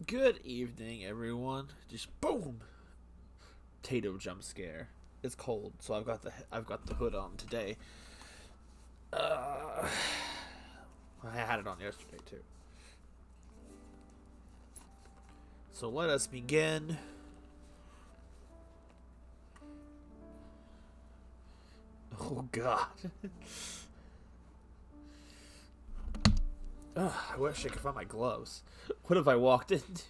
Good evening, everyone. Just boom, potato jump scare. It's cold, so I've got the hood on today. I had it on yesterday too. So let us begin. Oh God. I wish I could find my gloves. What have I walked into?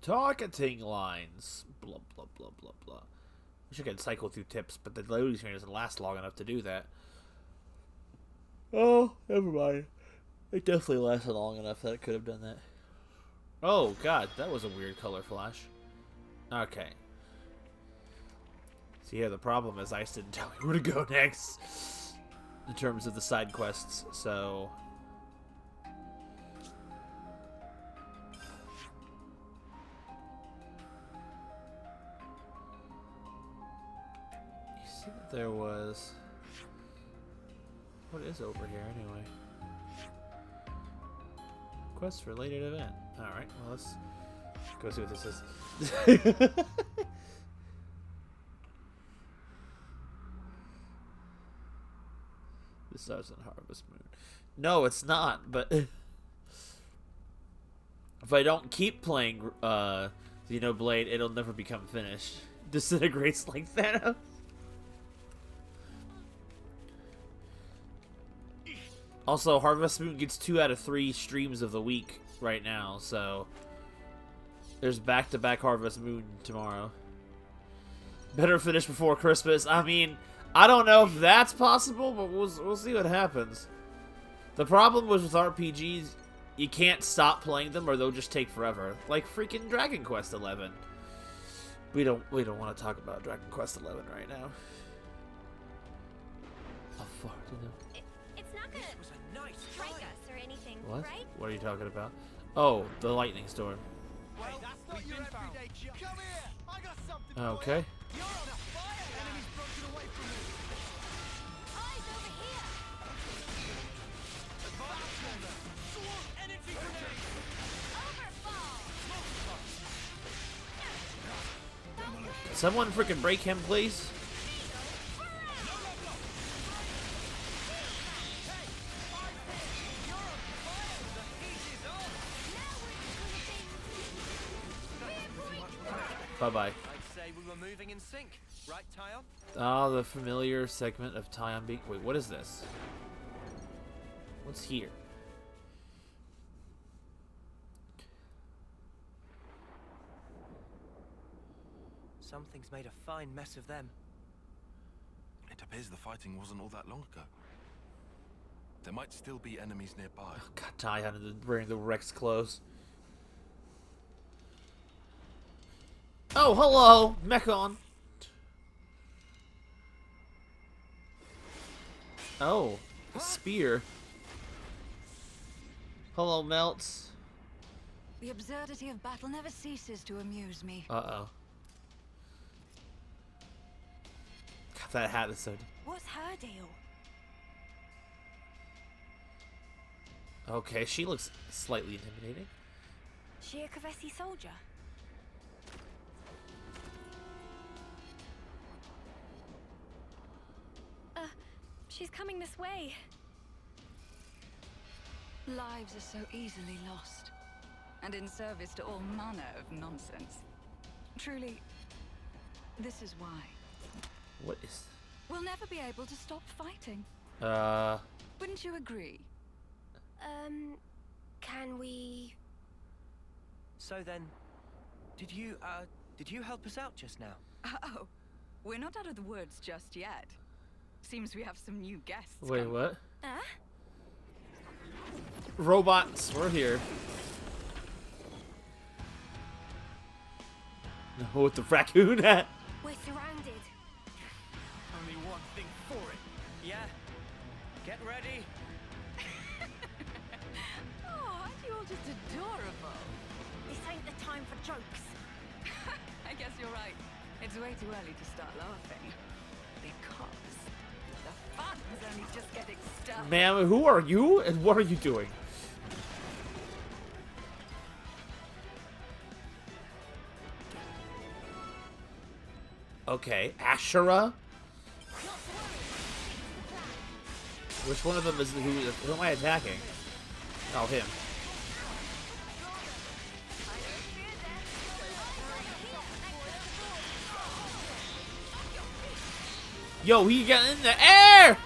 Targeting lines. Blah, blah, blah, blah, blah. Wish I could cycle through tips, but the loading screen doesn't last long enough to do that. Oh, never mind. It definitely lasted long enough that it could have done that. Oh, God, that was a weird color flash. Okay. So yeah, the problem is Ice didn't tell me where to go next in terms of the side quests, so... You see that there was... What is over here, anyway? Quest related event. Alright, well, let's go see what this is. This doesn't Harvest Moon. No, it's not, but if I don't keep playing Xenoblade, it'll never become finished. Disintegrates like Thanos. Also, Harvest Moon gets 2 out of 3 streams of the week right now, so there's back-to-back Harvest Moon tomorrow. Better finish before Christmas. I mean, I don't know if that's possible, but we'll see what happens. The problem was with RPGs, you can't stop playing them or they'll just take forever. Like freaking Dragon Quest XI. We don't want to talk about Dragon Quest XI right now. How far to know? It's not gonna strike us or anything, What? right? What are you talking about? Oh, the lightning storm. Well, that's not your everyday job. Come here, I got something Okay. for you. You're on fire. Enemies broken away from me. Eyes over here! Advance over. Sword energy grenade. Overfall! Someone freaking break him, please. Bye-bye. I'd say we were moving in sync, right, Tyon? Ah, the familiar segment of Tyon being... Wait, what is this? What's here? Something's made a fine mess of them. It appears the fighting wasn't all that long ago. There might still be enemies nearby. Oh, God, Tyon wearing the Rex clothes. Oh, hello, Mechon. Oh, a spear. Hello, Melts. The absurdity of battle never ceases to amuse me. Uh-oh. God, that hat is so... What's her deal? Okay, she looks slightly intimidating. She a Kavesi soldier? She's coming this way. Lives are so easily lost, and in service to all manner of nonsense. Truly, this is why. What is... We'll never be able to stop fighting. Wouldn't you agree? Can we... So then, did you help us out just now? Oh, we're not out of the woods just yet. Seems we have some new guests. Wait, coming. what? Huh? Robots, we're here. No, with the raccoon hat. We're surrounded. Only one thing for it. Yeah. Get ready. Oh, aren't you all just adorable? This ain't the time for jokes. I guess you're right. It's way too early to start laughing. Because the fun's only just getting started. Ma'am, who are you and what are you doing? Okay, Ashura? Which one of them is who am I attacking? Oh, him. Yo, he got in the air!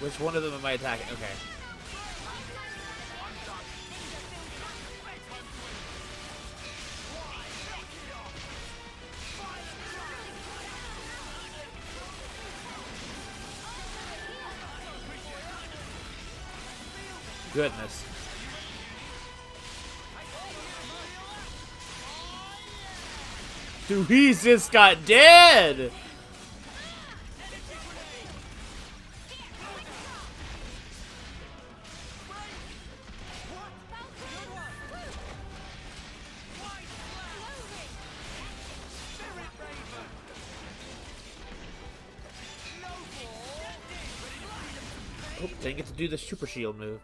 Which one of them am I attacking? Okay. Goodness. Dude, he just got dead! Oh, didn't get to do the super shield move.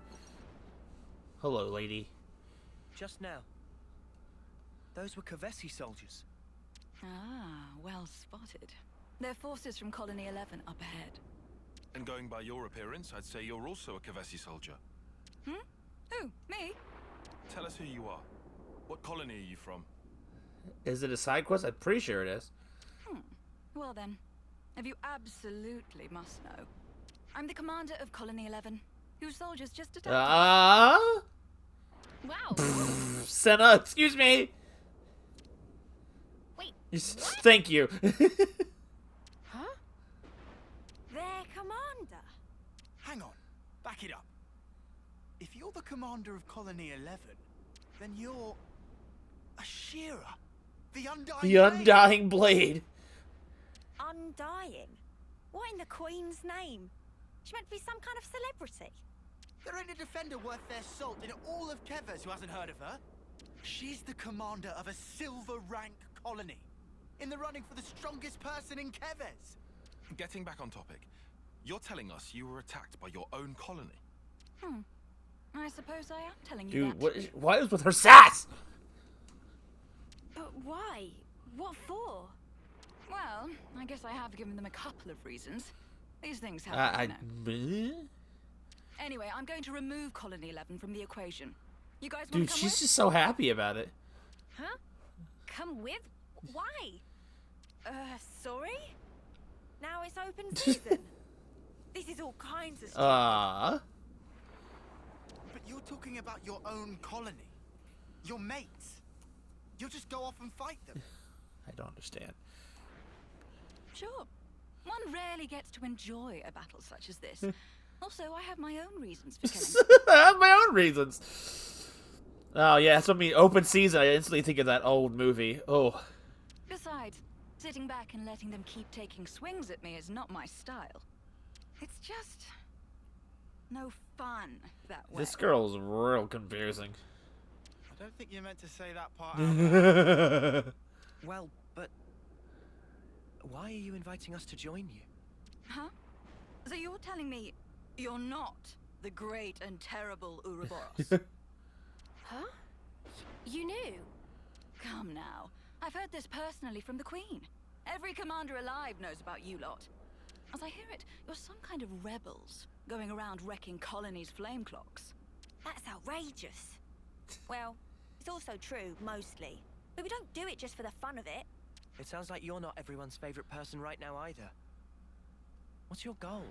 Hello, lady. Just now. Those were Kavesi soldiers. Ah, well spotted. They're forces from Colony 11 up ahead. And going by your appearance, I'd say you're also a Kavesi soldier. Hmm? Who? Me? Tell us who you are. What colony are you from? Is it a side quest? I'm pretty sure it is. Well then, if you absolutely must know, I'm the commander of Colony 11, whose soldiers just attacked. Wow. Senna, excuse me. Wait, Thank you. huh? Their commander? Hang on. Back it up. If you're the commander of Colony 11, then you're... Ashira. The Undying The Blade. Undying Blade. Undying? What in the Queen's name? She meant to be some kind of celebrity. There ain't a defender worth their salt in all of Kevers who hasn't heard of her. She's the commander of a silver rank colony. In the running for the strongest person in Kevers. Getting back on topic, you're telling us you were attacked by your own colony. I suppose I am telling you Dude, that. what is with her sass? But why? What for? Well, I guess I have given them a couple of reasons. These things happen, you know. Anyway, I'm going to remove Colony 11 from the equation. You guys want Dude, to come she's with? just so happy about it. Huh? Come with? Why? Sorry? Now it's open season. This is all kinds of stuff. But you're talking about your own colony. Your mates. You'll just go off and fight them. I don't understand. Sure. One rarely gets to enjoy a battle such as this. Also, I have my own reasons for killing. I have my own reasons. Oh yeah, that's what I mean. Open season. I instantly think of that old movie. Oh. Besides, sitting back and letting them keep taking swings at me is not my style. It's just no fun that way. This girl's real confusing. I don't think you meant to say that part out loud. Well, but why are you inviting us to join you? Huh? So you're telling me you're not the great and terrible Ouroboros? Huh? You knew? Come now. I've heard this personally from the Queen. Every commander alive knows about you lot. As I hear it, you're some kind of rebels, going around wrecking colonies' flame clocks. That's outrageous. Well, it's also true, mostly. But we don't do it just for the fun of it. It sounds like you're not everyone's favorite person right now either. What's your goal?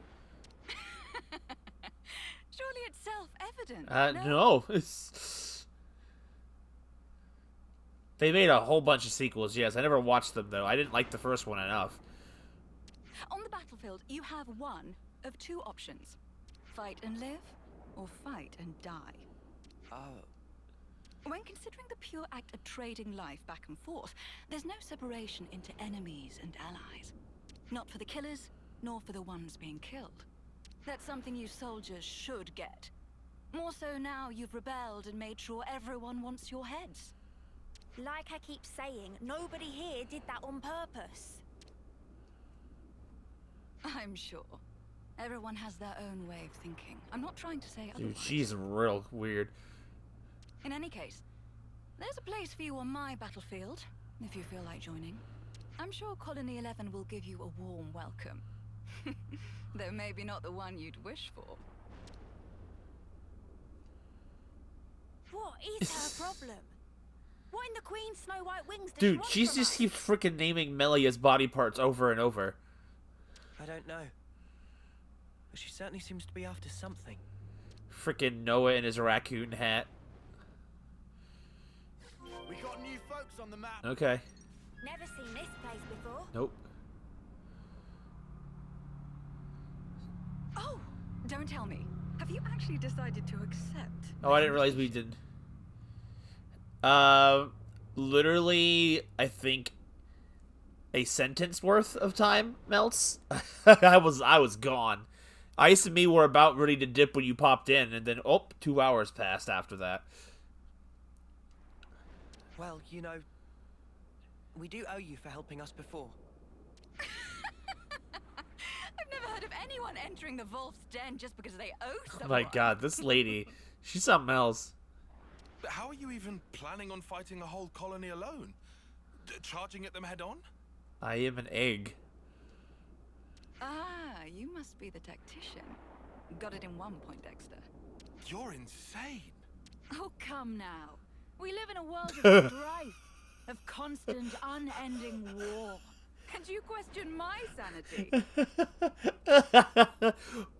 Surely it's self-evident. No. They made a whole bunch of sequels, yes. I never watched them, though. I didn't like the first one enough. On the battlefield, you have one of two options. Fight and live, or fight and die. When considering the pure act of trading life back and forth, there's no separation into enemies and allies. Not for the killers, nor for the ones being killed. That's something you soldiers should get. More so now you've rebelled and made sure everyone wants your heads. Like I keep saying, nobody here did that on purpose. I'm sure. Everyone has their own way of thinking. I'm not trying to say otherwise. Dude, she's real weird. In any case, there's a place for you on my battlefield, if you feel like joining. I'm sure Colony 11 will give you a warm welcome. Though maybe not the one you'd wish for. What is her problem? What in the Queen's Snow White wings does she Dude, want she from just us? keeps freaking naming Melia's body parts over and over. I don't know. But she certainly seems to be after something. Freaking Noah in his raccoon hat. We got new folks on the map. Okay. Never seen this place before. Nope. Oh, don't tell me. Have you actually decided to accept? Oh, I didn't realize we did. Literally, I think a sentence worth of time melts. I was gone. Ice and me were about ready to dip when you popped in, and then 2 hours passed after that. Well, you know, we do owe you for helping us before. I've never heard of anyone entering the Wolf's Den just because they owe Oh someone. my god, this lady, she's something else. But how are you even planning on fighting a whole colony alone? Charging at them head on? I am an egg. Ah, you must be the tactician. Got it in one point, Dexter. You're insane. Oh, come now. We live in a world of strife, of constant, unending war. And you question my sanity?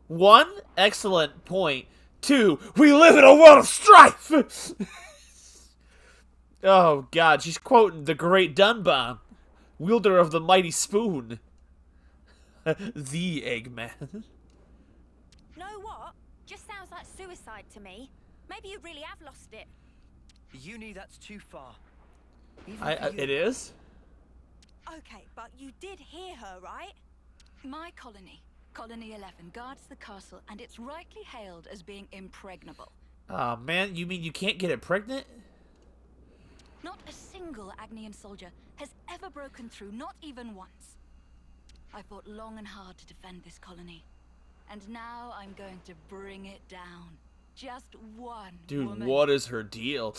1, excellent point. 2, we live in a world of strife! Oh god, she's quoting the great Dunban, wielder of the mighty spoon. The Eggman. Know what? Just sounds like suicide to me. Maybe you really have lost it. Uni, that's too far. Even for you. It is? Okay, but you did hear her, right? My colony, Colony 11, guards the castle, and it's rightly hailed as being impregnable. Aw, man, you mean you can't get it pregnant? Not a single Agnian soldier has ever broken through, not even once. I fought long and hard to defend this colony. And now I'm going to bring it down. Just one Dude, woman. what is her deal?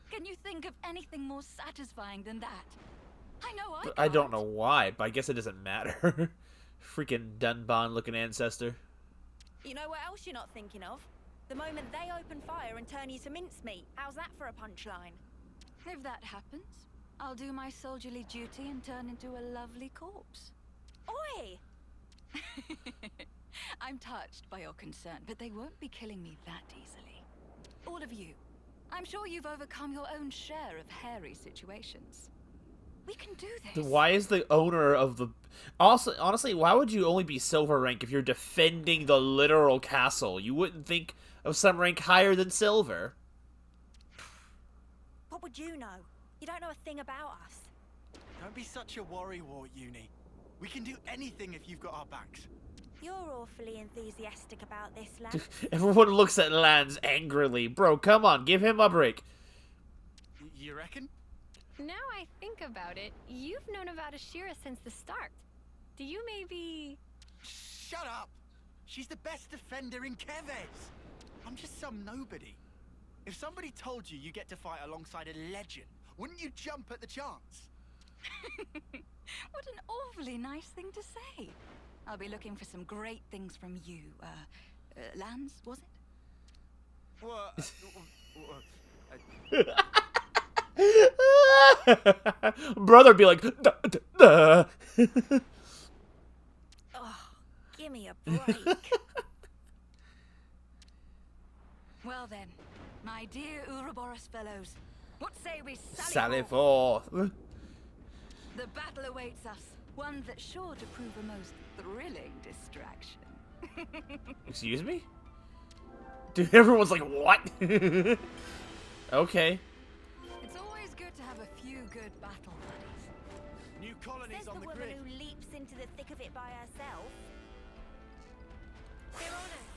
Can you think of anything more satisfying than that? I know I But I don't can't. know why, but I guess it doesn't matter. Freaking Dunban-looking ancestor. You know what else you're not thinking of? The moment they open fire and turn you to mincemeat. How's that for a punchline? If that happens, I'll do my soldierly duty and turn into a lovely corpse. Oi! I'm touched by your concern, but they won't be killing me that easily. All of you. I'm sure you've overcome your own share of hairy situations. We can do this. Why is the owner of the... Also, honestly, why would you only be silver rank if you're defending the literal castle? You wouldn't think of some rank higher than silver. What would you know? You don't know a thing about us. Don't be such a worrywart, Uni. We can do anything if you've got our backs. You're awfully enthusiastic about this, lad. Everyone looks at Lance angrily. Bro, come on, give him a break. You reckon? Now I think about it, you've known about Ashira since the start. Do you maybe... Shut up! She's the best defender in Keves. I'm just some nobody. If somebody told you get to fight alongside a legend, wouldn't you jump at the chance? What an awfully nice thing to say. I'll be looking for some great things from you. Lance, was What? Brother'd be like, duh, duh, duh. Oh, give me a break. Well then, my dear Ouroboros fellows, what say we Sally forth? forth. The battle awaits us, one that's sure to prove a most thrilling distraction. Excuse me? Dude, everyone's like, what? Okay. It's always good to have a few good battle buddies. New colonies Says on the the woman grid. who leaps into the thick of it by herself. Your Honors,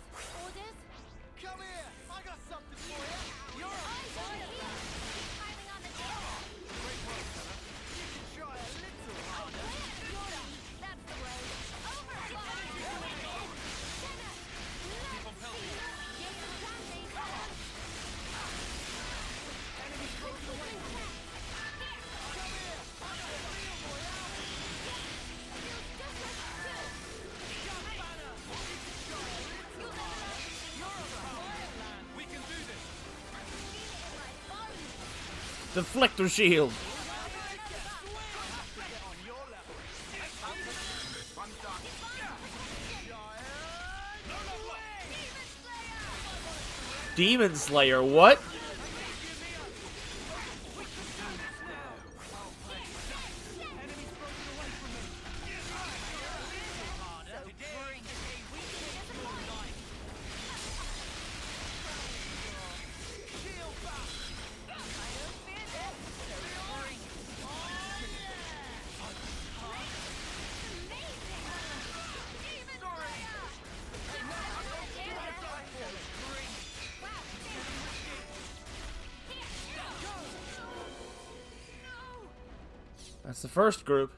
orders? Come here! I got something for you! You're a Keep piling on the damage. great work, fella. You can try a little harder. That's the way. Over! We can do this. Deflector shield. Demon Slayer, what? That's the first group.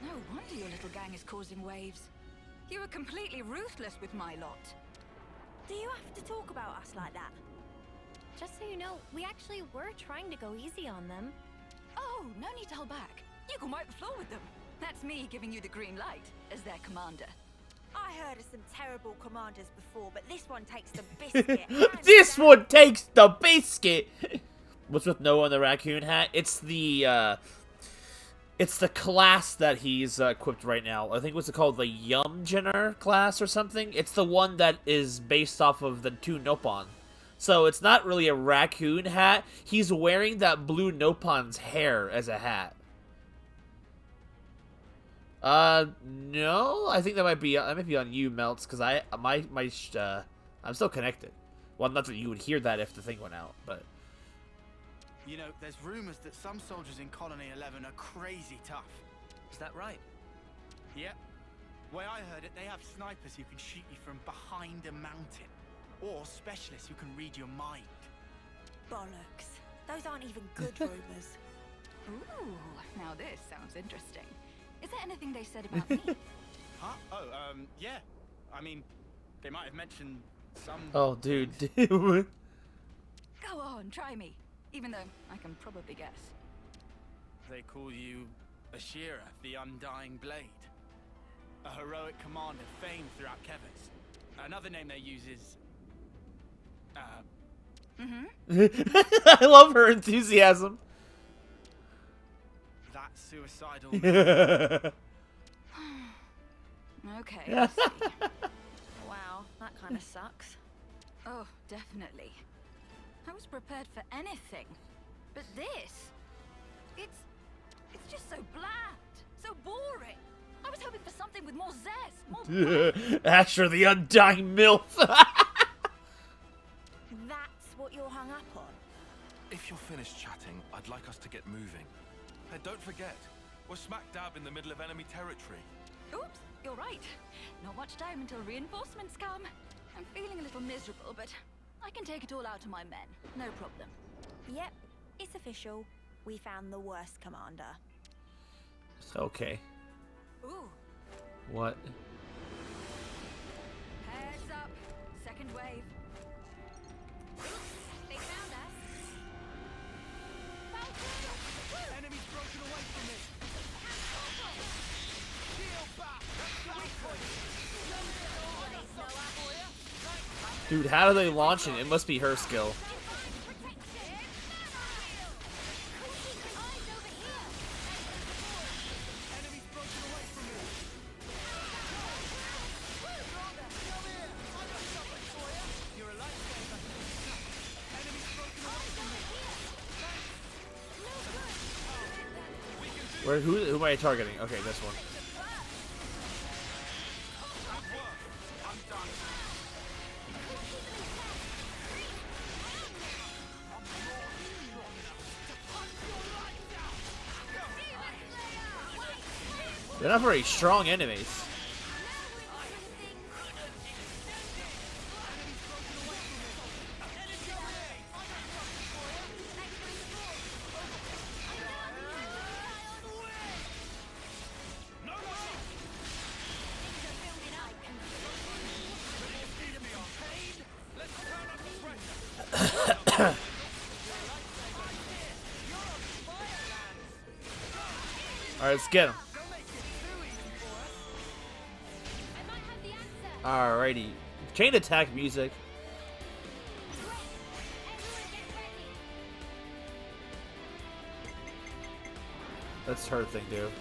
No wonder your little gang is causing waves. You were completely ruthless with my lot. Do you have to talk about us like that? Just so you know, we actually were trying to go easy on them. Oh, no need to hold back. You can wipe the floor with them. That's me giving you the green light as their commander. I heard of some terrible commanders before, but this one takes the biscuit. This one takes the biscuit. What's with Noah and the raccoon hat? It's the class that he's equipped right now. I think what's it called, the Yumgener class or something. It's the one that is based off of the 2 Nopon. So it's not really a raccoon hat. He's wearing that blue Nopon's hair as a hat. No, I think that might be on you, Melts, because I'm still connected. Well, not that you would hear that if the thing went out, but. You know, there's rumors that some soldiers in Colony 11 are crazy tough. Is that right? Yep. Way I heard it, they have snipers who can shoot you from behind a mountain. Or specialists who can read your mind. Bollocks. Those aren't even good rumors. Ooh, now this sounds interesting. Is there anything they said about me? Huh? Oh, yeah. I mean, they might have mentioned some... Oh, dude. Go on, try me. Even though I can probably guess. They call you Ashira, the Undying Blade. A heroic commander famed throughout Kevers. Another name they use is... I love her enthusiasm. that suicidal... Okay, I see. Wow, that kind of sucks. Oh, definitely. I was prepared for anything. But this... It's just so bland. So boring. I was hoping for something with more zest, more bite. Asher the Undying MILF. That's what you're hung up on? If you're finished chatting, I'd like us to get moving. Hey, don't forget, we're smack dab in the middle of enemy territory. Oops, you're right. Not much time until reinforcements come. I'm feeling a little miserable, but I can take it all out to my men. No problem. Yep, it's official. We found the worst commander. Okay. Ooh, What? heads up. Second wave. They found us. Enemies broken away from me. Shield back. That's the weak point. I got something for you. Dude, how do they launch it? It must be her skill. Enemies broken away from me. I got something for you. You're a lifesaver. Enemies broken away from me. Who am I targeting? Okay, this one. I'm done. They're not very strong enemies. Alright, let's get him. Alrighty. Chain attack music. That's her thing, dude.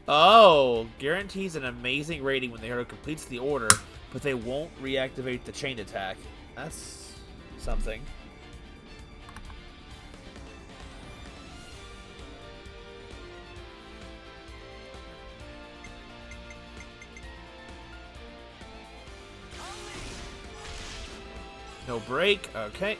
Oh, guarantees an amazing rating when the hero completes the order, but they won't reactivate the chain attack. That's something. No break. Okay.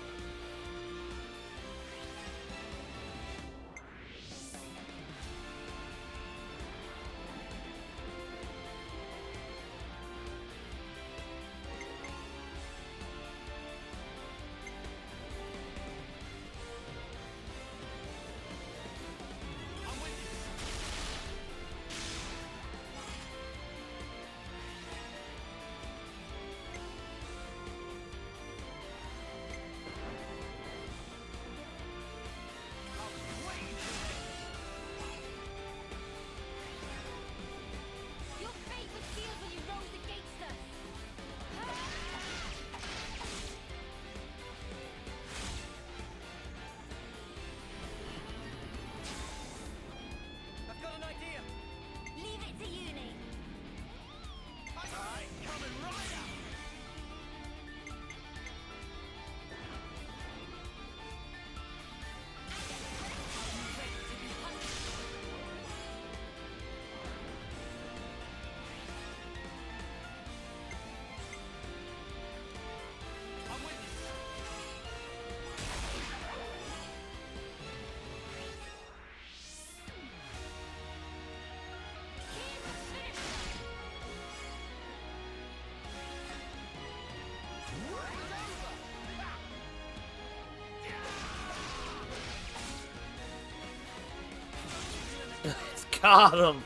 Got him.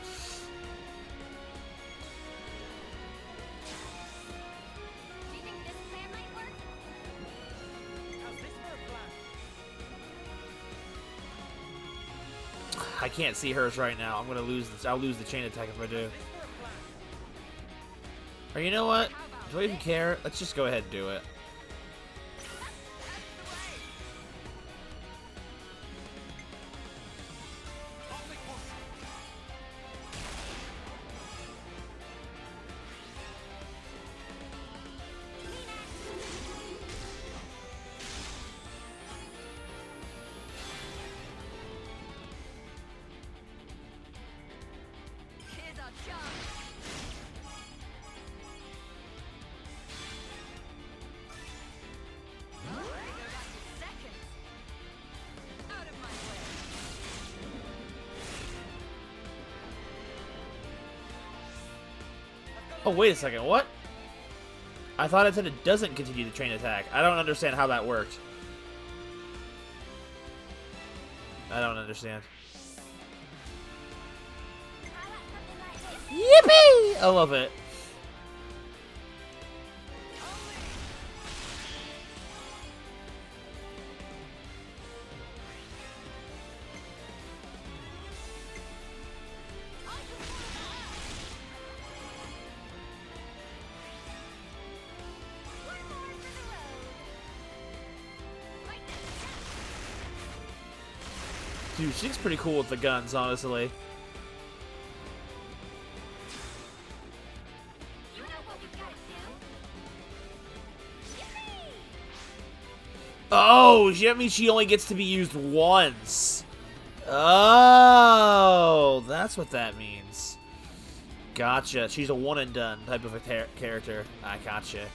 I can't see hers right now. I'm gonna lose this. I'll lose the chain attack if I do. Or you know what? Do I even care? Let's just go ahead and do it. Oh, wait a second, what? I thought it said it doesn't continue the chain attack. I don't understand how that worked. I don't understand. Yippee! I love it. Dude, she's pretty cool with the guns, honestly. Oh, that means she only gets to be used once. Oh, that's what that means. Gotcha. She's a one and done type of a character. I gotcha.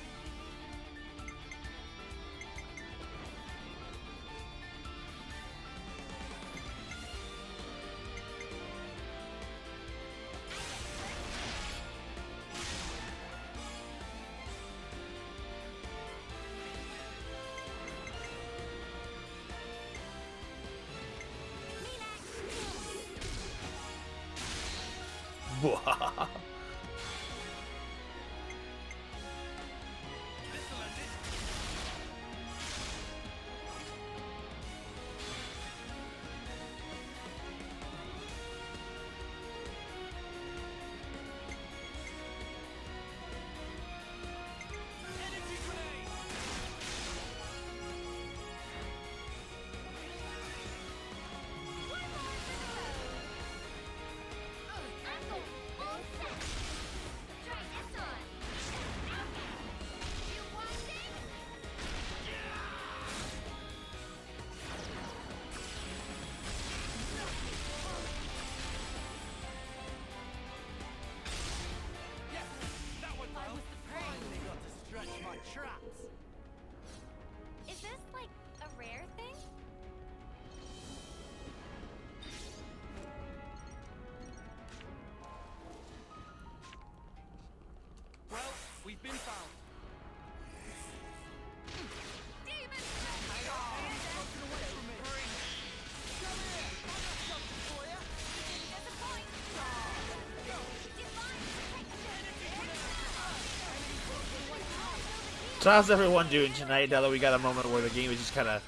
So how's everyone doing tonight now that we got a moment where the game is just kind of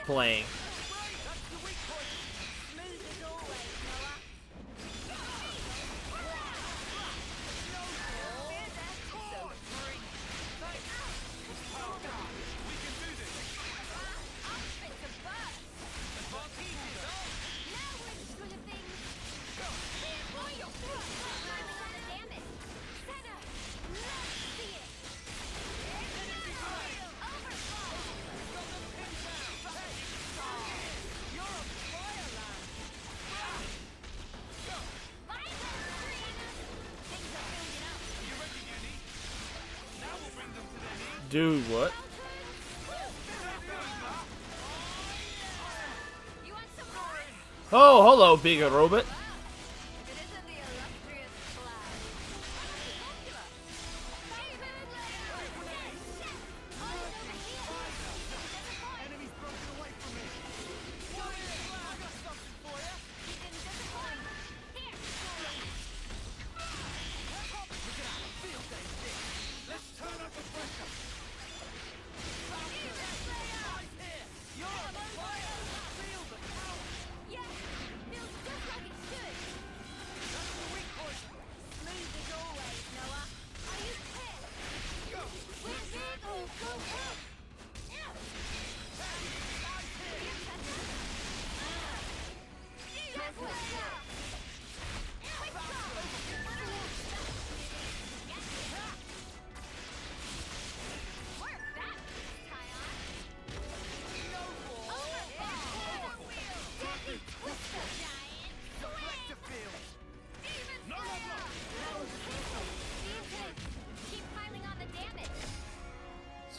playing? Dude, what? Oh, hello, big robot.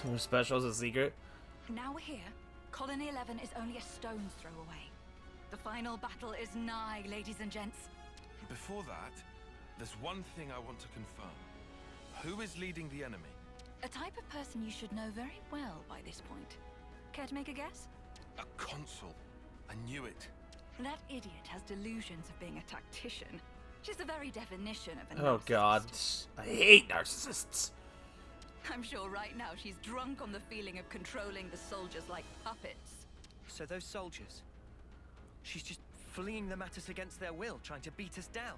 So special is a secret. Now we're here. Colony 11 is only a stone's throw away. The final battle is nigh, ladies and gents. Before that, there's one thing I want to confirm. Who is leading the enemy? A type of person you should know very well by this point. Care to make a guess? A consul. I knew it. That idiot has delusions of being a tactician. She's the very definition of a Oh narcissist. god, I hate narcissists. I'm sure right now she's drunk on the feeling of controlling the soldiers like puppets. So those soldiers, she's just fleeing them at us against their will, trying to beat us down.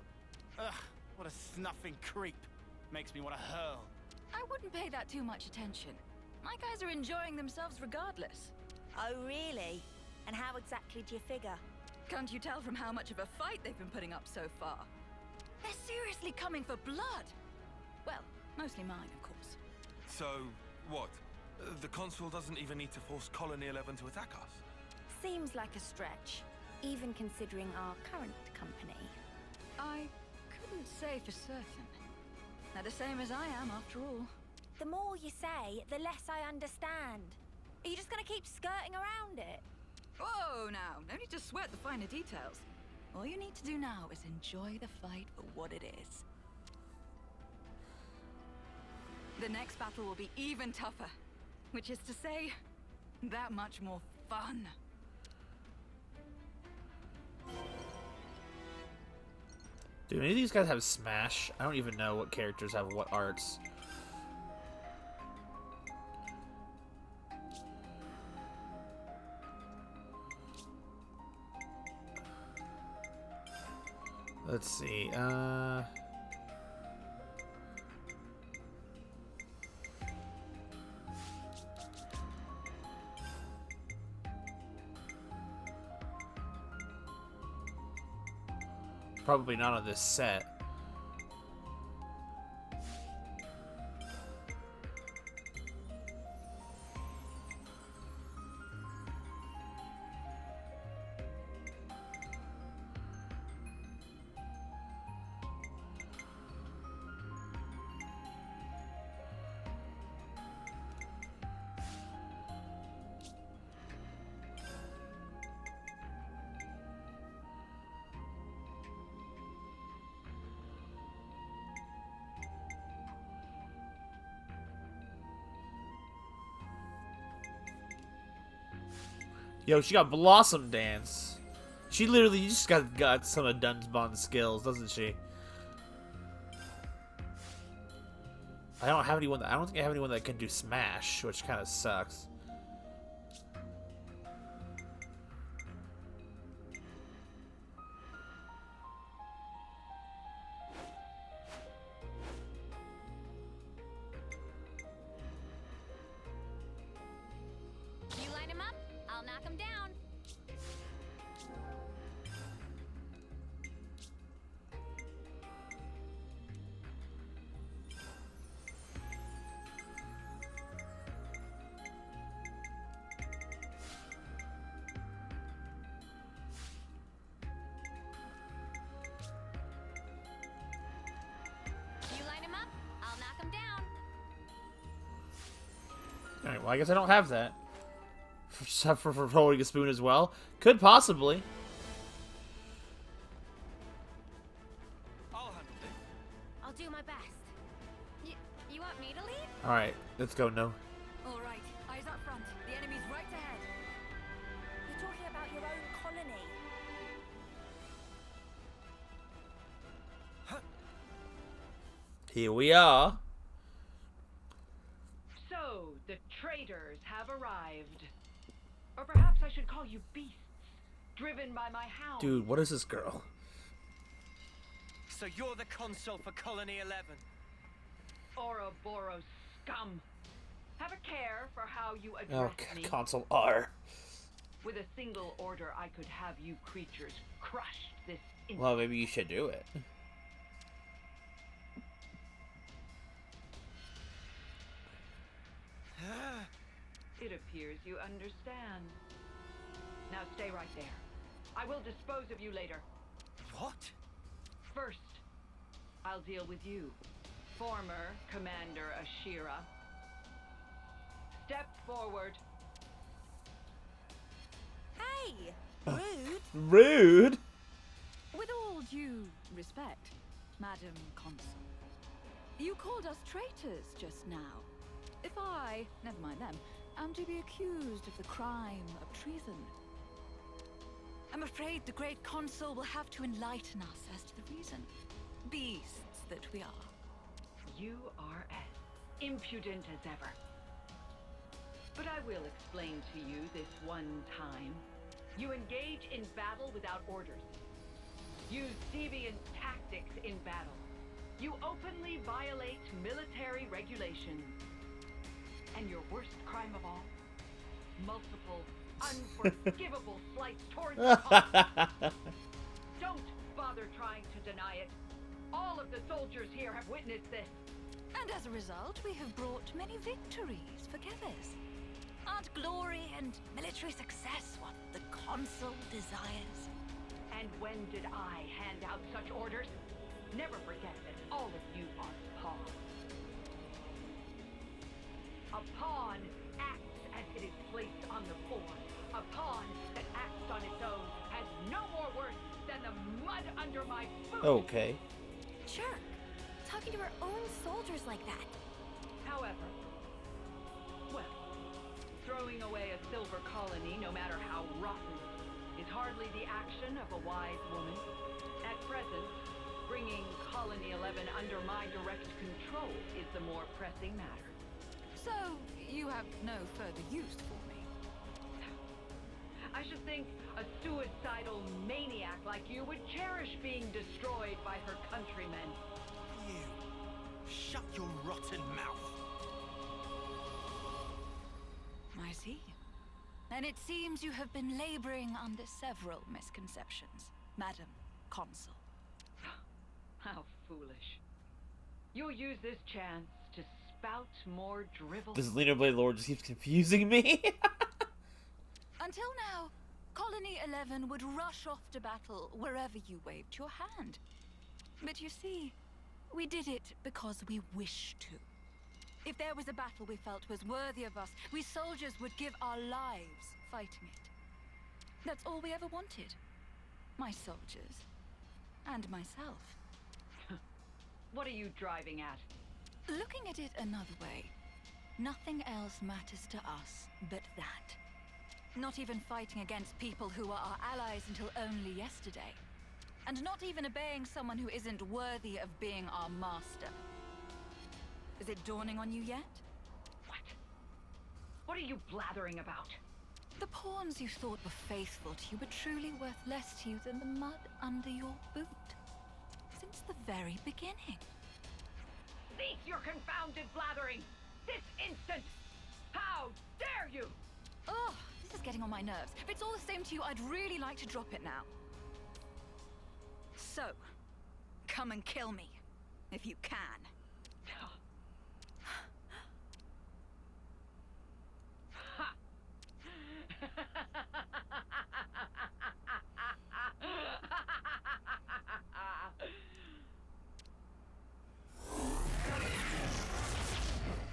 Ugh, what a snuffing creep. Makes me want to hurl. I wouldn't pay that too much attention. My guys are enjoying themselves regardless. Oh, really? And how exactly do you figure? Can't you tell from how much of a fight they've been putting up so far? They're seriously coming for blood. Well, mostly mine, of course. So, what? The consul doesn't even need to force Colony 11 to attack us? Seems like a stretch, even considering our current company. I couldn't say for certain. They're the same as I am, after all. The more you say, the less I understand. Are you just gonna keep skirting around it? Whoa, now. No need to sweat the finer details. All you need to do now is enjoy the fight for what it is. The next battle will be even tougher. Which is to say, that much more fun. Do any of these guys have Smash? I don't even know what characters have what arts. Let's see, probably not on this set. Yo, she got Blossom Dance. She literally just got some of Dunsbon's skills, doesn't she? I don't have anyone. I don't think I have anyone that can do smash, which kind of sucks. You line him up, I'll knock him down. You line him up, I'll knock him down. Alright, well, I guess I don't have that. For holding a spoon as well. Could possibly. I'll handle this. I'll do my best. You want me to lead? Alright, let's go, no. All right, eyes up front. The enemy's right ahead. You're talking about your own colony. Here we are. So, the traitors have arrived. Or perhaps I should call you beasts, driven by my hound. Dude, what is this girl? So you're the consul for Colony 11. Ouroboros scum. Have a care for how you address Oh, me. console R. With a single order, I could have you creatures crushed this instant. Well, maybe you should do it. It appears you understand. Now stay right there. I will dispose of you later. What? First, I'll deal with you, former Commander Ashira. Step forward. Hey, rude. Rude? With all due respect, Madam Consul, you called us traitors just now. If I, never mind them, am to be accused of the crime of treason, I'm afraid the great consul will have to enlighten us as to the reason. Beasts that we are. You are as impudent as ever. But I will explain to you this one time. You engage in battle without orders. Use deviant tactics in battle. You openly violate military regulations. And your worst crime of all? Multiple, unforgivable slights towards the cause. Don't bother trying to deny it. All of the soldiers here have witnessed this. And as a result, we have brought many victories for Kevers. Aren't glory and military success what the consul desires? And when did I hand out such orders? Never forget that all of you are pawns. A pawn acts as it is placed on the board. A pawn that acts on its own has no more worth than the mud under my boots. Okay. Jerk. Talking to our own soldiers like that. However, well, throwing away a silver colony, no matter how rotten, is hardly the action of a wise woman. At present, bringing Colony 11 under my direct control is the more pressing matter. So, you have no further use for me. I should think a suicidal maniac like you would cherish being destroyed by her countrymen. You. Shut your rotten mouth. I see. And it seems you have been laboring under several misconceptions, Madam Consul. How foolish. You'll use this chance to spout more drivel. This Xenoblade Lord just keeps confusing me. Until now, Colony 11 would rush off to battle wherever you waved your hand. But you see, we did it because we wished to. If there was a battle we felt was worthy of us, we soldiers would give our lives fighting it. That's all we ever wanted. My soldiers. And myself. What are you driving at? Looking at it another way, nothing else matters to us but that. Not even fighting against people who were our allies until only yesterday. And not even obeying someone who isn't worthy of being our master. Is it dawning on you yet? What? What are you blathering about? The pawns you thought were faithful to you were truly worth less to you than the mud under your boot. Since the very beginning. Cease your confounded blathering! This instant! How dare you! Oh, this is getting on my nerves. If it's all the same to you, I'd really like to drop it now. So, come and kill me, if you can.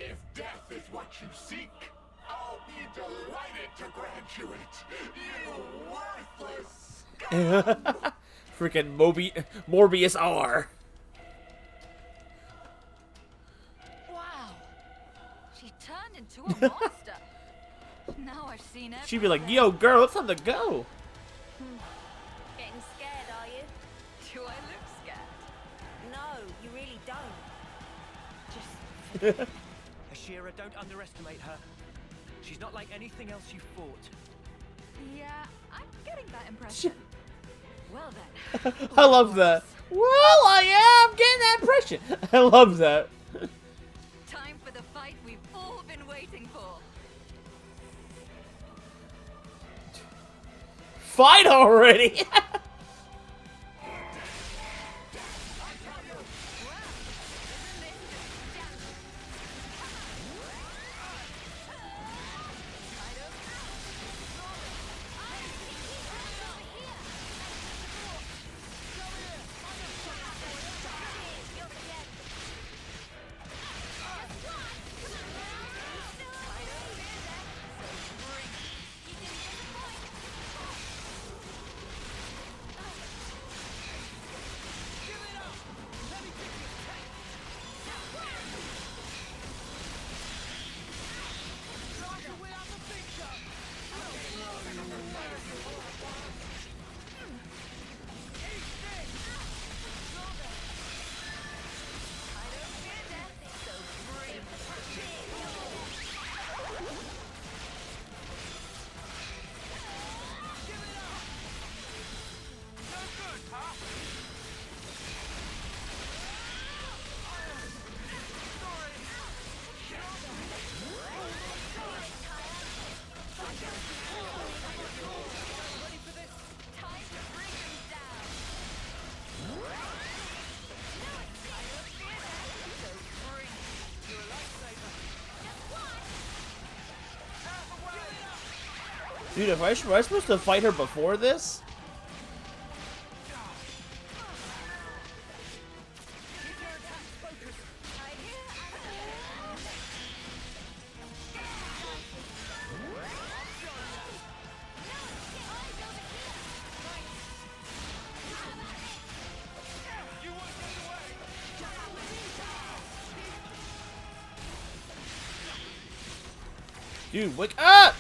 If death is what you seek, I'll be delighted to grant you it, you worthless. Freaking Morbius R. Wow, she turned into a monster. Now I've seen everything. She'd be like, yo, girl, it's time to go. Getting scared, are you? Do I look scared? No, you really don't. Just Ashira, don't underestimate her. She's not like anything else you fought. Yeah, I'm getting that impression. Well then. I love that. Well, I am getting that impression. I love that. Time for the fight we've all been waiting for. Fight already. Dude, am I supposed to fight her before this? Dude, wake up!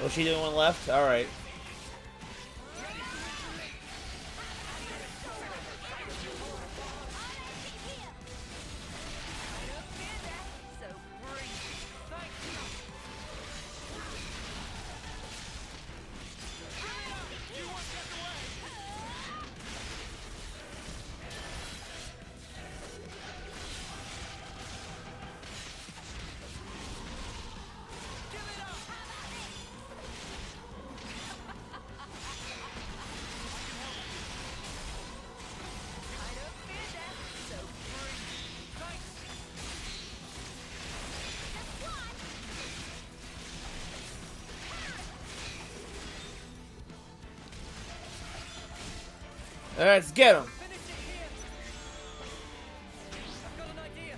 Oh, she didn't one left? Alright. Let's get him. I've got an idea.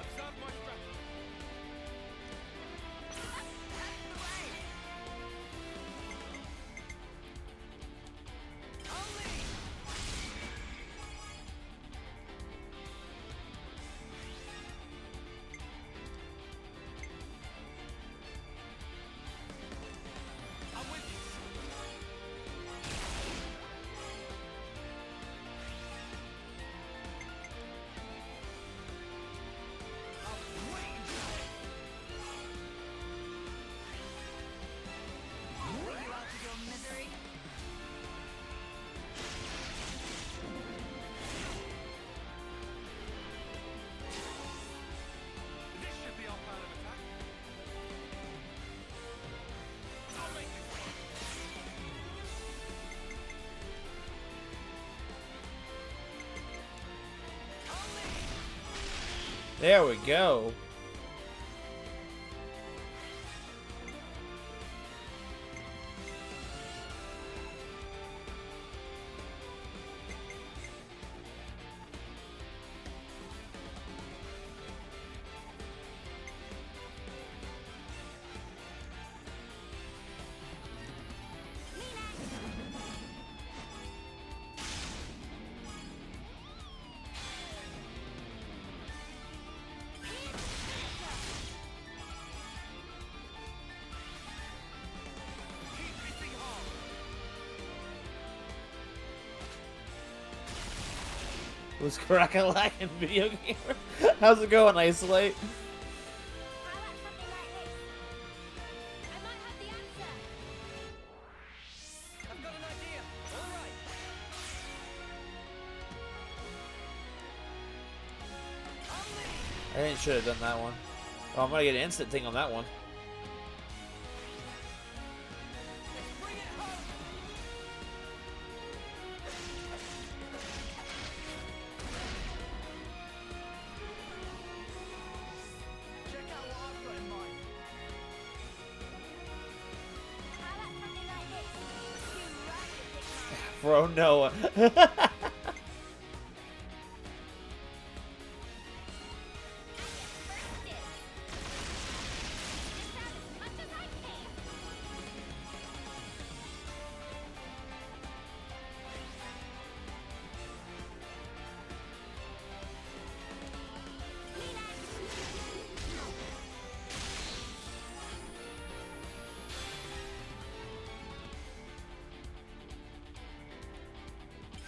Observe my strategy. There we go. Was Crack-a-lack in video gamer? How's it going, Isolate? How about something like this? I might have the answer. I've got an idea. All right. I didn't should have done that one. Oh, I'm gonna get an instant thing on that one. Let's bring it home. Check out what I've got in mind. How about something like this? You rocket dick Bro, Noah.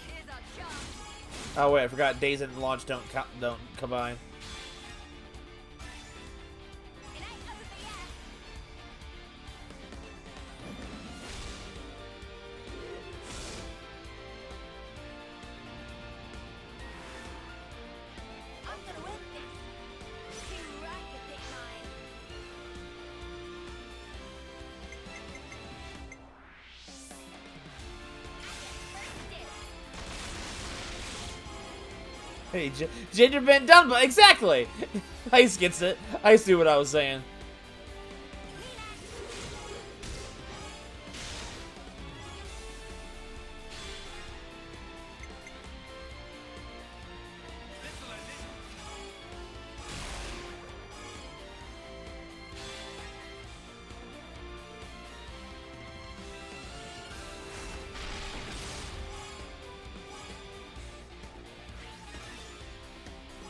Here's our chance. Oh wait, I forgot days and launch don't combine. It ain't over yet. I'm gonna win this. You rocket dick mine. Hey, Ginger been done, but exactly. Ice gets it. Ice knew what I was saying.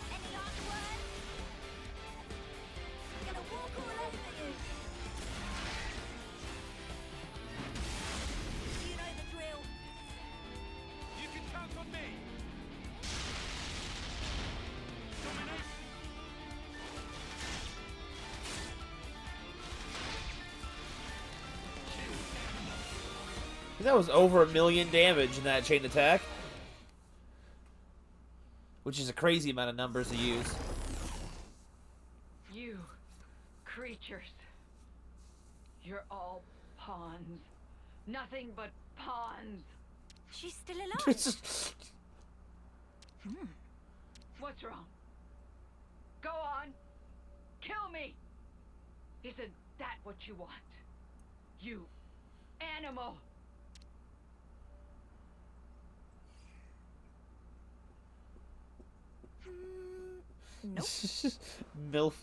Any last words? I'm gonna walk all over you. You know the drill. You can count on me. That was over 1 million damage in that chain attack. Which is a crazy amount of numbers to use. You creatures. You're all pawns. Nothing but pawns. She's still alive. What's wrong? Go on. Kill me. Isn't that what you want? You animal. Nope. MILF.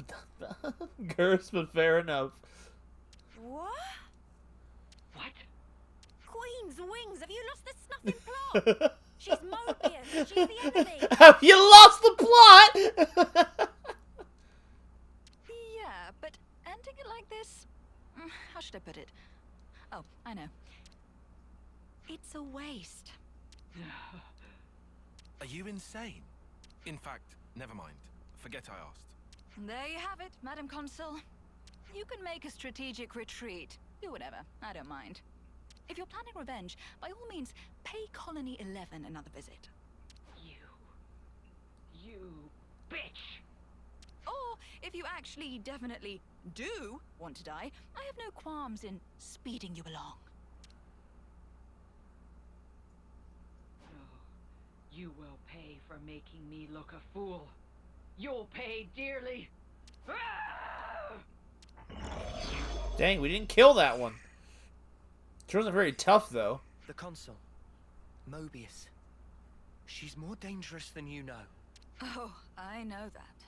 Curse, but fair enough. What? What? Queen's wings. Have you lost the snuffing plot? She's Mobius. She's the enemy. Have you lost the plot? Yeah, but ending it like this... how should I put it? Oh, I know. It's a waste. Are you insane? In fact, never mind. Forget I asked. There you have it, Madam Consul. You can make a strategic retreat. Do whatever. I don't mind. If you're planning revenge, by all means, pay Colony 11 another visit. You bitch. Or, if you actually definitely do want to die, I have no qualms in speeding you along. Oh, you will pay for making me look a fool. You'll pay dearly. Ah! Dang, we didn't kill that one. She wasn't very tough, though. The consul, Mobius. She's more dangerous than you know. Oh, I know that.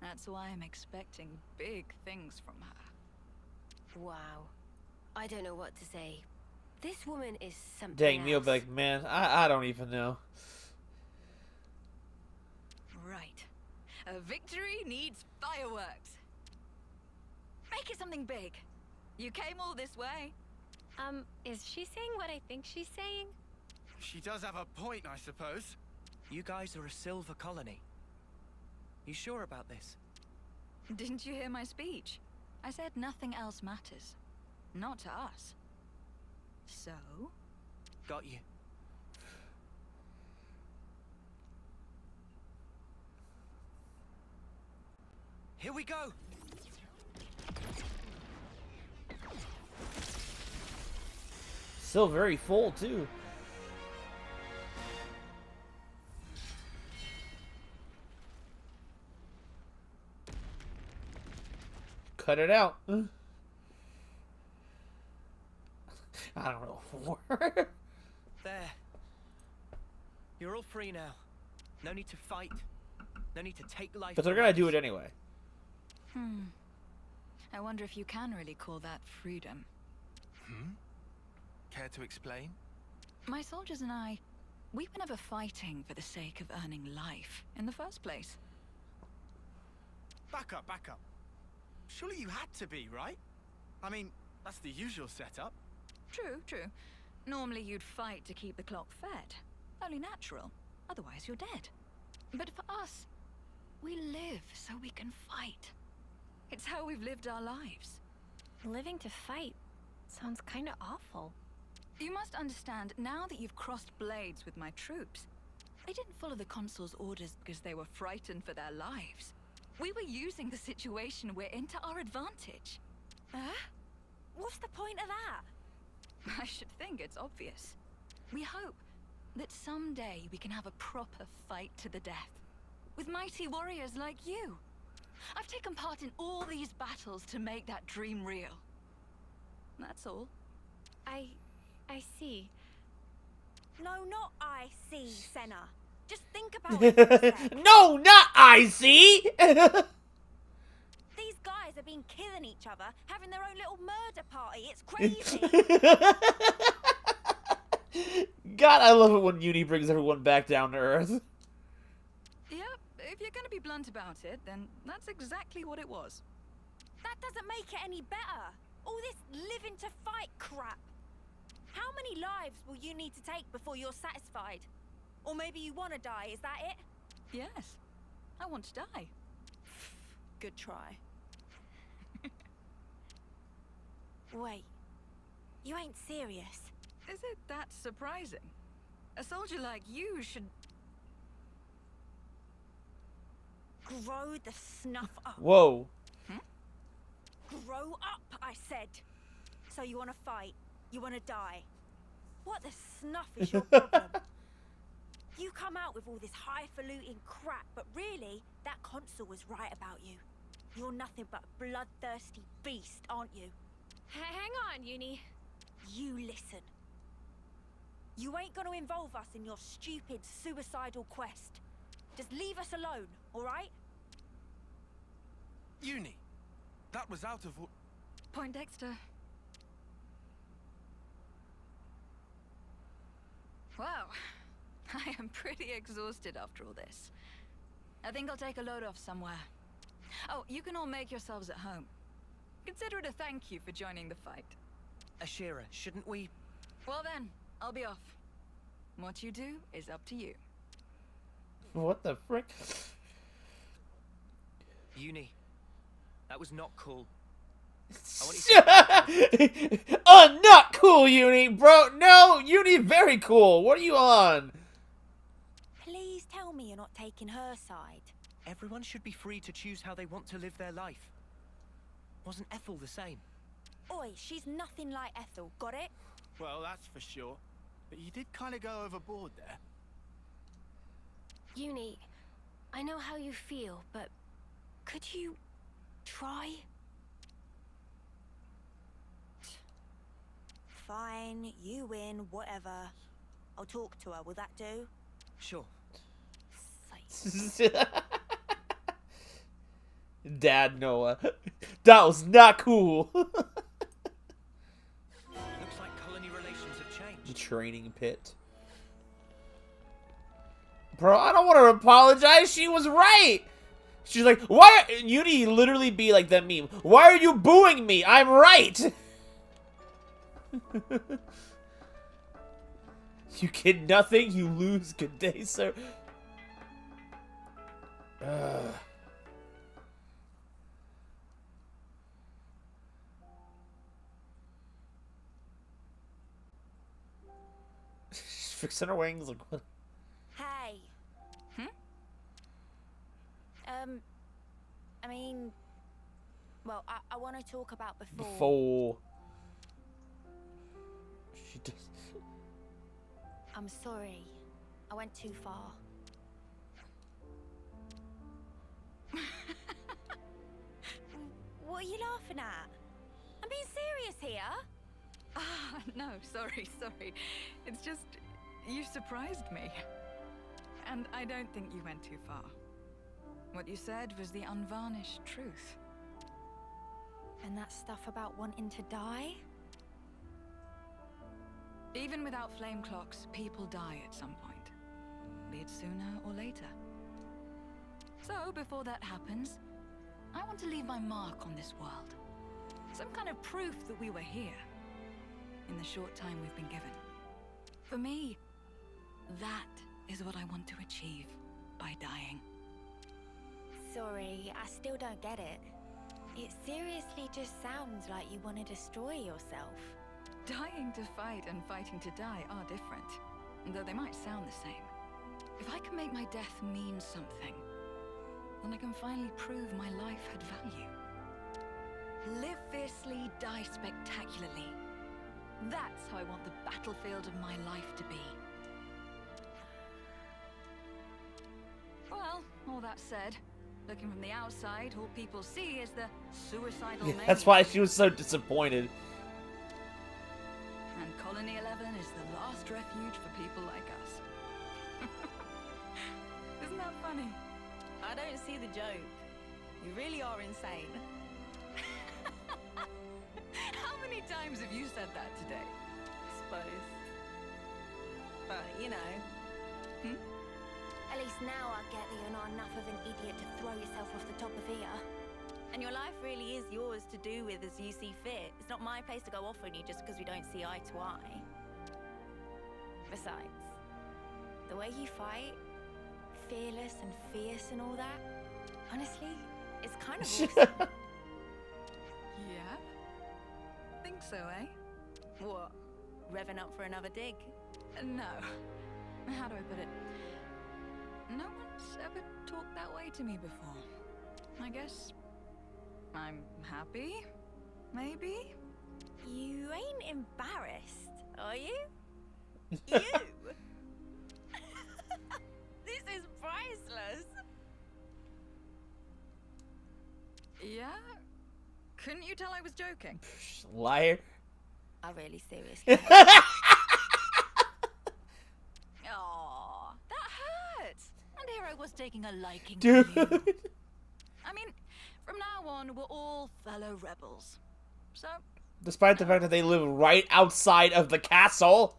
That's why I'm expecting big things from her. Wow. I don't know what to say. This woman is something Dang, Neil else. be like, man, I don't even know. Right. A victory needs fireworks. Make it something big. You came all this way. Is she saying what I think she's saying? She does have a point, I suppose. You guys are a silver colony. You sure about this? Didn't you hear my speech? I said nothing else matters. Not to us. So? Got you. Here we go! Still very full, too. Cut it out. I don't know. There. You're all free now. No need to fight. No need to take life. But they're gonna do it anyway. I wonder if you can really call that freedom. Care to explain? My soldiers and I, we were never fighting for the sake of earning life in the first place. Back up, back up. Surely you had to be, right? I mean, that's the usual setup. True, true. Normally you'd fight to keep the clock fed. Only natural. Otherwise you're dead. But for us, we live so we can fight. It's how we've lived our lives. Living to fight sounds kind of awful. You must understand, now that you've crossed blades with my troops, they didn't follow the consul's orders because they were frightened for their lives. We were using the situation we're in to our advantage. Huh? What's the point of that? I should think it's obvious. We hope that someday we can have a proper fight to the death, with mighty warriors like you. I've taken part in all these battles to make that dream real. That's all. I see. No, not I see, Senna. Just think about it for a sec. No, not I see. These guys have been killing each other, having their own little murder party. It's crazy. God, I love it when Uni brings everyone back down to earth. Yep, if you're gonna be blunt about it, then that's exactly what it was. That doesn't make it any better. All this living to fight crap. How many lives will you need to take before you're satisfied? Or maybe you want to die, is that it? Yes, I want to die. Good try. Wait, you ain't serious? Is it that surprising? A soldier like you should Grow the snuff up. Whoa. Grow up, I said. So you want to fight? You want to die? What the snuff is your problem? You come out with all this highfalutin crap, but really, that consul was right about you. You're nothing but a bloodthirsty beast, aren't you? Hang on, Uni. You listen. You ain't gonna involve us in your stupid, suicidal quest. Just leave us alone, alright? Uni! That was out of... Poindexter. Wow. I am pretty exhausted after all this. I think I'll take a load off somewhere. Oh, you can all make yourselves at home. Consider it a thank you for joining the fight. Ashira, shouldn't we... Well then, I'll be off. What you do is up to you. What the frick? Uni, that was not cool. I want you to... Not cool, Uni, bro. No, Uni, very cool. What are you on? Please tell me you're not taking her side. Everyone should be free to choose how they want to live their life. Wasn't Ethel the same? Oi, she's nothing like Ethel, got it? Well, that's for sure. But you did kind of go overboard there. Uni, I know how you feel, but could you try? Fine, you win, whatever. I'll talk to her, will that do? Sure. Dad Noah. That was not cool. Looks like colony relations have changed. The training pit. Bro, I don't want to apologize. She was right. She's like, why? Uni literally be like that meme. Why are you booing me? I'm right. You get nothing, you lose. Good day, sir. She's fixing her wings. Like, what? Hey. I mean, well, I want to talk about before. She does. I'm sorry. I went too far. What are you laughing at? I'm being serious here. Ah, no, sorry. It's just, you surprised me. And I don't think you went too far. What you said was the unvarnished truth. And that stuff about wanting to die? Even without flame clocks, people die at some point. Be it sooner or later. So, before that happens, I want to leave my mark on this world. Some kind of proof that we were here. In the short time we've been given. For me, that is what I want to achieve by dying. Sorry, I still don't get it. It seriously just sounds like you want to destroy yourself. Dying to fight and fighting to die are different, though they might sound the same. If I can make my death mean something, then I can finally prove my life had value. Live fiercely, die spectacularly. That's how I want the battlefield of my life to be. Well, all that said, looking from the outside, all people see is the suicidal maniac. That's why she was so disappointed. And Colony 11 is the last refuge for people like us. Isn't that funny? I don't see the joke. You really are insane. How many times have you said that today? I suppose. But, you know. At least now I get that you're not enough of an idiot to throw yourself off the top of here. And your life really is yours to do with as you see fit. It's not my place to go off on you just because we don't see eye to eye. Besides, the way you fight, fearless and fierce and all that, honestly, it's kind of awesome. Yeah? Think so, eh? What? Revving up for another dig? No. How do I put it? No one's ever talked that way to me before. I guess I'm happy, maybe? You ain't embarrassed, are you? You? This is priceless. Yeah? Couldn't you tell I was joking? Liar. I really seriously. Aw, that hurts. And here I was taking a liking Dude. to you. I mean, from now on, we're all fellow rebels. So, Despite the fact that they live right outside of the castle.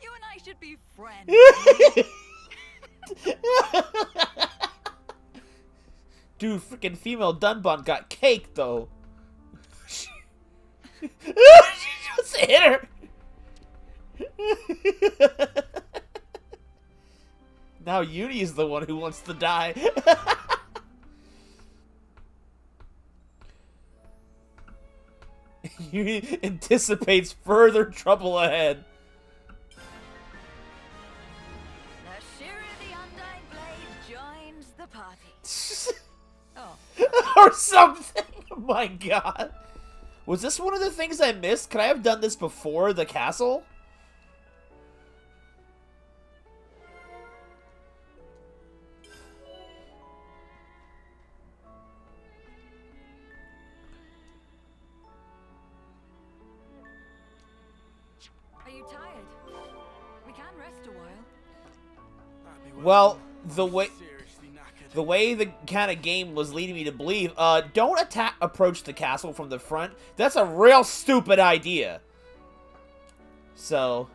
you and I should be friends. Dude, freaking female Dunbun got cake though. She just hit her. Now Uni is the one who wants to die. Uni anticipates further trouble ahead. Ashira the Undying Blade joins the party. Oh. Or something. Oh my god. Was this one of the things I missed? Could I have done this before the castle? can rest a while. Well, the way the kind of game was leading me to believe, don't approach the castle from the front. That's a real stupid idea. So,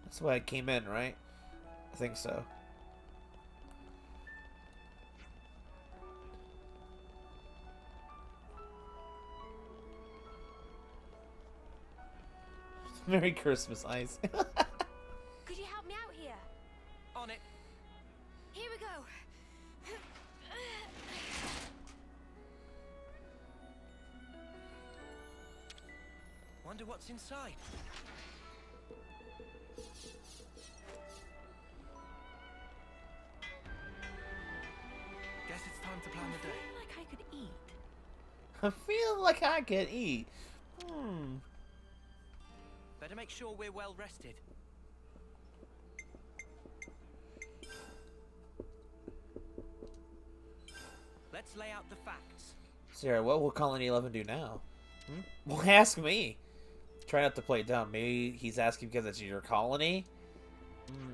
that's why I came in, right? I think so. Merry Christmas, Ice. Could you help me out here? On it. Here we go. Wonder what's inside. Guess it's time to plan the day. Like I could eat. I feel like I could eat. Better make sure we're well rested. Let's lay out the facts. Sarah, what will Colony 11 do now? Well, ask me. Try not to play it down. Maybe he's asking because it's your colony?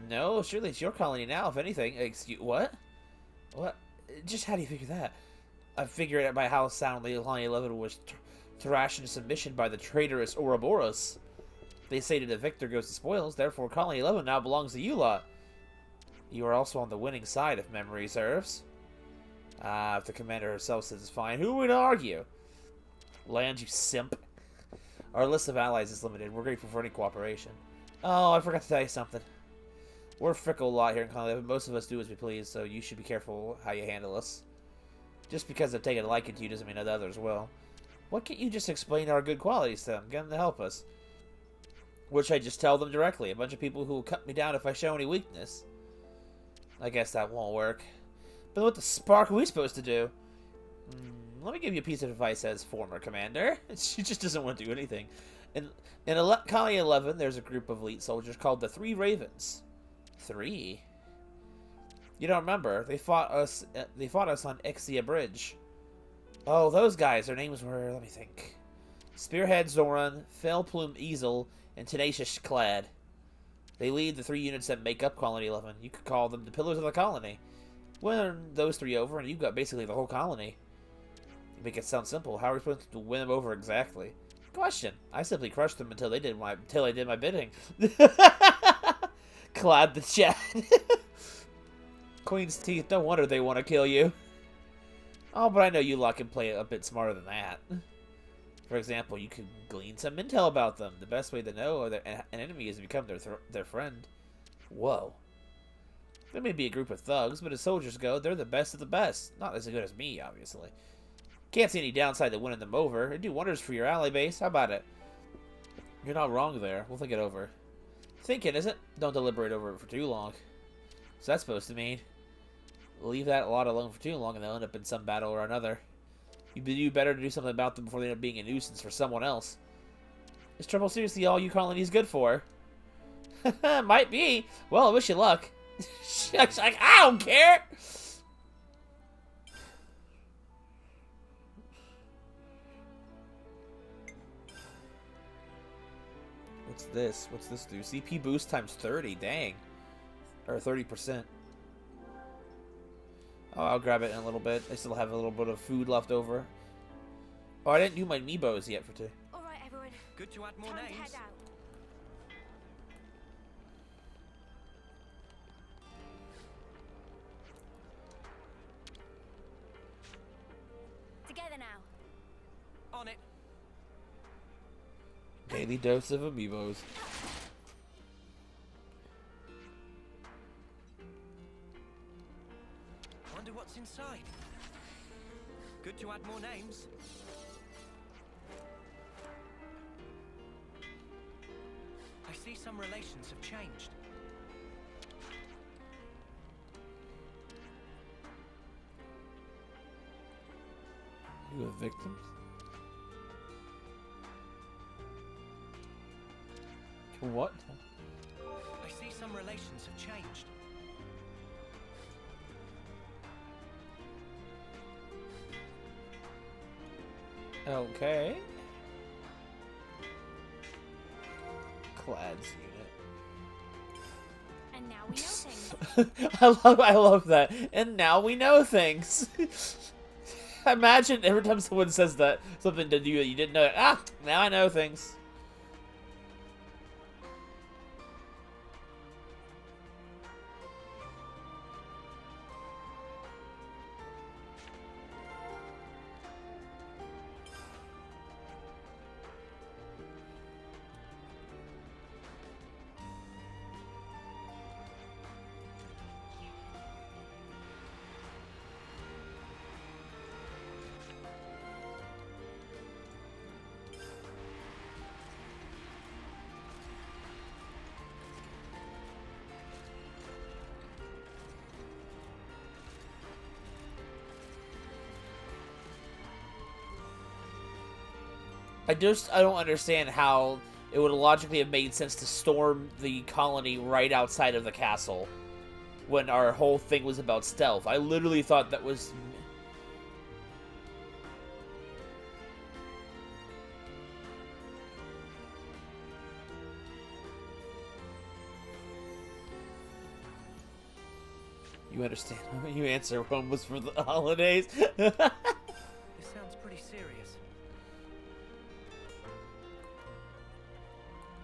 No, surely it's your colony now, if anything. Excuse, what? What? Just how do you figure that? I figure it by how soundly Colony 11 was thrashed into submission by the traitorous Ouroboros. They say that the victor goes to spoils, therefore Colony 11 now belongs to you lot. You are also on the winning side, if memory serves. If the commander herself says it's fine, who would argue? Land, you simp. Our list of allies is limited. We're grateful for any cooperation. Oh, I forgot to tell you something. We're a fickle lot here in Colony 11. Most of us do as we please, so you should be careful how you handle us. Just because I've taken a liking to you doesn't mean that others will. What can't you just explain our good qualities to them? Get them to help us. Which I just tell them directly. A bunch of people who will cut me down if I show any weakness. I guess that won't work. But what the spark are we supposed to do? Let me give you a piece of advice as former commander. She just doesn't want to do anything. In Colony 11, there's a group of elite soldiers called the Three Ravens. 3? You don't remember? They fought us on Ixia Bridge. Oh, those guys. Their names were, let me think. Spearhead Zoran, Fell Plume Easel, and Tenacious Clad. They lead the 3 units that make up Colony 11. You could call them the pillars of the colony. Win those 3 over, and you've got basically the whole colony. You make it sound simple. How are we supposed to win them over exactly? Question. I simply crushed them until I did my bidding. Clad the chat. Queen's teeth. No wonder they want to kill you. Oh, but I know you lot can play it a bit smarter than that. For example, you can glean some intel about them. The best way to know an enemy is to become their friend. Whoa. There may be a group of thugs, but as soldiers go, they're the best of the best. Not as good as me, obviously. Can't see any downside to winning them over. It'd do wonders for your ally base. How about it? You're not wrong there. We'll think it over. Thinking, is it? Don't deliberate over it for too long. What's that supposed to mean? Leave that lot alone for too long and they'll end up in some battle or another. You'd do better to do something about them before they end up being a nuisance for someone else. Is trouble seriously all you colony's good for? Might be. Well, I wish you luck. She's like, I don't care! What's this? What's this do? CP boost times 30. Dang. Or 30%. Oh, I'll grab it in a little bit. I still have a little bit of food left over. Oh, I didn't do my Meebos yet for today. Alright, everyone. Good to add more Time to names. head out. Together now. On it. Daily dose of Amiibos. Wonder what's inside. Good to add more names. I see some relations have changed. You a victim? What? I see some relations have changed. Okay. Clad's unit. And now we know things. I love that. And now we know things. Imagine every time someone says that something to you that you didn't know. Ah, now I know things. I don't understand how it would logically have made sense to storm the colony right outside of the castle when our whole thing was about stealth. I literally thought that was... You understand. You answer one was for the holidays. This sounds pretty serious.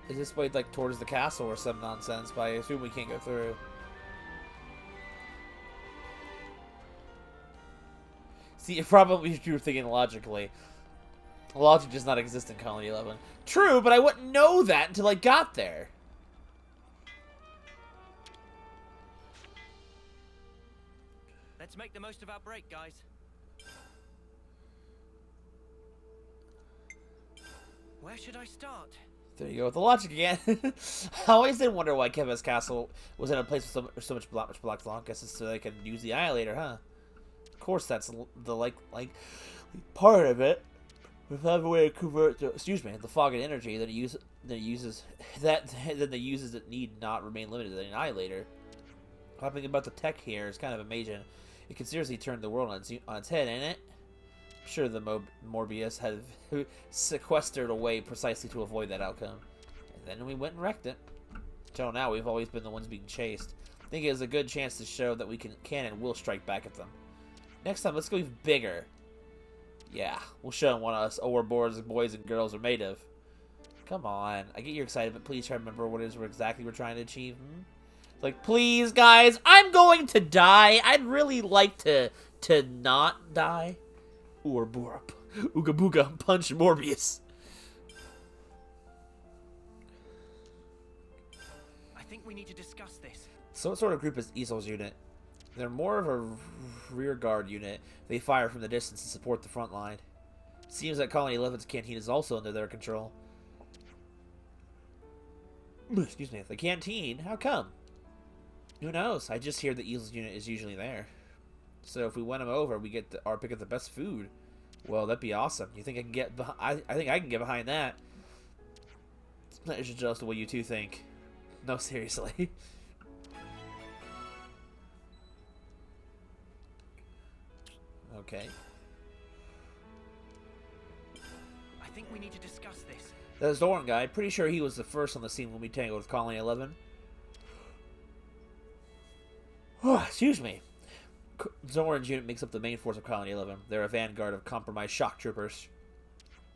Is this way like towards the castle or some nonsense? But I assume we can't go through. See, probably if you were thinking logically. Logic does not exist in Colony 11. True, but I wouldn't know that until I got there. Let's make the most of our break, guys. Where should I start? There you go with the logic again. I always did wonder why Kevin's castle was in a place with so much black lung. Guess it's so they can use the Annihilator, huh? Of course, that's the like part of it. Without a way to convert the the fog and energy that it uses that need not remain limited to the Annihilator. Talking about the tech here is kind of amazing. It can seriously turn the world on its head, ain't it? I'm sure the Morbius had sequestered away precisely to avoid that outcome. And then we went and wrecked it. Until now, we've always been the ones being chased. I think it is a good chance to show that we can and will strike back at them. Next time, let's go even bigger. Yeah, we'll show them what us overboards boys and girls are made of. Come on. I get you excited, but please try to remember what it is exactly we're trying to achieve. Like, please, guys, I'm going to die. I'd really like to not die. Or Borup. Ooga booga, punch Morbius. I think we need to discuss this. So what sort of group is Easel's unit? They're more of a rear guard unit. They fire from the distance and support the front line. Seems like Colony 11's canteen is also under their control. Excuse me. The canteen? How come? Who knows? I just hear the Easel's unit is usually there. So if we win them over, we get our pick of the best food. Well, that'd be awesome. You think I can get behind? I think I can get behind that. It's not just what you two think. No, seriously. Okay. I think we need to discuss this. That Zoran guy, pretty sure he was the first on the scene when we tangled with Colony 11. Oh, excuse me. Zoran's unit makes up the main force of Colony 11. They're a vanguard of compromised shock troopers.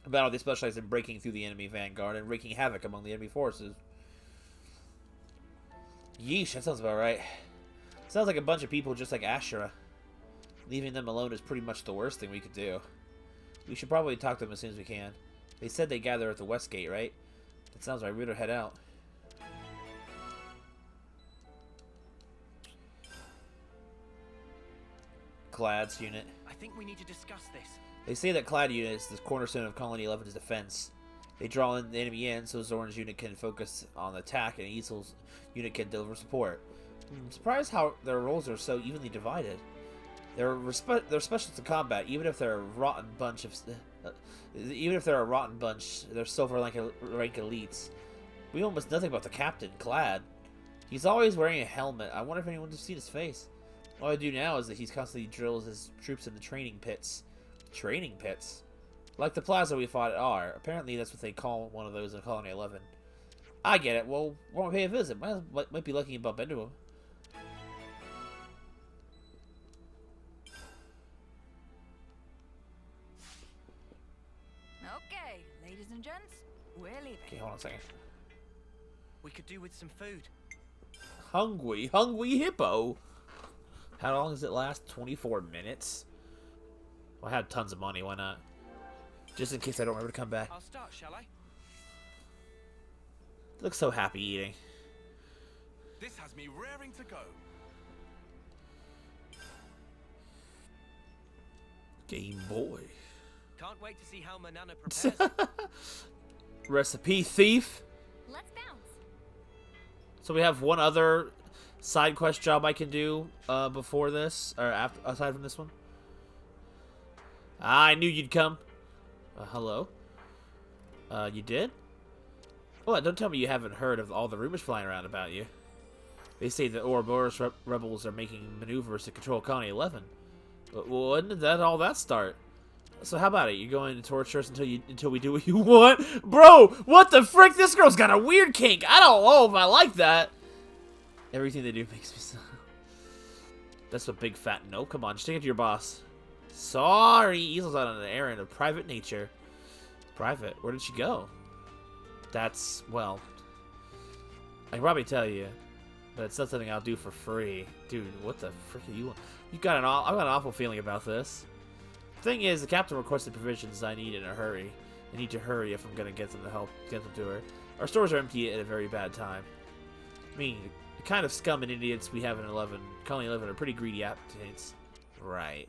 In battle, they specialize in breaking through the enemy vanguard and wreaking havoc among the enemy forces. Yeesh, that sounds about right. Sounds like a bunch of people just like Ashura. Leaving them alone is pretty much the worst thing we could do. We should probably talk to them as soon as we can. They said they gather at the west gate, right? That sounds right. We better head out. Clad's unit. I think we need to discuss this. They say that Clad unit is the cornerstone of Colony 11's defense. They draw in the enemy in so Zoran's unit can focus on attack and Easel's unit can deliver support. I'm surprised how their roles are so evenly divided. They're specialists in combat, even if they're a rotten bunch of... they're silver rank elites. We know almost nothing about the captain, Clad. He's always wearing a helmet. I wonder if anyone's seen his face. All I do now is that he's constantly drills his troops in the training pits. Training pits? Like the plaza we fought at R. Apparently that's what they call one of those in Colony 11. I get it. Well, we're going to pay a visit. Might be lucky to bump into him. Okay, ladies and gents, we're leaving. Okay, hold on a second. We could do with some food. Hungry hippo. How long does it last? 24 minutes? Well, I had tons of money. Why not? Just in case I don't remember to come back. I'll start, shall I? Looks so happy eating. This has me raring to go. Game Boy. Can't wait to see how Manana prepares it. Recipe thief. Let's bounce. So we have one other side quest job I can do before this, or after, aside from this one. I knew you'd come. Hello. You did? Well, don't tell me you haven't heard of all the rumors flying around about you. They say the Ouroboros rebels are making maneuvers to control Colony 11. But when did all that start? So how about it? You're going to torture us until we do what you want? Bro, what the frick? This girl's got a weird kink. I don't know if I like that. Everything they do makes me so... That's a big fat no. Come on, just take it to your boss. Sorry, Easel's out on an errand of private nature. Private? Where did she go? That's, well... I can probably tell you, but it's not something I'll do for free. Dude, what the frick are you... I've got an awful feeling about this. Thing is, the captain requested provisions I need in a hurry. I need to hurry if I'm gonna get them to her. Our stores are empty at a very bad time. I mean, the kind of scum and idiots we have in Colony 11 are pretty greedy appetites. Right.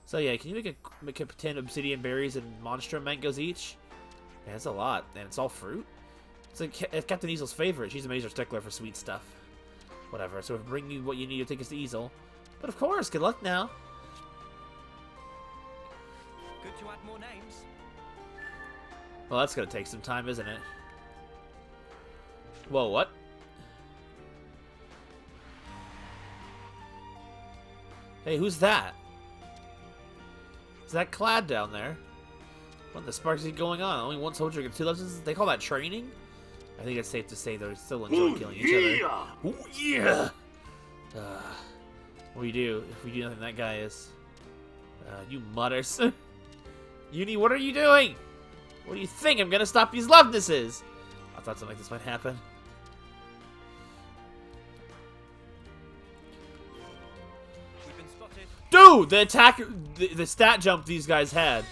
So yeah, can you make a 10 obsidian berries and monstrum mangoes each? Man, that's a lot, and it's all fruit. It's Captain Easel's favorite. She's a major stickler for sweet stuff. Whatever. So if bring you what you need to take us to Easel. But of course, good luck now. Good to add more names. Well, that's gonna take some time, isn't it? Whoa, what? Hey, who's that? Is that Clad down there? What the sparks is going on? Only one soldier gets 2 lessons? They call that training? I think it's safe to say they're still enjoying killing each other. Ooh, yeah! What do you do if we do nothing that guy is? You mutters. Uni, what are you doing? What do you think? I'm gonna stop these lovenesses! I thought something like this might happen. We've been spotted. Dude! The attack, the stat jump these guys had.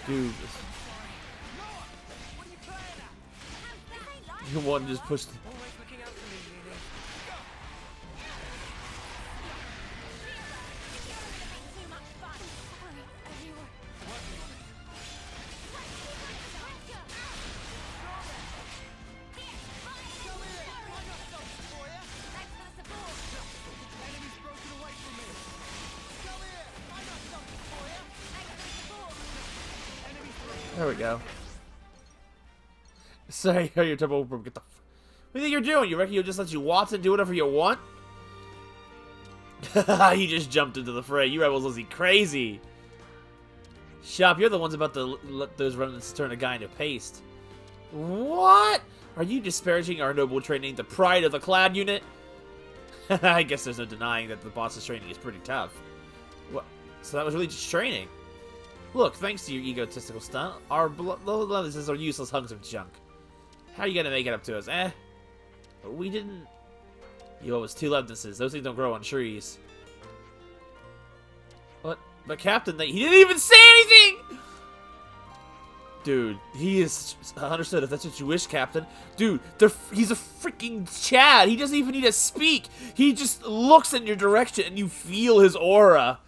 Dude. You one just pushed. Always looking out for me, Uni. There we go. Sorry, your turbo. Get the. What do you think you're doing? You reckon you'll just let you Watson do whatever you want? He just jumped into the fray. You rebels must be crazy. Shop, you're the ones about to let those remnants turn a guy into paste. What? Are you disparaging our noble training, the pride of the Clad unit? I guess there's no denying that the boss's training is pretty tough. What? So that was really just training. Look, thanks to your egotistical stunt, our lovenesses are useless hunks of junk. How are you gonna make it up to us, eh? We didn't... You owe us 2 lovenesses. Those things don't grow on trees. What? But Captain, he didn't even say anything! Dude, he is... Understood, if that's what you wish, Captain. Dude, he's a freaking Chad. He doesn't even need to speak. He just looks in your direction and you feel his aura.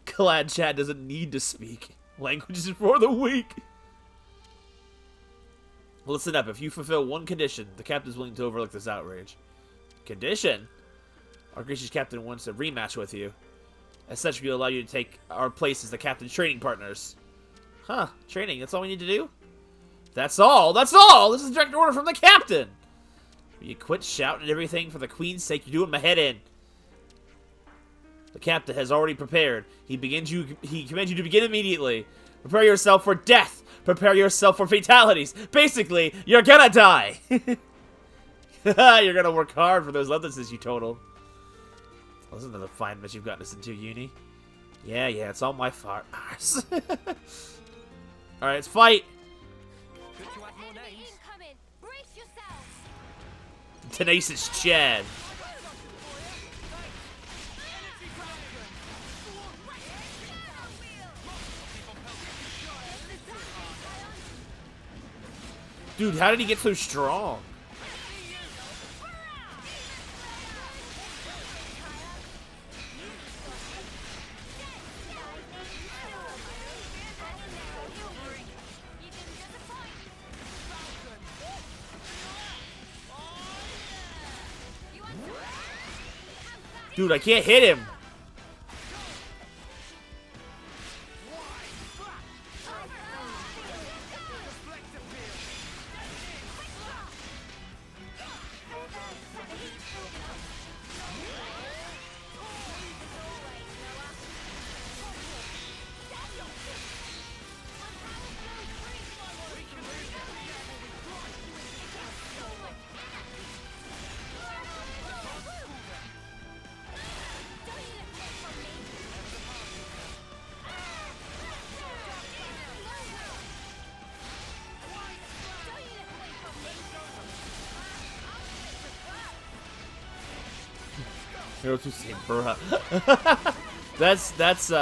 Glad Chad doesn't need to speak. Language is for the weak. Listen up. If you fulfill one condition, the captain is willing to overlook this outrage. Condition? Our gracious captain wants a rematch with you. As such, we'll allow you to take our place as the captain's training partners. Huh. Training. That's all we need to do? That's all. That's all. This is a direct order from the captain. Will you quit shouting at everything for the queen's sake? You're doing my head in. The captain has already prepared. He commands you to begin immediately. Prepare yourself for death. Prepare yourself for fatalities. Basically, you're gonna die. You're gonna work hard for those lessons you totaled. Listen to the fine mess you've gotten us into, Uni. Yeah, it's all my fault. Alright, let's fight. Good to have more names. Incoming! Brace yourselves! Tenacious Chad. Dude, how did he get so strong? Dude, I can't hit him. Hero to say, bruh. that's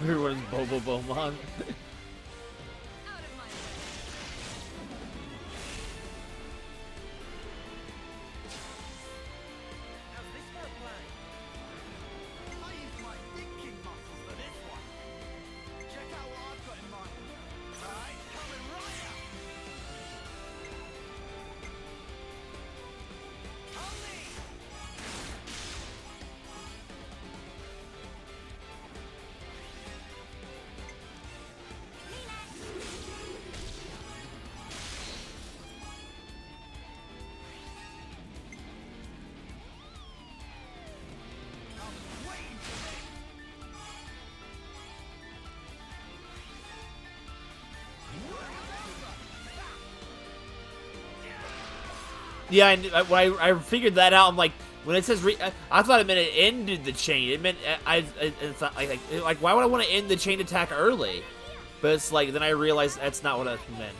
everyone's Bobo Bomon. Yeah, when I figured that out, I'm like, when it says I thought it meant it ended the chain. It meant it's not, like why would I want to end the chain attack early? But it's like then I realized that's not what it meant.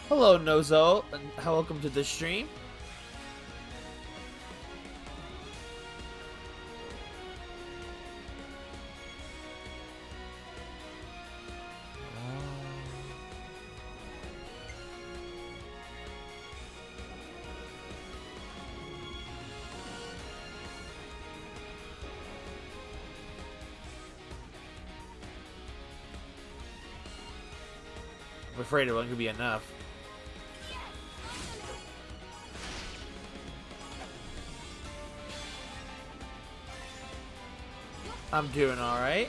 Hello, Nozo, and welcome to the stream. I'm afraid it won't be enough. I'm doing alright.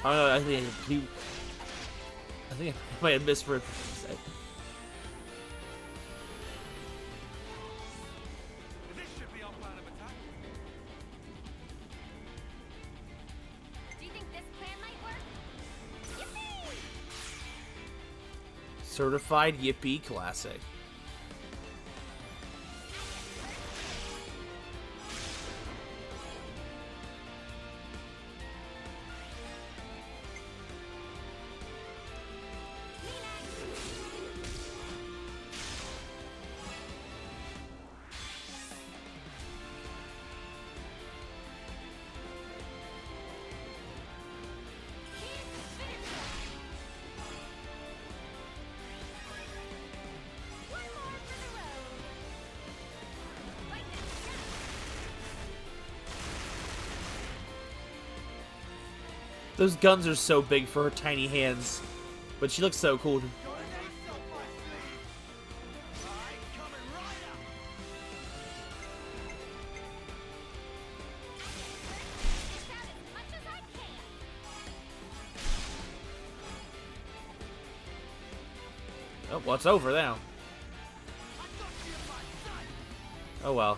Oh no, I think I might have missed for a second. This should be our plan of attack. Do you think this plan might work? Yippee! Certified Yippee Classic. Those guns are so big for her tiny hands, but she looks so cool. Oh, well, it's over now. Oh well.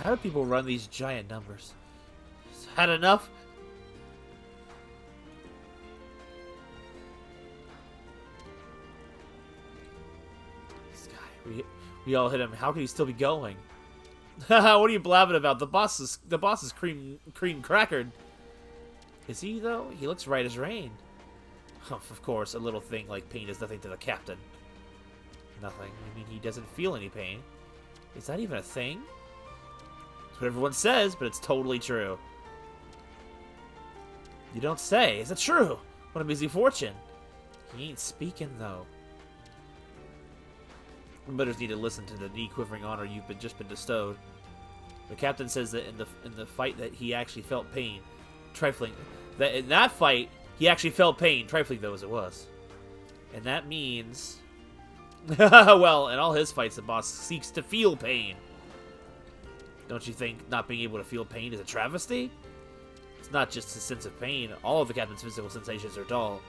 How do people run these giant numbers? Had enough? This guy, we all hit him. How can he still be going? What are you blabbing about? The boss is cream crackered. Is he though? He looks right as rain. Of course, a little thing like pain is nothing to the captain. Nothing. I mean, he doesn't feel any pain. Is that even a thing? That's what everyone says, but it's totally true. You don't say. Is it true? What a busy fortune. He ain't speaking, though. You better need to listen to the knee-quivering honor you've just been bestowed. The captain says that in the fight that he actually felt pain. Trifling. That in that fight, he actually felt pain, trifling though as it was. And that means... well, in all his fights, the boss seeks to feel pain. Don't you think not being able to feel pain is a travesty? It's not just a sense of pain. All of the captain's physical sensations are dull.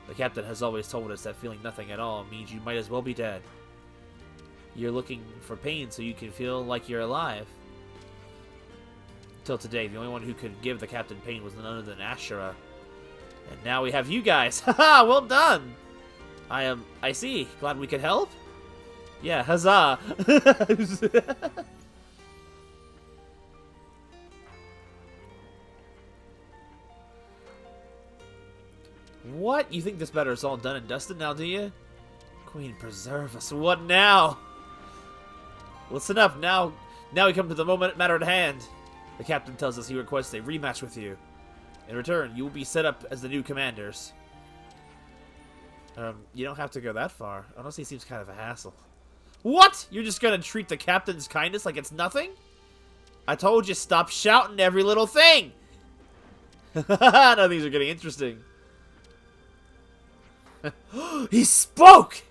The captain has always told us that feeling nothing at all means you might as well be dead. You're looking for pain so you can feel like you're alive. Till today, the only one who could give the captain pain was none other than Ashura. And now we have you guys! Haha, well done! I see. Glad we could help? Yeah, huzzah! What? You think this matter is all done and dusted now, do you? Queen preserve us. What now? Listen up. Now we come to the matter at hand. The captain tells us he requests a rematch with you. In return, you will be set up as the new commanders. You don't have to go that far. Honestly, it seems kind of a hassle. What? You're just gonna treat the captain's kindness like it's nothing? I told you, stop shouting every little thing! Now things are getting interesting. He spoke!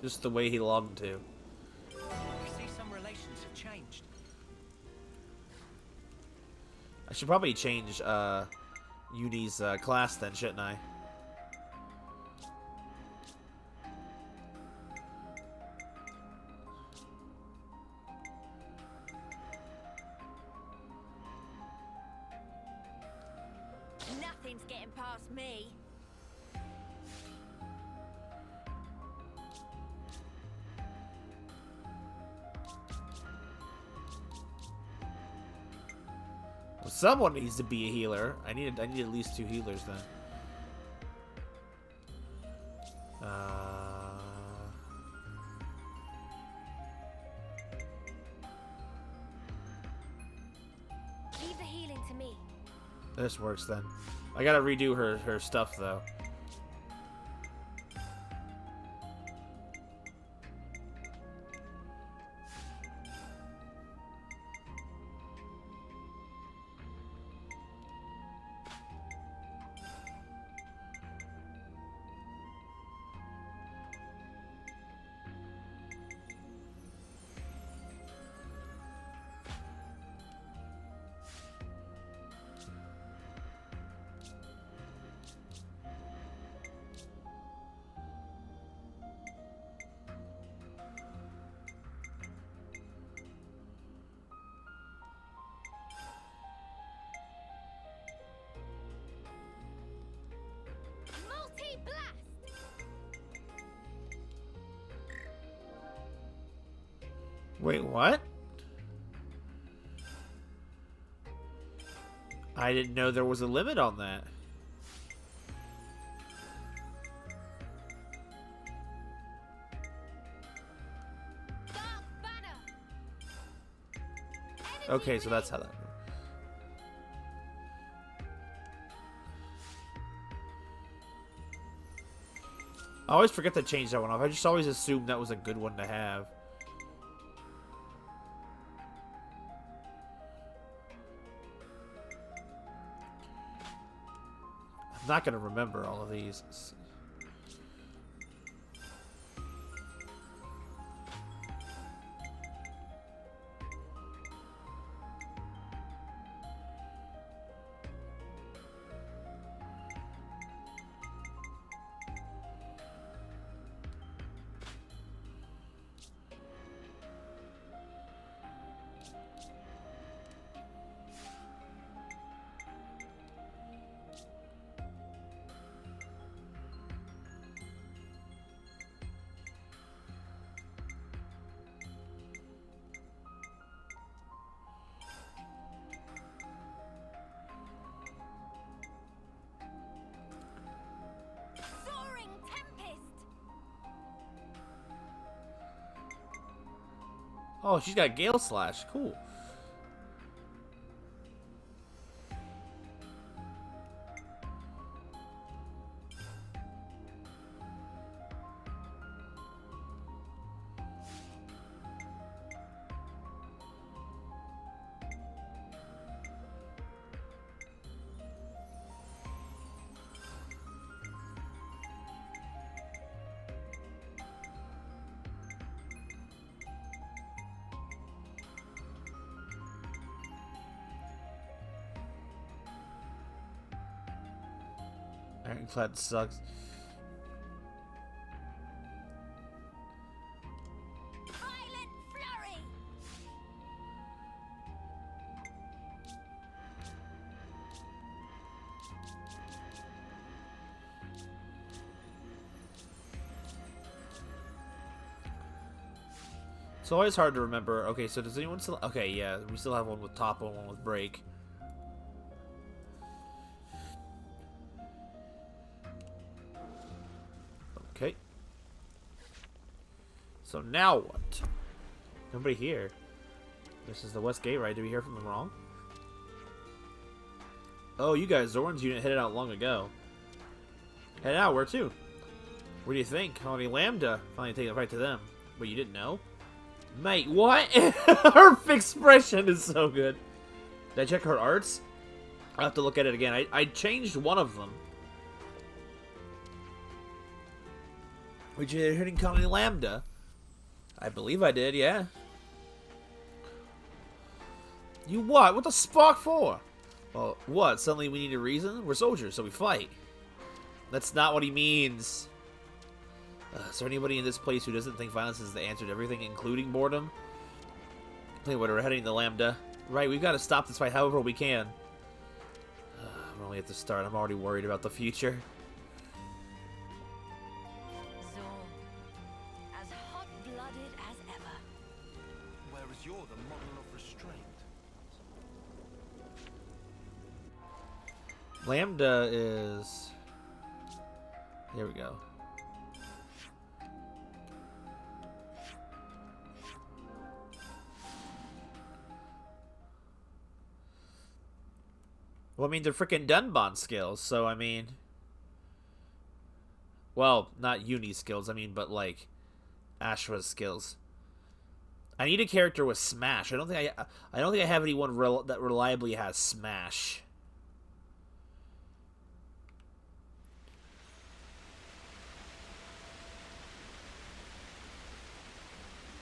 Just the way he longed to. I see some relations have changed. I should probably change Uni's class then, shouldn't I? Nothing's getting past me. Someone needs to be a healer. I need at least 2 healers then. Leave the healing to me. This works then. I gotta redo her stuff though. Multi-blast! Wait, what? I didn't know there was a limit on that. Dark banner! Okay, so that's how that works. I always forget to change that one off. I just always assumed that was a good one to have. I'm not going to remember all of these. Soaring Tempest! Oh, she's got Gale Slash. Cool. Ironclad sucks. Violent Flurry! It's always hard to remember. Okay, so does anyone still... Okay, yeah, we still have one with top and one with break. Okay. So now what? Nobody here. This is the West Gate, right? Did we hear from them wrong? Oh, you guys, Zoran's unit headed out long ago. Headed out? Where to? What do you think? Colony Lambda finally taking it right to them. But you didn't know? Mate, what? Her expression is so good. Did I check her arts? I'll have to look at it again. I changed one of them. Which is hitting Colony Lambda. I believe I did, yeah. You what? What the spark for? Well, what? Suddenly we need a reason? We're soldiers, so we fight. That's not what he means. Is there anybody in this place who doesn't think violence is the answer to everything, including boredom? Anyway, we're heading to Lambda. Right, we've got to stop this fight however we can. We're only at the start. I'm already worried about the future. As hot-blooded as ever. Whereas you're the model of restraint. Lambda is... Here we go. Well, I mean, they're freaking Dunban skills, so I mean... Well, not uni skills, I mean, but like Ashra's skills. I need a character with Smash. I don't think I have anyone that reliably has Smash.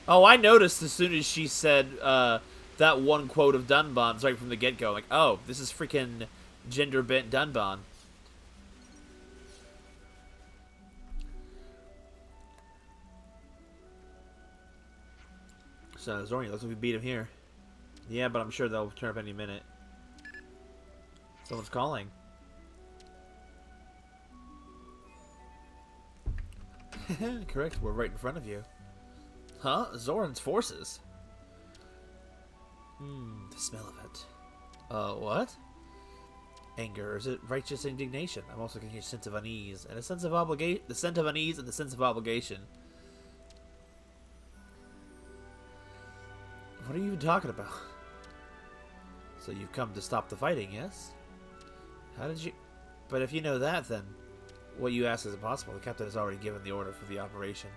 Oh, I noticed as soon as she said that one quote of Dunban's right from the get-go. Like, oh, this is freaking gender-bent Dunban. So, Zorian, looks like we beat him here. Yeah, but I'm sure they'll turn up any minute. Someone's calling. Correct, we're right in front of you. Huh? Zoran's forces? The smell of it. What? Anger, or is it righteous indignation? I'm also getting a sense of unease, and a sense of obligation. The sense of unease and the sense of obligation. What are you even talking about? So you've come to stop the fighting, yes? How did you... But if you know that, then what you ask is impossible. The captain has already given the order for the operation.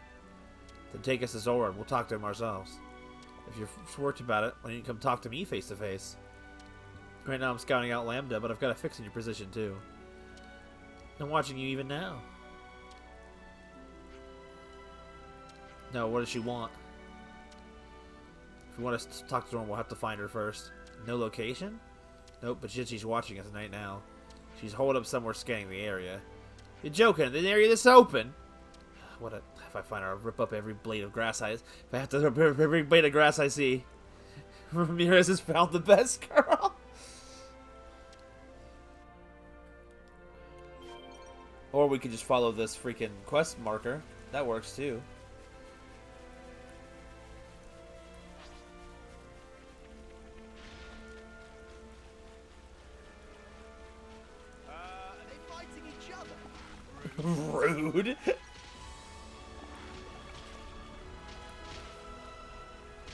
Then take us to Zora, and we'll talk to him ourselves. If you're worried about it, why don't you come talk to me face to face? Right now I'm scouting out Lambda, but I've got a fix in your position too. I'm watching you even now. No, what does she want? If we want us to talk to Zora, we'll have to find her first. No location? Nope, but she's watching us right now. She's holed up somewhere scanning the area. You're joking, the area that's open? What a... If I find her, I'll rip up every blade of grass if I have to rip every blade of grass I see. Ramirez has found the best girl. Or we could just follow this freaking quest marker. That works too. Are they fighting each other? Rude.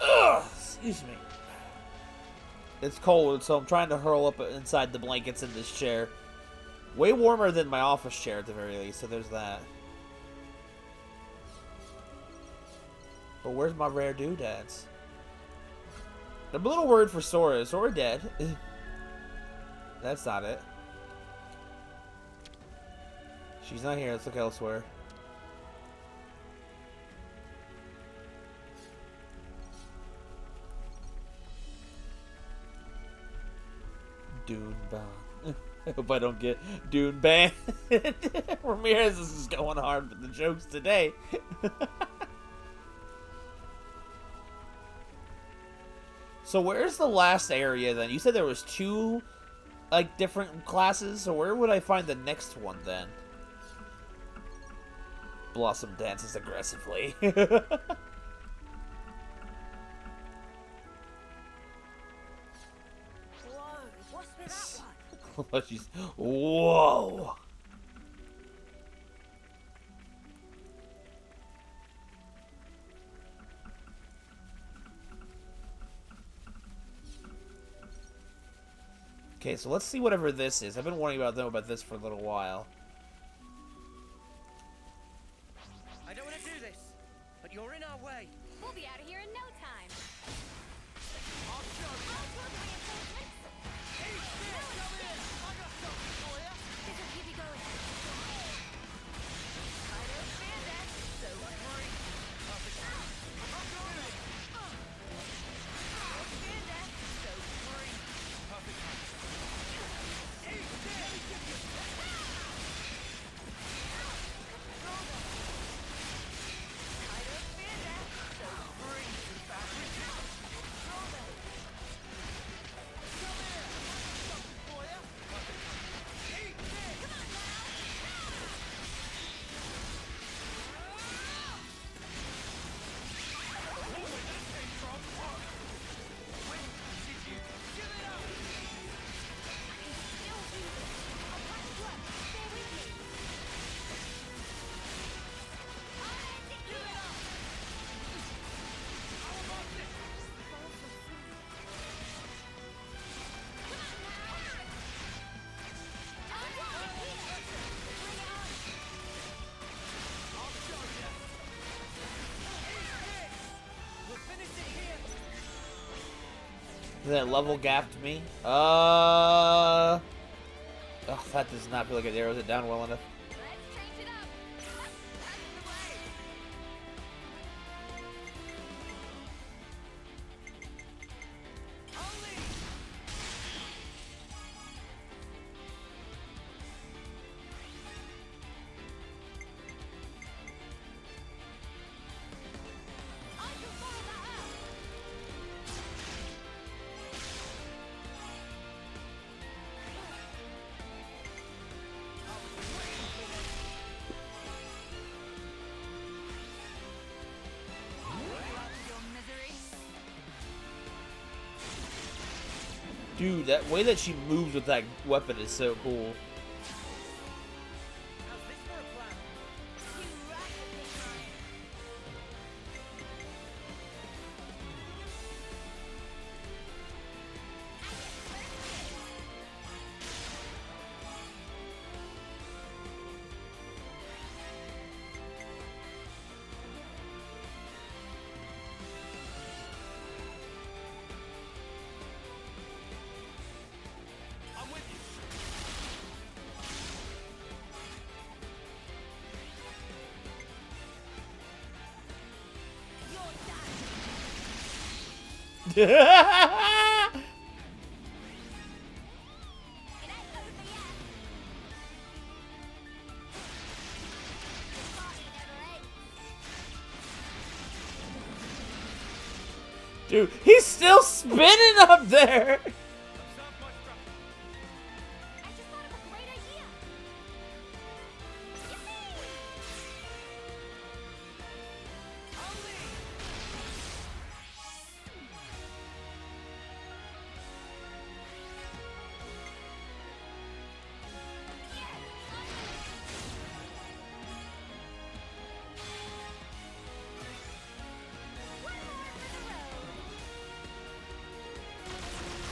Ugh, excuse me. It's cold, so I'm trying to hurl up inside the blankets in this chair. Way warmer than my office chair at the very least, so there's that. But where's my rare doodads? I'm a little worried for Sora. Is Sora dead? That's not it. She's not here. Let's look elsewhere. Dune Ban. I hope I don't get Dune banned. Ramirez is going hard with the jokes today. So where's the last area then? You said there was two, like, different classes. So where would I find the next one then? Blossom dances aggressively. She's... Whoa! Okay, so let's see whatever this is. I've been warning about this for a little while. I don't want to do this, but you're in our way. We'll be out of here in no time. I'll show you. That level gapped me. Oh, that does not feel like it narrows it down well enough. Let's change it up. That's the way. Dude, that way that she moves with that weapon is so cool. Dude, he's still spinning up there!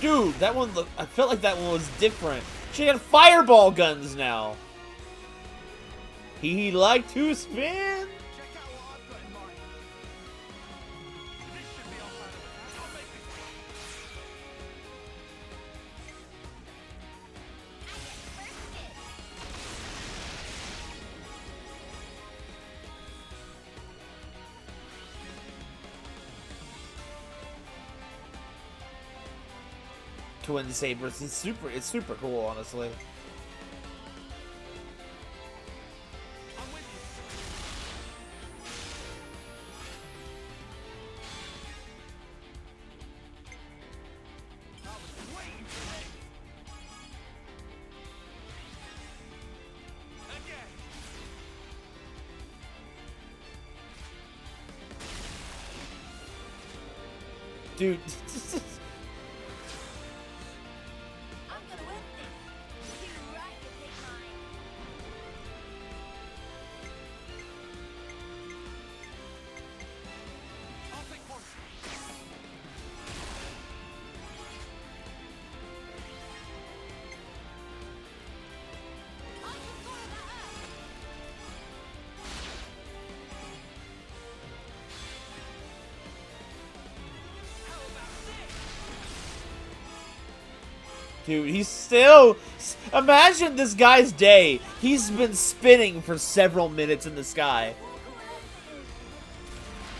Dude, that one looked... I felt like that one was different. She had fireball guns now. He liked to spin. Twin sabers. It's super cool, honestly. Dude. Dude, he's still... Imagine this guy's day. He's been spinning for several minutes in the sky.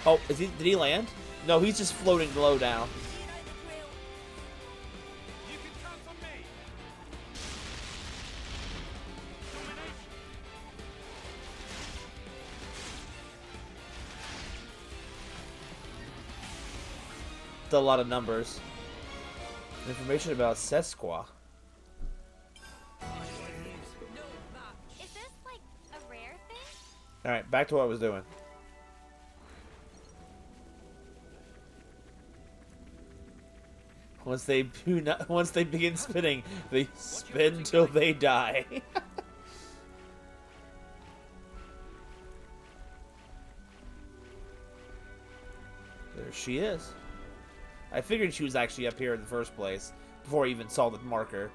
Oh, did he land? No, he's just floating low now. That's a lot of numbers. Information about Sesqua. Is this like a rare thing? Alright, back to what I was doing. Once they begin spinning, they spin till they die. There she is. I figured she was actually up here in the first place, before I even saw the marker.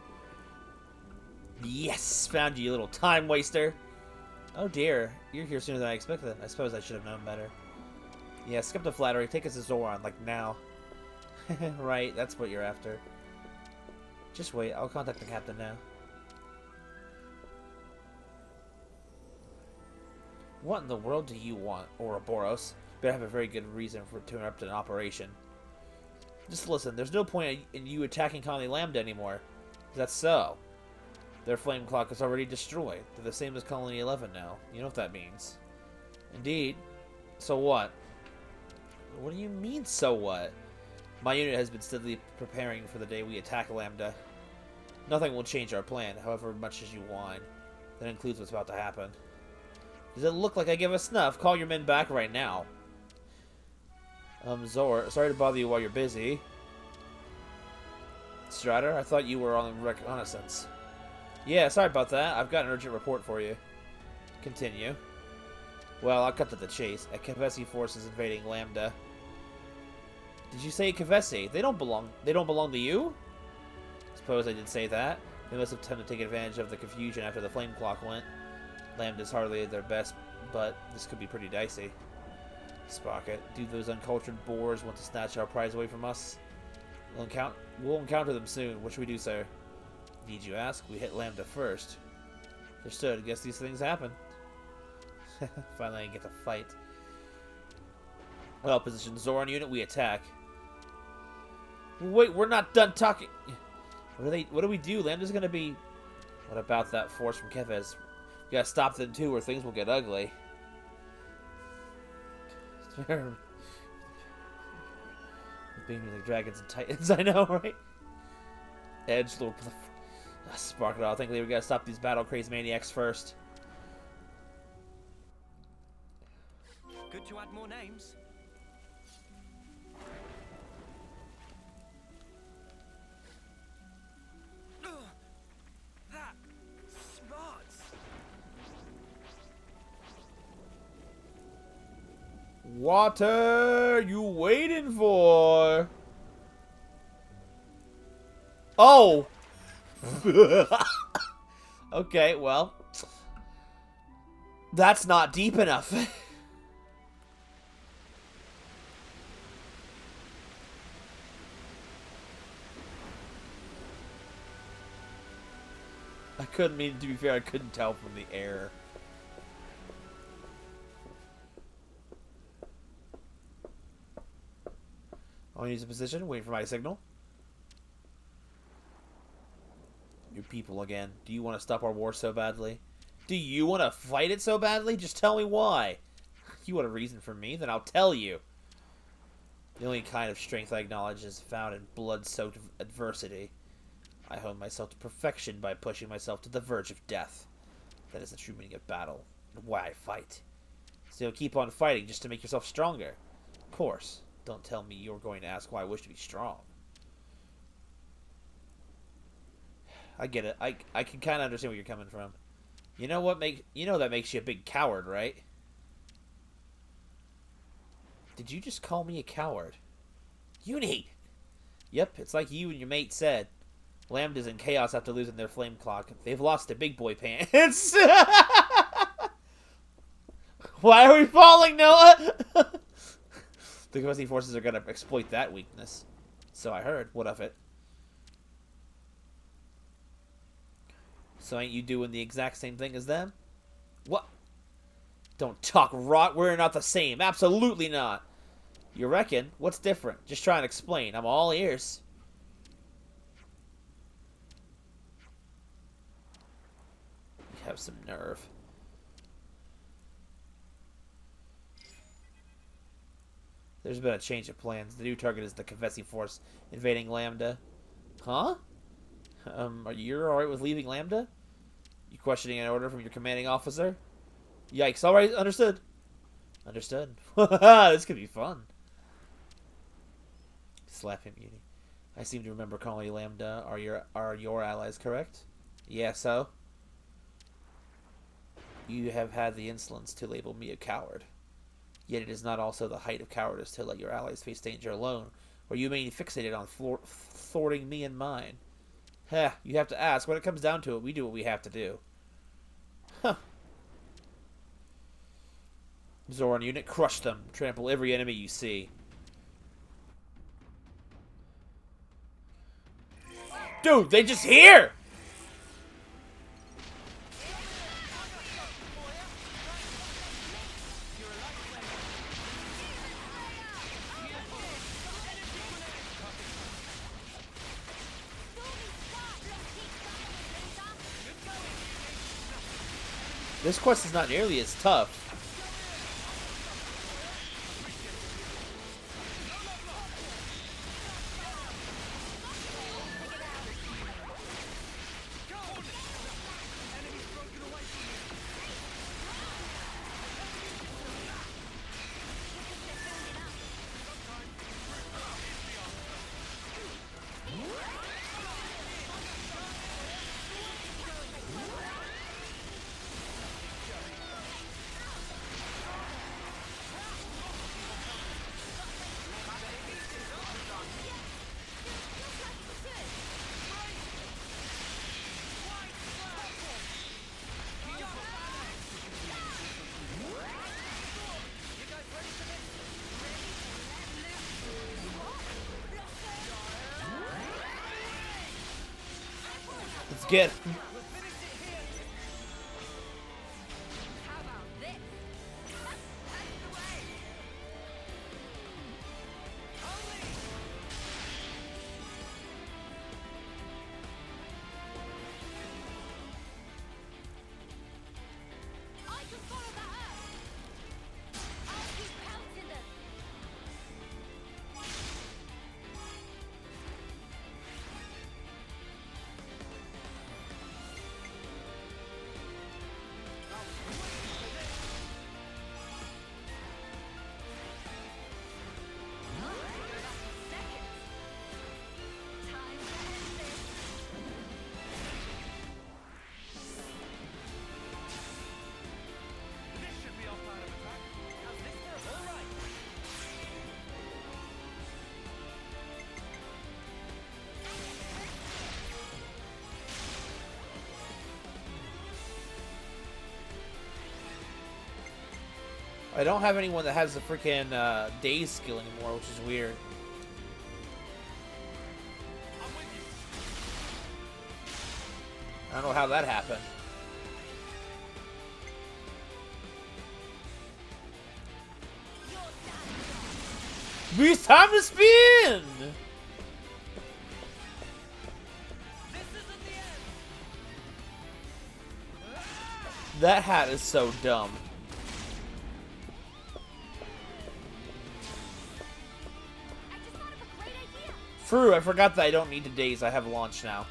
Yes! Found you, you little time waster! Oh dear, you're here sooner than I expected. I suppose I should have known better. Yeah, skip the flattery, take us to Zoran, like now. Right, that's what you're after. Just wait, I'll contact the captain now. What in the world do you want, Ouroboros? Better have a very good reason to interrupt an operation. Just listen, there's no point in you attacking Colony Lambda anymore. That's so. Their flame clock is already destroyed. They're the same as Colony 11 now. You know what that means. Indeed. So what? What do you mean, so what? My unit has been steadily preparing for the day we attack Lambda. Nothing will change our plan, however much as you whine. That includes what's about to happen. Does it look like I give a snuff? Call your men back right now. Zor, sorry to bother you while you're busy. Strider, I thought you were on reconnaissance. Yeah, sorry about that. I've got an urgent report for you. Continue. Well, I'll cut to the chase. A Kavesi force is invading Lambda. Did you say Kavesi? They don't belong to you? Suppose I did say that. They must have attempted to take advantage of the confusion after the flame clock went. Lambda's hardly at their best, but this could be pretty dicey. Sprocket, do those uncultured boars want to snatch our prize away from us? We'll encounter them soon. What should we do, sir? Need you ask? We hit Lambda first. Understood. Guess these things happen. Finally, I get to fight. Well, position Zoran unit, we attack. Wait, we're not done talking. What do we do? Lambda's gonna be... What about that force from Kefez? We gotta stop them too, or things will get ugly. Being like dragons and titans, I know, right? Edgelord, spark it all. Thankfully, we gotta stop these battle crazed maniacs first. Good to add more names. That smarts. Water, you waiting for? Oh! Okay, well. That's not deep enough. To be fair, I couldn't tell from the air. I'll use a position, wait for my signal. You people again. Do you want to stop our war so badly? Do you want to fight it so badly? Just tell me why. You want a reason for me? Then I'll tell you. The only kind of strength I acknowledge is found in blood-soaked adversity. I hone myself to perfection by pushing myself to the verge of death. That is the true meaning of battle, and why I fight. So keep on fighting just to make yourself stronger. Of course. Don't tell me you're going to ask why I wish to be strong. I get it. I can kind of understand where you're coming from. You know what that makes you a big coward, right? Did you just call me a coward? Uni! Yep, it's like you and your mate said. Lambda's in chaos after losing their flame clock. They've lost their big boy pants. Why are we falling, Noah? The Kavesi forces are going to exploit that weakness. So I heard. What of it? So ain't you doing the exact same thing as them? What? Don't talk rot. We're not the same. Absolutely not. You reckon? What's different? Just try and explain. I'm all ears. You have some nerve. There's been a change of plans. The new target is the Kavesi force invading Lambda. Huh? Are you alright with leaving Lambda? You questioning an order from your commanding officer? Yikes. Alright, understood. Understood. This could be fun. Slap him, Uni. I seem to remember calling you Lambda. Are your allies correct? Yeah, so? You have had the insolence to label me a coward. Yet it is not also the height of cowardice to let your allies face danger alone, or you remain fixated on thwarting me and mine. Heh, you have to ask. When it comes down to it, we do what we have to do. Huh. Zoran unit, crush them. Trample every enemy you see. Dude, they just here! This quest is not nearly as tough. Let's get him. I don't have anyone that has the freaking daze skill anymore, which is weird. I don't know how that happened. It's time to spin! That hat is so dumb. True, I forgot that I don't need to daze. I have launch now.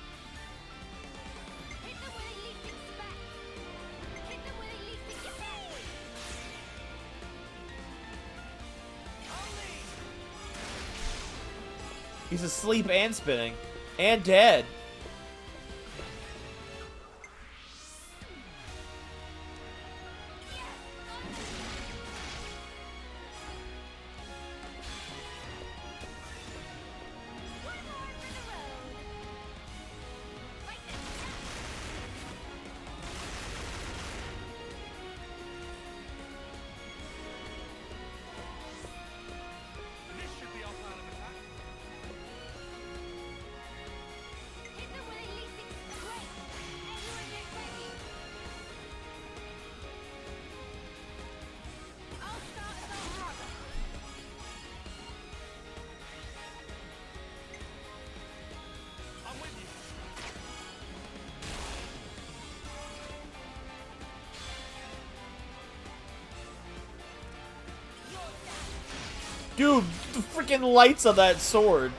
He's asleep and spinning. And dead. Dude, the freaking lights on that sword.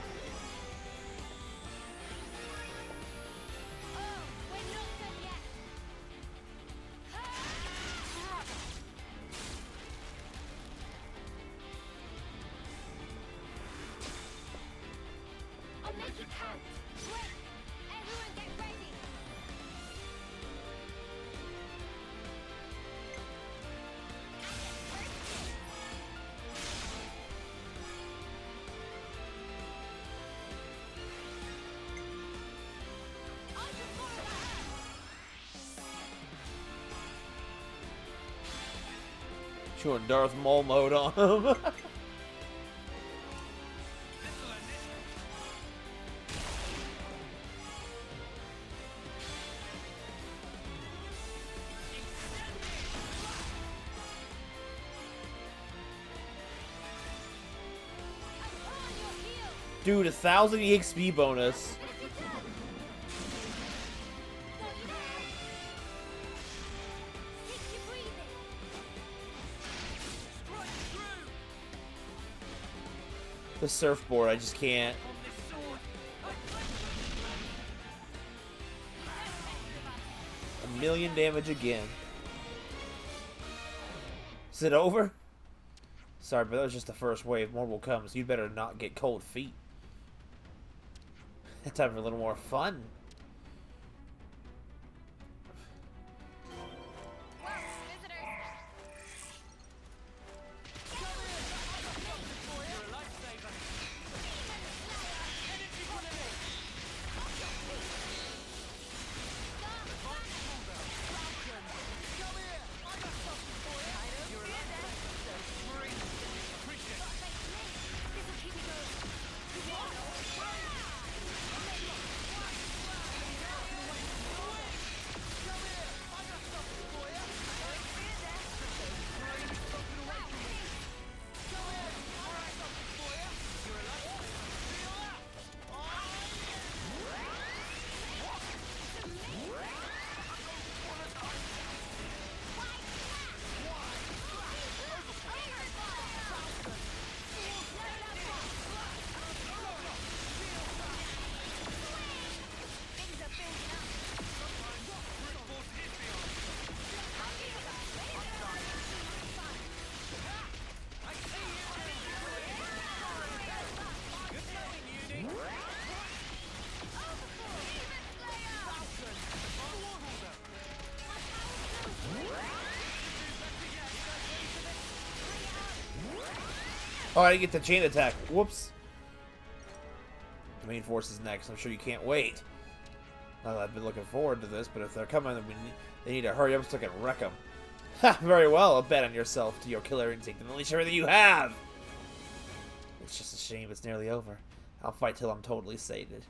Showing Darth Maul mode on him. Dude, 1,000 EXP bonus. The surfboard, I just can't. A million damage again. Is it over? Sorry, but that was just the first wave. More will come, so you better not get cold feet. Time for a little more fun. Oh, I didn't get the chain attack. Whoops. The main force is next. I'm sure you can't wait. Not that I've been looking forward to this, but if they're coming, then they need to hurry up so I can wreck them. Ha! Very well. I'll bet on yourself to your killer instinct and unleash everything you have. It's just a shame it's nearly over. I'll fight till I'm totally sated.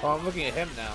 Oh, I'm looking at him now.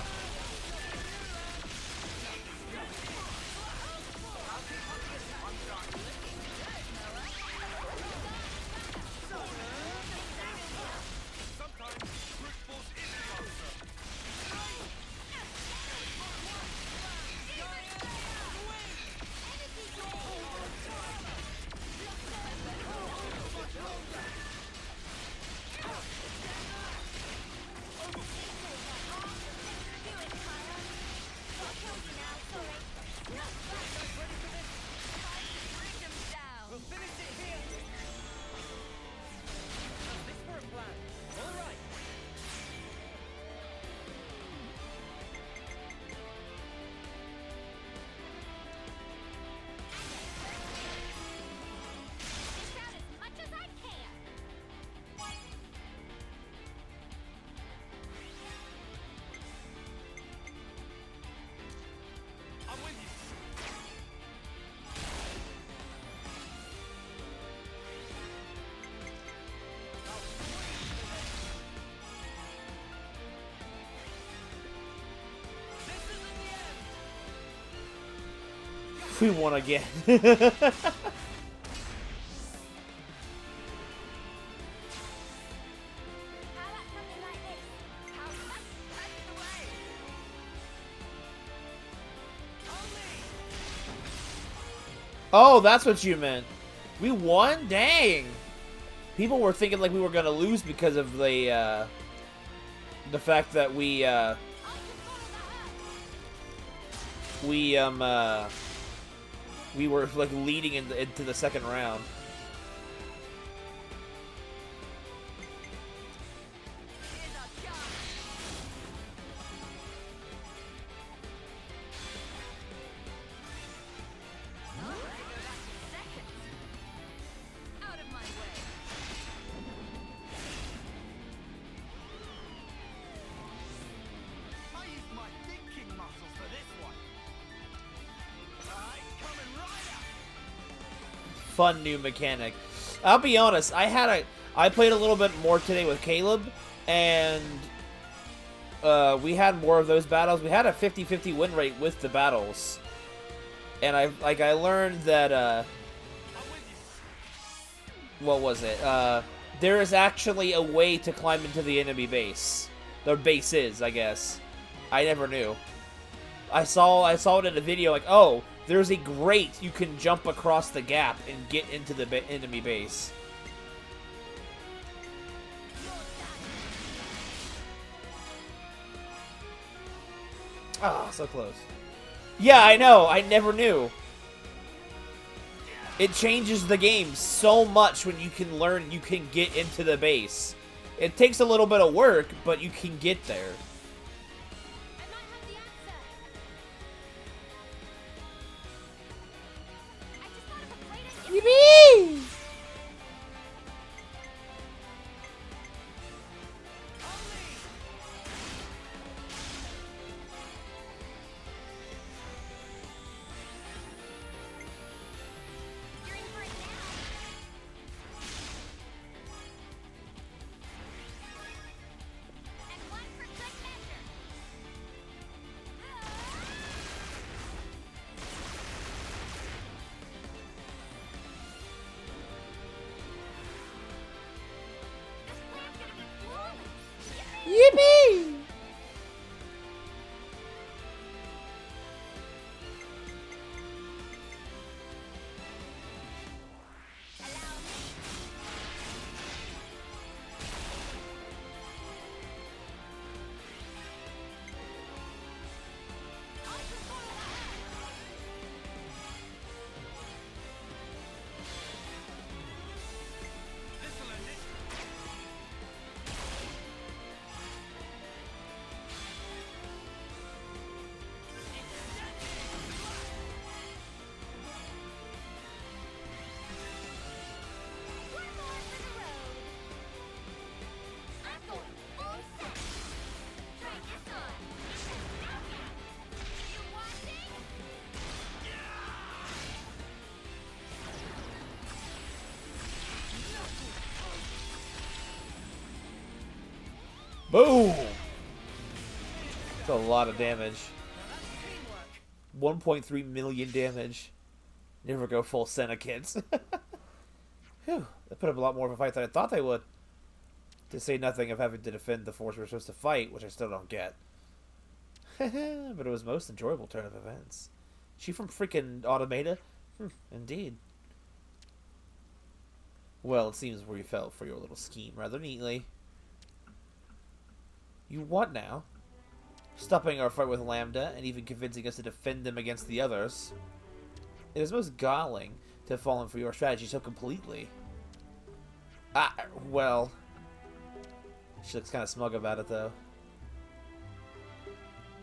We won again. Oh, that's what you meant. We won? Dang. People were thinking like we were gonna lose because of the fact that we were like leading into the second round. fun new mechanic. I'll be honest, I played a little bit more today with Caleb, and we had more of those battles. We had a 50-50 win rate with the battles. And I learned that, what was it? There is actually a way to climb into the enemy base. Their base is, I guess. I never knew. I saw it in a video, like, oh, there's a grate you can jump across the gap and get into the enemy base. Ah, so close. Yeah, I know. I never knew. It changes the game so much when you can learn you can get into the base. It takes a little bit of work, but you can get there. Yippee! Yippee! Boom! That's a lot of damage. 1.3 million damage. Never go full Senna, kids. Whew, they put up a lot more of a fight than I thought they would. To say nothing of having to defend the force we're supposed to fight, which I still don't get. But it was most enjoyable turn of events. She from freaking Automata? Indeed. Well, it seems where you fell for your little scheme rather neatly. You what now? Stopping our fight with Lambda and even convincing us to defend them against the others. It is most galling to have fallen for your strategy so completely. Well... She looks kind of smug about it, though.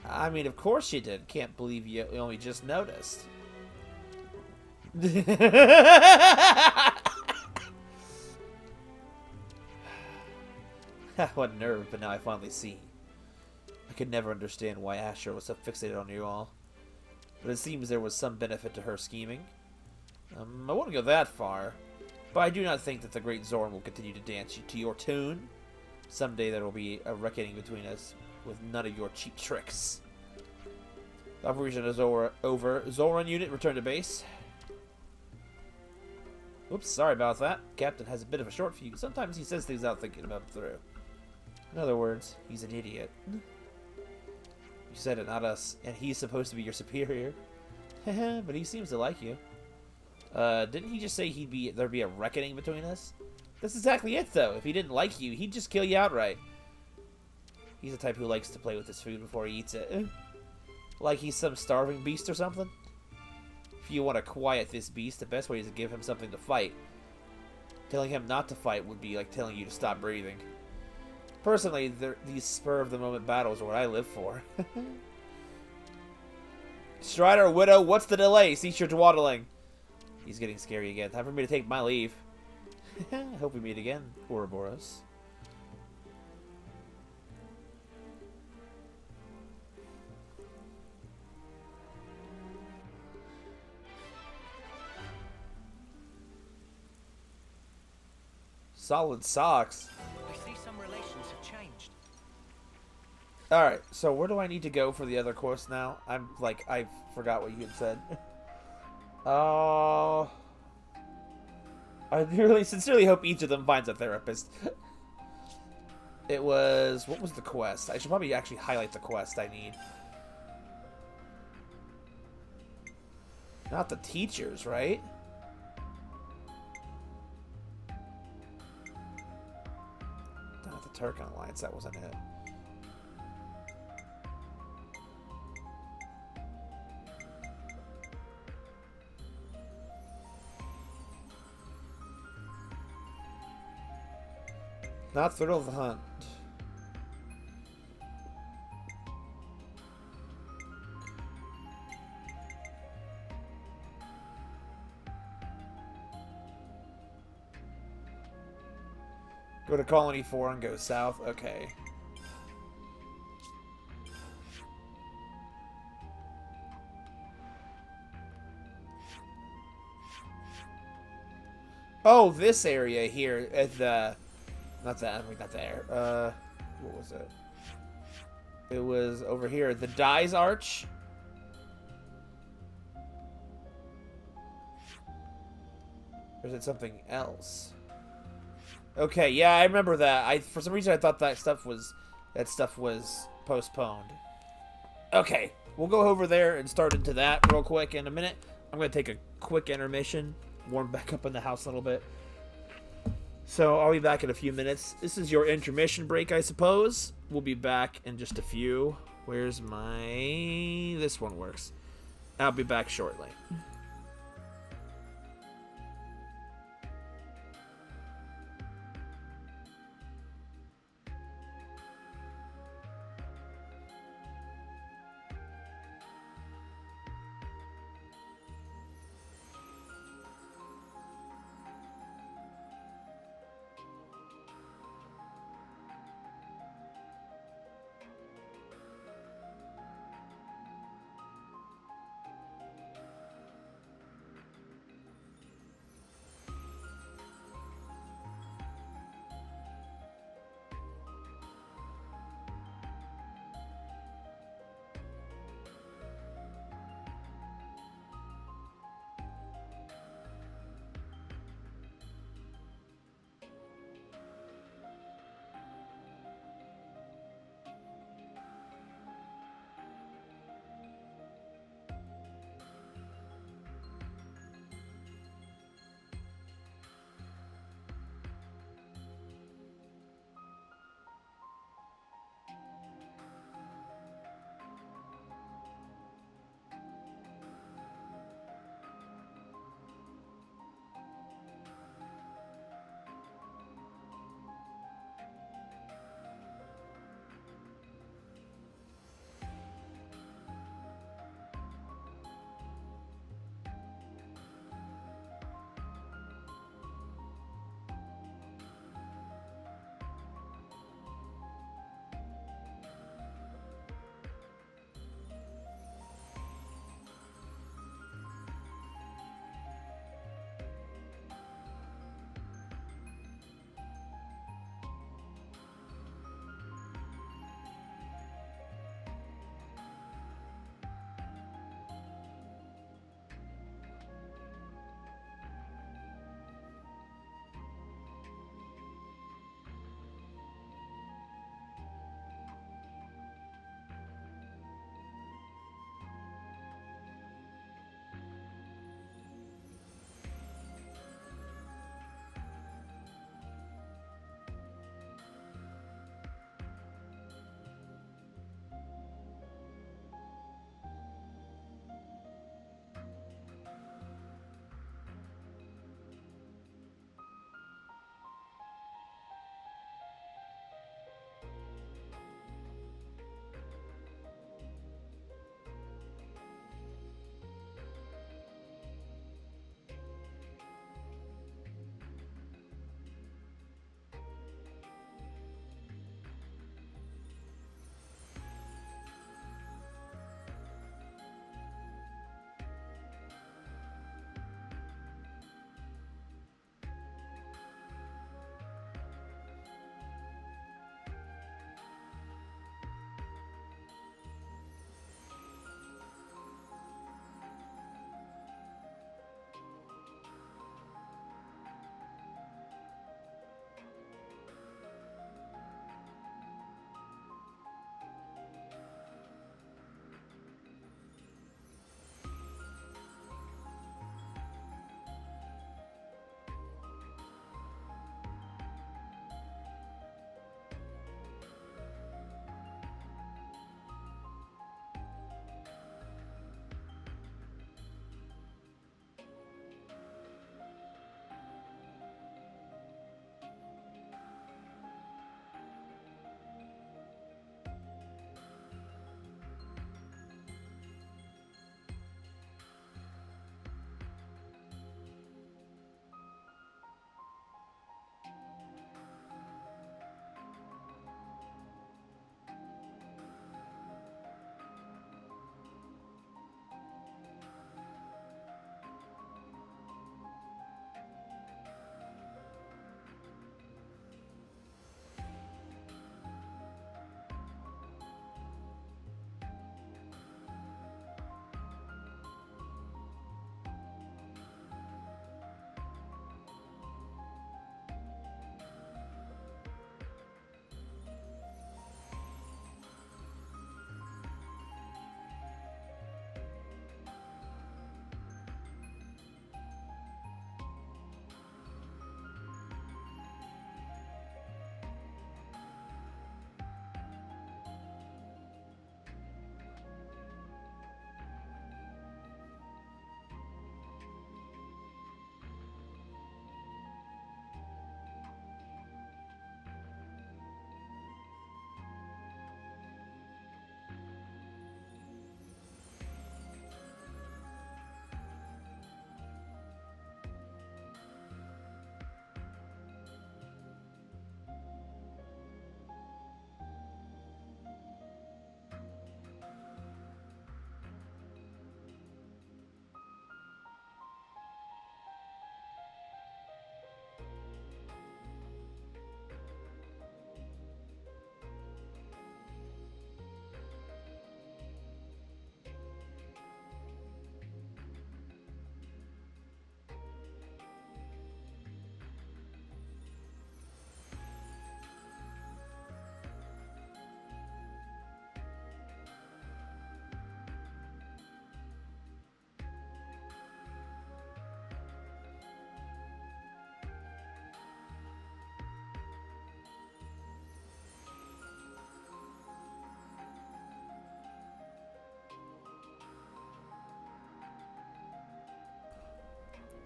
I mean, of course she did. Can't believe you only just noticed. What nerve, but now I finally see. I could never understand why Asher was so fixated on you all. But it seems there was some benefit to her scheming. I wouldn't go that far, but I do not think that the great Zoran will continue to dance to your tune. Someday there will be a reckoning between us with none of your cheap tricks. The operation is over. Zoran unit, return to base. Oops, sorry about that. Captain has a bit of a short fuse. Sometimes he says things without thinking about them through. In other words, he's an idiot. You said it, not us. And he's supposed to be your superior. But he seems to like you. Didn't he just say there'd be a reckoning between us? That's exactly it, though. If he didn't like you, he'd just kill you outright. He's the type who likes to play with his food before he eats it. Like he's some starving beast or something. If you want to quiet this beast, the best way is to give him something to fight. Telling him not to fight would be like telling you to stop breathing. Personally, these spur-of-the-moment battles are what I live for. Strider, Widow, what's the delay? Cease your dawdling. He's getting scary again. Time for me to take my leave. I hope we meet again, Ouroboros. Solid socks. I see some relations have changed. Alright, so where do I need to go for the other course now? I forgot what you had said. I really sincerely hope each of them finds a therapist. It was... What was the quest? I should probably actually highlight the quest I need. Not the teachers, right? Not the Turkan Alliance, that wasn't it. Not Thrill of the Hunt. Go to Colony 4 and go south. Okay. Oh, this area here at the... Not that, I mean, not there. What was it? It was over here. The Dies Arch. Or is it something else? Okay, yeah, I remember that. For some reason I thought that stuff was postponed. Okay, we'll go over there and start into that real quick in a minute. I'm gonna take a quick intermission, warm back up in the house a little bit. So I'll be back in a few minutes. This is your intermission break, I suppose. We'll be back in just a few. Where's my... This one works. I'll be back shortly.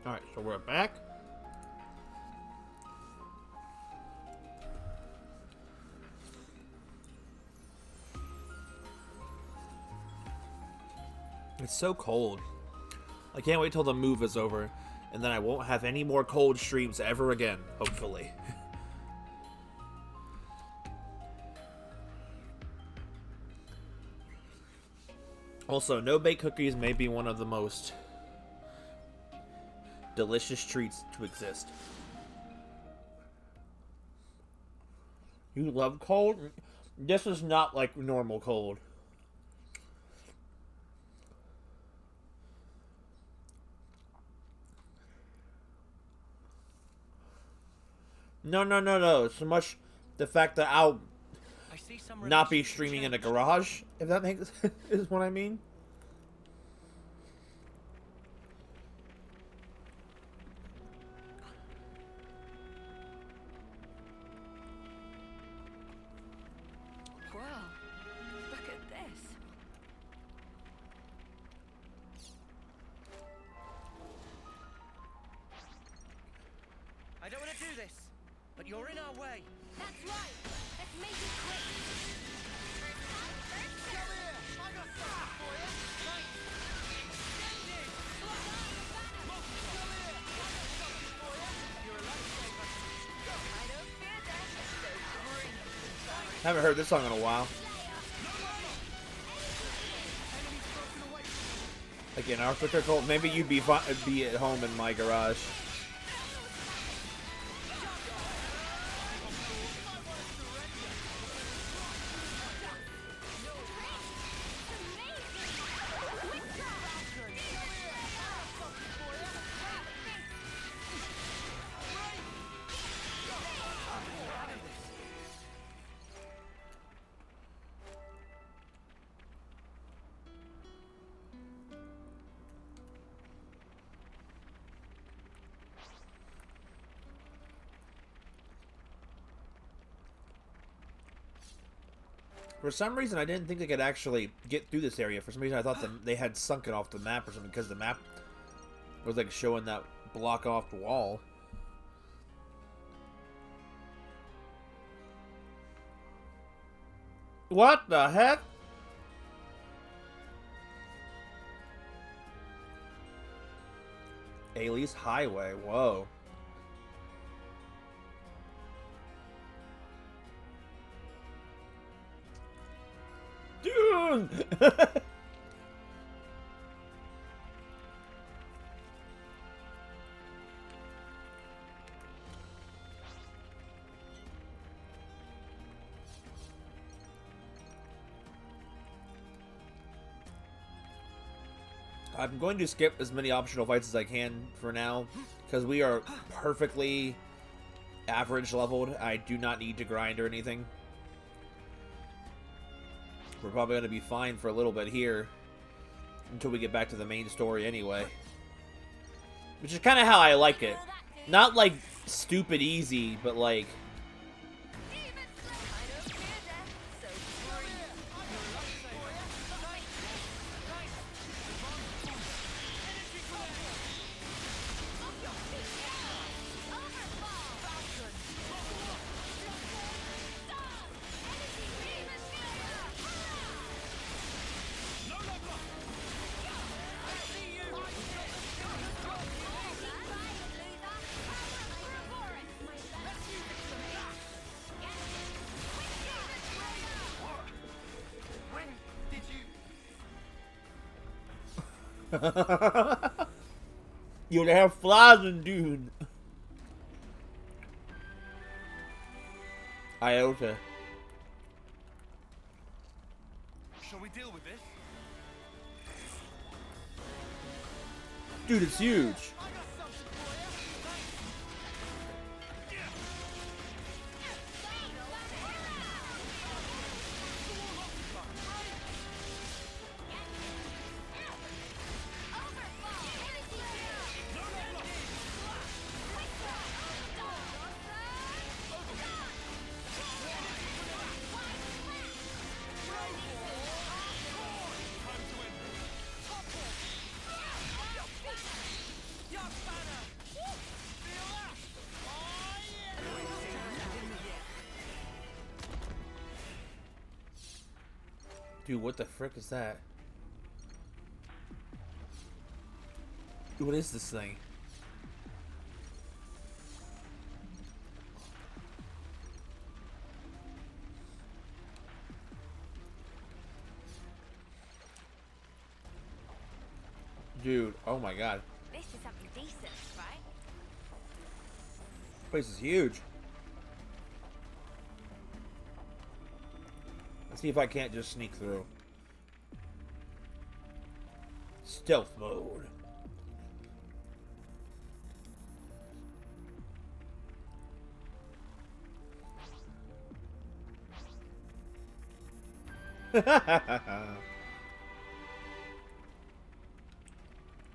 Alright, so we're back. It's so cold. I can't wait till the move is over, and then I won't have any more cold streams ever again, hopefully. Also, no-bake cookies may be one of the most delicious treats to exist. You love cold? This is not like normal cold. No. So much the fact that I'll not be streaming in a garage, if that makes is what I mean. Well, look at this. I don't want to do this, but you're in our way. That's right. Let's make it quick. Haven't heard this song in a while. Again, Arthur Circle. Maybe you'd be at home in my garage. For some reason, I didn't think they could actually get through this area. For some reason, I thought they had sunk it off the map or something, because the map was like showing that block off the wall. What the heck? Ailey's Highway, whoa. Dude! I'm going to skip as many optional fights as I can for now, because we are perfectly average leveled. I do not need to grind or anything. We're probably going to be fine for a little bit here until we get back to the main story anyway. Which is kind of how I like it. Not like stupid easy, but like... You'd have flies in Dune. Iota. Shall we deal with this? Dude, it's huge. Dude, what the frick is that? What is this thing? Dude, oh my god. This is something decent, right? This place is huge. Let's see if I can't just sneak through. Stealth mode.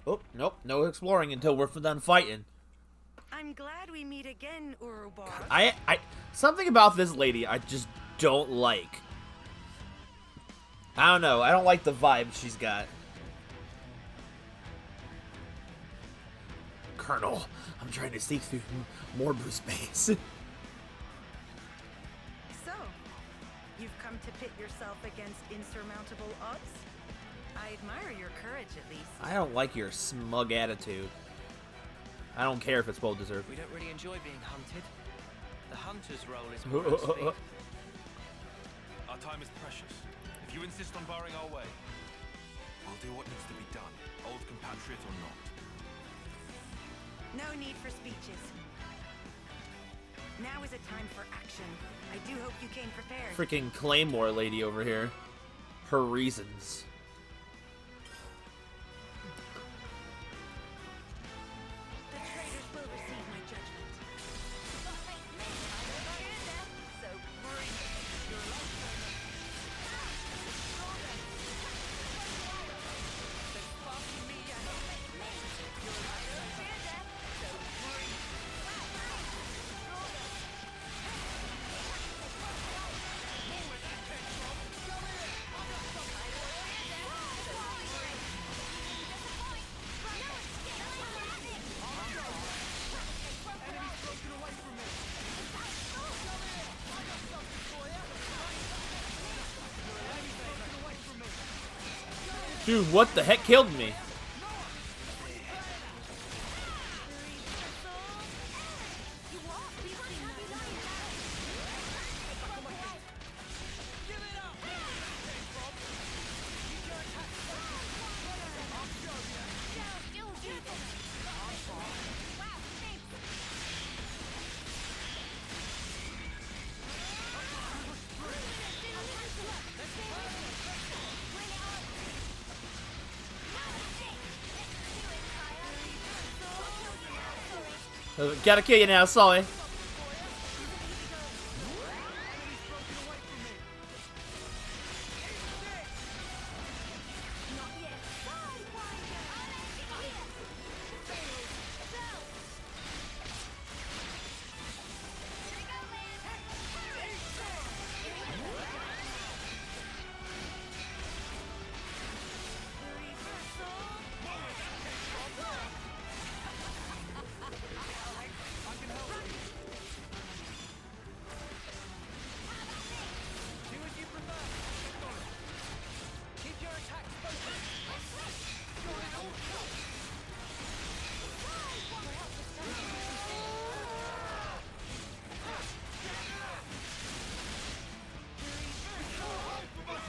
Oh, nope. No exploring until we're done fighting. I'm glad we meet again, Urubar. Something about this lady I just don't like. I don't know. I don't like the vibe she's got. Colonel, I'm trying to sneak through Morbu space. So, you've come to pit yourself against insurmountable odds? I admire your courage, at least. I don't like your smug attitude. I don't care if it's well deserved. We don't really enjoy being hunted. The hunter's role is more at stake. Our time is precious. If you insist on barring our way, we'll do what needs to be done, old compatriot or not. No need for speeches. Now is a time for action. I do hope you came prepared. Freaking Claymore lady over here. Her reasons. The traitors will receive my judgment. So bring your Dude, what the heck killed me? Gotta kill you now, sorry.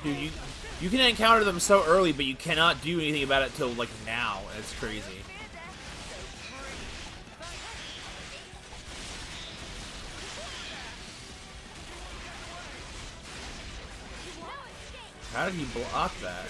Dude, you can encounter them so early, but you cannot do anything about it till like now. It's crazy. How did he block that?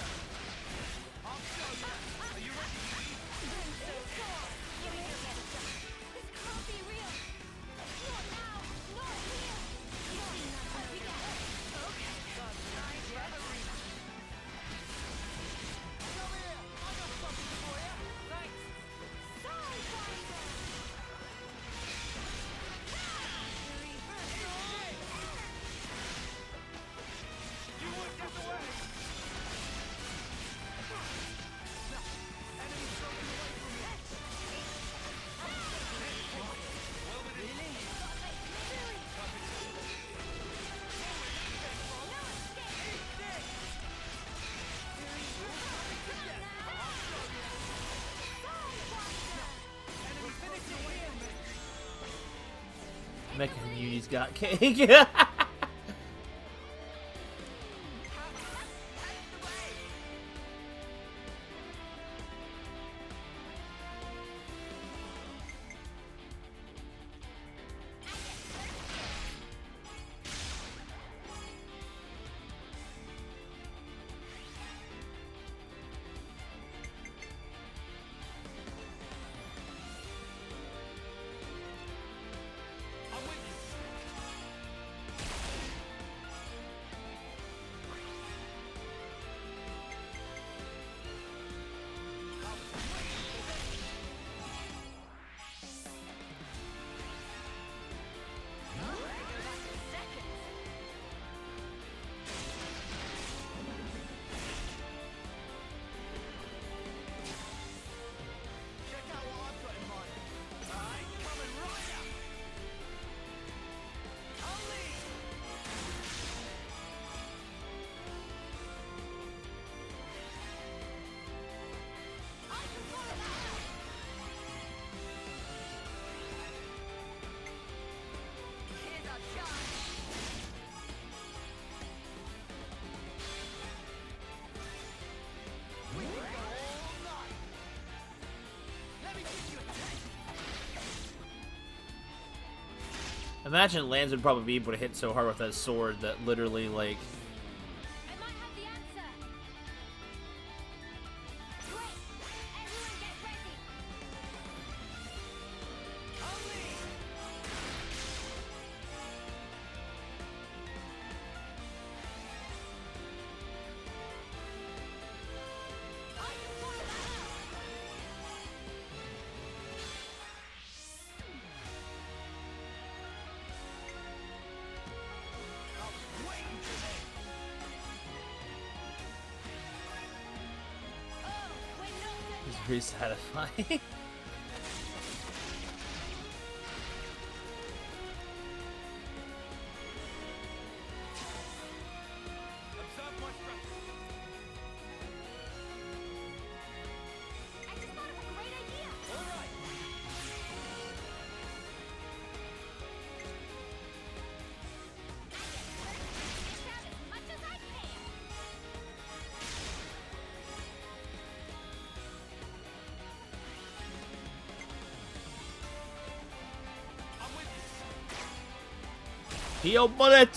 Mecha community's got cake. Imagine Lance would probably be able to hit so hard with that sword that literally, like... I might have the answer. Wait, everyone get ready. It's pretty satisfying. Heal bullet!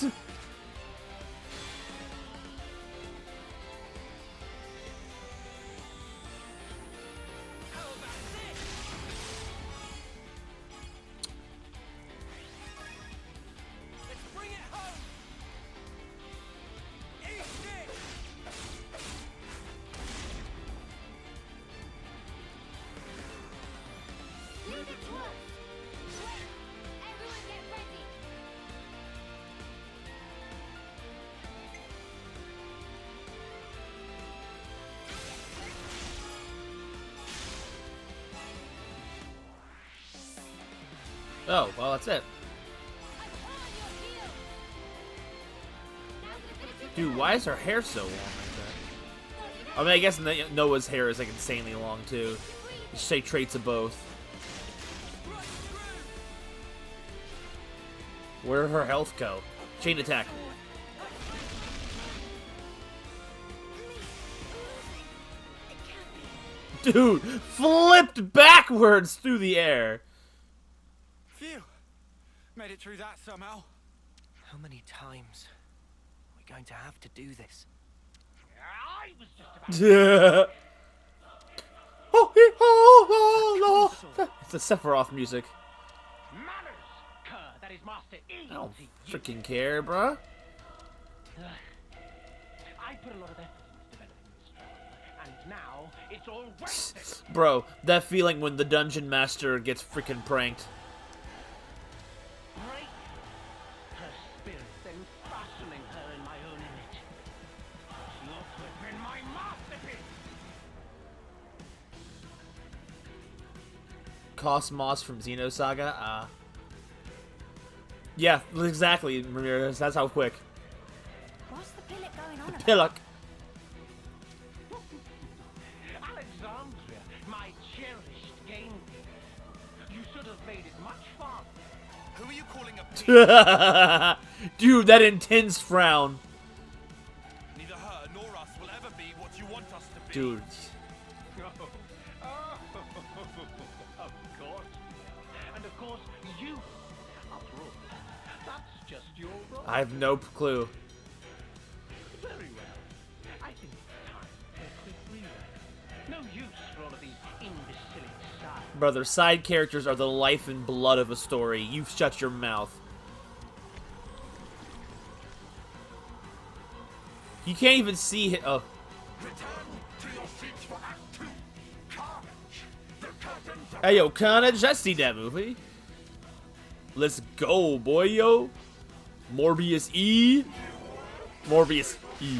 Oh, well, that's it. Dude, why is her hair so long like that? I mean, I guess Noah's hair is like insanely long too. Just say traits of both. Where'd her health go? Chain attack. Dude, flipped backwards through the air. Phew. Made it through that somehow. How many times are we going to have to do this? I was just about It's the Sephiroth music. manners, cur, that is Master E. I don't freaking care, bruh. I put a lot of effort into developing this job, and now it's all wasted. Bro, that feeling when the dungeon master gets freaking pranked. Break her spirit, then fashioning her in my own image. She ought to have been my masterpiece. Cosmos from Xenosaga? Yeah, exactly, Ramirez. That's how quick. What's the pillock going on about? Pillock. Alexandria, my cherished game. You should have made it much farther. Who are you calling a Dude, that intense frown. Neither her nor us will ever be what you want us to be. Dude. Of course. And of course, you. After all, that's just your role. I have no clue. Very well. I think it's time for a quick rewind. No use for all of these imbecile sides. Brother, side characters are the life and blood of a story. You shut your mouth. You can't even see it. Oh. Hey, yo, Carnage, I see that movie. Let's go, boy, yo. Morbius E. Morbius E.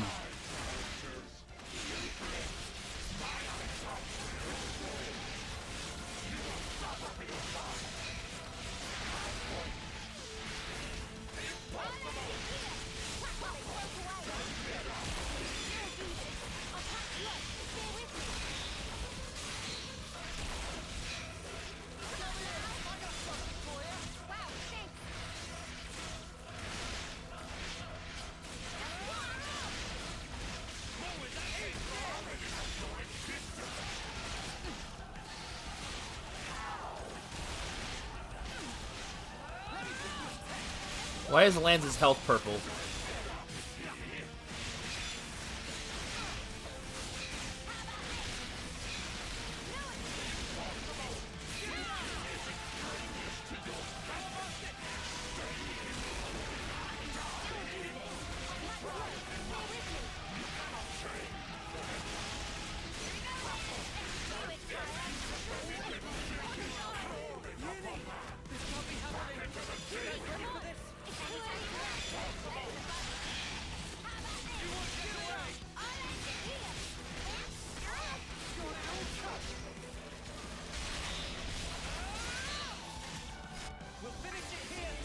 Why is Lance's health purple?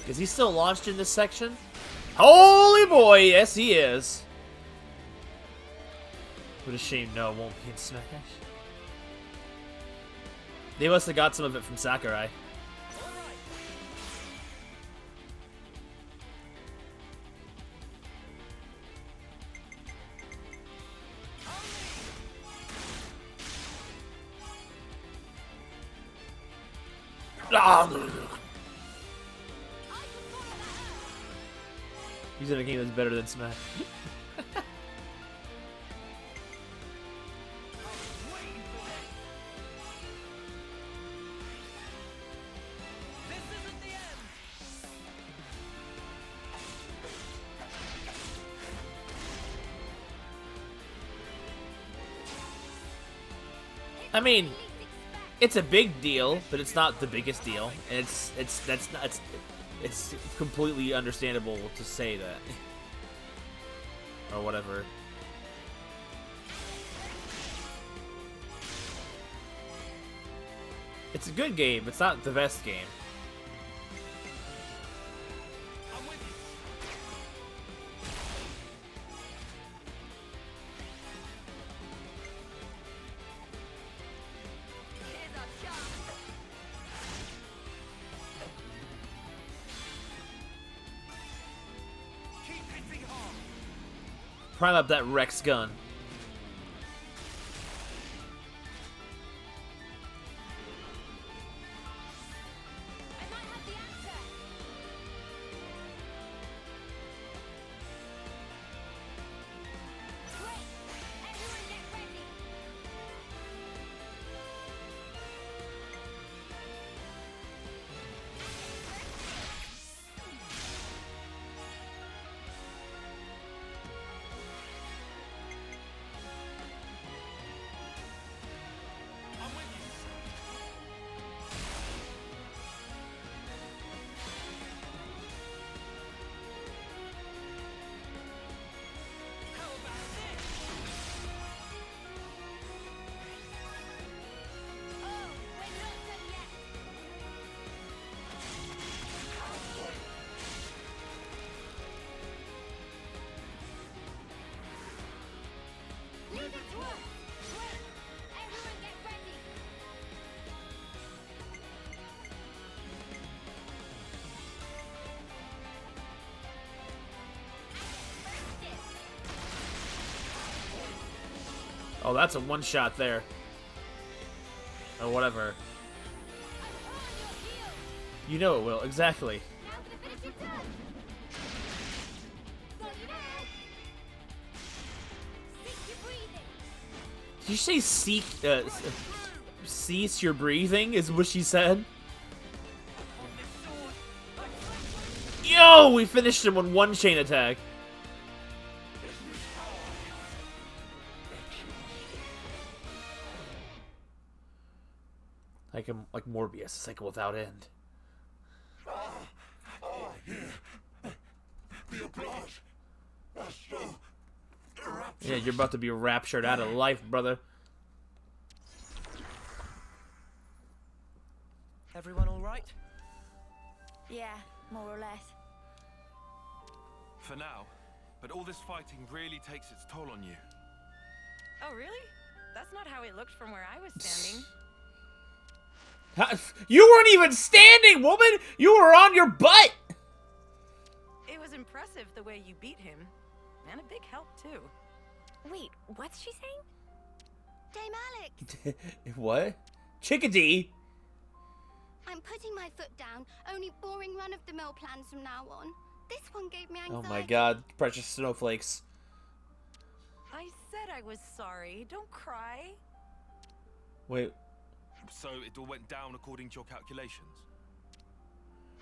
Is he still launched in this section? Holy boy, yes he is. What a shame, no, it won't be in Smash. They must have got some of it from Sakurai. He's in a game that's better than Smash. I mean, it's a big deal, but it's not the biggest deal. And it's completely understandable to say that. Or whatever. It's a good game, it's not the best game. Prime up that Rex gun. Oh, that's a one-shot there. Or whatever. You know it will, exactly. Did you say cease your breathing is what she said? Yo, we finished him with one chain attack. Like Morbius, a cycle without end. Yeah, you're about to be raptured out of life, brother. Everyone all right? Yeah, more or less. For now, but all this fighting really takes its toll on you. Oh, really? That's not how it looked from where I was standing. You weren't even standing, woman! You were on your butt! It was impressive the way you beat him. And a big help, too. Wait, what's she saying? Dame Alex! What? Chickadee? I'm putting my foot down. Only boring run-of-the-mill plans from now on. This one gave me anxiety. Oh my god, precious snowflakes. I said I was sorry. Don't cry. Wait. So it all went down according to your calculations?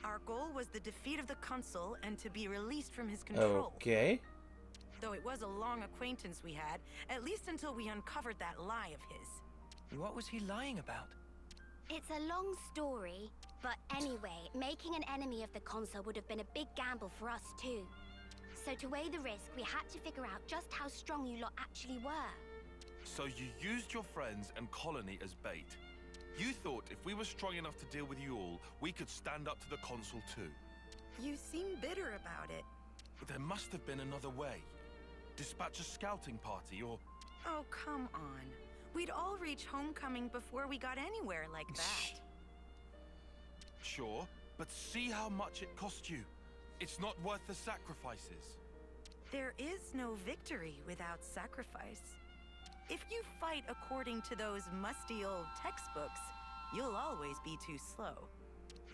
Our goal was the defeat of the consul and to be released from his control. Okay. Though it was a long acquaintance we had, at least until we uncovered that lie of his. What was he lying about? It's a long story, but anyway, making an enemy of the consul would have been a big gamble for us too. So to weigh the risk, we had to figure out just how strong you lot actually were. So you used your friends and colony as bait. You thought if we were strong enough to deal with you all, we could stand up to the consul too. You seem bitter about it. But there must have been another way. Dispatch a scouting party or... Oh, come on. We'd all reach homecoming before we got anywhere like that. Sure, but see how much it cost you. It's not worth the sacrifices. There is no victory without sacrifice. If you fight according to those musty old textbooks, you'll always be too slow.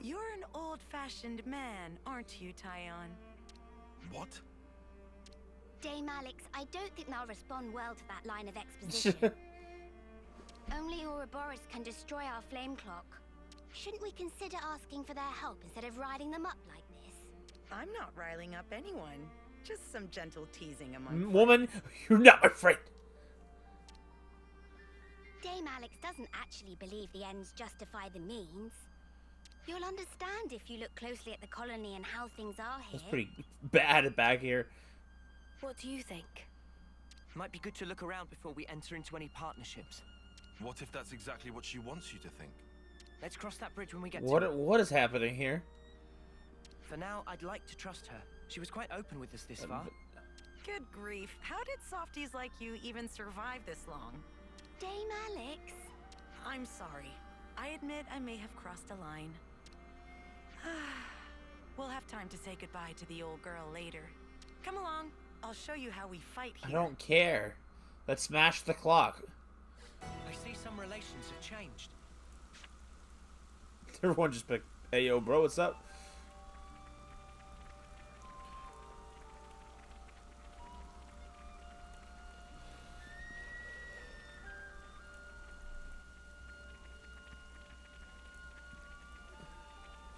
You're an old-fashioned man, aren't you, Tyon? What? Dame Alex, I don't think they'll respond well to that line of exposition. Only Ouroboros can destroy our flame clock. Shouldn't we consider asking for their help instead of riding them up like this? I'm not riling up anyone. Just some gentle teasing among Woman, you're not my friend. Dame Alex doesn't actually believe the ends justify the means. You'll understand if you look closely at the colony and how things are here. That's pretty bad back here. What do you think? Might be good to look around before we enter into any partnerships. What if that's exactly what she wants you to think? Let's cross that bridge when we get to What it. What is happening here? For now, I'd like to trust her. She was quite open with us this far. Good grief. How did softies like you even survive this long? Dame Alex? I'm sorry. I admit I may have crossed a line. We'll have time to say goodbye to the old girl later. Come along. I'll show you how we fight here. I don't care. Let's smash the clock. I see some relations have changed. Everyone just picked, hey yo bro, what's up?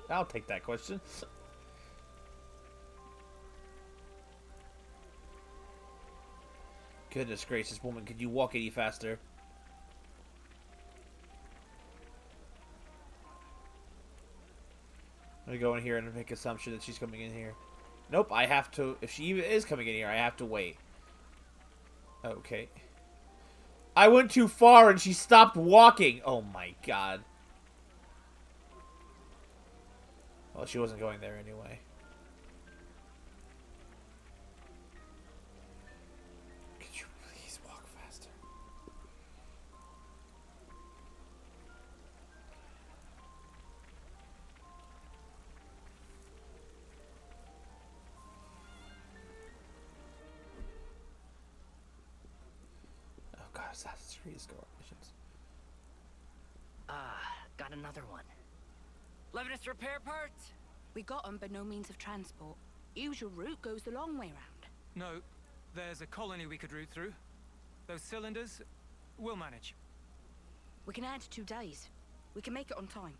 I'll take that question. Goodness gracious, woman, could you walk any faster? I'm gonna go in here and make assumption that she's coming in here. Nope, I have to. If she even is coming in here, I have to wait. Okay. I went too far and she stopped walking. Oh my god. Well, she wasn't going there anyway. Could you please walk faster? Oh god, is that Trees go on missions. Got another one. Levinus repair parts? We got them, but no means of transport. Usual route goes the long way round. No, there's a colony we could route through. Those cylinders, we'll manage. We can add 2 days. We can make it on time.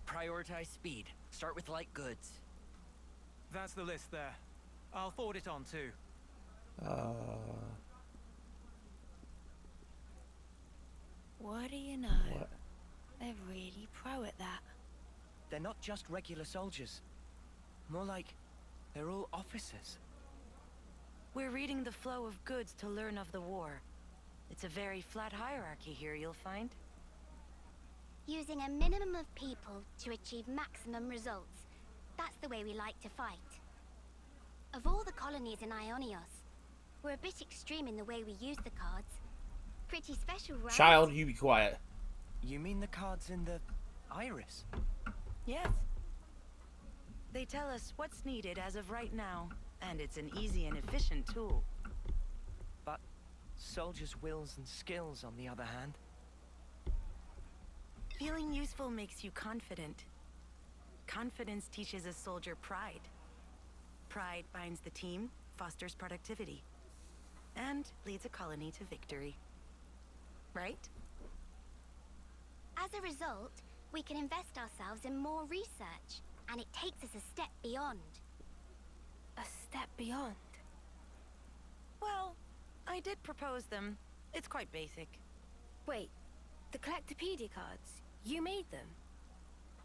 Prioritize speed. Start with light goods. That's the list there. I'll forward it on too. What do you know? What? They're really pro at that. They're not just regular soldiers. More like they're all officers. We're reading the flow of goods to learn of the war. It's a very flat hierarchy here, you'll find. Using a minimum of people to achieve maximum results. That's the way we like to fight. Of all the colonies in Ionios, we're a bit extreme in the way we use the cards. Pretty special, right? Child, you be quiet. You mean the cards in the iris? Yes. They tell us what's needed as of right now, and it's an easy and efficient tool. But soldiers' wills and skills, on the other hand. Feeling useful makes you confident. Confidence teaches a soldier pride. Pride binds the team, fosters productivity, and leads a colony to victory. Right? As a result, we can invest ourselves in more research, and it takes us a step beyond. A step beyond. Well, I did propose them. It's quite basic. Wait, the Collectopedia cards, you made them?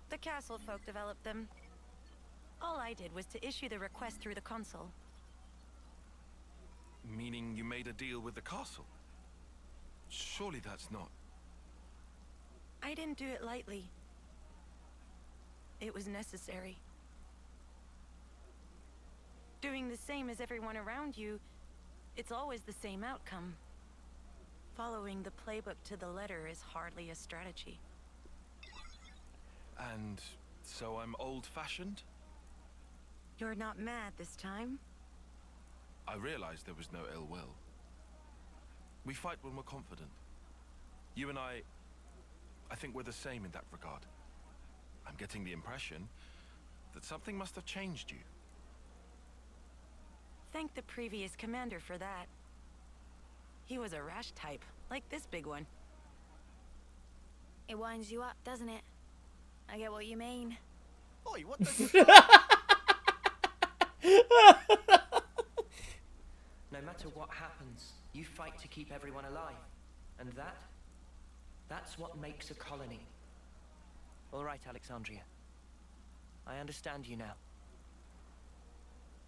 The castle folk developed them. All I did was to issue the request through the console. Meaning you made a deal with the castle? Surely that's not... I didn't do it lightly. It was necessary. Doing the same as everyone around you, it's always the same outcome. Following the playbook to the letter is hardly a strategy. And so I'm old-fashioned? You're not mad this time? I realized there was no ill will. We fight when we're confident. You and I think we're the same in that regard. I'm getting the impression that something must have changed you. Thank the previous commander for that. He was a rash type, like this big one. It winds you up, doesn't it? I get what you mean. Oi, what the... No matter what happens, you fight to keep everyone alive. And that's what makes a colony. All right, Alexandria. I understand you now.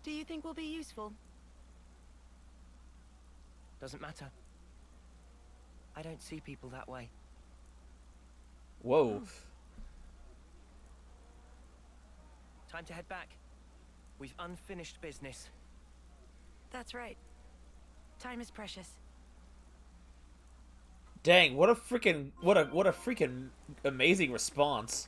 Do you think we'll be useful? Doesn't matter. I don't see people that way. Whoa. Time to head back. We've unfinished business. That's right. Time is precious. Dang, what a freaking amazing response.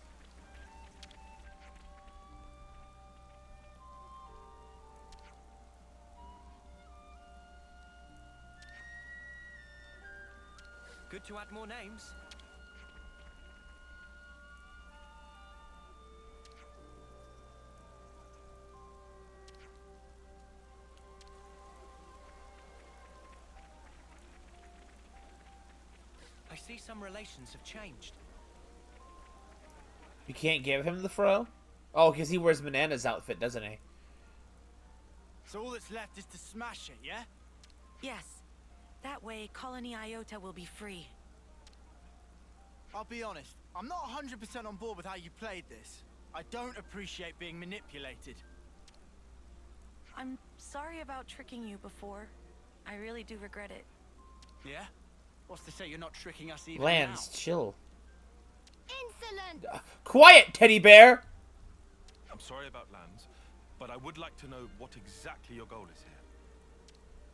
Good to add more names. I see some relations have changed. You can't give him the fro? Oh, because he wears Banana's outfit, doesn't he? So all that's left is to smash it, yeah? Yes. That way, Colony Iota will be free. I'll be honest, I'm not 100% on board with how you played this. I don't appreciate being manipulated. I'm sorry about tricking you before. I really do regret it. Yeah? What's to say you're not tricking us even Lance, now? chill. Insolent! Quiet, teddy bear! I'm sorry about Lands, but I would like to know what exactly your goal is here.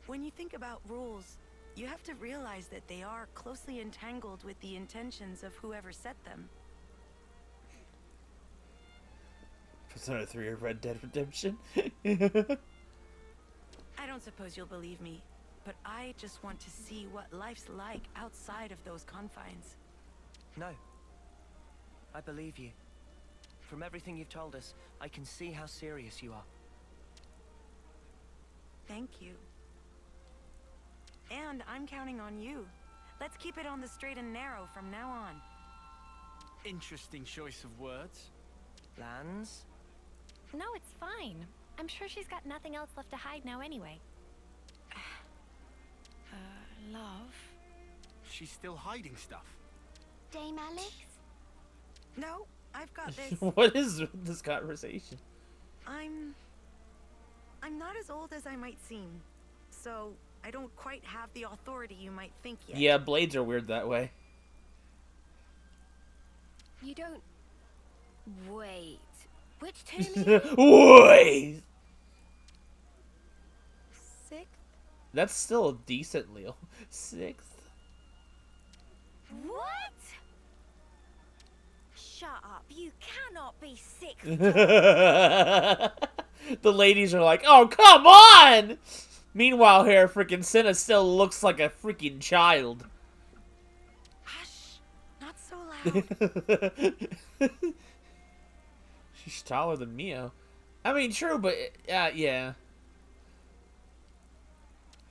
When you think about rules, you have to realize that they are closely entangled with the intentions of whoever set them. Persona 3 or Red Dead Redemption? I don't suppose you'll believe me, but I just want to see what life's like outside of those confines. No. I believe you. From everything you've told us, I can see how serious you are. Thank you. And I'm counting on you. Let's keep it on the straight and narrow from now on. Interesting choice of words. Lands? No, it's fine. I'm sure she's got nothing else left to hide now anyway. Love? She's still hiding stuff. Dame Alex? No, I've got this. What is this conversation? I'm not as old as I might seem, so I don't quite have the authority you might think yet. Yeah, blades are weird that way. You don't... Wait. Which term are you? Wait! Sixth? That's still decently old. Sixth? What? Shut up. You cannot be sick. The ladies are like, oh, come on! Meanwhile, here, freaking Senna still looks like a freaking child. Hush! Not so loud. She's taller than Mio. I mean, true, but, yeah.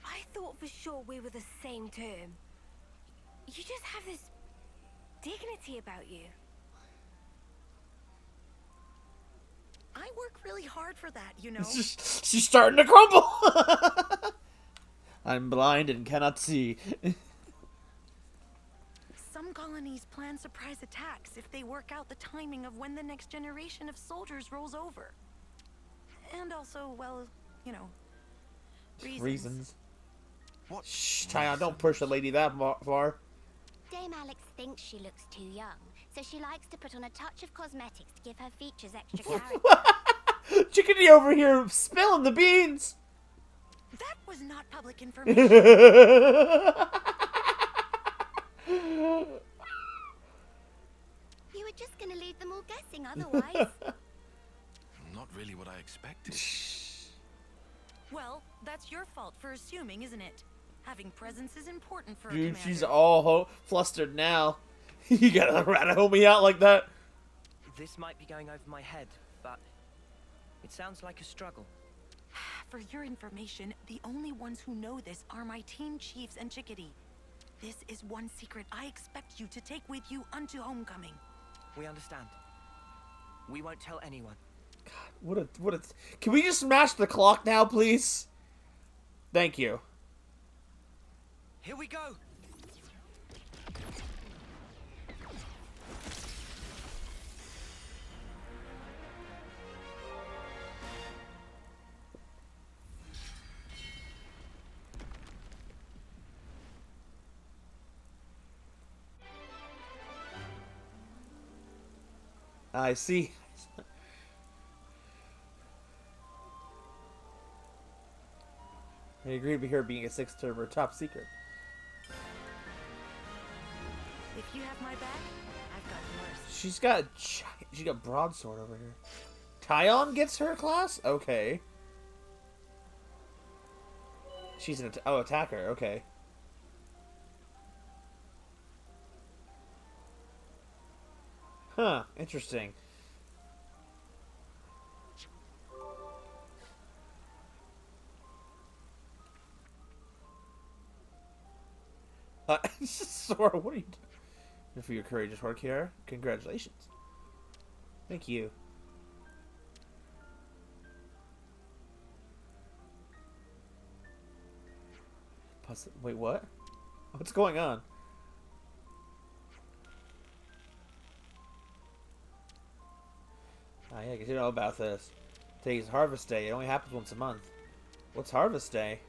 I thought for sure we were the same term. You just have this dignity about you. I work really hard for that, you know. She's starting to crumble. I'm blind and cannot see. Some colonies plan surprise attacks if they work out the timing of when the next generation of soldiers rolls over. And also, well, you know, reasons. What? Shh, Tyon, don't push the lady that far. Dame Alex thinks she looks too young, so she likes to put on a touch of cosmetics to give her features extra character. Chickadee over here spilling the beans. That was not public information. You were just gonna leave them all guessing otherwise. Not really what I expected. Well, that's your fault for assuming, isn't it? Having presence is important for a Dude, commander. she's all flustered now. You gotta rat a homie out like that. This might be going over my head, but it sounds like a struggle. For your information, the only ones who know this are my team chiefs and Chickadee. This is one secret I expect you to take with you unto homecoming. We understand. We won't tell anyone. God, what a... Can we just smash the clock now, please? Thank you. Here we go! I see. I agree with her being a 6th term or top secret. If you have my back, I've got yours. She got broadsword over here. Tyon gets her class? Okay. She's an attacker. Okay. Huh, interesting. Sora, what are you doing? And for your courageous work here, congratulations. Thank you. Wait, what? What's going on? Oh, yeah, I guess you know about this. Today's Harvest Day. It only happens once a month. What's Harvest Day?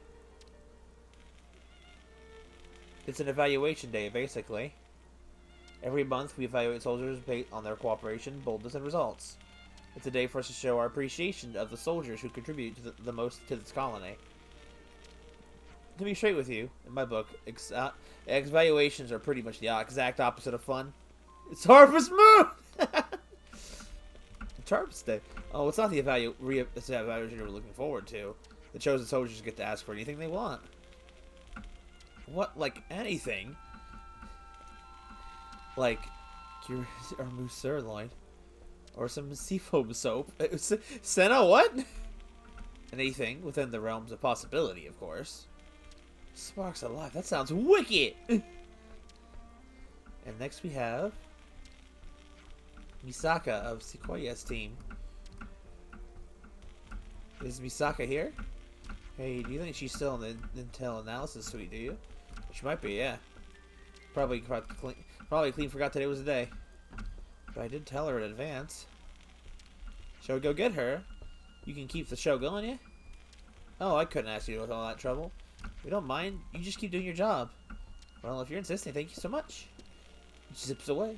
It's an evaluation day, basically. Every month, we evaluate soldiers based on their cooperation, boldness, and results. It's a day for us to show our appreciation of the soldiers who contribute to the most to this colony. To be straight with you, in my book, evaluations are pretty much the exact opposite of fun. It's Harvest Moon! It's Harvest Day. Oh, it's not the evaluation we're looking forward to. The chosen soldiers get to ask for anything they want. What? Like anything? Like or moose sirloin, or some seafoam soap. Senna, what? Anything within the realms of possibility, of course. Sparks alive. That sounds wicked. And next we have Misaka of Sequoia's team. Is Misaka here? Hey, do you think she's still in the Intel analysis suite, do you? She might be, yeah. Probably clean forgot today was the day. But I did tell her in advance. Shall we go get her? You can keep the show going, yeah? Oh, I couldn't ask you with all that trouble. We don't mind. You just keep doing your job. Well, if you're insisting, thank you so much. She zips away.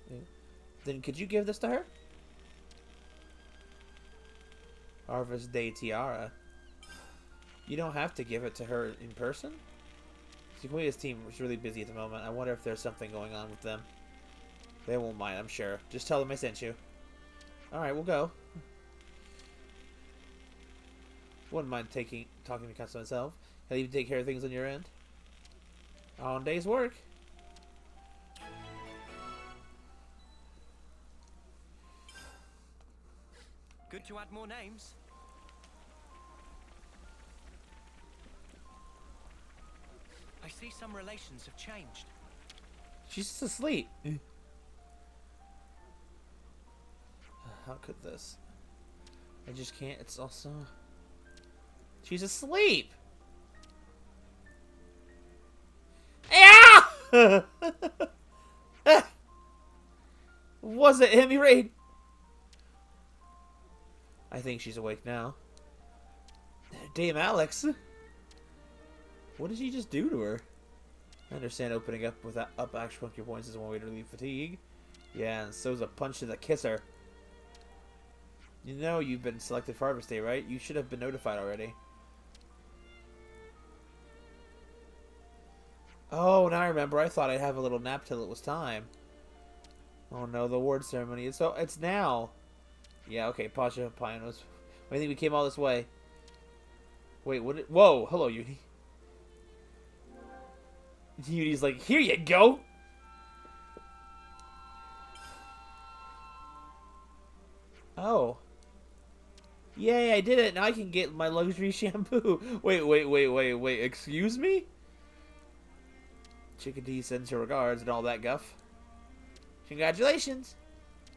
Yeah. Then could you give this to her? Harvest Day Tiara. You don't have to give it to her in person? Sequoia's team is really busy at the moment. I wonder if there's something going on with them. They won't mind, I'm sure. Just tell them I sent you. Alright, we'll go. Wouldn't mind talking to Mikasa myself. Can I even take care of things on your end? On day's work. Good to add more names. I see some relations have changed. She's just asleep. How could this? I just can't. It's also... She's asleep! Yeah! Was it him, Raid? I think she's awake now. Damn, Alex. What did you just do to her? I understand opening up with up acupuncture points is one way to relieve fatigue. Yeah, and so's a punch to the kisser. You know you've been selected for Harvest Day, right? You should have been notified already. Oh, now I remember. I thought I'd have a little nap till it was time. Oh no, the award ceremony. It's now. Yeah, okay, Pasha Pianos. I think we came all this way. Wait, what? Whoa, hello, Yuni. Yuni's like, here you go. Oh. Yay, I did it. Now I can get my luxury shampoo. Wait. Excuse me? Chickadee sends her regards and all that guff. Congratulations.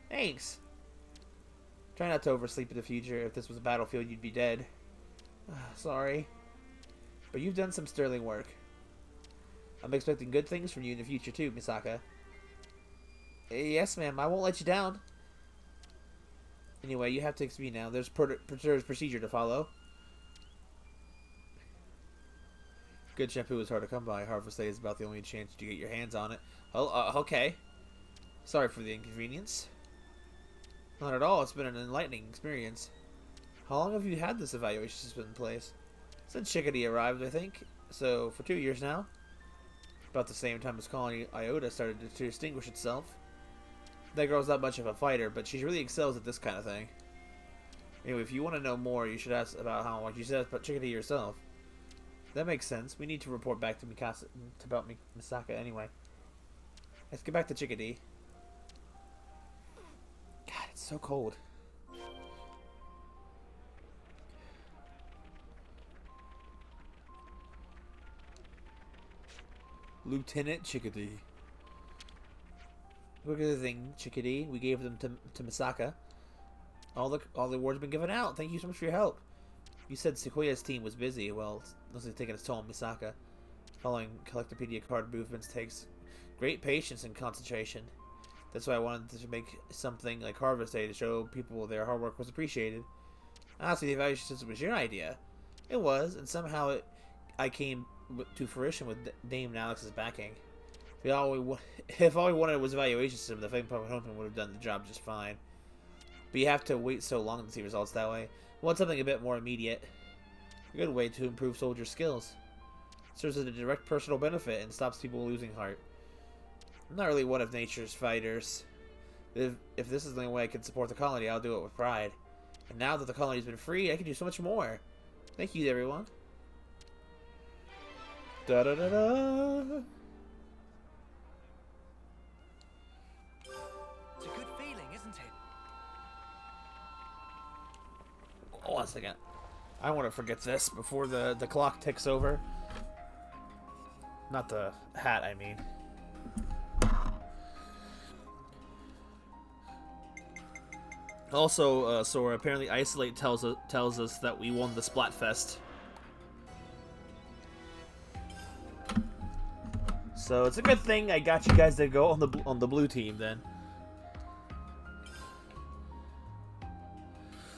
Thanks. Try not to oversleep in the future. If this was a battlefield, you'd be dead. Sorry. But you've done some sterling work. I'm expecting good things from you in the future too, Misaka. Yes, ma'am. I won't let you down. Anyway, you have to XP now. There's procedure to follow. Good shampoo is hard to come by. Harvest Day is about the only chance to get your hands on it. Oh, okay. Sorry for the inconvenience. Not at all. It's been an enlightening experience. How long have you had this evaluation system in place? Since Chickadee arrived, I think. So, for 2 years now. About the same time as Colony Iota started to distinguish itself. That girl's not much of a fighter, but she really excels at this kind of thing. Anyway, if you want to know more, you should ask about how much you said about Chickadee yourself. That makes sense. We need to report back to Mikasa about Misaka anyway. Let's get back to Chickadee. God, it's so cold. Lieutenant Chickadee. Look at the thing, Chickadee. We gave them to Misaka. All the awards have been given out. Thank you so much for your help. You said Sequoia's team was busy. Well, it looks like taking its toll on Misaka. Following Collectopedia card movements takes great patience and concentration. That's why I wanted to make something like Harvest Day to show people their hard work was appreciated. Honestly, the evaluation system was your idea. It was, and somehow I came to fruition with Dame Alex's backing. If all we wanted was evaluation system, the Flame Pumpkin Homecoming would have done the job just fine. But you have to wait so long to see results that way. I want something a bit more immediate. A good way to improve soldiers' skills. It serves as a direct personal benefit and stops people losing heart. I'm not really one of nature's fighters. If this is the only way I can support the colony, I'll do it with pride. And now that the colony's been free, I can do so much more. Thank you, everyone. Da da da da. It's a good feeling, isn't it? Hold on a second. I want to forget this before the clock ticks over. Not the hat, I mean. Also, Sora, apparently Isolate tells us that we won the Splatfest. So it's a good thing I got you guys to go on the blue team then.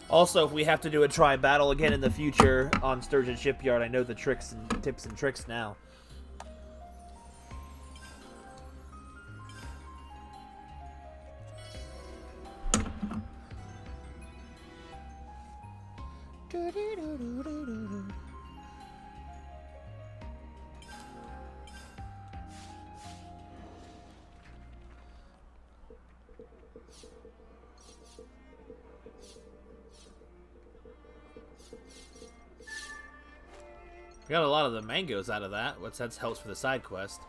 Also, if we have to do a try battle again in the future on Sturgeon Shipyard, I know the tricks and tips and tricks now. We got a lot of the mangoes out of that, which that helps for the side quest.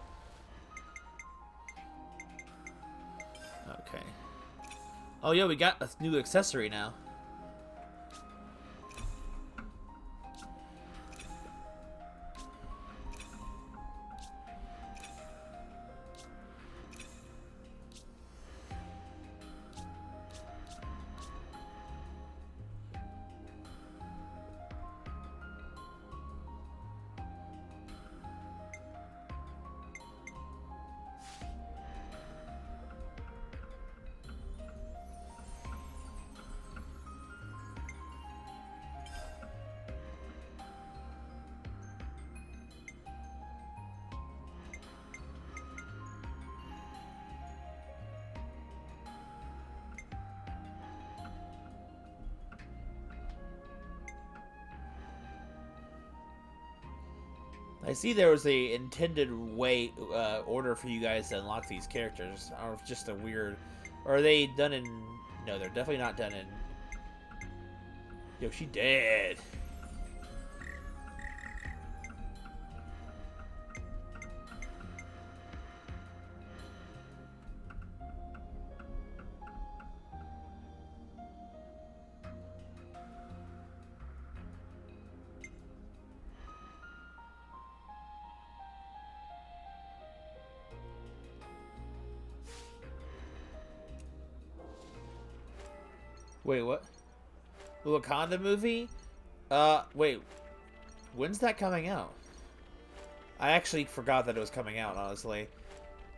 Okay. Oh yeah, we got a new accessory now. I see there was a intended order for you guys to unlock these characters. Or just a weird... Or are they done in... No, they're definitely not done in... Yo, she dead. Wait, what? The Wakanda movie? Wait. When's that coming out? I actually forgot that it was coming out, honestly.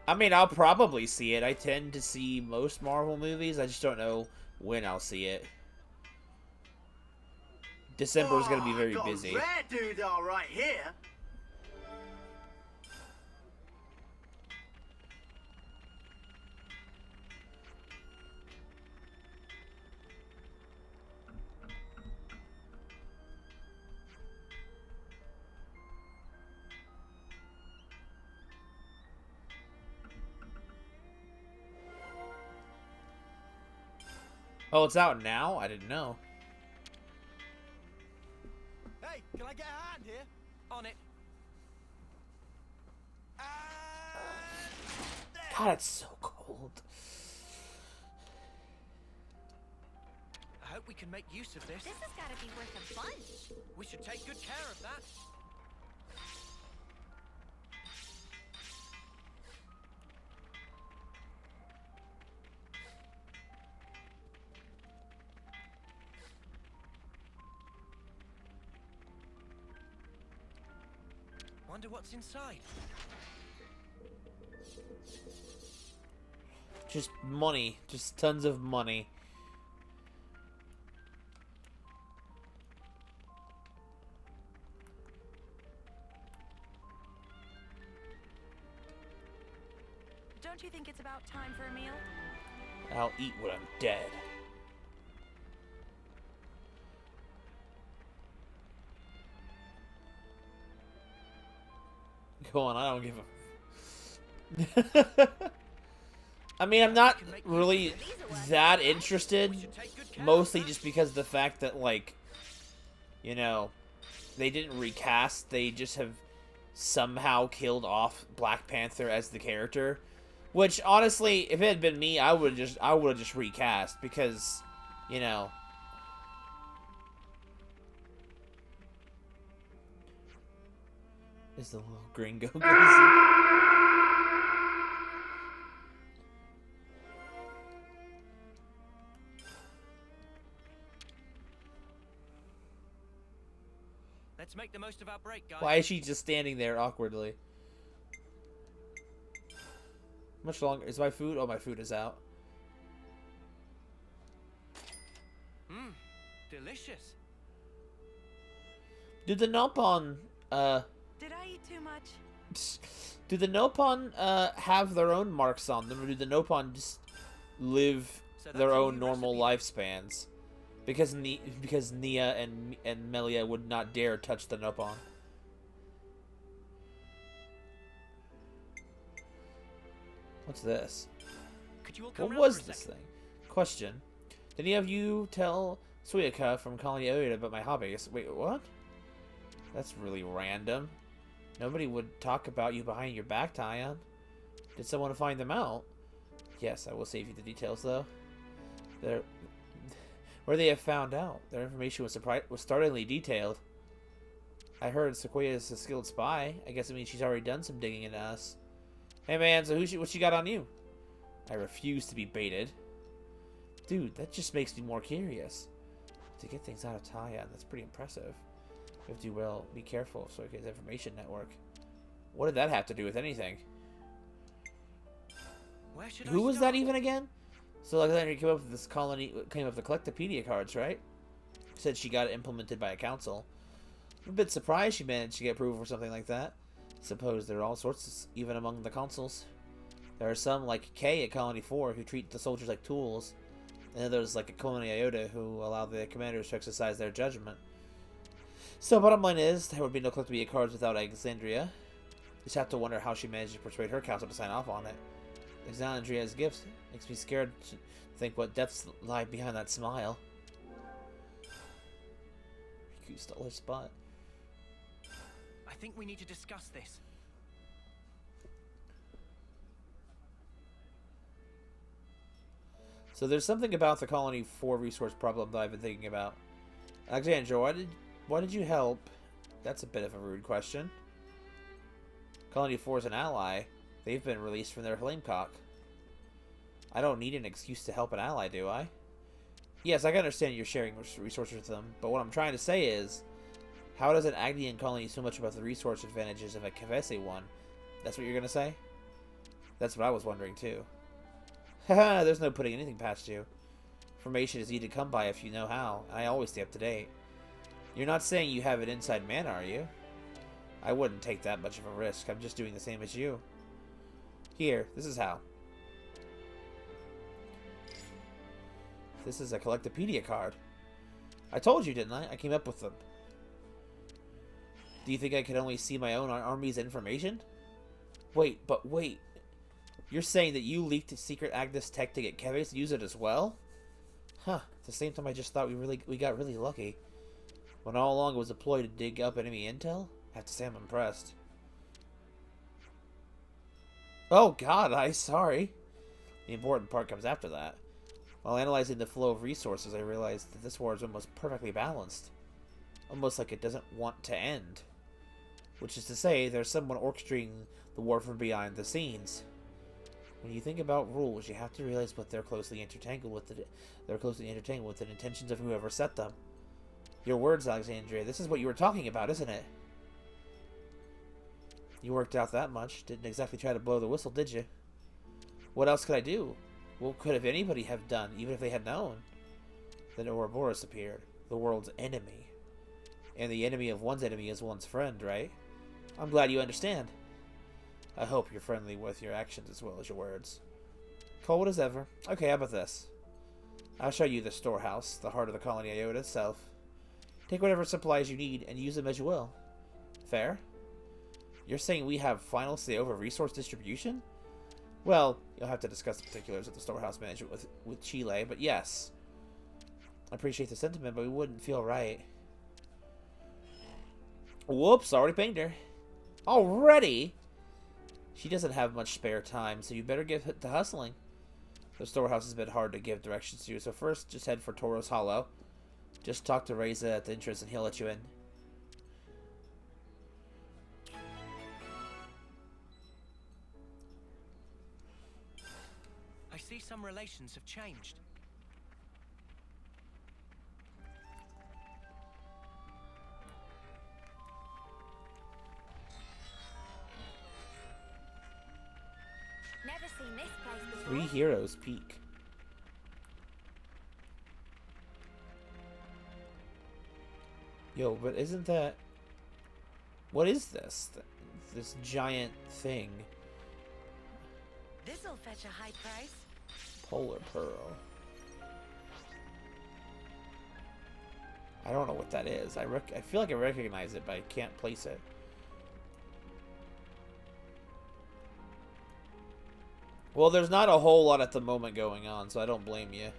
I mean, I'll probably see it. I tend to see most Marvel movies. I just don't know when I'll see it. December is going to be very busy. Rare doodah right here. Oh, it's out now? I didn't know. Hey, can I get a hand here? On it. God, it's so cold. I hope we can make use of this. This has got to be worth a bunch. We should take good care of that. Wonder what's inside. Just money. Just tons of money. Don't you think it's about time for a meal? I'll eat when I'm dead. Go on, I don't give a... I mean, I'm not really that interested, mostly just because of the fact that, like, you know, they didn't recast, they just have somehow killed off Black Panther as the character. Which, honestly, if it had been me, I would have just recast, because, you know. Is the little gringo crazy? Let's make the most of our break, guys. Why is she just standing there awkwardly? Much longer? Is my food? Oh, my food is out. Mmm, delicious. Do the Nopon, Did I eat too much? do the Nopon, have their own marks on them, or do the Nopon just live their own normal lifespans? Because Nia and Melia would not dare touch the Nopon. What's this? Could you all come What round was for a this second? thing? Question. Did any of you tell Suyaka from Colony Oda about my hobbies? Wait, what? That's really random. Nobody would talk about you behind your back, Tyon. Did someone find them out? Yes, I will save you the details, though. Where they have found out. Their information was startlingly detailed. I heard Sequoia is a skilled spy. I guess it means she's already done some digging into us. Hey man, so what she got on you? I refuse to be baited. Dude, that just makes me more curious. To get things out of Tyon, that's pretty impressive. You have to do well, be careful, so it gets information network. What did that have to do with anything? Who was that even again? So Alexandria came up with this colony, came up with the Collectopedia cards, right? Said she got it implemented by a council. I'm a bit surprised she managed to get approval for something like that. Suppose there are all sorts, even among the consuls. There are some, like Kay at Colony 4, who treat the soldiers like tools. And then there's like a Colony Iota who allow the commanders to exercise their judgment. So bottom line is, there would be no Collectopedia cards without Alexandria. Just have to wonder how she managed to persuade her council to sign off on it. Alexandria's gifts makes me scared to think what depths lie behind that smile. Riku stole her spot. I think we need to discuss this. So there's something about the Colony 4 resource problem that I've been thinking about. Alexandria, why did you help? That's a bit of a rude question. Colony 4 is an ally. They've been released from their flamecock. I don't need an excuse to help an ally, do I? Yes, I can understand you're sharing resources with them, but what I'm trying to say is, how does an Agnian colony so much about the resource advantages of a Kavese one? That's what you're gonna say? That's what I was wondering too. Haha, there's no putting anything past you. Information is easy to come by if you know how, and I always stay up to date. You're not saying you have an inside man, are you? I wouldn't take that much of a risk. I'm just doing the same as you. Here, this is how. This is a Collectopedia card. I told you, didn't I? I came up with them. Do you think I could only see my own army's information? Wait, but wait. You're saying that you leaked the secret Agnes tech to get Keves to use it as well? Huh. At the same time, I just thought we got really lucky. When all along it was deployed to dig up enemy intel? I have to say I'm impressed. Oh god, sorry. The important part comes after that. While analyzing the flow of resources, I realized that this war is almost perfectly balanced. Almost like it doesn't want to end. Which is to say, there's someone orchestrating the war from behind the scenes. When you think about rules, you have to realize that they're closely intertangled with the intentions of whoever set them. Your words, Alexandria, this is what you were talking about, isn't it? You worked out that much. Didn't exactly try to blow the whistle, did you? What else could I do? What could have anybody have done, even if they had known? Then Ouroboros appeared, the world's enemy. And the enemy of one's enemy is one's friend, right? I'm glad you understand. I hope you're friendly with your actions as well as your words. Cold as ever. Okay, how about this? I'll show you the storehouse, the heart of the colony Iota itself. Take whatever supplies you need and use them as you will. Fair? You're saying we have final say over resource distribution? Well, you'll have to discuss the particulars of the storehouse management with Chile, but yes. I appreciate the sentiment, but we wouldn't feel right. Whoops, already pinged her. Already? She doesn't have much spare time, so you better get to hustling. The storehouse is a bit hard to give directions to, so first just head for Toro's Hollow. Just talk to Reza at the entrance and he'll let you in. I see some relations have changed. Never seen this place before. 3 Heroes Peak. Yo, but isn't that... What is this? This giant thing. This'll fetch a high price. Polar Pearl. I don't know what that is. I feel like I recognize it, but I can't place it. Well, there's not a whole lot at the moment going on, so I don't blame you.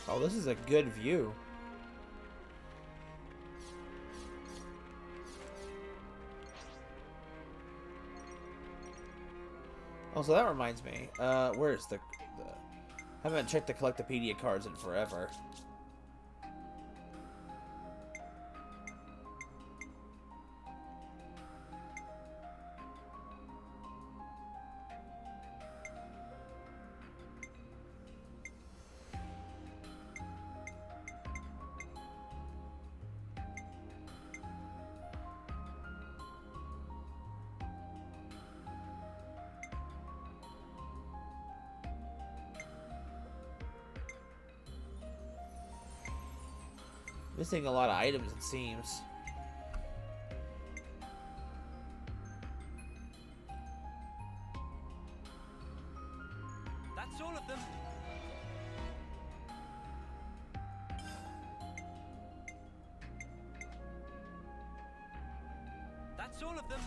Oh, this is a good view. Oh, so that reminds me. Where's the... I haven't checked the Collectopedia cards in forever. Missing a lot of items, it seems. That's all of them. That's all of them.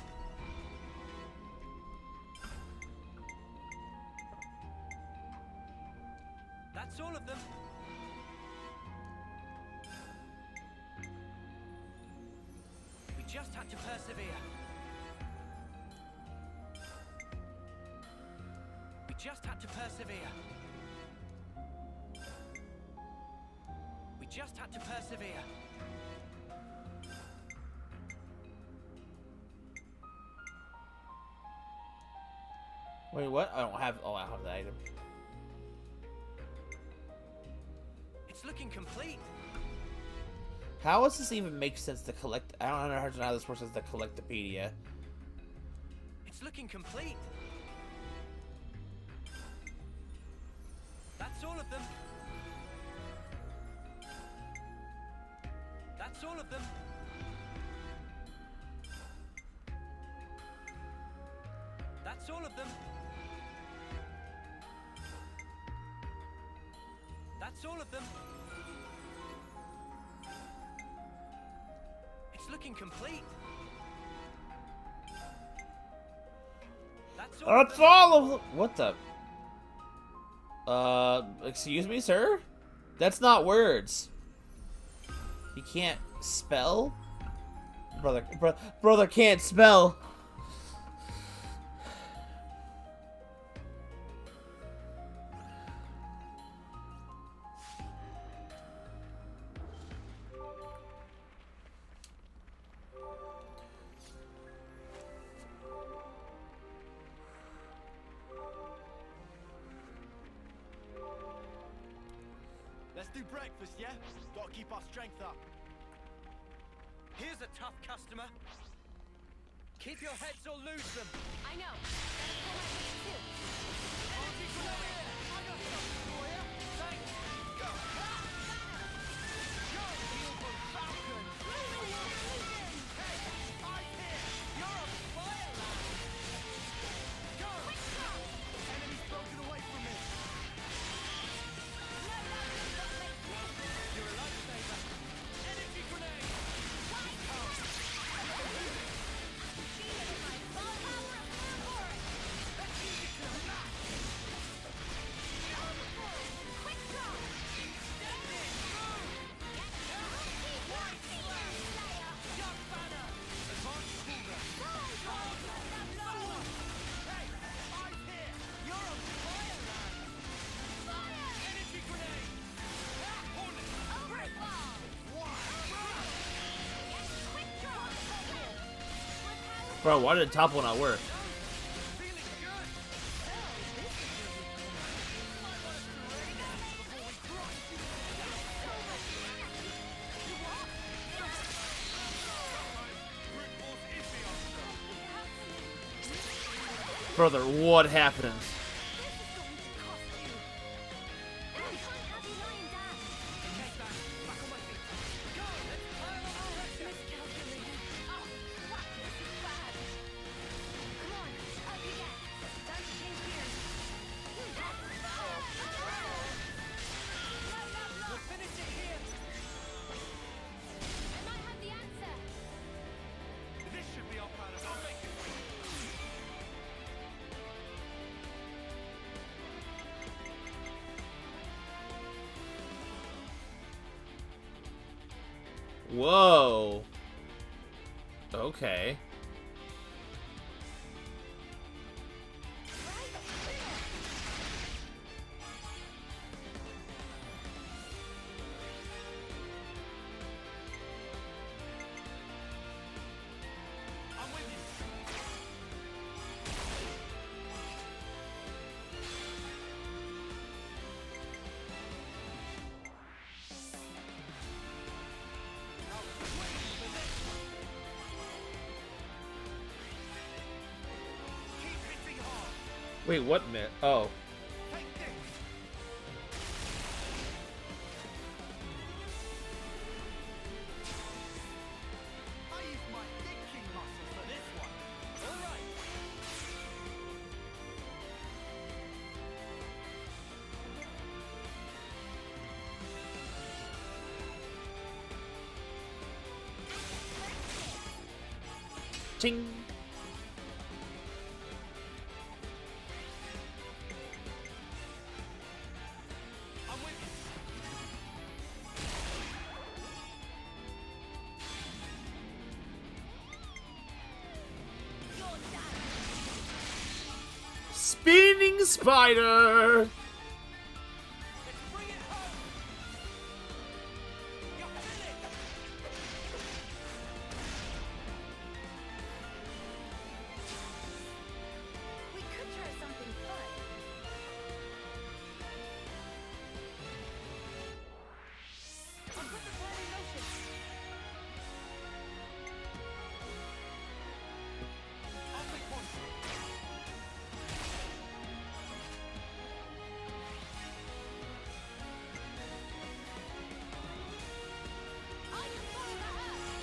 That's all of them. Just had to persevere. We just had to persevere. We just had to persevere. Wait, what? I don't have... Oh, I have the item. It's looking complete. How does this even make sense to collect? I don't know how this works as the Collectopedia. It's looking complete. That's all of them. That's all of them. That's all of them. That's all of them. It's looking complete. That's all. That's all of them. What the? Excuse me, sir? That's not words. You can't spell? Brother can't spell. Let's do breakfast, yeah? Gotta keep our strength up. Here's a tough customer. Keep your heads or lose them. I know. Gotta pull my weight too. Bro, why did top one not work? Brother, what happens? Whoa. Okay. Wait, what minute? Oh. Ching. Spinning spider! We could try something fun. I'll put the plan in motion. I'll take one. I can follow that up.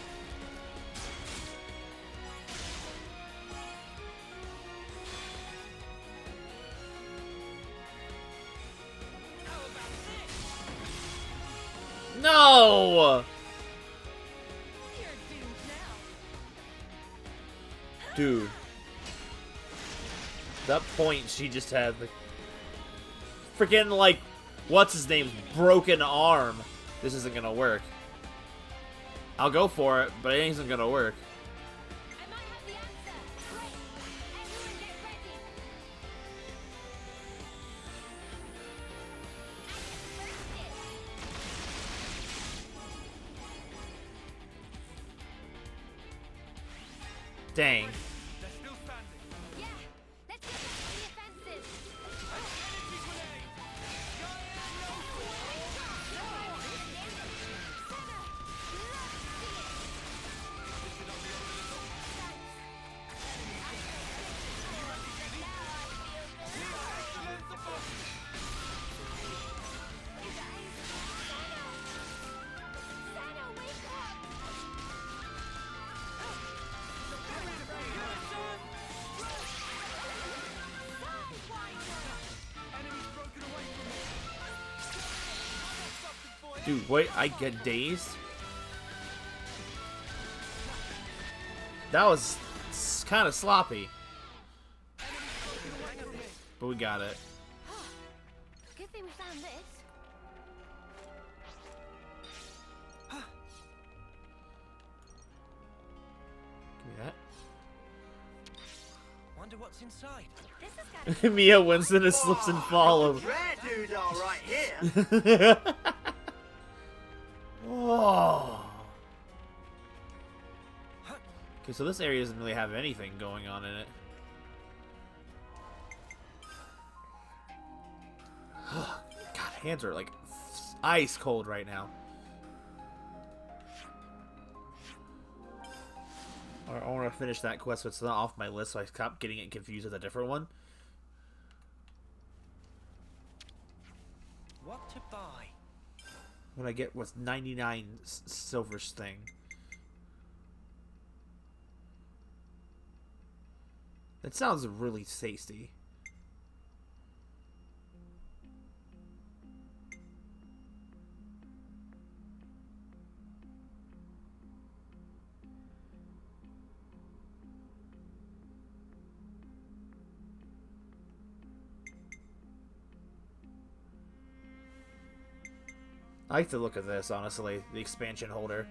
No! You're doomed now. Dude. That point she just had the freaking, like, what's his name's broken arm. This isn't gonna work. I'll go for it, but it isn't gonna work. I might have the answer. Great. Everyone get ready. Dang. They're still standing. Yeah. Let's get back on the offensive. Energy grenade. Senna, wake up! Enemy's broken away from me. I got something for you. Dude, wait, I get dazed? That was kind of sloppy. But we got it. Good thing we found this. Give me Wonder what's inside. This has got to that. Mia Winston is slips and falls. Rare doodah right here. Oh. Okay, so this area doesn't really have anything going on in it. God, hands are like ice cold right now. I want to finish that quest, but it's not off my list, so I stopped getting it confused with a different one. What to buy? When I get what's 99 silver's thing. That sounds really tasty. I like the look of this, honestly. The expansion holder.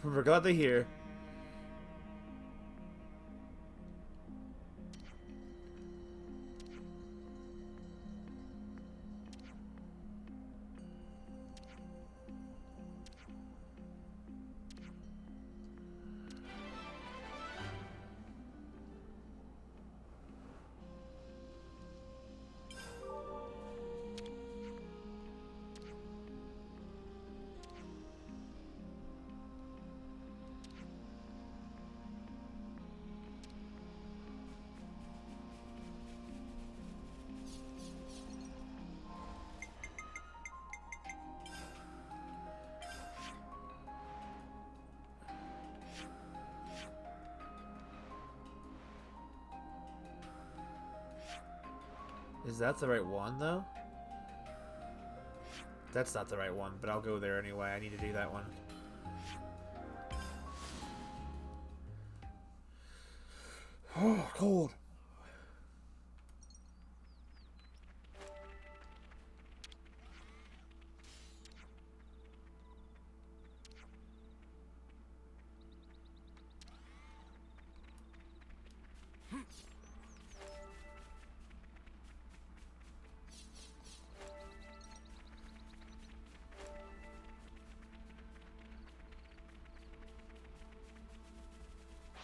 We're glad they're here. Is that the right one, though? That's not the right one, but I'll go there anyway. I need to do that one. Oh, cold.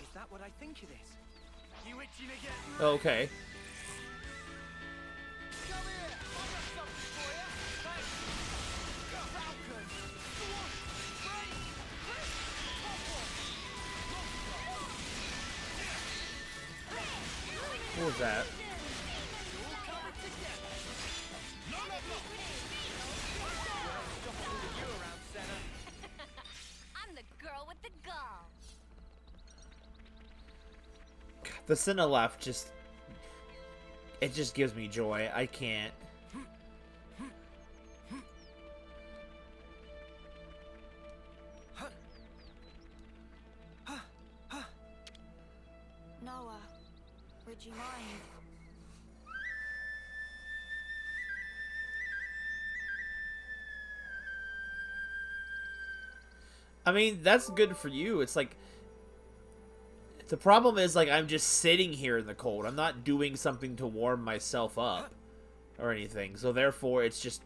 Is that what I think it is? You itching to get Okay. Come here! I got something for you! Thanks! Falcon! Swoosh! Break! What was that? All coming together! You around, Senna. I'm the girl with the gall. The Senna laugh just... It just gives me joy. I can't. Noah, would you mind? I mean, that's good for you. It's like... The problem is, like, I'm just sitting here in the cold. I'm not doing something to warm myself up or anything. So, therefore, it's just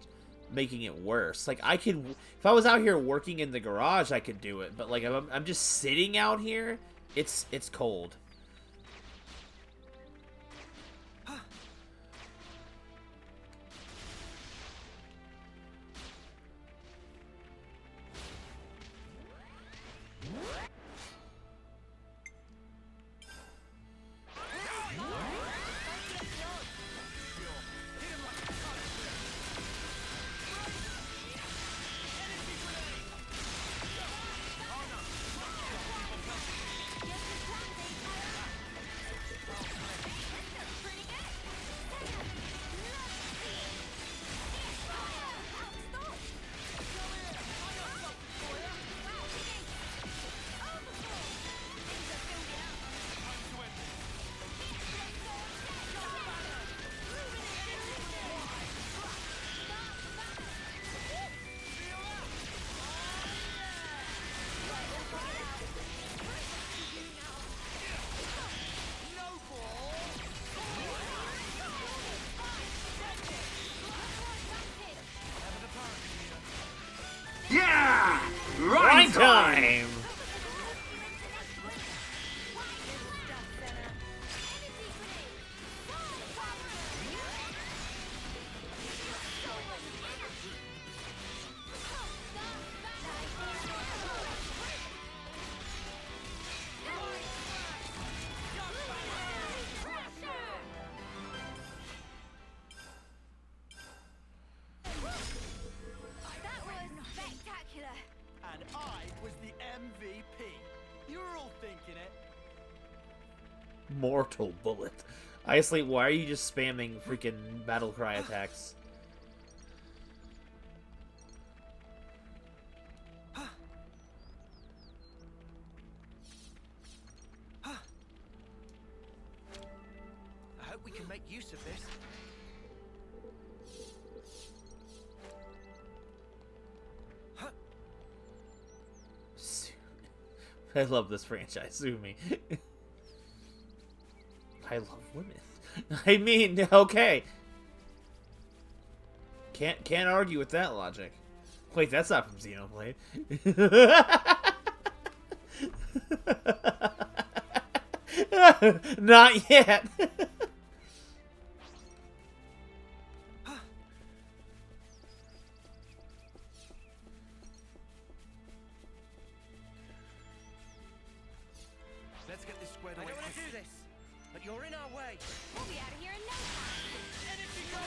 making it worse. Like, I could... If I was out here working in the garage, I could do it. But, like, if I'm just sitting out here, it's cold. my time! That was spectacular. And I was the MVP. You were all thinking it. Mortal bullet. Isley, why are you just spamming freaking battle cry attacks? I hope we can make use of this. I love this franchise. Sue me. I love women. I mean, okay. Can't argue with that logic. Wait, that's not from Xenoblade. Not yet. Let's get this squared away. I don't want to do this, but you're in our way. We'll be out of here in no time. Energy go!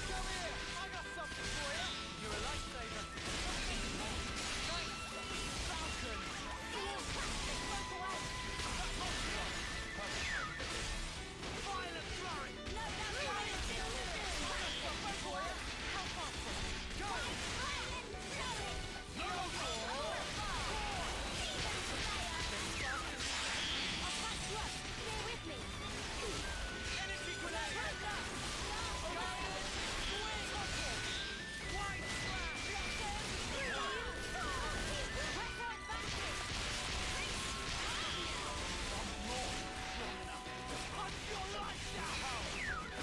Come here! I got something for you! You're a lifesaver. Falcon! Violet flurry! Energy grenade!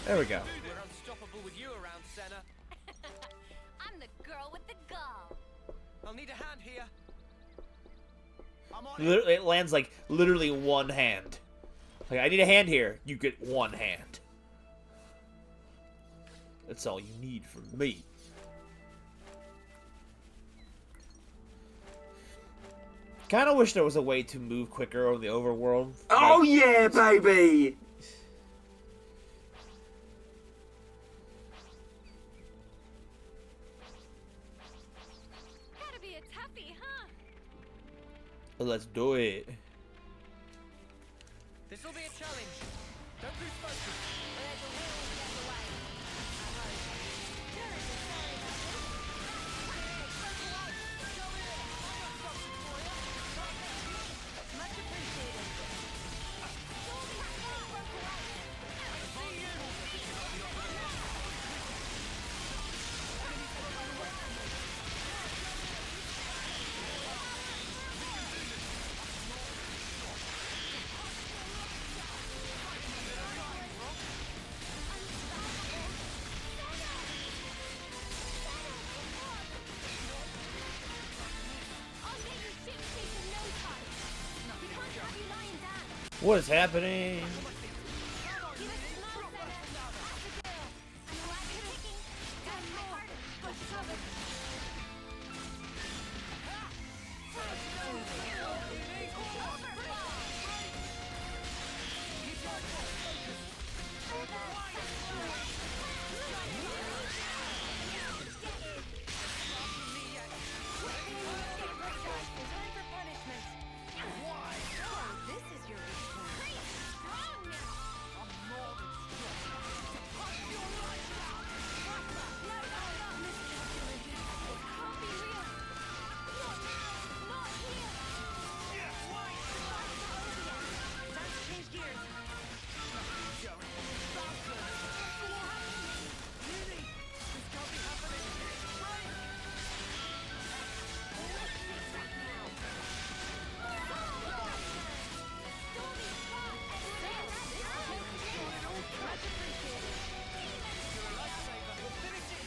There we go. We're unstoppable with you around, Senna. I'm the girl with the gall. I'll need a hand here. I'm on it! It lands like literally one hand. Like, I need a hand here. You get one hand. That's all you need from me. Kind of wish there was a way to move quicker over the overworld. Oh yeah, baby! Gotta be a toughie, huh? Let's do it. This will be a challenge. Don't lose focus. There's a will get away. Much appreciated. What is happening?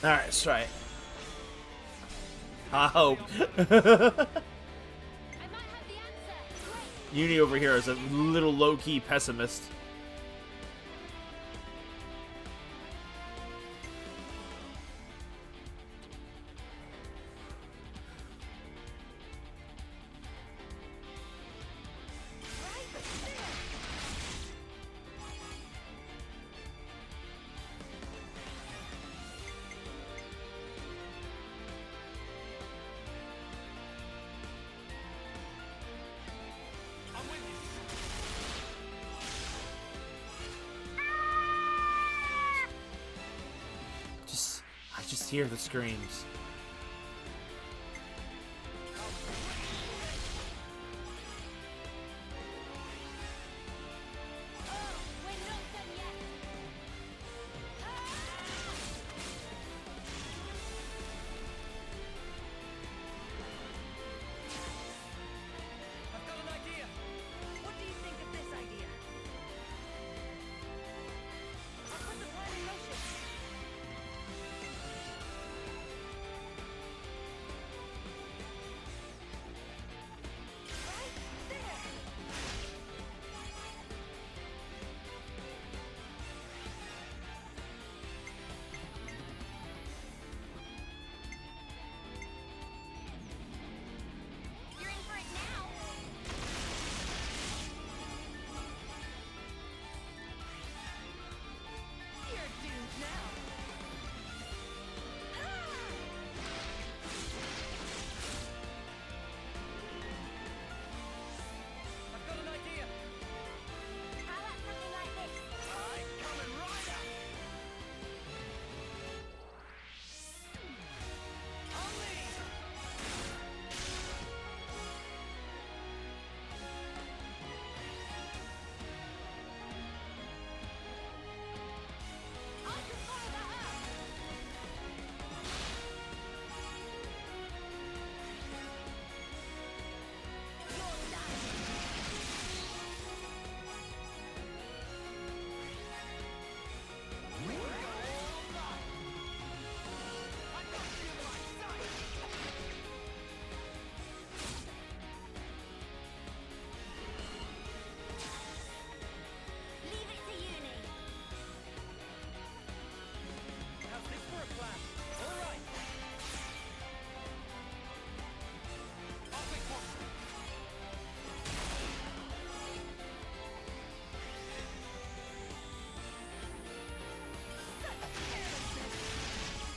Alright, let's try it. I hope. Uni over here is a little low-key pessimist. I just hear the screams.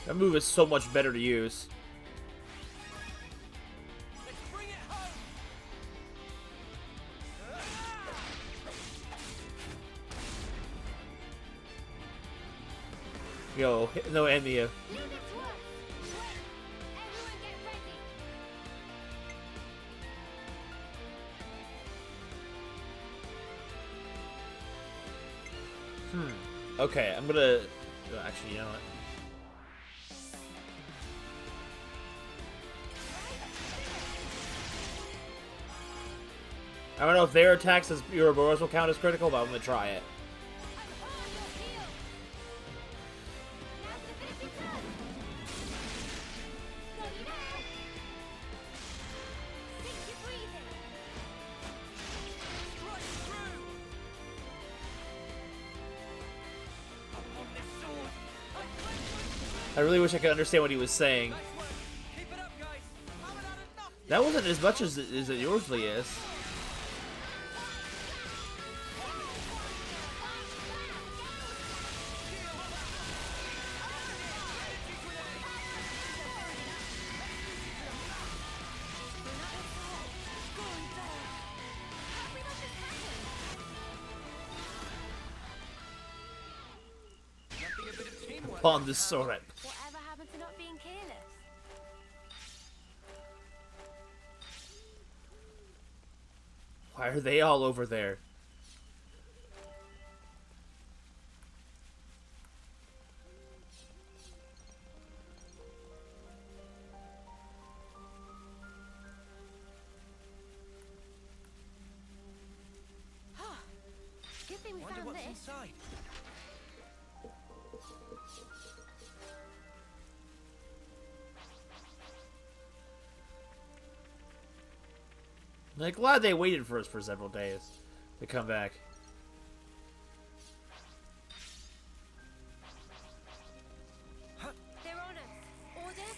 That move is so much better to use. Yo, no Enya. Okay, I'm gonna... Actually, you know what? I don't know if their attacks as Ouroboros will count as critical, but I'm gonna try it. I really wish I could understand what he was saying. That wasn't as much as it usually is. Upon this sword. Whatever happened to not being careless? Why are they all over there? Good thing we Wonder found what's this. inside. Like, glad they waited for us for several days to come back. They're on us. Orders?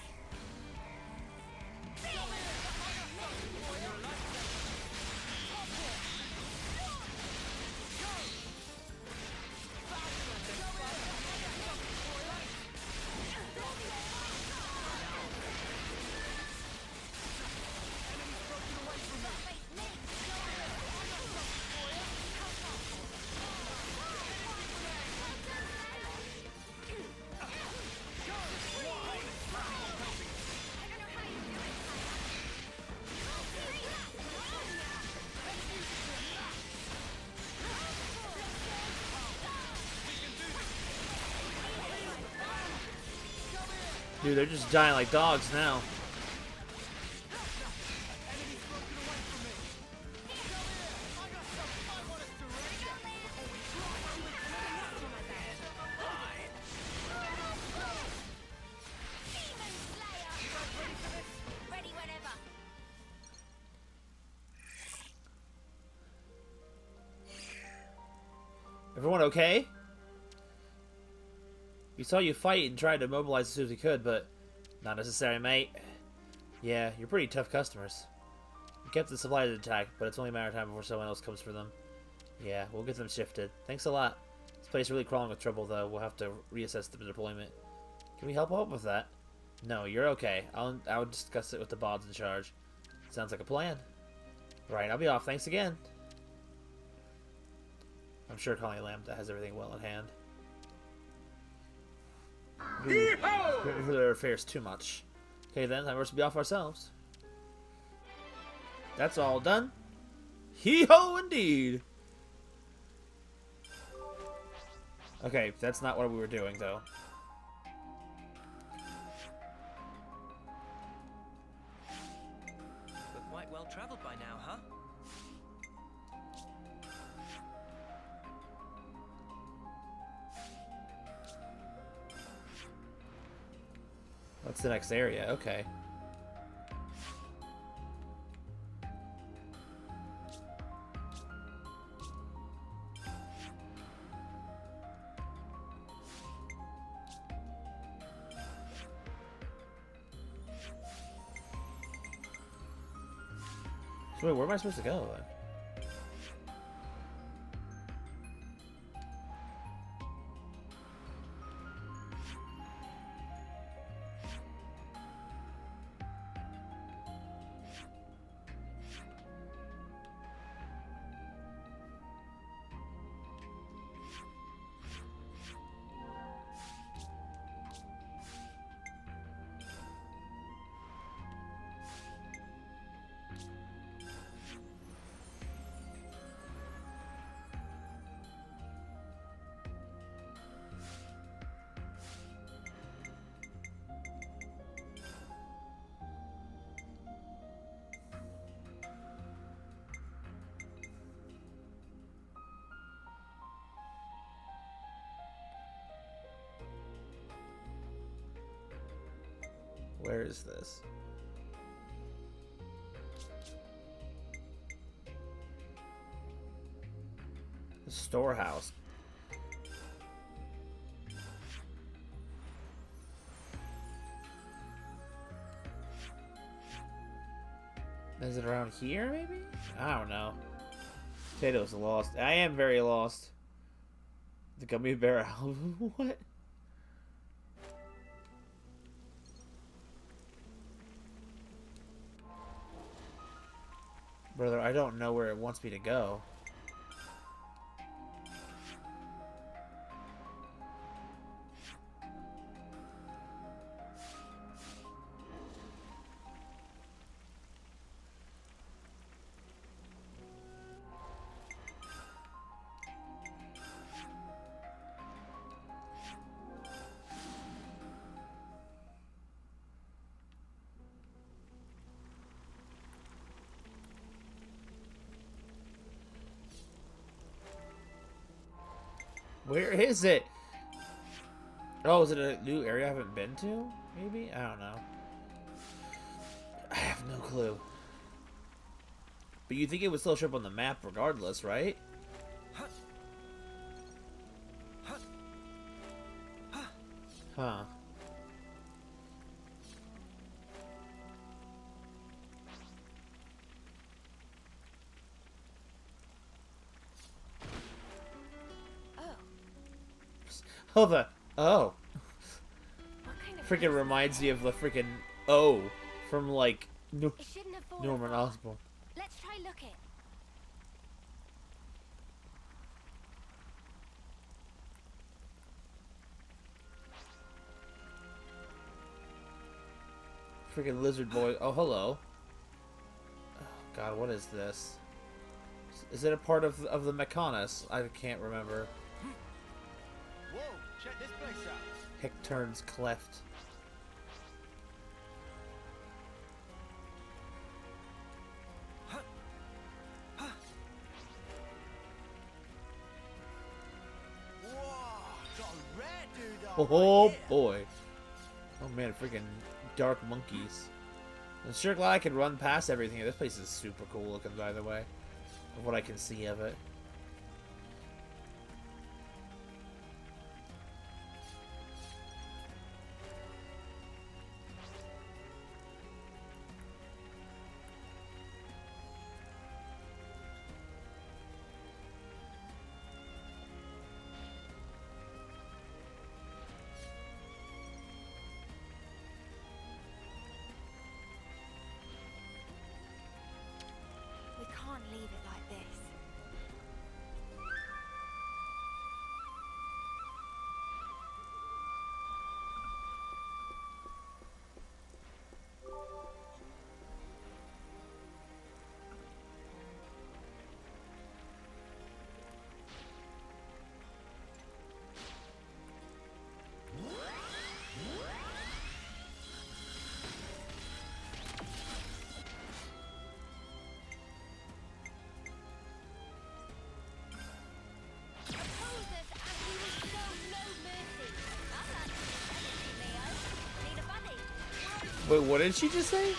Dude, they're just dying like dogs now. Ready whenever. Everyone okay? We saw you fight and tried to mobilize as soon as we could, but not necessary, mate. Yeah, you're pretty tough customers. We kept the supplies intact, but it's only a matter of time before someone else comes for them. Yeah, we'll get them shifted. Thanks a lot. This place is really crawling with trouble, though. We'll have to reassess the deployment. Can we help out with that? No, you're okay. I'll discuss it with the bods in charge. Sounds like a plan. Right, I'll be off. Thanks again. I'm sure Colony Lambda has everything well in hand. For their affairs too much. Okay then, time for us to be off ourselves. That's all done. Hee-ho indeed! Okay, that's not what we were doing though. We're quite well traveled by now, huh? What's the next area? Okay. So wait, where am I supposed to go then? Where is this? The storehouse. Is it around here, maybe? I don't know. Potato's lost. I am very lost. The gummy bear album? What? Brother, I don't know where it wants me to go. Where is it? Oh, is it a new area I haven't been to? Maybe? I don't know. I have no clue. But you think it would still show up on the map regardless, right? Huh. Oh, the oh. Freaking reminds me of the freaking O from like Norman Osborn. Let's try look it. Freaking lizard boy. Oh, hello. Oh, God, what is this? Is it a part of the Mechonis? I can't remember. Whoa, check this place out. Hectorn's Cleft. Oh boy. Oh man, freaking dark monkeys. I'm sure glad I can run past everything. This place is super cool looking, by the way. Of what I can see of it. We can't leave it like this. Wait, what did she just say?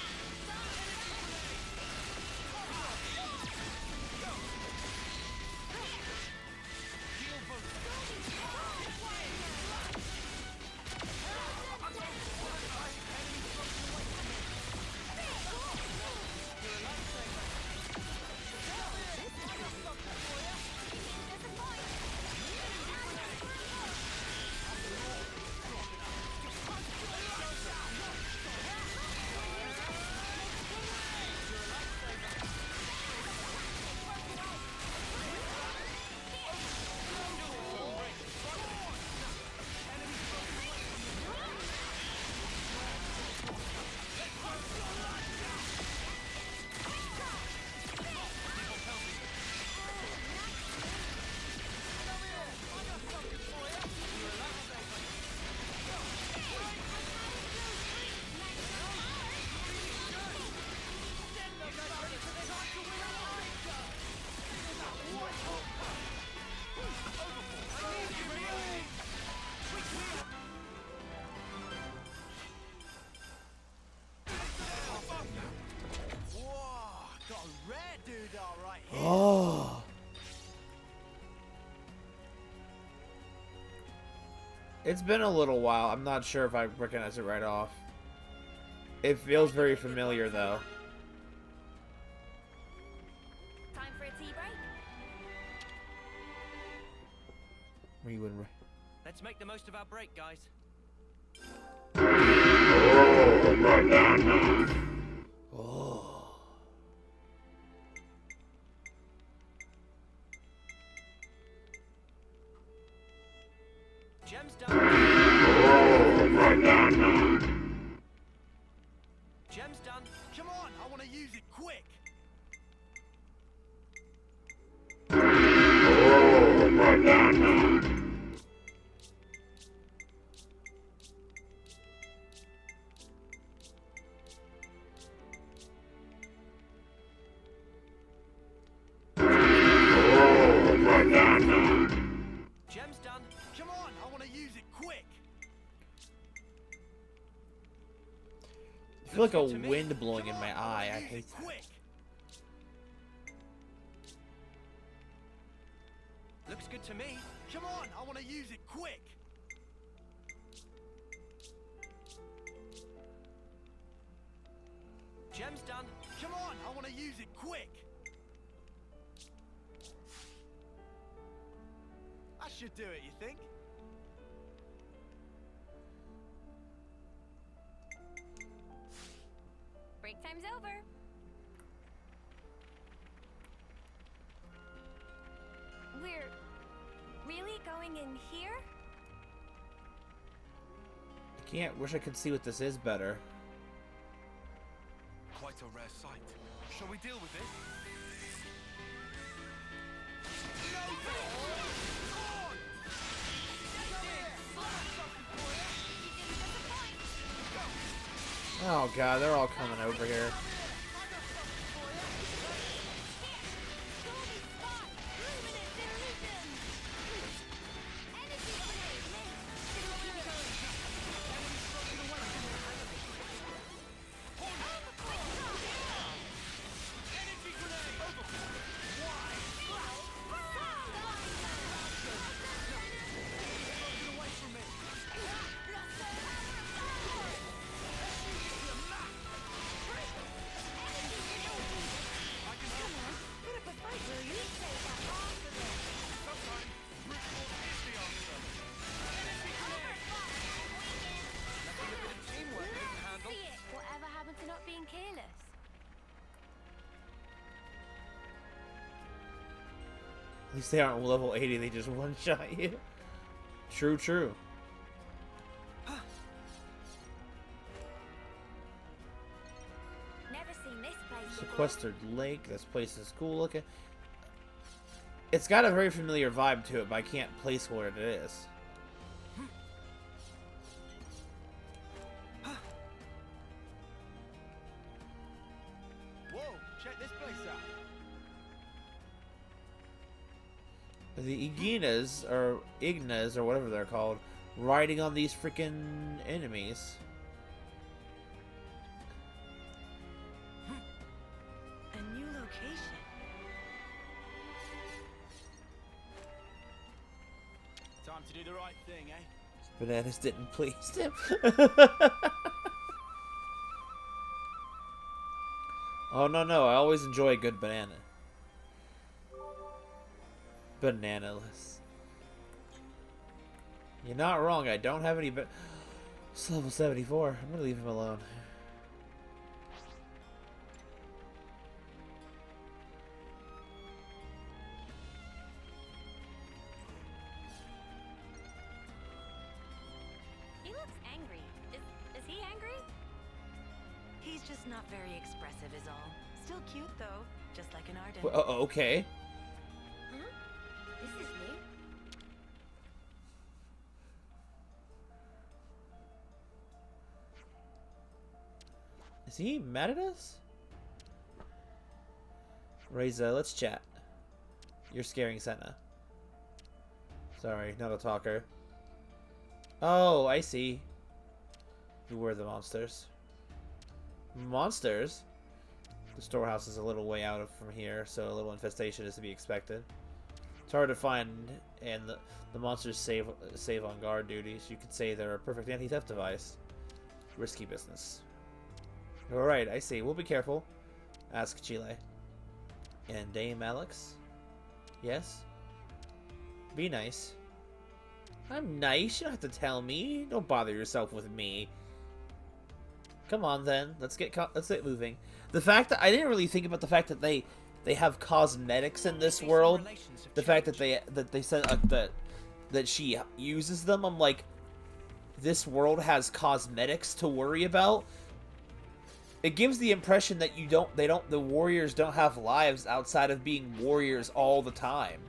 Oh. It's been a little while. I'm not sure if I recognize it right off. It feels very familiar, though. Time for a tea break? Were you in? Let's make the most of our break, guys. Oh. Gem's done. Gem's done. Come on, I want to use it quick. Gem's done. Come on, I want to use it quick. I feel like a wind blowing in my eye. I hate that. Quick. Looks good to me. Come on, I want to use it quick. Gem's done. Come on, I want to use it quick. I should do it, you think? Break time's over. We're really going in here? I can't. Wish I could see what this is better. Quite a rare sight. Shall we deal with it? Oh god, they're all coming over here. At least they aren't level 80, they just one-shot you. True, true. Never seen this place before. Sequestered Lake, this place is cool looking. It's got a very familiar vibe to it, but I can't place where it is. Whoa, check this place out. The Ignas, or whatever they're called, riding on these freaking enemies. A new location. Time to do the right thing, eh? Bananas didn't please him. Oh, no, I always enjoy a good banana. Bananaless. You're not wrong, I don't have any it's level 74. I'm gonna leave him alone. He looks angry. Is he angry? He's just not very expressive is all. Still cute though, just like an Arden. Well, okay. Huh? This is new. Is he mad at us? Reza, let's chat. You're scaring Senna. Sorry, not a talker. Oh, I see. Who were the monsters? Monsters? The storehouse is a little way out from here, so a little infestation is to be expected. It's hard to find, and the monsters save on guard duties. You could say they're a perfect anti-theft device. Risky business. Alright, I see. We'll be careful. Ask Chile. And Dame Alex? Yes? Be nice. I'm nice. You don't have to tell me. Don't bother yourself with me. Come on, then. Let's get moving. The fact that I didn't really think about the fact that they have cosmetics in this world. The fact that they said that she uses them. I'm like, this world has cosmetics to worry about. It gives the impression that the warriors don't have lives outside of being warriors all the time.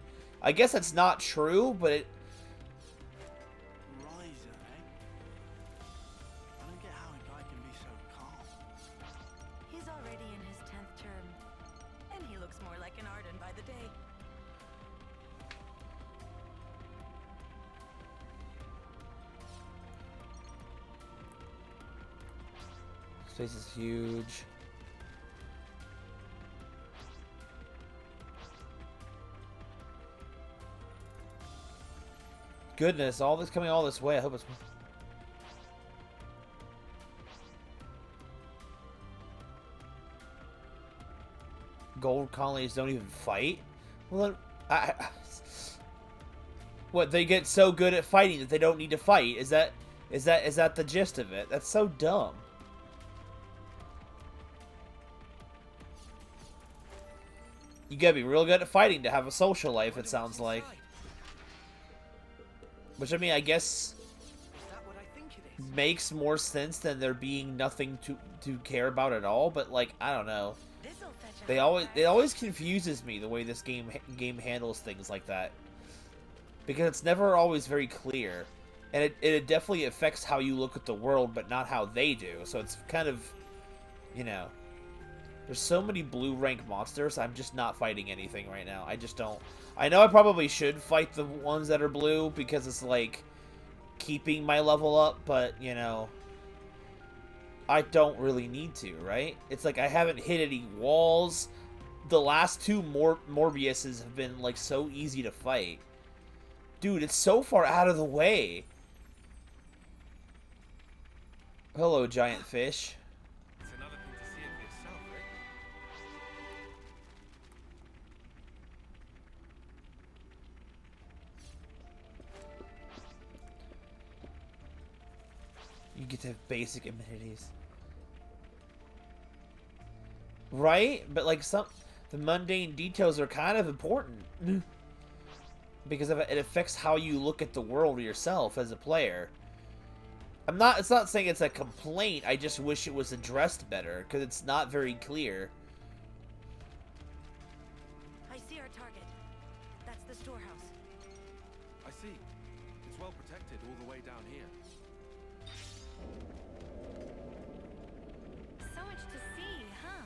I guess that's not true, but it. Riser, eh? I don't get how a guy can be so calm. He's already in his 10th term, and he looks more like an Arden by the day. This place is huge. goodness, all this coming all this way. I hope it's... Gold colonies don't even fight? Well, then, what, they get so good at fighting that they don't need to fight? Is that the gist of it? That's so dumb. You gotta be real good at fighting to have a social life, it sounds like. Which, I mean, I guess makes more sense than there being nothing to care about at all, but, like, I don't know. It always confuses me the way this game handles things like that. Because it's never always very clear. And it definitely affects how you look at the world, but not how they do. So it's kind of, you know... There's so many blue rank monsters, I'm just not fighting anything right now. I just don't... I know I probably should fight the ones that are blue, because it's, like, keeping my level up, but, you know... I don't really need to, right? It's like I haven't hit any walls. The last two Morbiuses have been, like, so easy to fight. Dude, it's so far out of the way. Hello, giant fish. It's another thing to see it for yourself, right? You get to have basic amenities. Right? But, like, the mundane details are kind of important. Because it affects how you look at the world yourself as a player. It's not saying it's a complaint, I just wish it was addressed better, because it's not very clear. I see our target. That's the storehouse. I see. It's well protected all the way down here. So much to see, huh?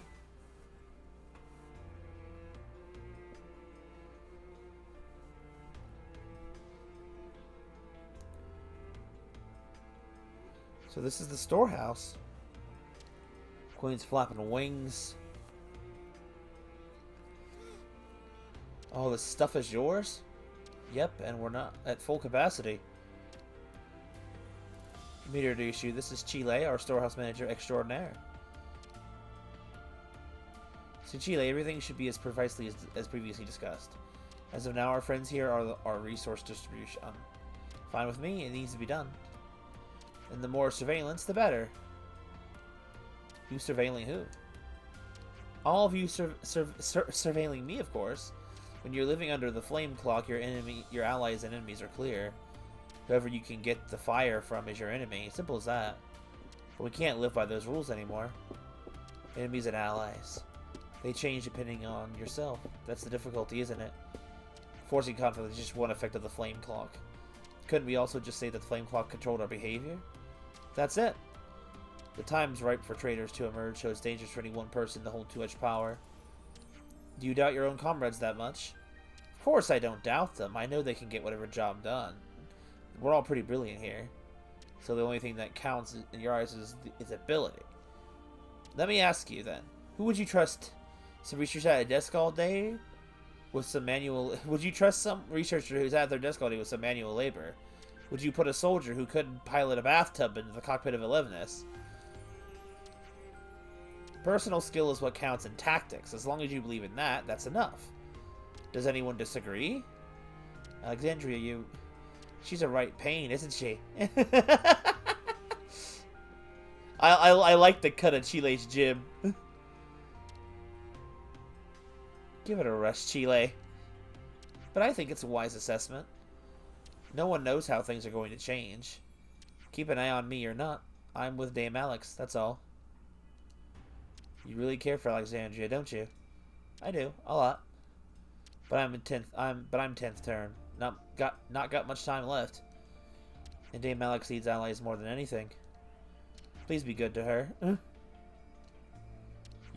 So this is the storehouse. Queen's flapping wings. All this stuff is yours? Yep, and we're not at full capacity. Let me introduce you. This is Chile, our storehouse manager extraordinaire. So Chile, everything should be as precisely as previously discussed. As of now, our friends here are our resource distribution. Fine with me, it needs to be done. And the more surveillance, the better. Who's surveilling who? All of you surveilling me, of course. When you're living under the flame clock, your allies and enemies are clear. Whoever you can get the fire from is your enemy. Simple as that. But we can't live by those rules anymore. Enemies and allies. They change depending on yourself. That's the difficulty, isn't it? Forcing conflict is just one effect of the flame clock. Couldn't we also just say that the flame clock controlled our behavior? That's it. The time's ripe for traitors to emerge, so it's dangerous for any one person to hold too much power. Do you doubt your own comrades that much? Of course I don't doubt them. I know they can get whatever job done. We're all pretty brilliant here. So the only thing that counts in your eyes is ability. Let me ask you then. Who would you trust? Some researcher at a desk all day? With some manual... Would you trust some researcher who's at their desk all day with some manual labor? Would you put a soldier who couldn't pilot a bathtub into the cockpit of Elevenus? Personal skill is what counts in tactics. As long as you believe in that, that's enough. Does anyone disagree? Alexandria, she's a right pain, isn't she? I like the cut of Chile's gym. Give it a rest, Chile. But I think it's a wise assessment. No one knows how things are going to change. Keep an eye on me or not. I'm with Dame Alex, that's all. You really care for Alexandria, don't you? I do, a lot. But I'm 10th turn. Not got much time left. And Dame Alex needs allies more than anything. Please be good to her. You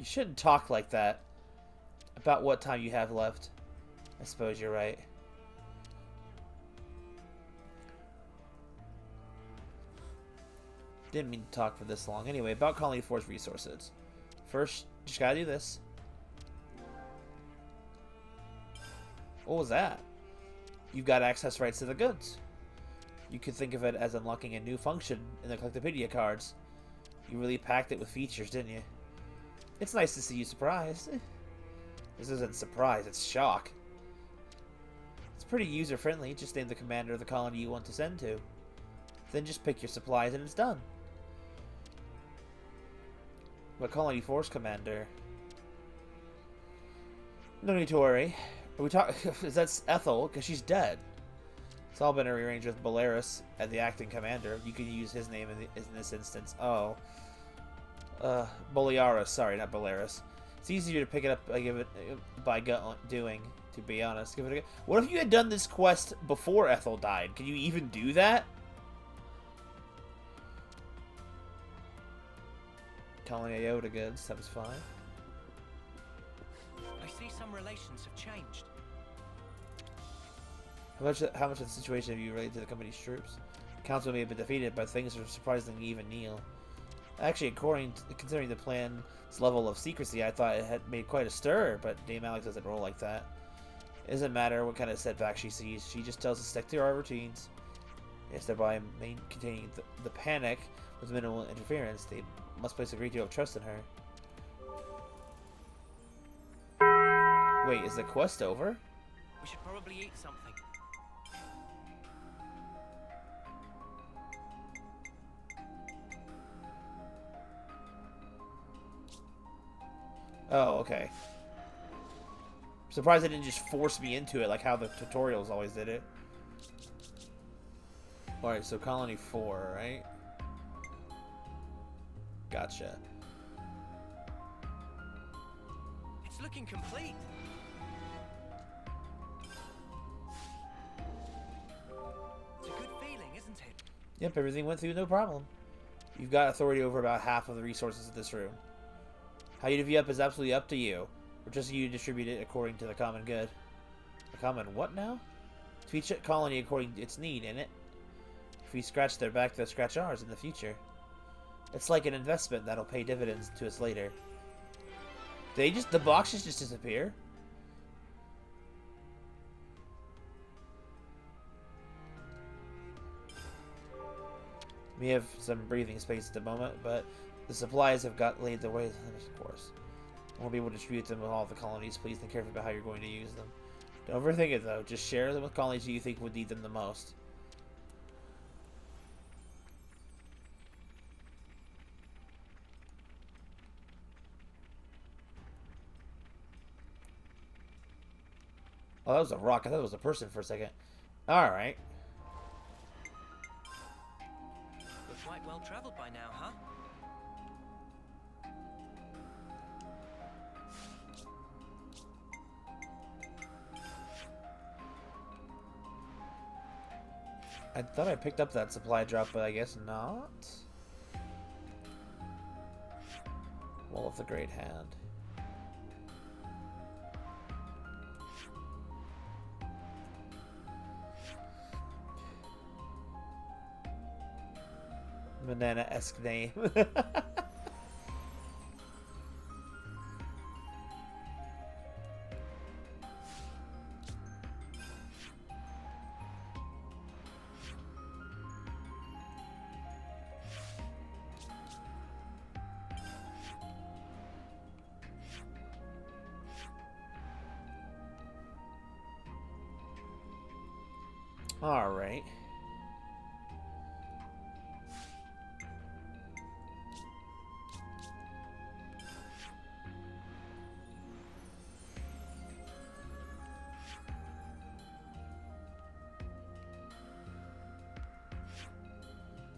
shouldn't talk like that. About what time you have left. I suppose you're right. Didn't mean to talk for this long. Anyway, about Colony 4's resources. First, just gotta do this. What was that? You've got access rights to the goods. You could think of it as unlocking a new function in the Collectopedia cards. You really packed it with features, didn't you? It's nice to see you surprised. This isn't surprise, it's shock. It's pretty user-friendly. Just name the commander of the colony you want to send to. Then just pick your supplies and it's done. But Colony Force Commander... No need to worry. Are we talk? That's Ethel, because she's dead. It's all been rearranged with Belarus as the acting commander. You can use his name in this instance. Oh. Boliaris. Sorry, not Belarus. It's easier to pick it up by gut doing, to be honest. Give it a go. What if you had done this quest before Ethel died? Can you even do that? Colony Iota goods. That was fine. I see some relations have changed. How much of the situation have you related to the company's troops? The council may have been defeated, but things are surprisingly even Neil. Actually, considering the plan's level of secrecy, I thought it had made quite a stir, but Dame Alex doesn't roll like that. It doesn't matter what kind of setback she sees, she just tells us to stick to our routines. Yes, thereby containing the panic with minimal interference. They must place a great deal of trust in her. Wait, is the quest over? We should probably eat something. Oh, okay. Surprised they didn't just force me into it like how the tutorials always did it. Alright, so Colony 4, right? Gotcha. It's looking complete. It's a good feeling, isn't it? Yep, everything went through no problem. You've got authority over about half of the resources of this room. How you divvy up is absolutely up to you. Or just you distribute it according to the common good. The common what now? To each colony according to its need, innit? If we scratch their back, they'll scratch ours in the future. It's like an investment that'll pay dividends to us later. The boxes just disappear? We have some breathing space at the moment, but the supplies have laid the way, of course. We'll be able to distribute them with all the colonies. Please think carefully about how you're going to use them. Don't overthink it, though. Just share them with colonies you think would need them the most. Oh, that was a rock. I thought it was a person for a second. Alright. We're quite well traveled by now, huh? I thought I picked up that supply drop, but I guess not. Wall of the Great Hand. Banana-esque name. All right.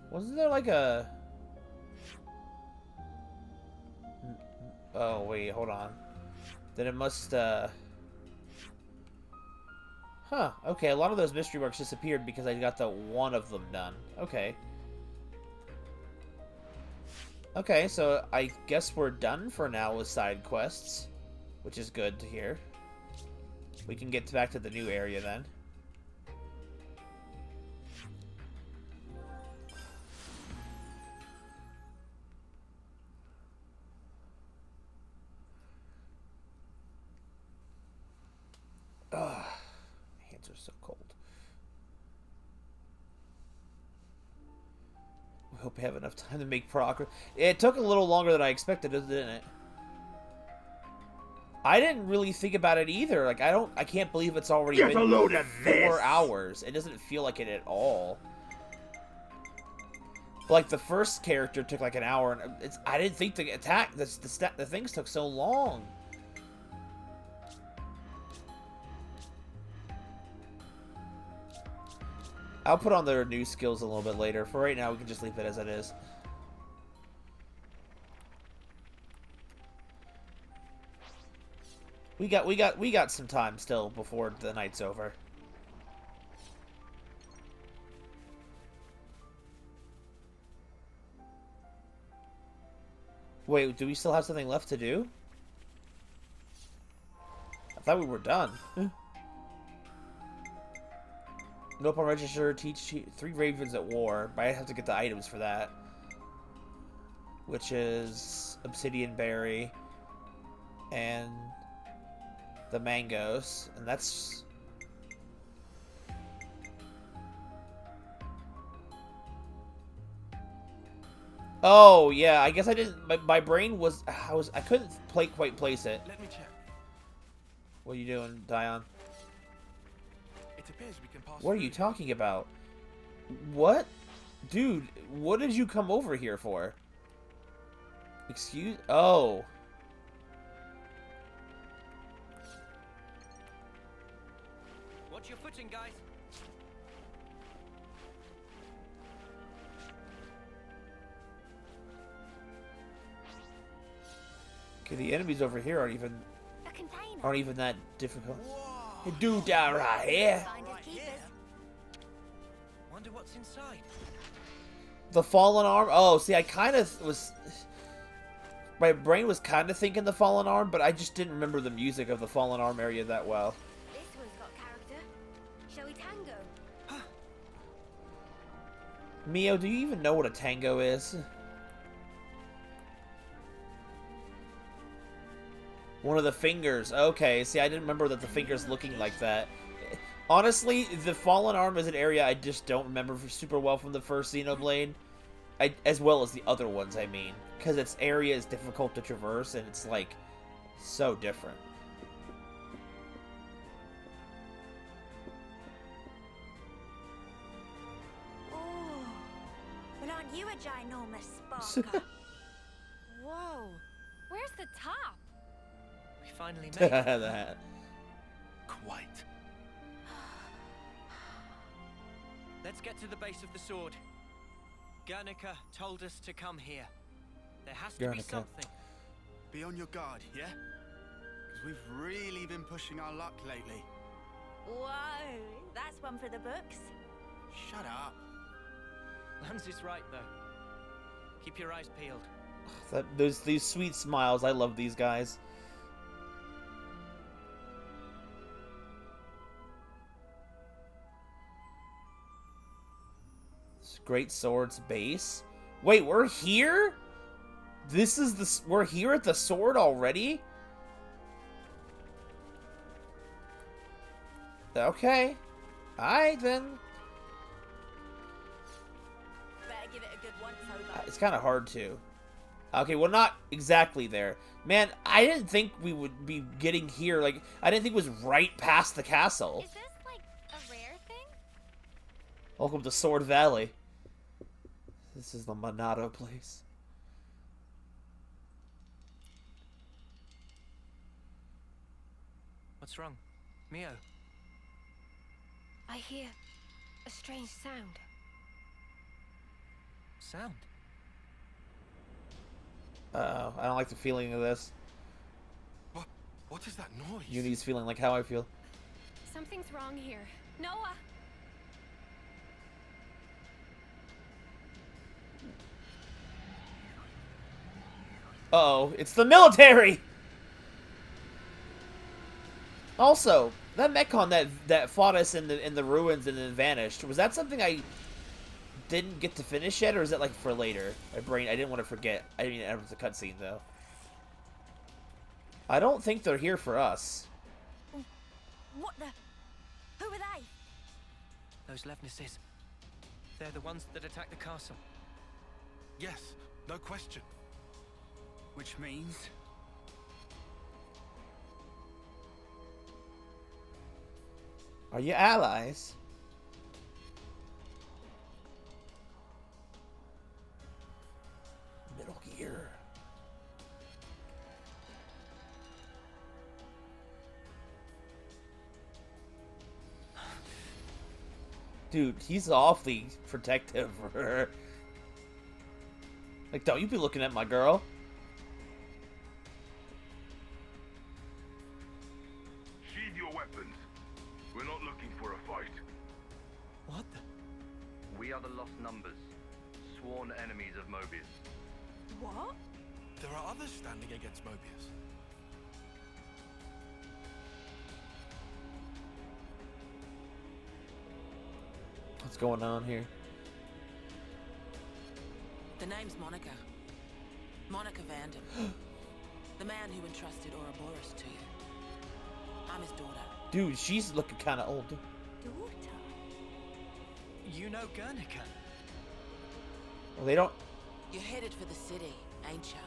Wasn't there like a... Oh, wait, hold on. Then it must, Huh, okay, a lot of those mystery marks disappeared because I got the one of them done. Okay. Okay, so I guess we're done for now with side quests, which is good to hear. We can get back to the new area then. Ugh, my hands are so cold. hope we have enough time to make progress. It took a little longer than I expected, didn't it? I didn't really think about it either. Like, I can't believe it's already Get been a load of 4 this. hours. It doesn't feel like it at all. Like, the first character took like an hour, and I didn't think the things took so long. I'll put on their new skills a little bit later. For right now, we can just leave it as it is. We got some time still before the night's over. Wait, do we still have something left to do? I thought we were done. Nope, on register, teach 3 ravens at war, but I have to get the items for that. Which is obsidian berry and the mangoes, and that's... Oh, yeah, I guess I didn't... My brain was... I couldn't quite place it. Let me check. What are you doing, Dion? It appears we can pass What are you talking about? What? Dude, what did you come over here for? Excuse... Oh. Watch your footing, guys. Okay, the enemies over here aren't even that difficult. Whoa. Dude down right here. Wonder what's inside. The fallen arm. Oh, see, I kind of was. My brain was kind of thinking the fallen arm, but I just didn't remember the music of the fallen arm area that well. This one's got character. Shall we tango? Mio, do you even know what a tango is? One of the fingers. Okay, see, I didn't remember that the fingers looking like that. Honestly, the fallen arm is an area I just don't remember super well from the first Xenoblade. As well as the other ones, I mean. Because its area is difficult to traverse, and it's, like, so different. Oh, well, aren't you a ginormous sparker? Whoa, where's the top? We finally made it. That. Quite. Let's get to the base of the sword. Guernica told us to come here. There has to be Guernica. something. Be on your guard, yeah? Because we've really been pushing our luck lately. Whoa, that's one for the books. Shut up. Lance is right, though. Keep your eyes peeled. These sweet smiles. I love these guys. Great Sword's base. Wait, we're here? This is the... We're here at the sword already? Okay. Alright, then. Better give it a good once over. It's kind of hard to. Okay, well, not exactly there. Man, I didn't think we would be getting here. Like, I didn't think it was right past the castle. Is this like a rare thing? Welcome to Sword Valley. This is the Monado place. What's wrong? Mio? I hear a strange sound. Sound? Uh-oh, I don't like the feeling of this. What is that noise? Uni's feeling like how I feel. Something's wrong here. Noah! Uh-oh, it's the military! Also, that Mechon that fought us in the ruins and then vanished, was that something I didn't get to finish yet, or is that like for later? I didn't want to forget. I didn't even enter the cutscene though. I don't think they're here for us. What the? Who are they? Those Levnesses. They're the ones that attacked the castle. Yes, no question. Which means... Are you allies? Metal Gear. Dude, he's awfully protective for her. Like, don't you be looking at my girl. Sheathe your weapons. We're not looking for a fight. What the... We are the Lost Numbers, sworn enemies of Mobius. What? There are others standing against Mobius. What's going on here? The name's Monica. Monica Vandam. The man who entrusted Ouroboros to you. I'm his daughter. Dude, she's looking kind of old. Daughter? You know Guernica? Well, they don't... You're headed for the city, ain't ya?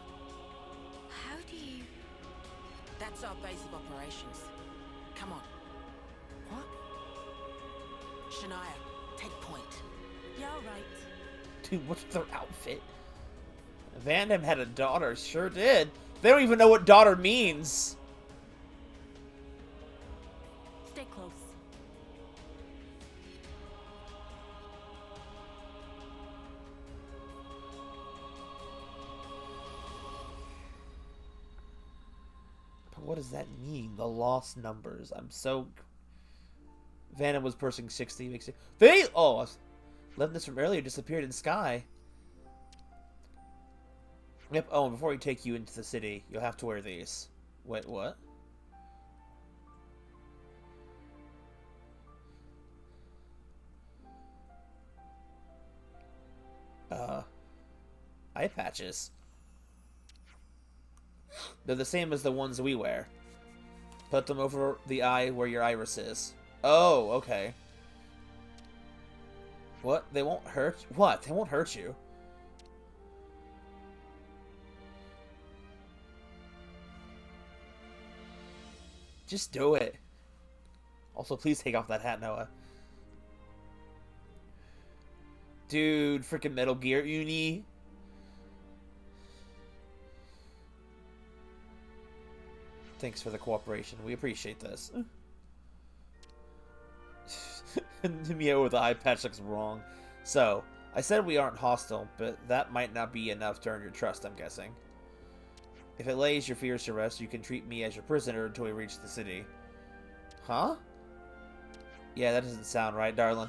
How do you... That's our base of operations. Come on. What? Shania, take point. Yeah, all right. Dude, what's their outfit? Van Damme had a daughter, sure did. They don't even know what daughter means. Stay close. But what does that mean? The lost numbers. I'm so... Van Damme was pushing 60. Makes it... They... Oh, I was... Left this from earlier disappeared in sky. Yep. Oh, and before we take you into the city, you'll have to wear these. Wait, what? Eye patches. They're the same as the ones we wear. Put them over the eye where your iris is. Oh, okay. What? They won't hurt? What? They won't hurt you. Just do it. Also, please take off that hat, Noah. Dude, freaking Metal Gear Uni. Thanks for the cooperation. We appreciate this. Mio with the eye patch looks wrong. So, I said we aren't hostile, but that might not be enough to earn your trust, I'm guessing. If it lays your fears to rest, you can treat me as your prisoner until we reach the city. Huh? Yeah, that doesn't sound right, darling.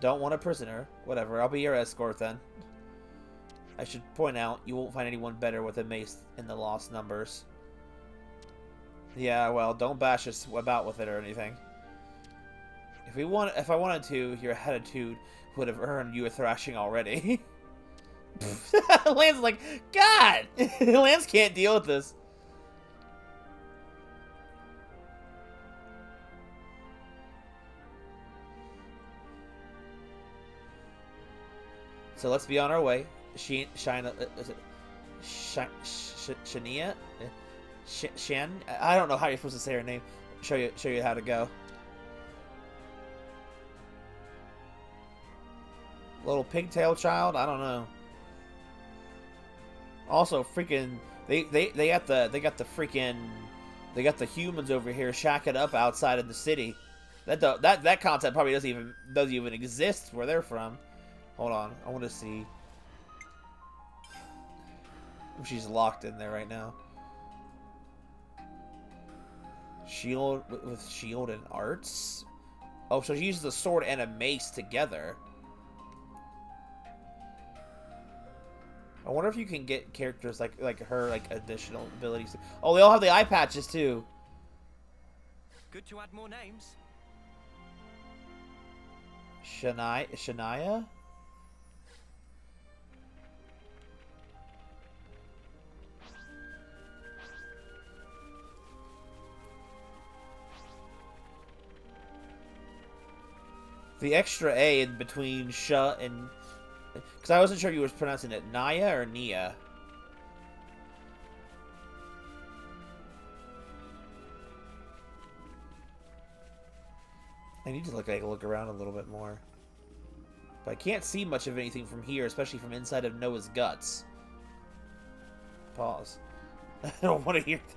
Don't want a prisoner. Whatever, I'll be your escort then. I should point out, you won't find anyone better with a mace in the lost numbers. Yeah, well, don't bash us about with it or anything. If I wanted to, your attitude would have earned you a thrashing already. Lance like, God! Lance can't deal with this. So let's be on our way. Shania? Shan? I don't know how you're supposed to say her name. Show you how to go. Little pigtail child? I don't know. Also, freaking, they got the humans over here shacking up outside of the city. That concept probably doesn't even exist where they're from. Hold on, I want to see. She's locked in there right now. Shield with shield and arts. Oh, so she uses a sword and a mace together. I wonder if you can get characters like her additional abilities. Oh, they all have the eye patches too. Good to add more names. Shania? The extra A in between Sh and... Because Because I wasn't sure if you were pronouncing it Naya or Nia. I need to look around a little bit more. But I can't see much of anything from here, especially from inside of Noah's guts. Pause. I don't want to hear that.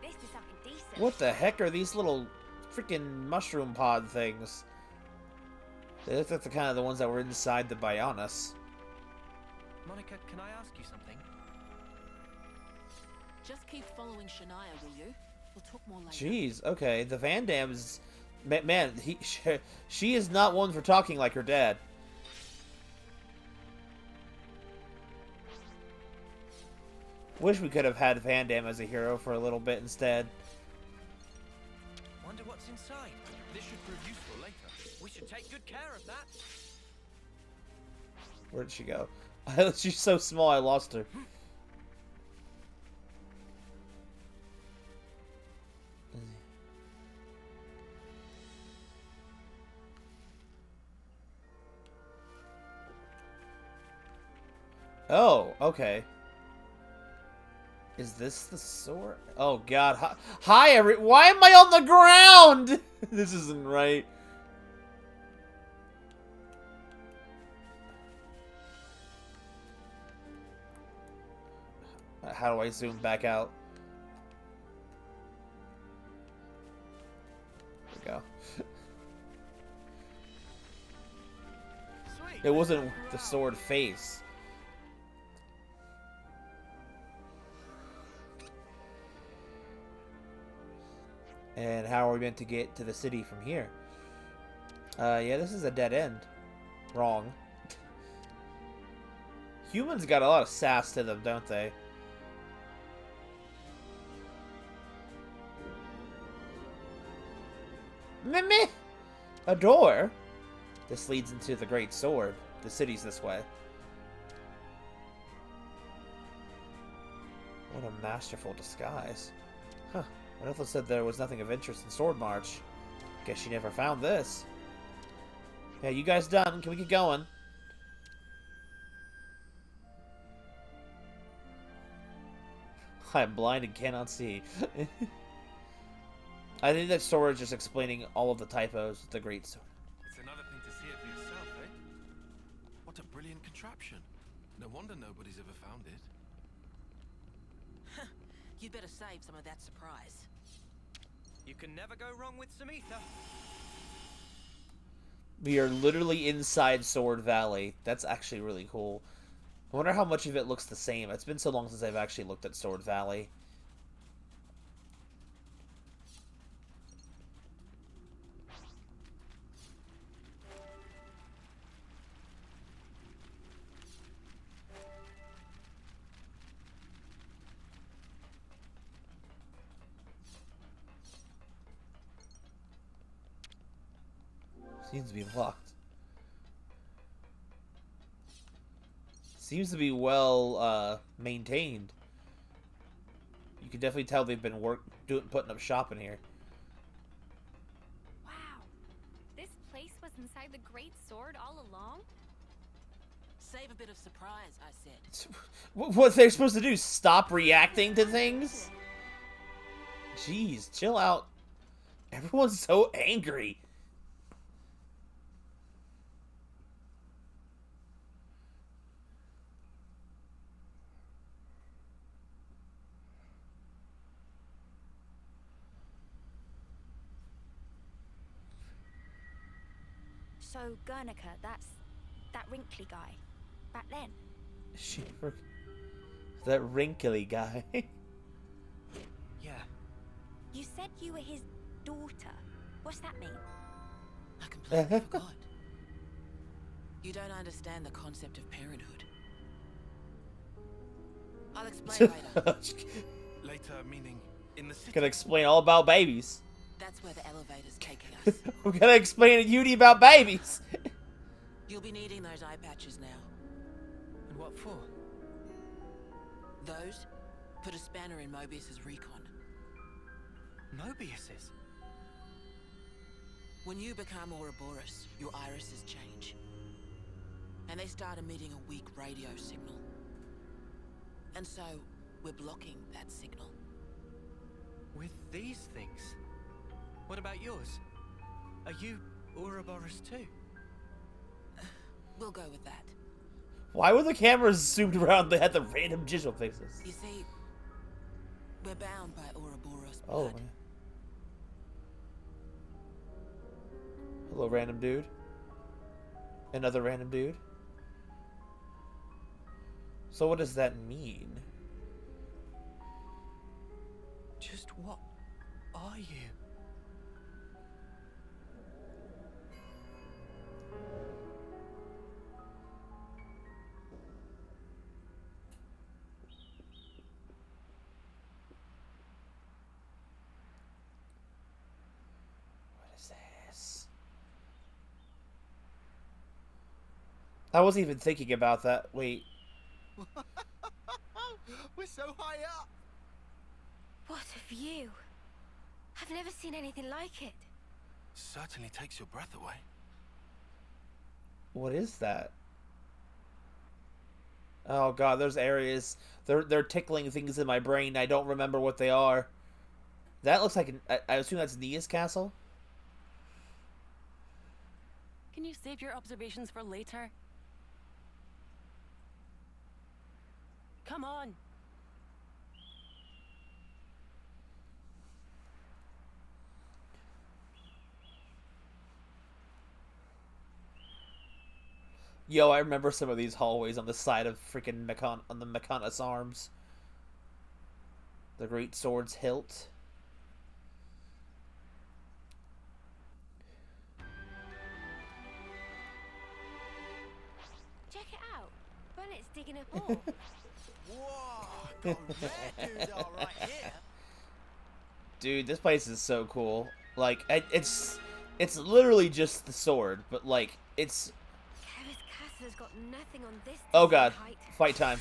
This is something decent. What the heck are these little freaking mushroom pod things? That's the kind of the ones that were inside the Bionis. Monica, can I ask you something? Just keep following Shania, will you? We'll talk more later. Jeez, okay. The Van Dam's... Man, she is not one for talking like her dad. Wish we could have had Van Damme as a hero for a little bit instead. Wonder what's inside. This should prove useful later. We should take good care of that. Where did she go? She's so small, I lost her. Oh, okay. Is this the sword? Oh god. Hi, why am I on the ground? This isn't right. How do I zoom back out? There we go. It wasn't the sword face. And how are we meant to get to the city from here? Yeah, this is a dead end. Wrong. Humans got a lot of sass to them, don't they? Meh. A door? This leads into the Great Sword. The city's this way. What a masterful disguise. Huh. Winifred said there was nothing of interest in Sword March. Guess she never found this. Yeah, you guys done? Can we get going? I'm blind and cannot see. I think that Sora is just explaining all of the typos of the Great Sword. It's another thing to see it for yourself, eh? What a brilliant contraption. No wonder nobody's ever found it. You'd better save some of that surprise. You can never go wrong with Samantha. We are literally inside Sword Valley. That's actually really cool. I wonder how much of it looks the same. It's been so long since I've actually looked at Sword Valley. Seems to be locked. Seems to be well maintained. You can definitely tell they've been putting up shop in here. Wow. This place was inside the Great Sword all along? Save a bit of surprise, I said. What they're supposed to do? Stop reacting to things? Jeez, chill out. Everyone's so angry. So, Guernica, that's that wrinkly guy. Back then. That wrinkly guy. Yeah. You said you were his daughter. What's that mean? I completely forgot. You don't understand the concept of parenthood. I'll explain later. Later, meaning in the city. Gonna explain all about babies. That's where the elevator's taking us. We're gonna explain to Yudi about babies. You'll be needing those eye patches now. And what for? Those put a spanner in Mobius's recon. Mobius's? When you become Ouroboros, your irises change. And they start emitting a weak radio signal. And so, we're blocking that signal. With these things? What about yours? Are you Ouroboros too? We'll go with that. Why were the cameras zoomed around? They had the random digital faces. You see, we're bound by Ouroboros Oh, blood. man. Hello, random dude. Another random dude. So what does that mean? Just what are you? What is this? I wasn't even thinking about that. Wait. We're so high up! What a view. I've never seen anything like it. Certainly takes your breath away. What is that? Oh god, those areas. They're tickling things in my brain. I don't remember what they are. That looks like I assume that's Nia's castle? Can you save your observations for later? Come on. Yo, I remember some of these hallways on the side of freaking on the Mechonis arms. The great sword's hilt. Check it out. Bunnet's digging a hole. Whoa, got rare dude all right here. Dude, this place is so cool. Like, it's literally just the sword, but like it's. Kevis Castle has got nothing on this. Oh god, height. fight time.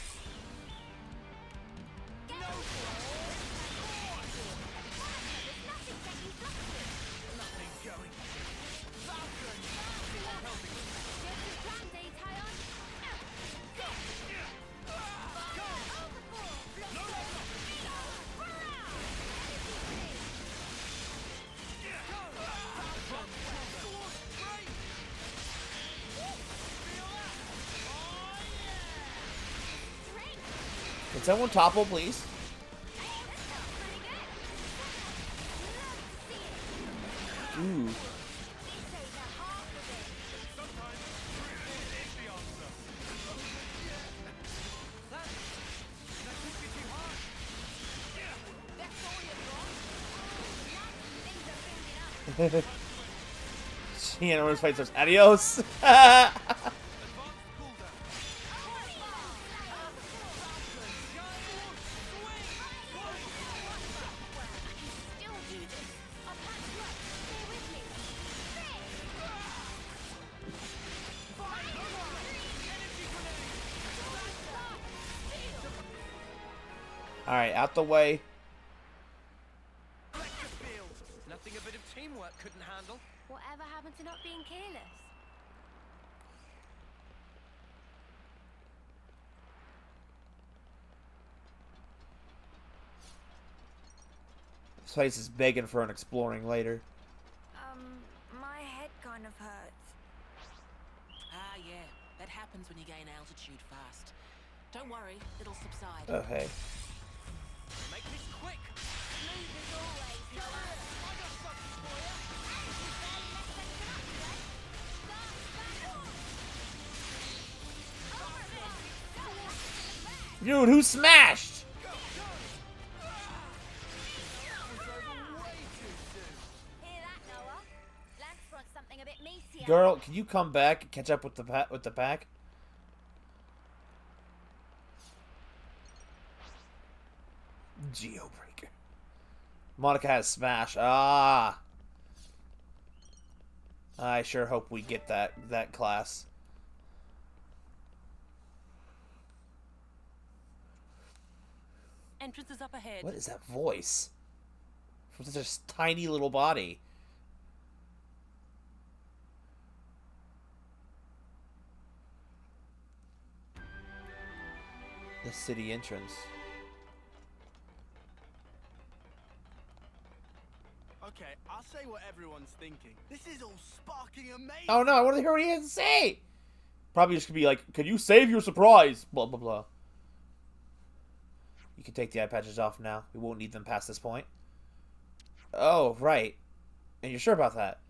Can someone topple, please? Ooh. She and Orange fights us. Adios! Alright, out the way. Nothing a bit of teamwork couldn't handle. Whatever happened to not being careless? This place is begging for an exploring later. My head kind of hurts. Ah, yeah. That happens when you gain altitude fast. Don't worry, it'll subside. Oh, hey. Make this quick. Dude, who smashed? Hear that, Noah? Lance wants something a bit meatier. Girl, can you come back and catch up with the pack? Geobreaker. Monica has smash. Ah. I sure hope we get that class. Entrance is up ahead. What is that voice? From such a tiny little body. The city entrance. Okay, I'll say what everyone's thinking. This is all sparking amazing. Oh no, I want to hear what he has to say! Probably just could be like, can you save your surprise? Blah, blah, blah. You can take the eye patches off now. We won't need them past this point. Oh, right. And you're sure about that?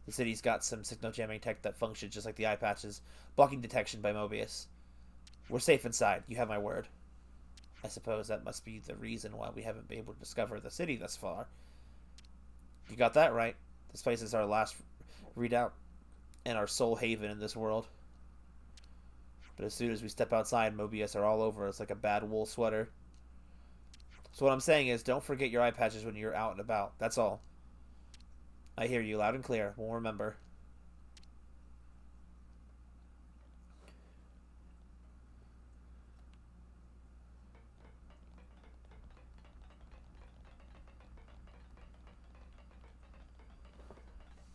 The city's got some signal jamming tech that functions just like the eye patches, blocking detection by Mobius. We're safe inside. You have my word. I suppose that must be the reason why we haven't been able to discover the city thus far. You got that right. This place is our last redoubt and our sole haven in this world. But as soon as we step outside, Mobius are all over us like a bad wool sweater. So what I'm saying is, don't forget your eye patches when you're out and about. That's all. I hear you loud and clear. We'll remember.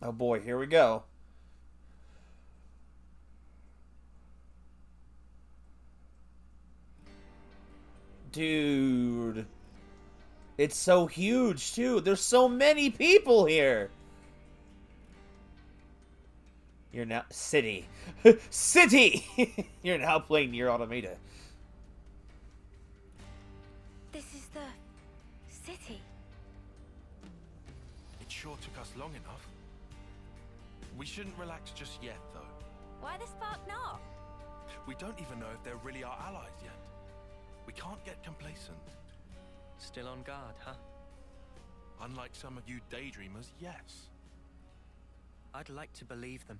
Oh boy, here we go. Dude. It's so huge, too. There's so many people here. You're now... City. City! You're now playing Nier Automata. This is the city. It sure took us long enough. We shouldn't relax just yet, though. Why the spark not? We don't even know if they're really our allies yet. We can't get complacent. Still on guard, huh? Unlike some of you daydreamers, yes. I'd like to believe them.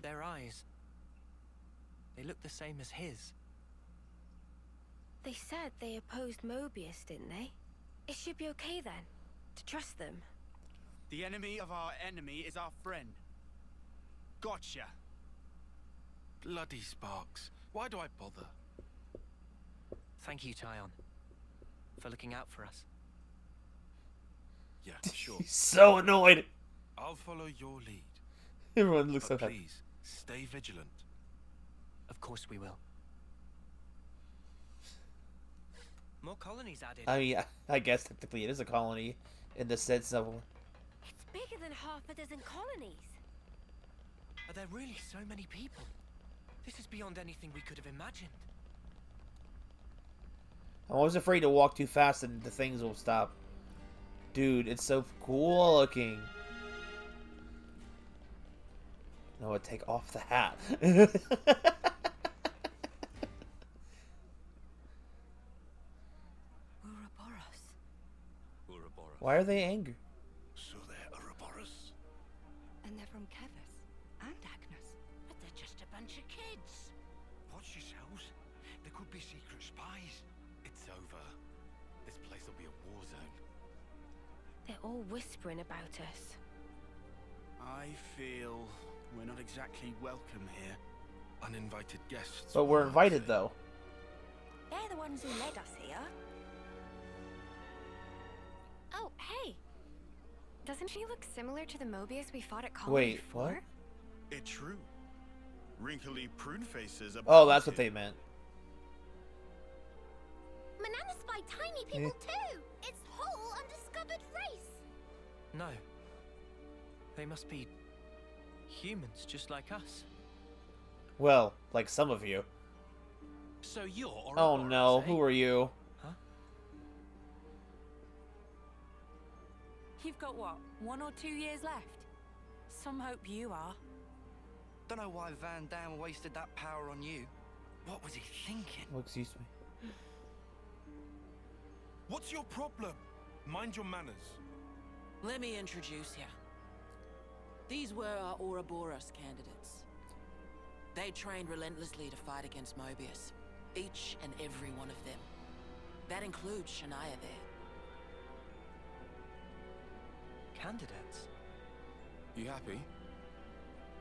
Their eyes, they look the same as his. They said they opposed Mobius, didn't they? It should be okay then, to trust them. The enemy of our enemy is our friend. Gotcha. Bloody Sparks. Why do I bother? Thank you, Tyon, for looking out for us. Yeah, sure. He's so annoyed. I'll follow your lead. Everyone looks But so happy. please, stay vigilant. Of course we will. More colonies added. I mean, I guess technically it is a colony in the sense of... It's bigger than half a dozen colonies. Are there really so many people? This is beyond anything we could have imagined. I'm always afraid to walk too fast and the things will stop. Dude, it's so cool looking. No, take off the hat. Ouroboros. Why are they angry? So they're Ouroboros? And they're from Kevus and Agnes. But they're just a bunch of kids. Watch yourselves. There could be secret spies. It's over. This place will be a war zone. They're all whispering about us. I feel we're not exactly welcome here. Uninvited guests. But we're invited, though. They're the ones who led us here. Oh, hey! Doesn't she look similar to the Mobius we fought at Colony Wait, before? what? It's true. Wrinkly prune faces are... Oh, that's what they meant. Manana spy tiny people too. It's whole undiscovered race. No. They must be humans just like us. Well, like some of you. So you're Ouroboros, Oh no, eh? who are you? You've got what, 1 or 2 years left? Some hope you are. Don't know why Van Dam wasted that power on you. What was he thinking? Oh, excuse me. What's your problem? Mind your manners. Let me introduce you. These were our Ouroboros candidates. They trained relentlessly to fight against Mobius. Each and every one of them. That includes Shania there. Candidates? You happy?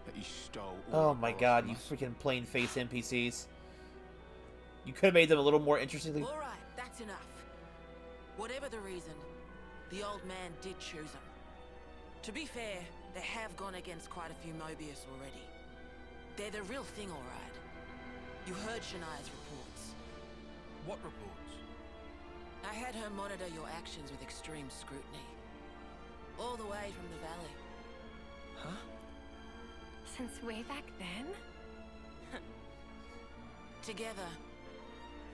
That you stole Oh my Ouroboros god, from you us? freaking plain face NPCs. You could have made them a little more interestingly. Alright, that's enough. Whatever the reason, the old man did choose them. To be fair, they have gone against quite a few Mobius already. They're the real thing, alright. You heard Shania's reports. What reports? I had her monitor your actions with extreme scrutiny. All the way from the valley. Huh? Since way back then? Together,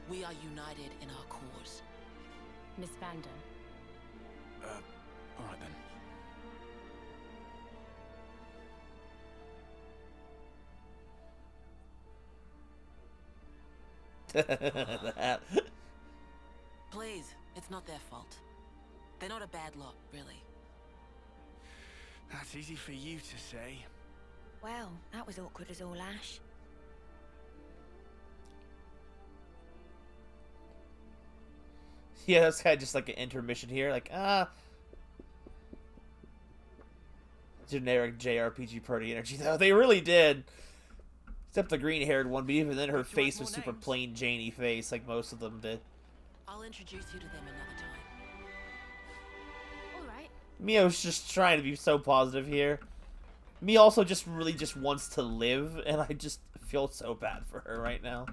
we are united in our cause. Miss Vanden. Alright then. Please, it's not their fault. They're not a bad lot, really. That's easy for you to say. Well, that was awkward as all ash. Yeah, that's kind of just like an intermission here. Like, generic JRPG party energy, though. They really did. Except the green-haired one, but even then her face was super plain Janey face, like most of them did. I'll introduce you to them another time. Alright. Mio's just trying to be so positive here. Me also just really just wants to live, and I just feel so bad for her right now.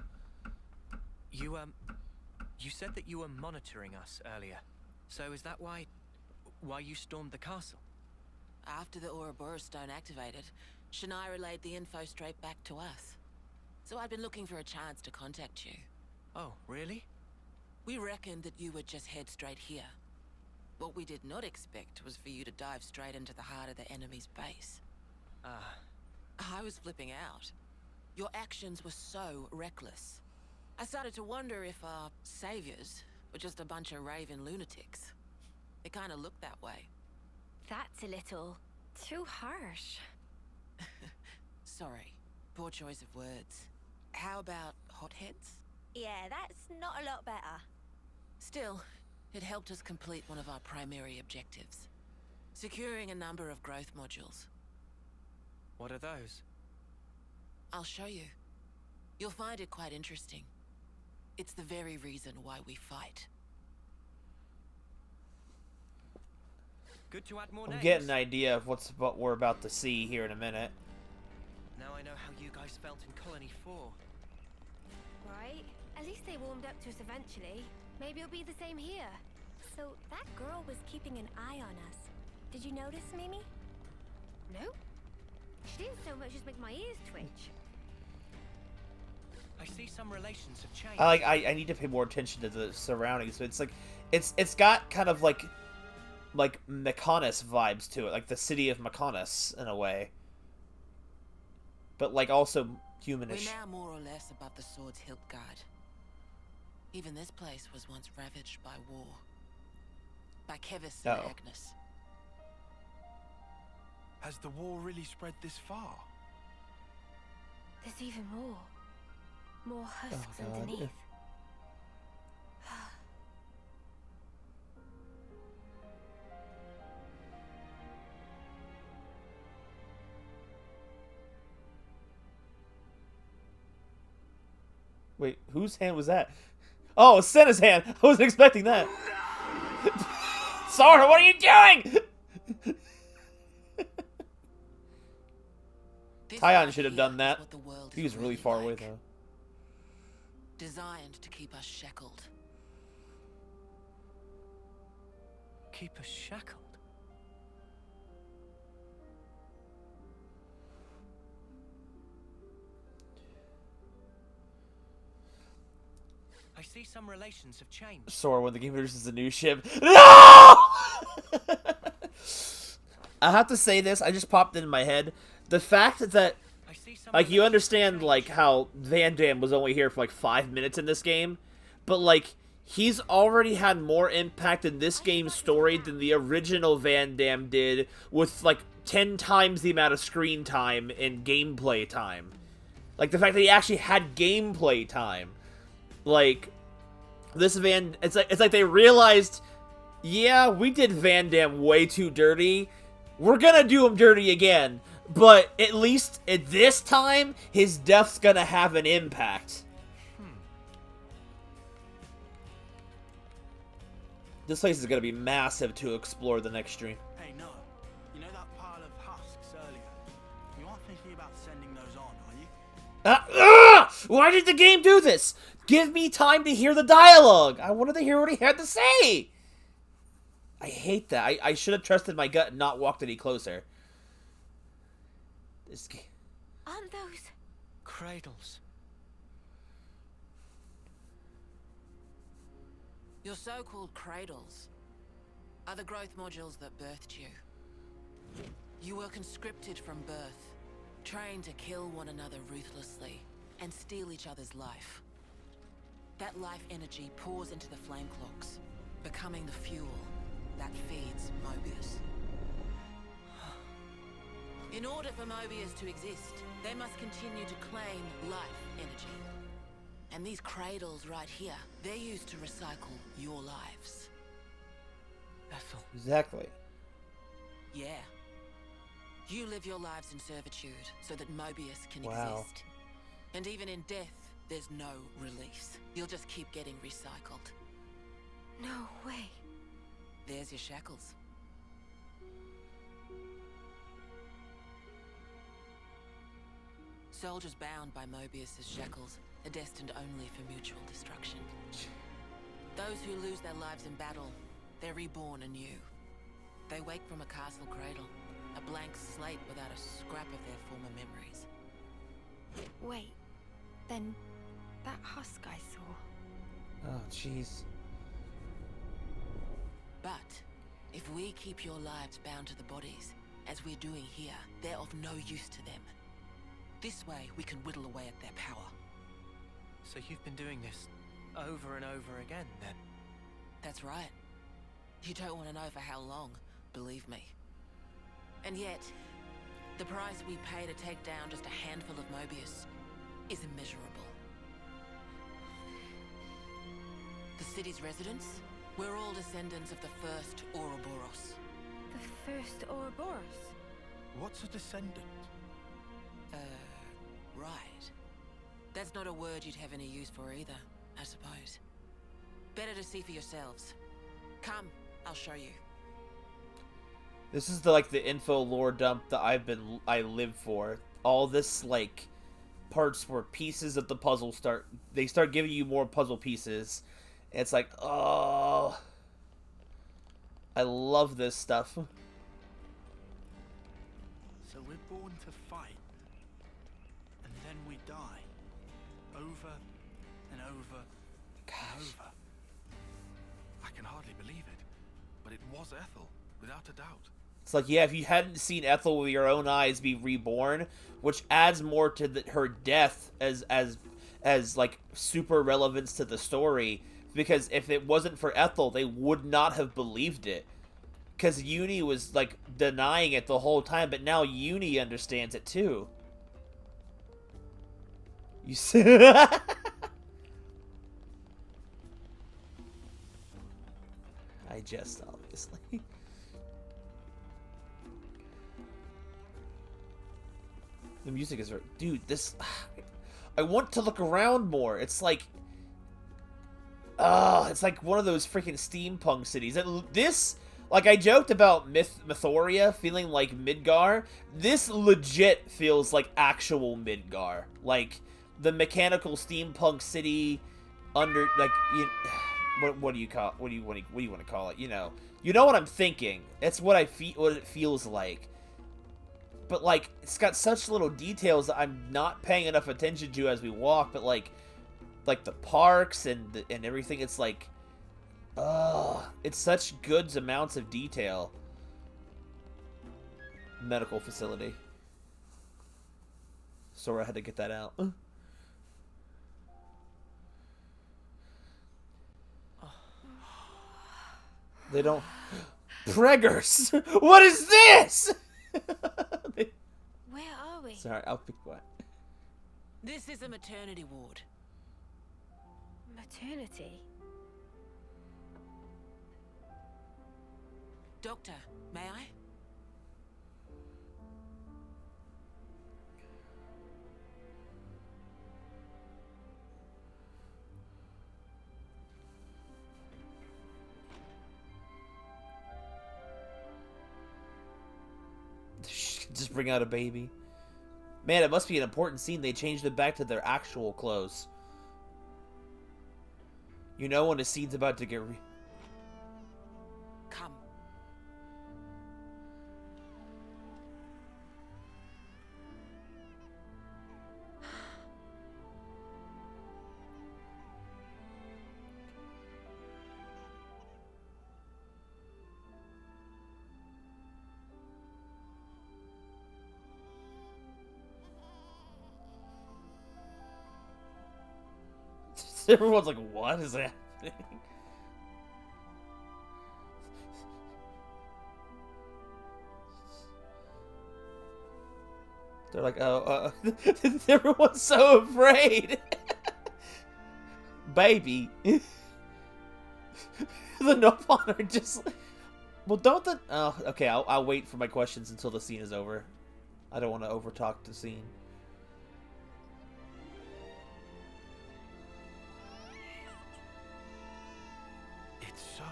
You said that you were monitoring us earlier. So is that why you stormed the castle? After the Ouroboros stone activated, Shania relayed the info straight back to us. So I'd been looking for a chance to contact you. Oh, really? We reckoned that you would just head straight here. What we did not expect was for you to dive straight into the heart of the enemy's base. I was flipping out. Your actions were so reckless. I started to wonder if our saviors were just a bunch of raving lunatics. It kind of looked that way. That's a little too harsh. Sorry, poor choice of words. How about hotheads? Yeah, that's not a lot better. Still, it helped us complete one of our primary objectives. Securing a number of growth modules. What are those? I'll show you. You'll find it quite interesting. It's the very reason why we fight. Good to add more I'm names. getting an idea of what we're about to see here in a minute. Now I know how you guys felt in Colony 4. Right? At least they warmed up to us eventually. Maybe it'll be the same here. So that girl was keeping an eye on us. Did you notice, Mimi? No? She didn't so much as make my ears twitch. I see some relations have changed. I need to pay more attention to the surroundings. It's like it's got kind of like Mykonos vibes to it, like the city of Mykonos in a way. But like also humanish. We're now more or less above the Sword's Hilt Guard. Even this place was once ravaged by war. By Kevis and Agnes. Has the war really spread this far? There's even more. More husks God. underneath. Wait, whose hand was that? Oh, Senna's hand! I wasn't expecting that! Sora, what are you doing?! Tyon should have done that. He was really far away, though. Designed to keep us shackled. Keep us shackled? I see some relations have changed. Sora, when the game introduces a new ship. No! I have to say this, I just popped in my head. The fact that, like, you understand, like, how Van Damme was only here for, like, 5 minutes in this game, but, like, he's already had more impact in this game's story than the original Van Damme did, with, like, 10 times the amount of screen time and gameplay time. Like, the fact that he actually had gameplay time. Like, this it's like they realized, yeah, we did Van Damme way too dirty. We're gonna do him dirty again. But at least at this time, his death's gonna have an impact. This place is gonna be massive to explore the next stream. Hey, no. You know that pile of husks earlier? You aren't thinking about sending those on, are you? Why did the game do this? Give me time to hear the dialogue. I wanted to hear what he had to say. I hate that. I should have trusted my gut and not walked any closer. This game. Aren't those cradles? Your so-called cradles are the growth modules that birthed you. You were conscripted from birth, trained to kill one another ruthlessly and steal each other's life. That life energy pours into the flame clocks, becoming the fuel that feeds Mobius. In order for Mobius to exist, they must continue to claim life energy. And these cradles right here, they're used to recycle your lives. Ethel. Exactly. Yeah. You live your lives in servitude so that Mobius can Wow. exist. And even in death, there's no release. You'll just keep getting recycled. No way. There's your shackles. Soldiers bound by Mobius's shackles are destined only for mutual destruction. Those who lose their lives in battle, they're reborn anew. They wake from a castle cradle, a blank slate without a scrap of their former memories. Wait, then that husk I saw. Oh, jeez. But if we keep your lives bound to the bodies, as we're doing here, they're of no use to them. This way, we can whittle away at their power. So you've been doing this over and over again, then? That's right. You don't want to know for how long, believe me. And yet, the price we pay to take down just a handful of Mobius is immeasurable. The city's residents, we're all descendants of the first Ouroboros. The first Ouroboros? What's a descendant? Right. That's not a word you'd have any use for either, I suppose. Better to see for yourselves. Come, I'll show you. This is the info lore dump that I live for. All this parts where pieces of the puzzle start giving you more puzzle pieces. And it's like, oh, I love this stuff. So we're born to fight, and then we die, over and over and over. I can hardly believe it, but it was Ethel, without a doubt. It's like, yeah, if you hadn't seen Ethel with your own eyes be reborn, which adds more to her death as super relevance to the story, because if it wasn't for Ethel, they would not have believed it. Because Uni was, denying it the whole time, but now Uni understands it, too. You see? I jest, obviously. The music is very... Dude, this... I want to look around more. It's like... it's like one of those freaking steampunk cities. This... I joked about Mythoria feeling like Midgar. This legit feels like actual Midgar. The mechanical steampunk city under... What do you call... What do you want to call it? You know what I'm thinking. It's what what it feels like. But, it's got such little details that I'm not paying enough attention to as we walk. But, the parks and everything, it's it's such good amounts of detail. Medical facility. Sora had to get that out. They don't... Preggers! What is this?! Where are we? Sorry, I'll be quiet. This is a maternity ward. Maternity? Doctor, may I? Just bring out a baby. Man, it must be an important scene. They changed them back to their actual clothes. You know when a scene's about to get Come. Everyone's like, what is happening? They're like, oh, everyone's so afraid. Baby. The Nopon are just... Well, don't the... Oh, okay, I'll wait for my questions until the scene is over. I don't want to overtalk the scene. It's so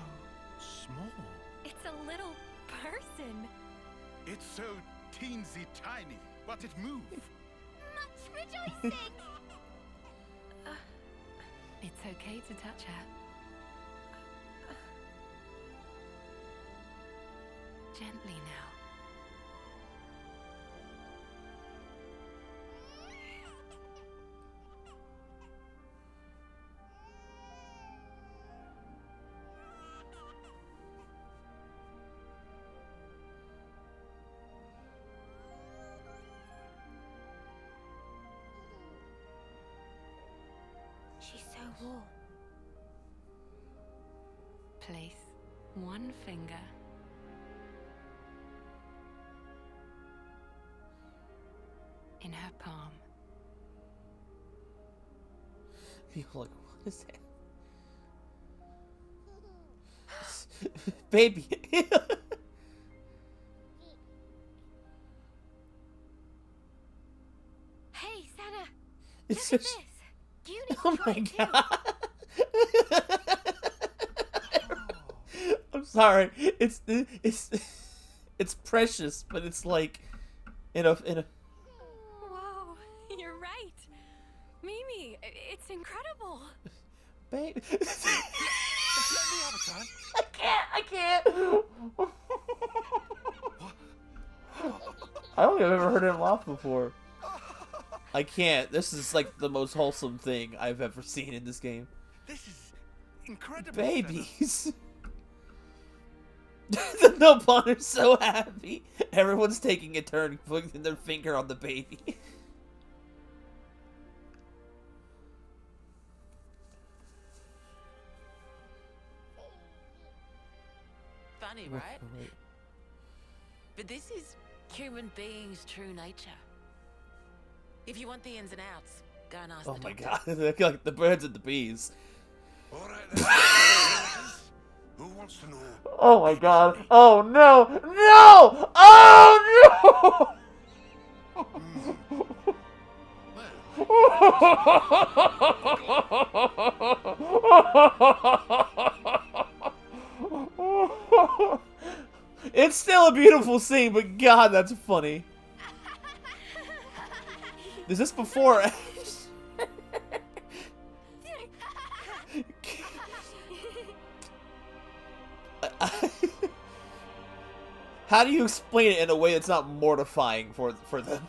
small. It's a little person. It's so teensy tiny, but it moves. Much rejoicing! It's okay to touch her. Gently now. She's so warm. Place one finger in her palm. People are like, what is that? Baby. Hey, Senna! It's Look just... at this! You need Oh to try my it too. god. I'm sorry. It's precious, but it's like in a Wow, you're right. Mimi, it's incredible. baby. Let me have a turn. I can't. I don't think I've ever heard him laugh before. I can't. This is like the most wholesome thing I've ever seen in this game. This is incredible. Babies. The Nopon are so happy. Everyone's taking a turn putting their finger on the baby. Funny, right? But this is human beings' true nature. If you want the ins and outs, go and ask Oh the my doctor. god, they're like the birds and the bees. All right, then. Who wants to know? Oh my god. Oh no! No! Oh no! It's still a beautiful scene, but god, that's funny. Is this before? How do you explain it in a way that's not mortifying for them?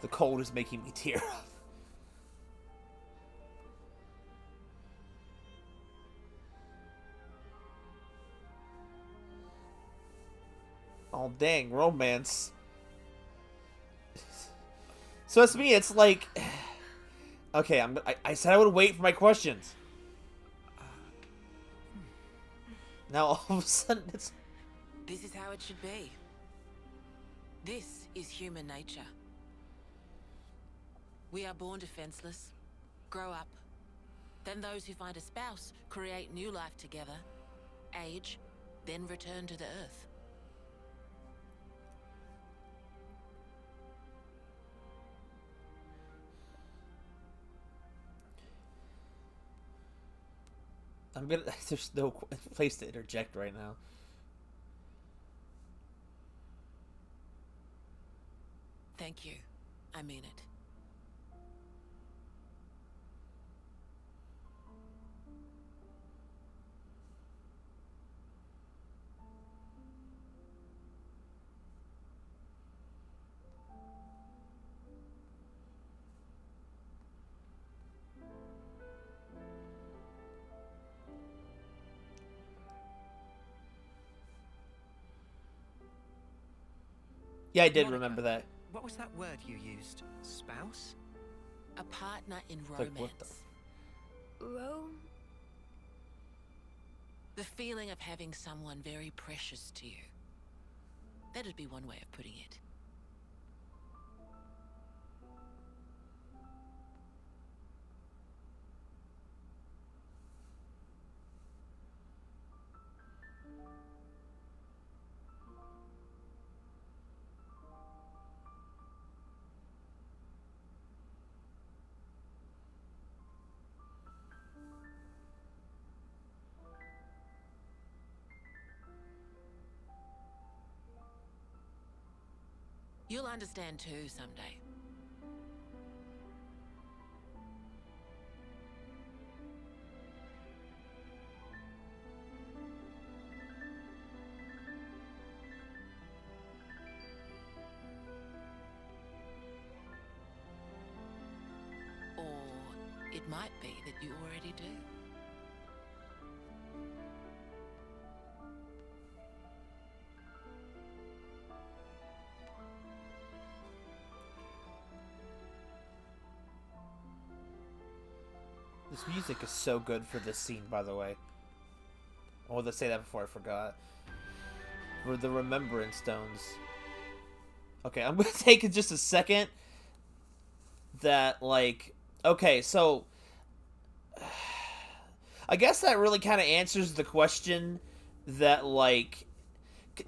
The cold is making me tear up. Oh dang, romance. So it's me, it's like... Okay, I said I would wait for my questions. Now all of a sudden it's... This is how it should be. This is human nature. We are born defenseless, grow up. Then those who find a spouse create new life together, age, then return to the earth. There's no place to interject right now. Thank you. I mean it. Yeah, I did Monica, remember that. What was that word you used? Spouse? A partner in It's romance. like, what the... The feeling of having someone very precious to you. That'd be one way of putting it. You'll understand too someday. Or it might be that you already do. This music is so good for this scene, by the way. I wanted to say that before I forgot. For the Remembrance Stones. Okay, I'm gonna take it just a second. That, like... Okay, so... I guess that really kind of answers the question that, like...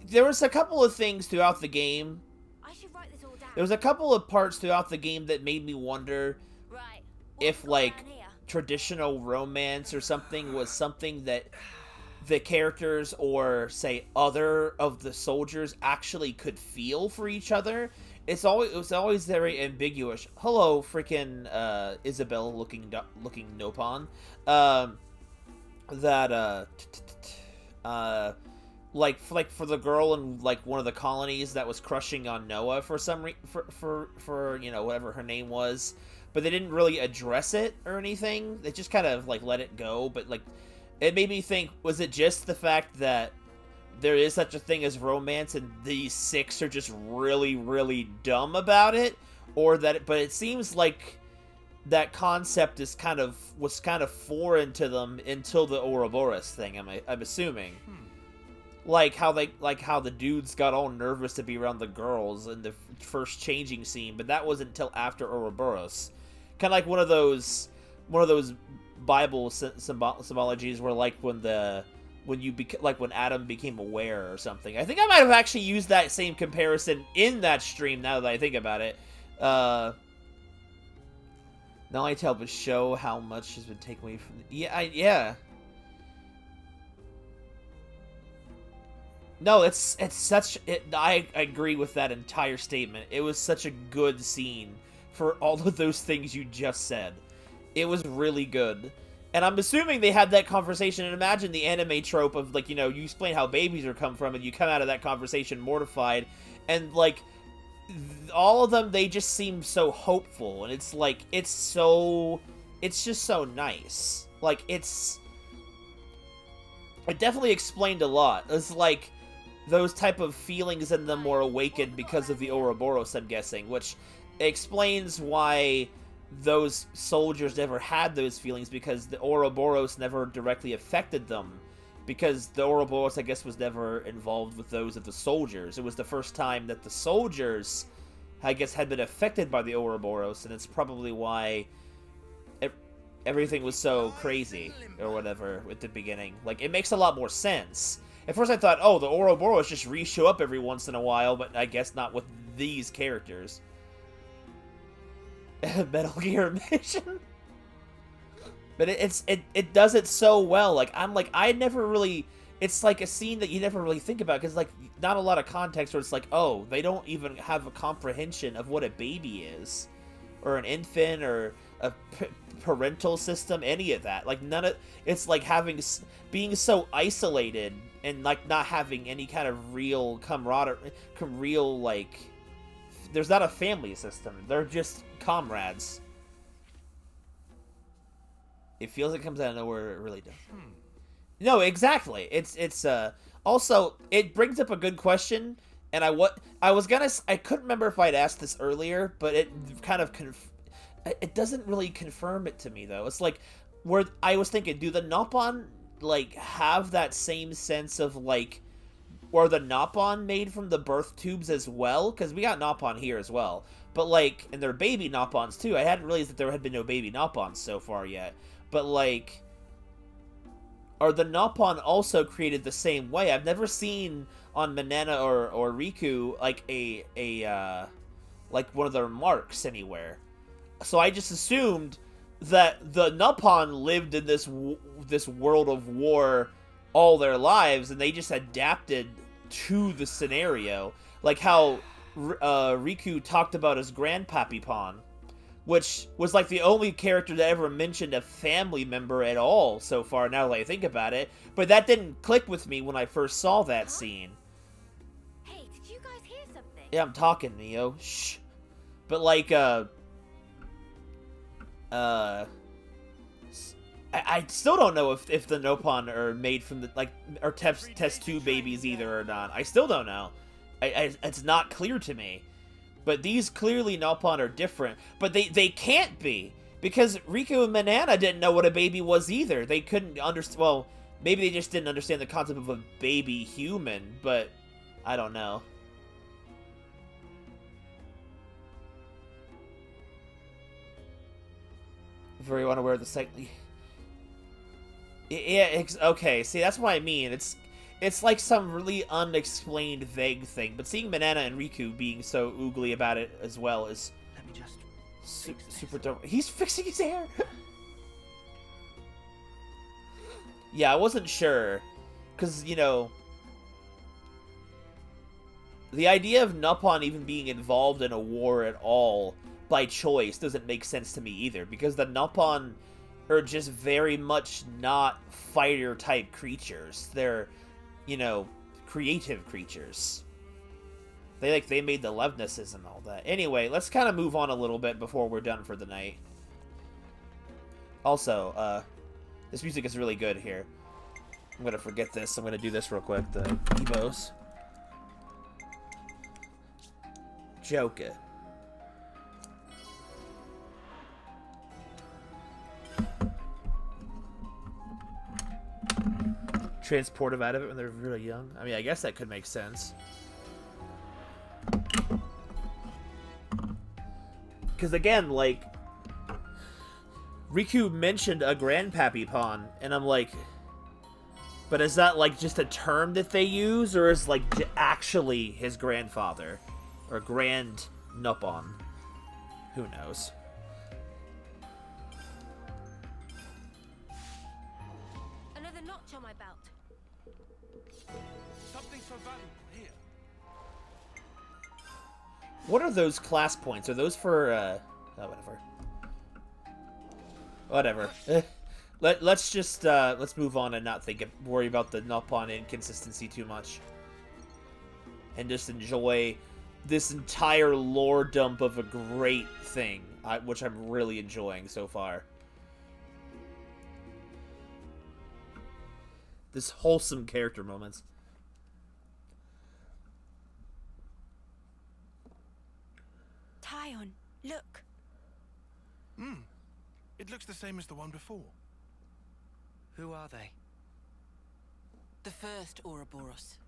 There was a couple of things throughout the game. I should write this all down. There was a couple of parts throughout the game that made me wonder if, like, traditional romance or something was something that the characters or, say, other of the soldiers actually could feel for each other. It was always very ambiguous. Hello, freaking Isabel looking Nopon. Like for the girl in like one of the colonies that was crushing on Noah for some for you know, whatever her name was, but they didn't really address it or anything. They just kind of like let it go. But like, it made me think: was it just the fact that there is such a thing as romance, and these six are just really, really dumb about it, or that? But it seems like that concept was kind of foreign to them until the Ouroboros thing. I'm assuming. Like how the dudes got all nervous to be around the girls in the first changing scene, but that wasn't until after Ouroboros. Kind of like one of those Bible symbologies where like when Adam became aware or something. I think I might have actually used that same comparison in that stream. Now that I think about it, not only to help us show how much has been taken away from yeah. No, I agree with that entire statement. It was such a good scene for all of those things you just said. It was really good. And I'm assuming they had that conversation, and imagine the anime trope of, like, you know, you explain how babies are come from, and you come out of that conversation mortified, and, like, all of them, they just seem so hopeful, and it's, like, it's just so nice. Like, it definitely explained a lot. It's, like, those type of feelings in them were awakened because of the Ouroboros, I'm guessing, which explains why those soldiers never had those feelings, because the Ouroboros never directly affected them, because the Ouroboros, I guess, was never involved with those of the soldiers. It was the first time that the soldiers, I guess, had been affected by the Ouroboros, and it's probably why everything was so crazy, or whatever, at the beginning. Like, it makes a lot more sense. At first I thought, oh, the Ouroboros just re-show up every once in a while, but I guess not with these characters. Metal Gear Mission? But it does it so well. Like, I never really... It's like a scene that you never really think about, because, like, not a lot of context where it's like, oh, they don't even have a comprehension of what a baby is. Or an infant, or a parental system, any of that. Like, none of... It's like being so isolated, and, like, not having any kind of real camaraderie, like... There's not a family system. They're just comrades. It feels like it comes out of nowhere. It really does. No, exactly. It's also, it brings up a good question And I couldn't remember if I'd asked this earlier, but it kind of it doesn't really confirm it to me though. It's like where I was thinking, do the Nopon like have that same sense of like, or the Nopon made from the birth tubes as well? Because we got Nopon here as well, but like, and they're baby Nopons too. I hadn't realized that there had been no baby Nopons so far yet, but like, are the Nopon also created the same way? I've never seen on Manana or Riku like like one of their marks anywhere. So I just assumed that the Nopon lived in this world of war all their lives, and they just adapted to the scenario, like how Riku talked about his grandpappy Pon, which was like the only character that ever mentioned a family member at all so far, now that I think about it. But that didn't click with me when I first saw that scene. Hey, did you guys hear something? Yeah, I'm talking, Neo. Shh. But like, I still don't know if the Nopon are made from the, like, are test tube babies either or not. I still don't know. It's not clear to me. But these clearly Nopon are different. But they can't be, because Riku and Manana didn't know what a baby was either. They couldn't understand. Well, maybe they just didn't understand the concept of a baby human, but I don't know. Very unaware of the cycle. Yeah, okay, see, that's what I mean. It's like some really unexplained, vague thing. But seeing Manana and Riku being so oogly about it as well is... Let me just... super dope. He's fixing his hair! Yeah, I wasn't sure. Because, you know... the idea of Nopon even being involved in a war at all by choice doesn't make sense to me either, because the Nopon are just very much not fighter-type creatures. They're, you know, creative creatures. They made the Levnesses and all that. Anyway, let's kind of move on a little bit before we're done for the night. Also, this music is really good here. I'm gonna forget this. I'm gonna do this real quick. The Evos. Joker. Transport them out of it when they're really young. I mean, I guess that could make sense. Because again, like, Riku mentioned a grandpappy Pon, and I'm like, but is that like just a term that they use, or is like actually his grandfather or grand Nopon? Who knows? Another notch on my belt. Something so valuable here. What are those class points? Are those for, oh, whatever. Whatever. Let's just, let's move on and not worry about the Nopon inconsistency too much. And just enjoy this entire lore dump of a great thing, which I'm really enjoying so far. This wholesome character moments. Tyon, look. It looks the same as the one before. Who are they? The first Ouroboros.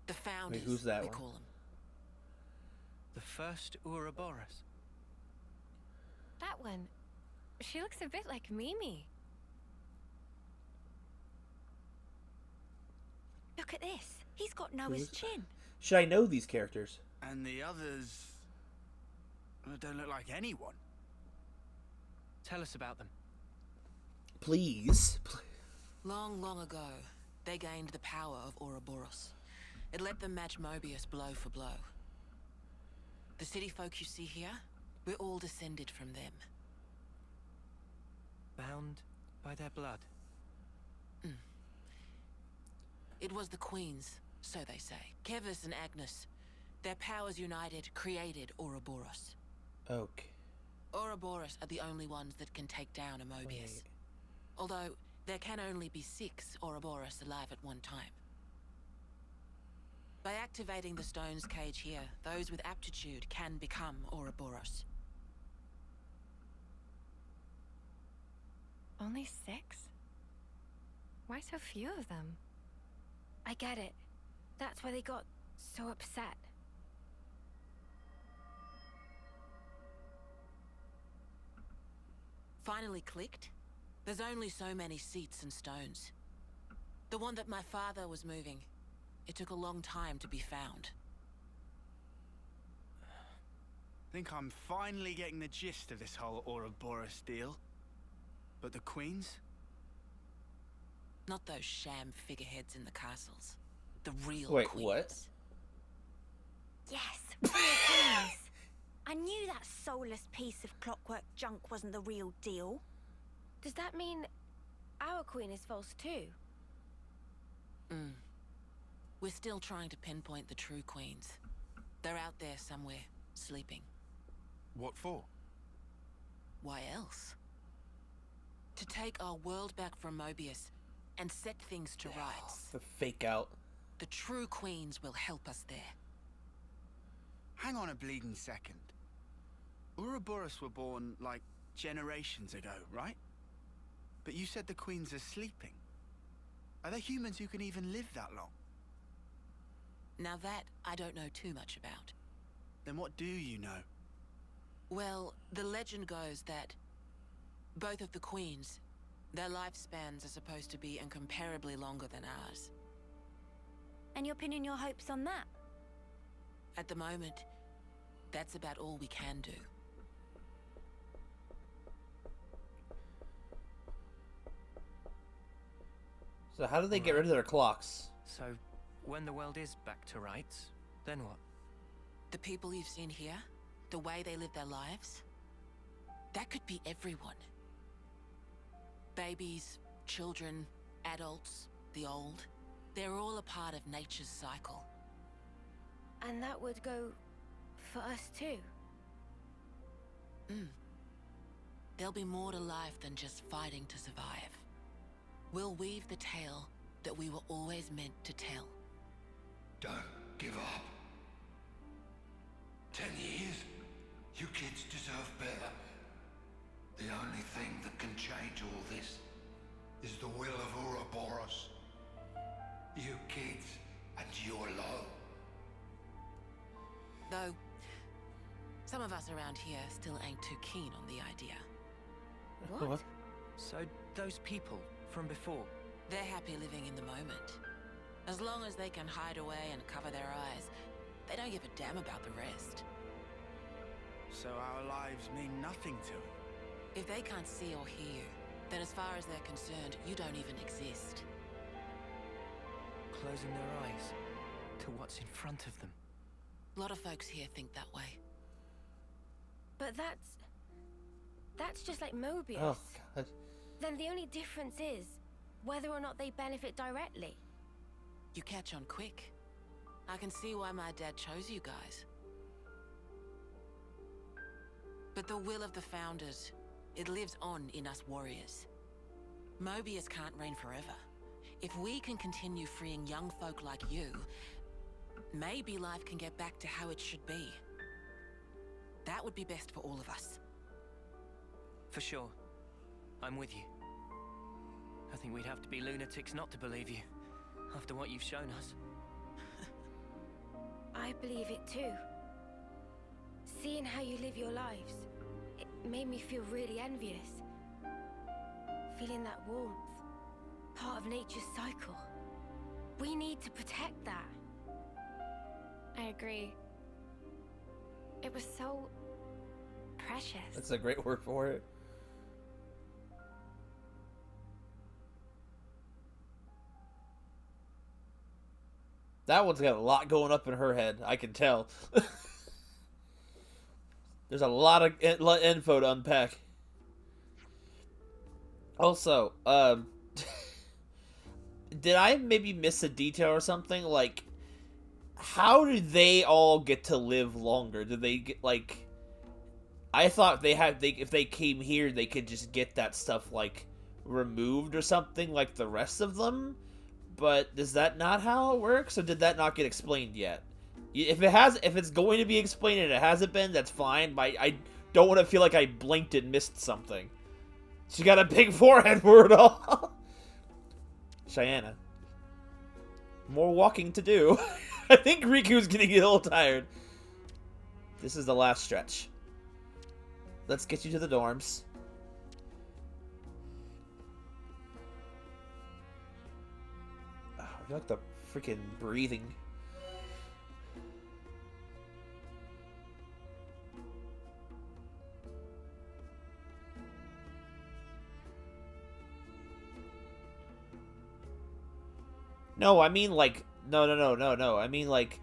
The founders, who's that we one? call them. The first Ouroboros. That one. She looks a bit like Mimi. Look at this. He's got Noah's chin. Should I know these characters? And the others... don't look like anyone. Tell us about them. Please. Long, long ago, they gained the power of Ouroboros. It let them match Mobius blow for blow. The city folk you see here, we're all descended from them. Bound by their blood. It was the queens, so they say. Kevis and Agnes. Their powers united created Ouroboros. Okay. Ouroboros are the only ones that can take down a Mobius. Although, there can only be 6 Ouroboros alive at one time. By activating the stone's cage here, those with aptitude can become Ouroboros. Only 6? Why so few of them? I get it. That's why they got so upset. Finally clicked? There's only so many seats and stones. The one that my father was moving, it took a long time to be found. Think I'm finally getting the gist of this whole Ouroboros deal. But the queens? Not those sham figureheads in the castles. The real Wait, queens. what? Yes, real queens. I knew that soulless piece of clockwork junk wasn't the real deal. Does that mean our queen is false too? We're still trying to pinpoint the true queens. They're out there somewhere, sleeping. What for? Why else? To take our world back from Mobius and set things to rights. The fake out. The true queens will help us there. Hang on a bleeding second. Ouroboros were born, like, generations ago, right? But you said the queens are sleeping. Are there humans who can even live that long? Now that, I don't know too much about. Then what do you know? Well, the legend goes that both of the queens, their lifespans are supposed to be incomparably longer than ours. And you're pinning your hopes on that? At the moment, that's about all we can do. So how do they get rid of their clocks? So, when the world is back to rights, then what? The people you've seen here, the way they live their lives, that could be everyone. Babies, children, adults, the old, they're all a part of nature's cycle. And that would go for us too? There'll be more to life than just fighting to survive. We'll weave the tale that we were always meant to tell. Don't give up. 10 years? You kids deserve better. The only thing that can change all this is the will of Ouroboros. You kids and your low. Though, some of us around here still ain't too keen on the idea. What? So, those people from before? They're happy living in the moment. As long as they can hide away and cover their eyes, they don't give a damn about the rest. So our lives mean nothing to them? If they can't see or hear you, then as far as they're concerned, you don't even exist. Closing their eyes to what's in front of them. A lot of folks here think that way. But that's just like Mobius. Oh, God. Then the only difference is whether or not they benefit directly. You catch on quick. I can see why my dad chose you guys. But the will of the Founders, it lives on in us warriors. Mobius can't reign forever. If we can continue freeing young folk like you, maybe life can get back to how it should be. That would be best for all of us. For sure. I'm with you. I think we'd have to be lunatics not to believe you, after what you've shown us. I believe it too. Seeing how you live your lives, it made me feel really envious. Feeling that warmth, part of nature's cycle. We need to protect that. I agree. It was so precious. That's a great word for it. That one's got a lot going up in her head. I can tell. There's a lot of info to unpack. Also, did I maybe miss a detail or something? Like, how did they all get to live longer? Did they get, like... I thought if they came here, they could just get that stuff, like, removed or something like the rest of them. but is that not how it works, or did that not get explained yet? If it's going to be explained and it hasn't been, that's fine, but I don't want to feel like I blinked and missed something. She got a big forehead for it all. Cheyenne. More walking to do. I think Riku's getting a little tired. This is the last stretch. Let's get you to the dorms. Oh, I like the freaking breathing. No, I mean like no. I mean like,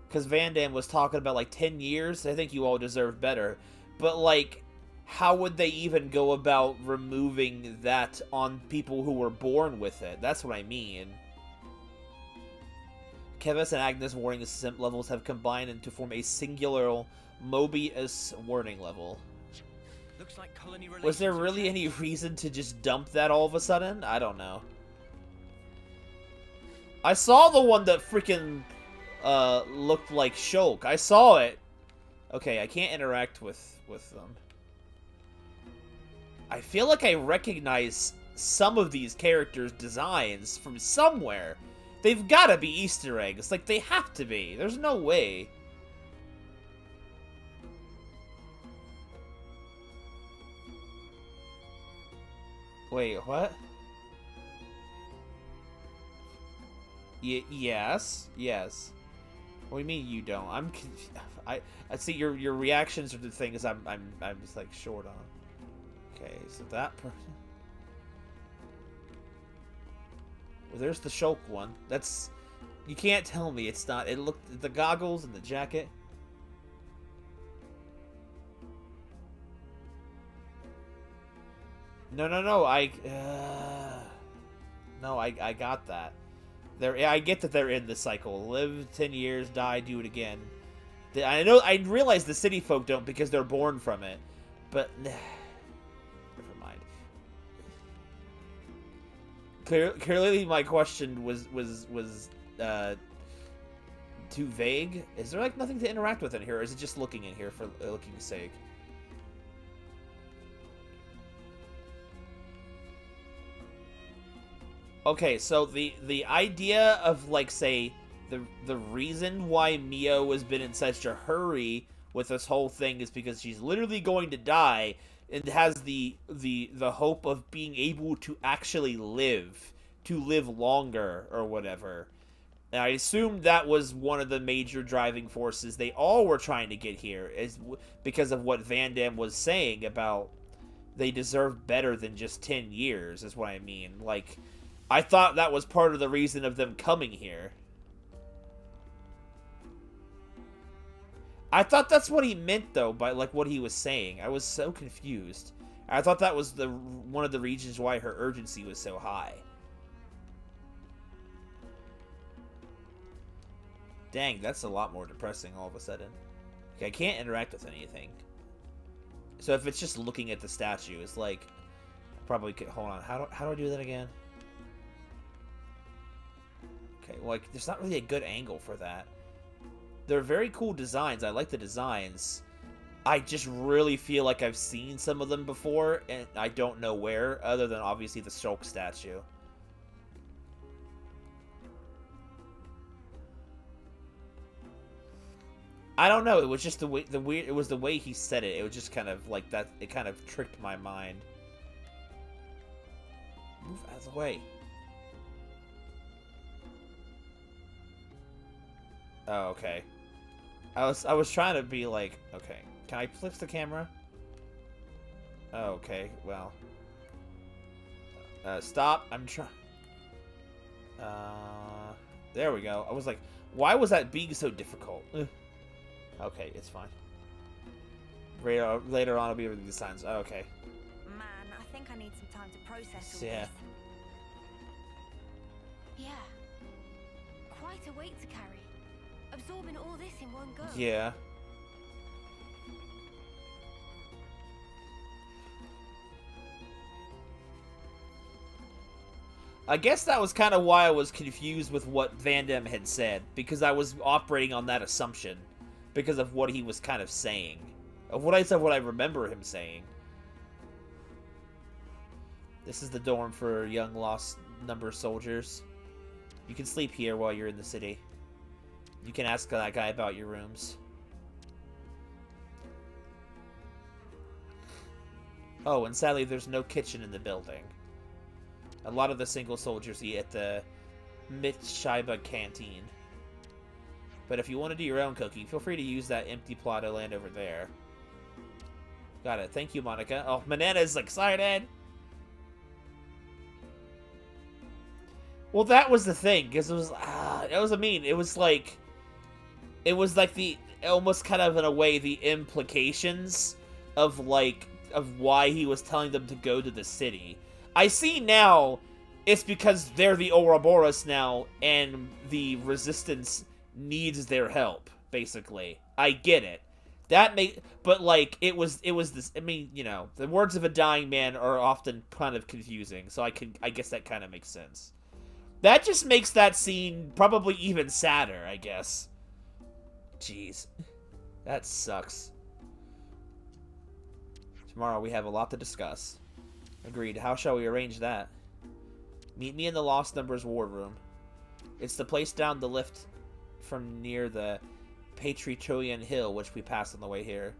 because Van Damme was talking about like 10 years. I think you all deserve better. But like, how would they even go about removing that on people who were born with it? That's what I mean. Kevis and Agnes warning levels have combined to form a singular Mobius warning level. Looks like colony Was there relations really have any changed. reason to just dump that all of a sudden? I don't know. I saw the one that freaking looked like Shulk. I saw it. Okay, I can't interact with them. I feel like I recognize some of these characters' designs from somewhere. They've got to be Easter eggs. Like, they have to be. There's no way. Wait, what? Yes. What do you mean you don't? I'm I see your reactions are the things I'm just like short on. Okay, so that person. Well, there's the Shulk one. That's, you can't tell me it's not. It looked, the goggles and the jacket. No. I got that. I get that they're in the cycle. Live 10 years, die, do it again. I realize the city folk don't because they're born from it, but never mind. Clearly, my question was too vague. Is there like nothing to interact with in here, or is it just looking in here for looking's sake? Okay, so the idea of, like, say, the reason why Mio has been in such a hurry with this whole thing is because she's literally going to die and has the hope of being able to actually live longer or whatever. And I assume that was one of the major driving forces they all were trying to get here, is because of what Van Damme was saying about they deserve better than just 10 years, is what I mean. Like, I thought that was part of the reason of them coming here. I thought that's what he meant, though, by, like, what he was saying. I was so confused. I thought that was one of the reasons why her urgency was so high. Dang, that's a lot more depressing all of a sudden. Okay, I can't interact with anything. So if it's just looking at the statue, it's like... I probably could... Hold on, how do I do that again? Okay, well, like, there's not really a good angle for that. They're very cool designs. I like the designs. I just really feel like I've seen some of them before, and I don't know where, other than obviously the Shulk statue. I don't know. It was just it was the way he said it. It was just kind of like that. It kind of tricked my mind. Move out of the way. Oh, okay. I was trying to be like, okay, can I flip the camera? Oh, okay, well. Stop. I'm trying. There we go. I was like, why was that being so difficult? Okay, it's fine. Later on, I'll be able to do the signs. Oh, okay. Man, I think I need some time to process all Yeah. this. Yeah. Quite a weight to carry. Absorbing all this in one go. Yeah. I guess that was kind of why I was confused with what Van Damme had said, because I was operating on that assumption, because of what he was kind of saying. Of what I said, what I remember him saying. This is the dorm for young lost number soldiers. You can sleep here while you're in the city. You can ask that guy about your rooms. Oh, and sadly there's no kitchen in the building. A lot of the single soldiers eat at the Mitshiba canteen. But if you want to do your own cooking, feel free to use that empty plot of land over there. Got it. Thank you, Monica. Oh, Manana's excited! Well, that was the thing, because it was like the, almost kind of in a way, the implications of why he was telling them to go to the city. I see now, it's because they're the Ouroboros now, and the Resistance needs their help, basically. I get it. But, like, it was this, I mean, you know, the words of a dying man are often kind of confusing, so I guess that kind of makes sense. That just makes that scene probably even sadder, I guess. Jeez. That sucks. Tomorrow we have a lot to discuss. Agreed. How shall we arrange that? Meet me in the Lost Numbers War Room. It's the place down the lift from near the Patriotonian Hill, which we passed on the way here.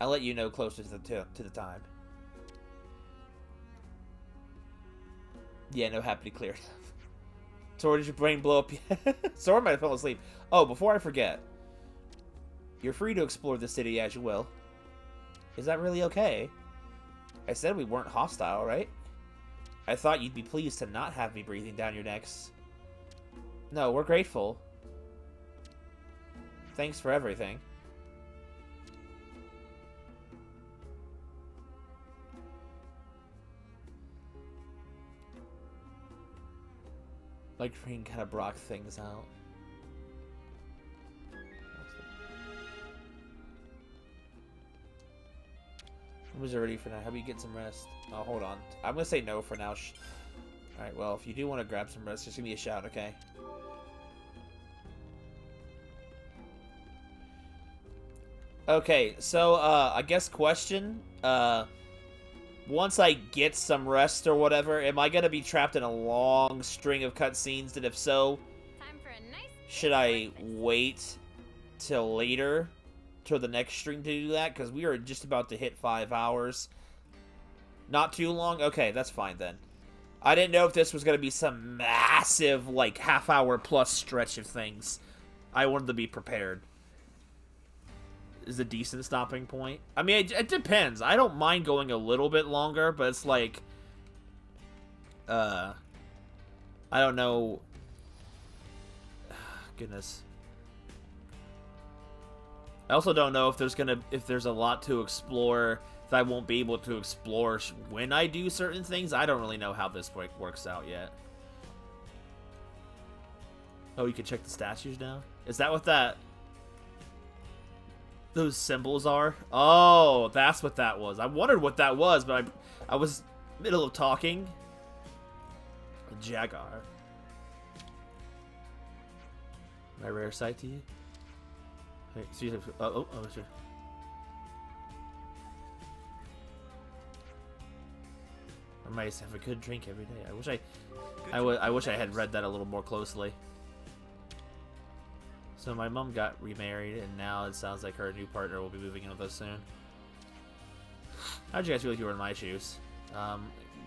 I'll let you know closer to the time. Yeah, no, happy to clear enough. Sora, did your brain blow up? Sora might have fallen asleep. Oh, before I forget. You're free to explore the city as you will. Is that really okay? I said we weren't hostile, right? I thought you'd be pleased to not have me breathing down your necks. No, we're grateful. Thanks for everything. Like, we can kind of block things out. Was ready for now. How about you get some rest? Oh, hold on. I'm gonna say no for now. Alright, well, if you do want to grab some rest, just give me a shout, okay? Okay, so, I guess question, once I get some rest or whatever, am I gonna be trapped in a long string of cutscenes? And if so, should I wait till later? Till the next stream to do that, because we are just about to hit 5 hours. Not too long? Okay, that's fine then. I didn't know if this was going to be some massive, like, half-hour plus stretch of things. I wanted to be prepared. Is a decent stopping point? I mean, it depends. I don't mind going a little bit longer, but it's like... I don't know... Goodness. I also don't know if there's a lot to explore that I won't be able to explore when I do certain things. I don't really know how this works out yet. Oh, you can check the statues now? Is that what those symbols are? Oh, that's what that was. I wondered what that was, but I was middle of talking. A Jaguar. My rare sight to you? Oh, sure. I might have a good drink every day. I wish I had read that a little more closely. So my mom got remarried, and now it sounds like her new partner will be moving in with us soon. How'd you guys feel if you were in my shoes?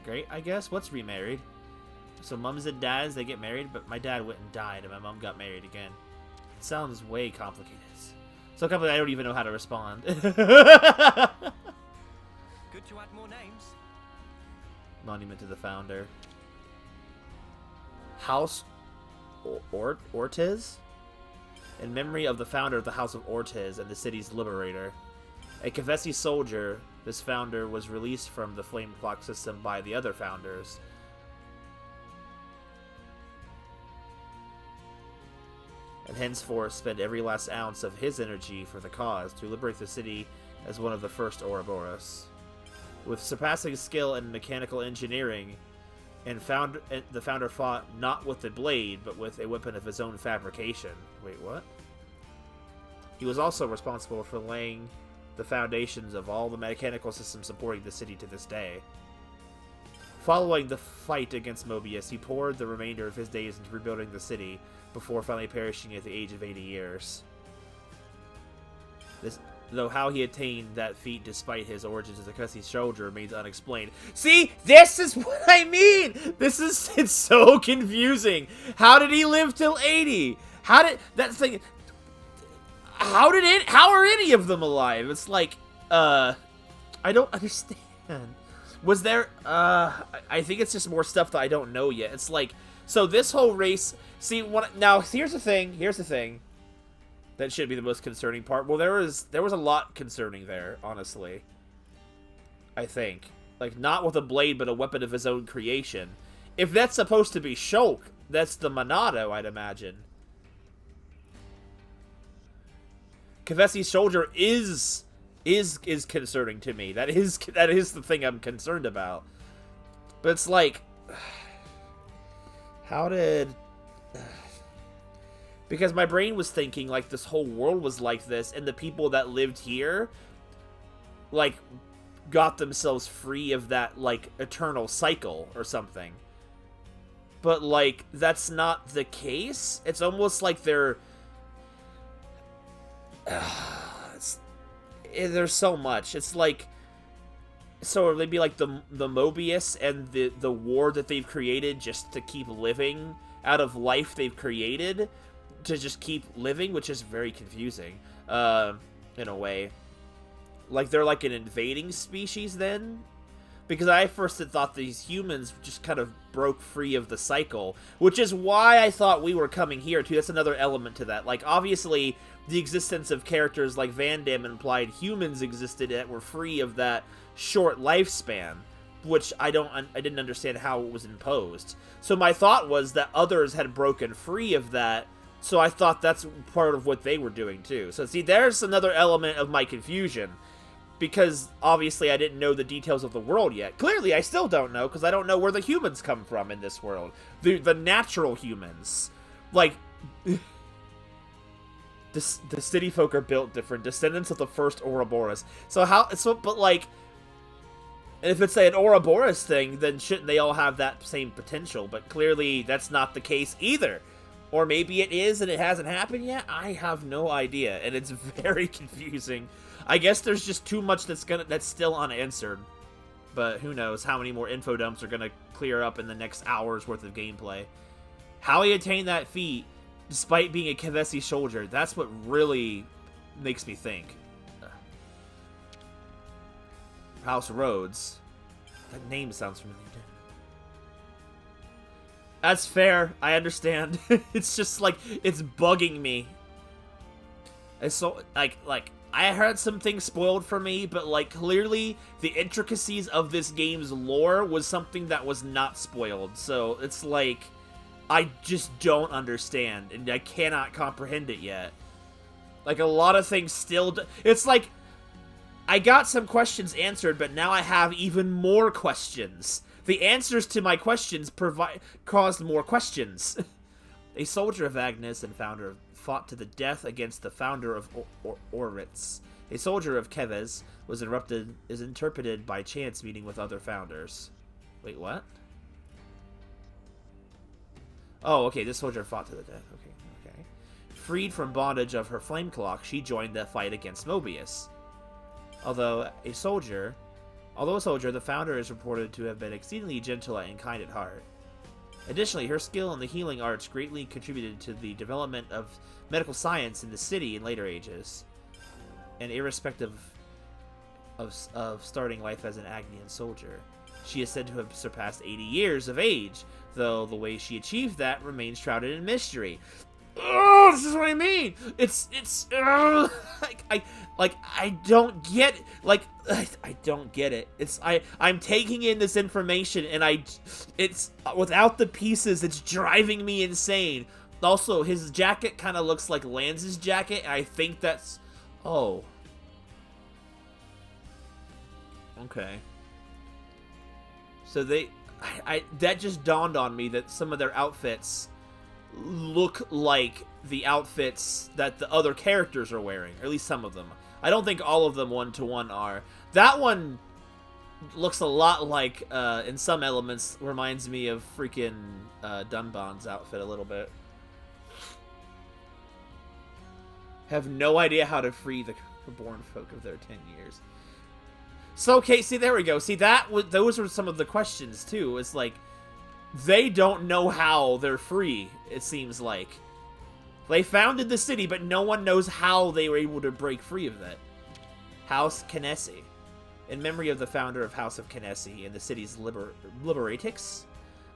Great, I guess. What's remarried? So mums and dads, they get married, but my dad went and died, and my mom got married again. It sounds way complicated. So I don't even know how to respond. Good to add more names. Monument to the founder. House Ortiz? In memory of the founder of the House of Ortiz and the city's liberator. A Kavesi soldier, this founder was released from the flame clock system by the other founders. And henceforth spend every last ounce of his energy for the cause to liberate the city as one of the first Ouroboros. With surpassing skill in mechanical engineering, and the founder fought not with a blade, but with a weapon of his own fabrication. Wait, what? He was also responsible for laying the foundations of all the mechanical systems supporting the city to this day. Following the fight against Mobius, he poured the remainder of his days into rebuilding the city, before finally perishing at the age of 80 years. Though how he attained that feat despite his origins as a cussy soldier remains unexplained. See, this is what I mean! It's so confusing. How did he live till 80? How are any of them alive? It's like, I don't understand. Was there, I think it's just more stuff that I don't know yet. It's like, so this whole race, now here's the thing. That should be the most concerning part. Well, there was a lot concerning there, honestly. I think. Like, not with a blade, but a weapon of his own creation. If that's supposed to be Shulk, that's the Monado, I'd imagine. Kevesi's soldier is concerning to me. That is the thing I'm concerned about. But it's like, how did... Because my brain was thinking, like, this whole world was like this, and the people that lived here, like, got themselves free of that, like, eternal cycle or something. But, like, that's not the case. It's almost like they're... there's so much. It's like... So they'd be like the Mobius and the war that they've created just to keep living out of life they've created... to just keep living, which is very confusing, in a way. Like, they're like an invading species then? Because I first had thought these humans just kind of broke free of the cycle, which is why I thought we were coming here, too. That's another element to that. Like, obviously, the existence of characters like Van Damme implied humans existed that were free of that short lifespan, which I didn't understand how it was imposed. So my thought was that others had broken free of that. So I thought that's part of what they were doing, too. So, see, there's another element of my confusion. Because, obviously, I didn't know the details of the world yet. Clearly, I still don't know, because I don't know where the humans come from in this world. The natural humans. Like, the city folk are built different. Descendants of the first Ouroboros. But, like... if it's an Ouroboros thing, then shouldn't they all have that same potential? But clearly, that's not the case either. Or maybe it is and it hasn't happened yet? I have no idea, and it's very confusing. I guess there's just too much that's still unanswered. But who knows how many more info dumps are gonna clear up in the next hour's worth of gameplay. How he attained that feat, despite being a Kevesi soldier, that's what really makes me think. House Rhodes. That name sounds familiar. That's fair. I understand. It's just like, it's bugging me. It's so, like, I heard some things spoiled for me, but, like, clearly the intricacies of this game's lore was something that was not spoiled. So, it's like, I just don't understand, and I cannot comprehend it yet. Like, a lot of things still... It's like, I got some questions answered, but now I have even more questions. The answers to my questions caused more questions. A soldier of Agnes and founder fought to the death against the founder of Oritz. A soldier of Keves is interpreted by chance meeting with other founders. Wait, what? Oh, okay, this soldier fought to the death. Okay. Freed from bondage of her flame clock, she joined the fight against Mobius. Although a soldier, the founder is reported to have been exceedingly gentle and kind at heart. Additionally, her skill in the healing arts greatly contributed to the development of medical science in the city in later ages. And irrespective of starting life as an Agnian soldier, she is said to have surpassed 80 years of age, though the way she achieved that remains shrouded in mystery. Oh, this is what I mean. I don't get it. I don't get it. I'm taking in this information and it's without the pieces, it's driving me insane. Also, his jacket kind of looks like Lance's jacket, and I think that's... Oh. Okay. So that just dawned on me that some of their outfits look like the outfits that the other characters are wearing, or at least some of them. I don't think all of them one-to-one are. That one looks a lot like, in some elements, reminds me of freaking Dunban's outfit a little bit. Have no idea how to free the reborn folk of their 10 years. So, okay, see, there we go. See, those were some of the questions, too. It's like, they don't know how they're free, it seems like. They founded the city, but no one knows how they were able to break free of that. House Kinesi. In memory of the founder of House of Kinesi and the city's Liberatix.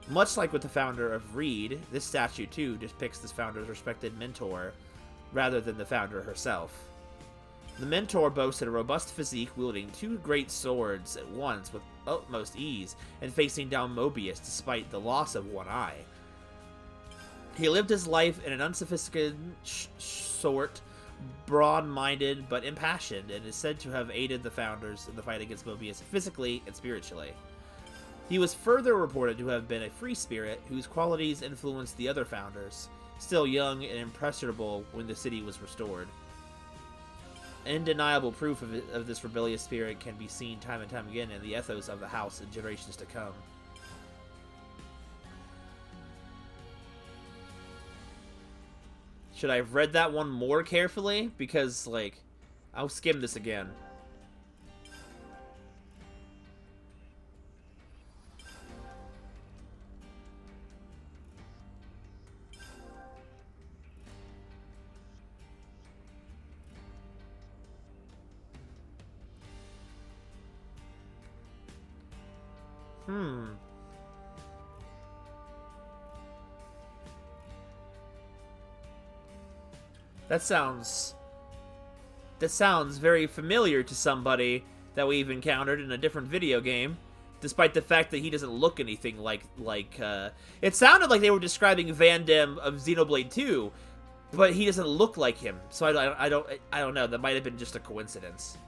Much like with the founder of Reed, this statue, too, depicts this founder's respected mentor, rather than the founder herself. The mentor boasted a robust physique, wielding 2 great swords at once with utmost ease, and facing down Mobius despite the loss of one eye. He lived his life in an unsophisticated sort, broad-minded but impassioned, and is said to have aided the founders in the fight against Mobius physically and spiritually. He was further reported to have been a free spirit whose qualities influenced the other founders, still young and impressionable when the city was restored. Undeniable proof of this rebellious spirit can be seen time and time again in the ethos of the house in generations to come. Should I have read that one more carefully? Because, like, I'll skim this again. That sounds very familiar to somebody that we've encountered in a different video game, despite the fact that he doesn't look anything like it sounded like they were describing Van Damme of Xenoblade 2, but he doesn't look like him. So I don't know. That might have been just a coincidence.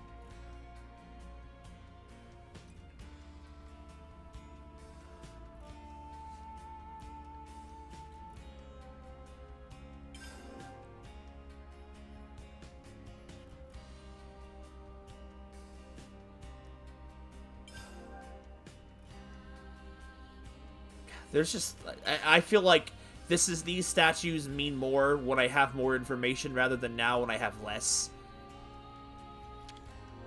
There's just, I feel like these statues mean more when I have more information rather than now when I have less.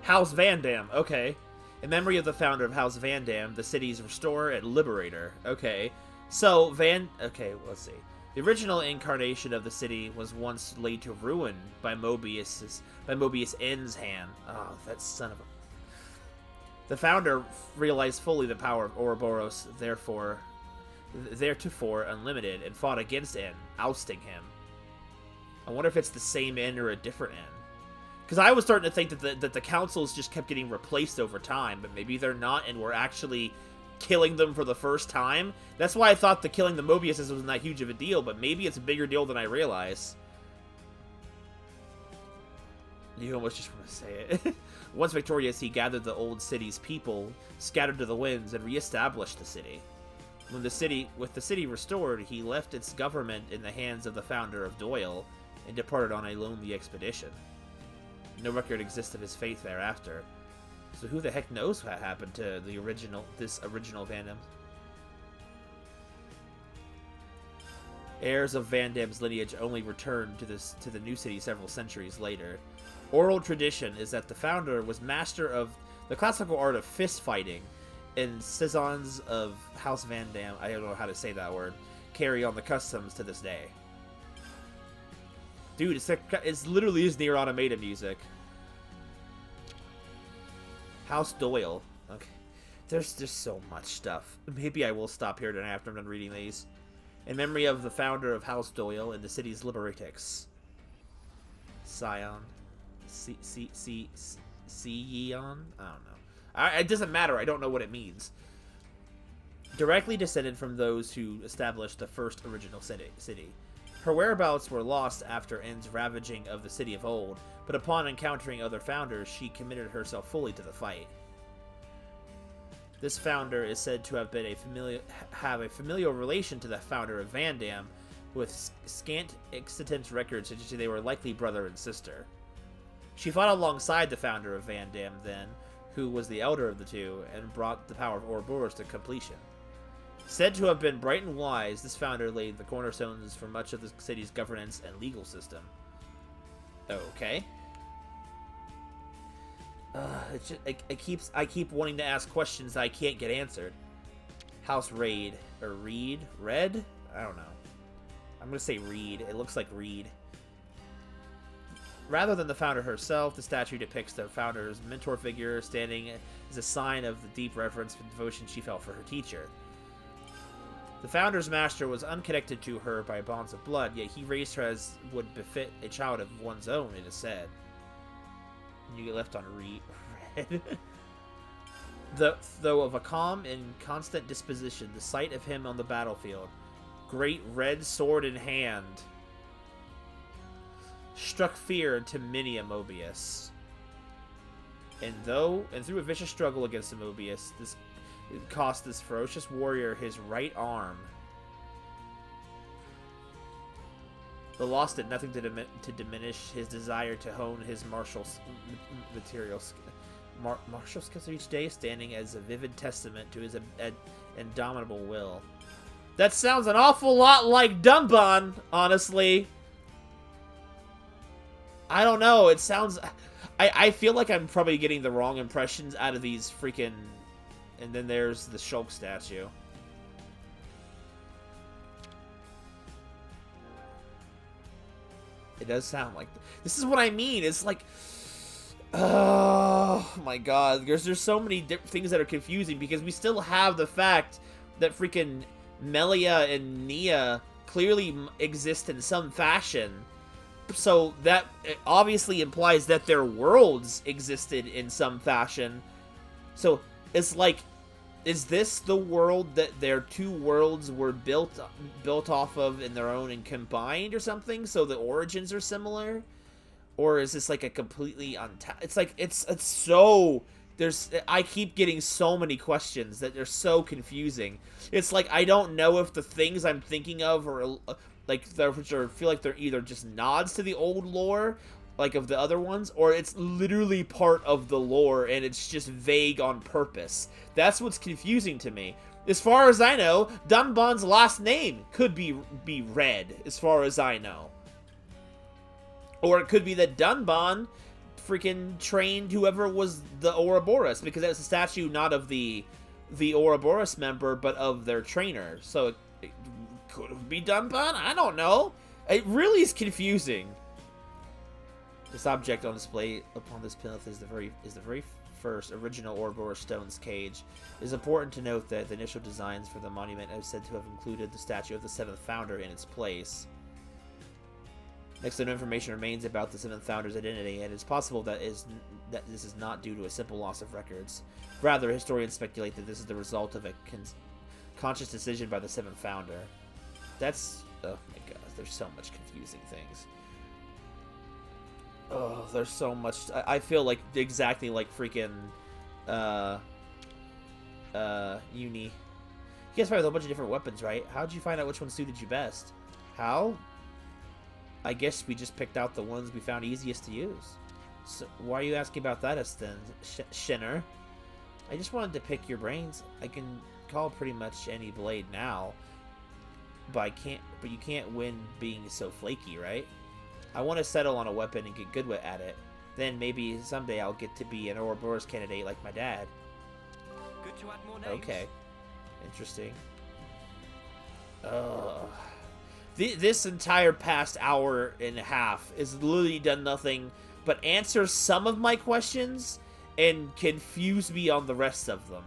House Van Damme, okay. In memory of the founder of House Van Damme, the city's restorer and liberator, okay. So, okay, let's see. The original incarnation of the city was once laid to ruin by Mobius N's hand. Oh, that son of a... The founder realized fully the power of Ouroboros, theretofore unlimited, and fought against N, ousting him. I wonder if it's the same N or a different N. Because I was starting to think that the councils just kept getting replaced over time, but maybe they're not, and we're actually killing them for the first time. That's why I thought the killing the Mobiuses wasn't that huge of a deal, but maybe it's a bigger deal than I realize. You almost just want to say it. Once victorious, he gathered the old city's people, scattered to the winds, and reestablished the city. With the city restored, he left its government in the hands of the founder of Doyle, and departed on a lonely expedition. No record exists of his fate thereafter. So who the heck knows what happened to this original Van Damme? Heirs of Van Damme's lineage only returned to the new city several centuries later. Oral tradition is that the founder was master of the classical art of fist fighting, and citizens of House Van Damme, I don't know how to say that word, carry on the customs to this day. Dude, it's literally is Nier Automata music. House Doyle. Okay. There's just so much stuff. Maybe I will stop here tonight after I'm done reading these. In memory of the founder of House Doyle and the city's Liberatix. Scion. Yeon? I don't know. It doesn't matter. I don't know what it means. Directly descended from those who established the first original city. Her whereabouts were lost after N's ravaging of the city of old, but upon encountering other founders, she committed herself fully to the fight. This founder is said to have been have a familial relation to the founder of Vandam, with scant existence records suggesting they were likely brother and sister. She fought alongside the founder of Vandam then, who was the elder of the two, and brought the power of Ouroboros to completion. Said to have been bright and wise, this founder laid the cornerstones for much of the city's governance and legal system. Okay. I keep wanting to ask questions that I can't get answered. House Raid. Or Reed? Red? I don't know. I'm gonna say Reed. It looks like Reed. Rather than the founder herself, the statue depicts the founder's mentor figure standing as a sign of the deep reverence and devotion she felt for her teacher. The founder's master was unconnected to her by bonds of blood, yet he raised her as would befit a child of one's own, it is said. You get left on red. Though of a calm and constant disposition, the sight of him on the battlefield, great red sword in hand, struck fear into many a Mobius. And through a vicious struggle against the Mobius, this cost this ferocious warrior his right arm. The loss did nothing to diminish his desire to hone his martial skills each day, standing as a vivid testament to his indomitable will. That sounds an awful lot like Dunban, honestly. I don't know, it sounds... I feel like I'm probably getting the wrong impressions out of these freaking... And then there's the Shulk statue. It does sound like... This is what I mean. It's like... Oh my god. There's so many things that are confusing because we still have the fact that freaking Melia and Nia clearly exist in some fashion. So that obviously implies that their worlds existed in some fashion. So it's like... Is this the world that their two worlds were built off of in their own and combined or something? So the origins are similar? Or is this like a completely it's like, it's so... I keep getting so many questions that they're so confusing. It's like, I don't know if the things I'm thinking of are like, feel like they're either just nods to the old lore, like of the other ones, or it's literally part of the lore and it's just vague on purpose. That's what's confusing to me. As far as I know, Dunban's last name could be Red, as far as I know. Or it could be that Dunban freaking trained whoever was the Ouroboros, because that's a statue not of the Ouroboros member, but of their trainer. So it could be Dunban? I don't know. It really is confusing. This object on display upon this plinth is the very first original Ouroboros stone's cage. It is important to note that the initial designs for the monument are said to have included the statue of the seventh founder in its place. Next to no information remains about the seventh founder's identity, and it's possible that this is not due to a simple loss of records. Rather, historians speculate that this is the result of a conscious decision by the seventh founder. That's... oh my god, there's so much confusing things. Oh, there's so much... I feel like exactly like freaking... Uni. You guys fired with a bunch of different weapons, right? How'd you find out which one suited you best? How? I guess we just picked out the ones we found easiest to use. So, why are you asking about that, Aston? Shinner? I just wanted to pick your brains. I can call pretty much any blade now. But you can't win being so flaky, right? I want to settle on a weapon and get good at it. Then maybe someday I'll get to be an Ouroboros candidate like my dad. Good to add more names. Okay. Interesting. This entire past hour and a half has literally done nothing but answer some of my questions and confuse me on the rest of them.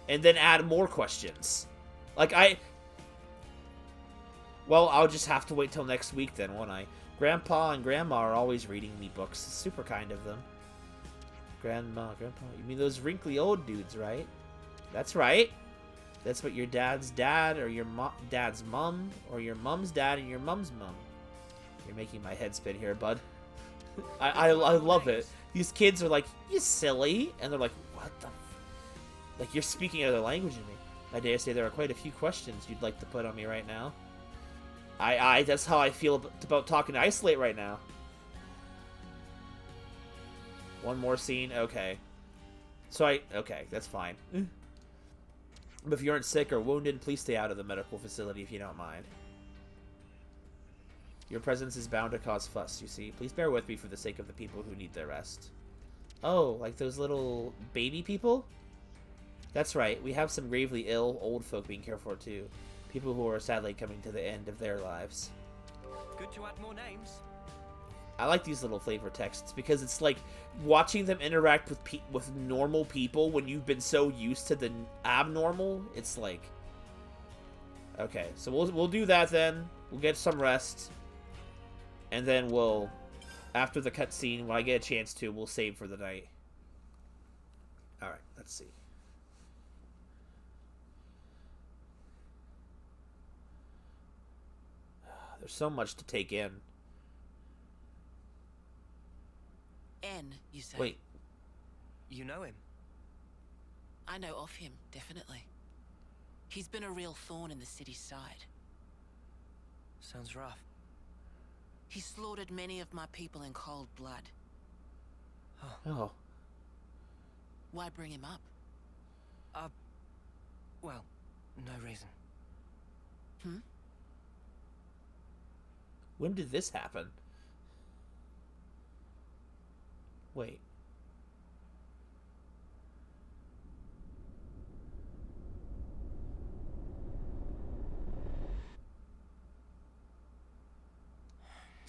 And then add more questions. Like, well, I'll just have to wait till next week then, won't I? Grandpa and Grandma are always reading me books. Super kind of them. Grandpa, you mean those wrinkly old dudes, right? That's right. That's what your dad's dad, or your dad's mom, or your mom's dad and your mom's mom. You're making my head spin here, bud. I love it. These kids are like, you silly. And they're like, what the Like you're speaking another language to me. I dare say there are quite a few questions you'd like to put on me right now. That's how I feel about talking to Isolate right now. One more scene? Okay. So okay, that's fine. But if you aren't sick or wounded, please stay out of the medical facility if you don't mind. Your presence is bound to cause fuss, you see. Please bear with me for the sake of the people who need their rest. Oh, like those little baby people? That's right, we have some gravely ill old folk being cared for too. People who are sadly coming to the end of their lives. Good to add more names. I like these little flavor texts because it's like watching them interact with normal people when you've been so used to the abnormal. It's like, okay, so we'll do that then. We'll get some rest, and then we'll, after the cutscene, when I get a chance to, we'll save for the night. All right, let's see. There's so much to take in. N, you say? Wait. You know him? I know of him, definitely. He's been a real thorn in the city's side. Sounds rough. He slaughtered many of my people in cold blood. Oh. Why bring him up? Well, no reason. When did this happen? Wait.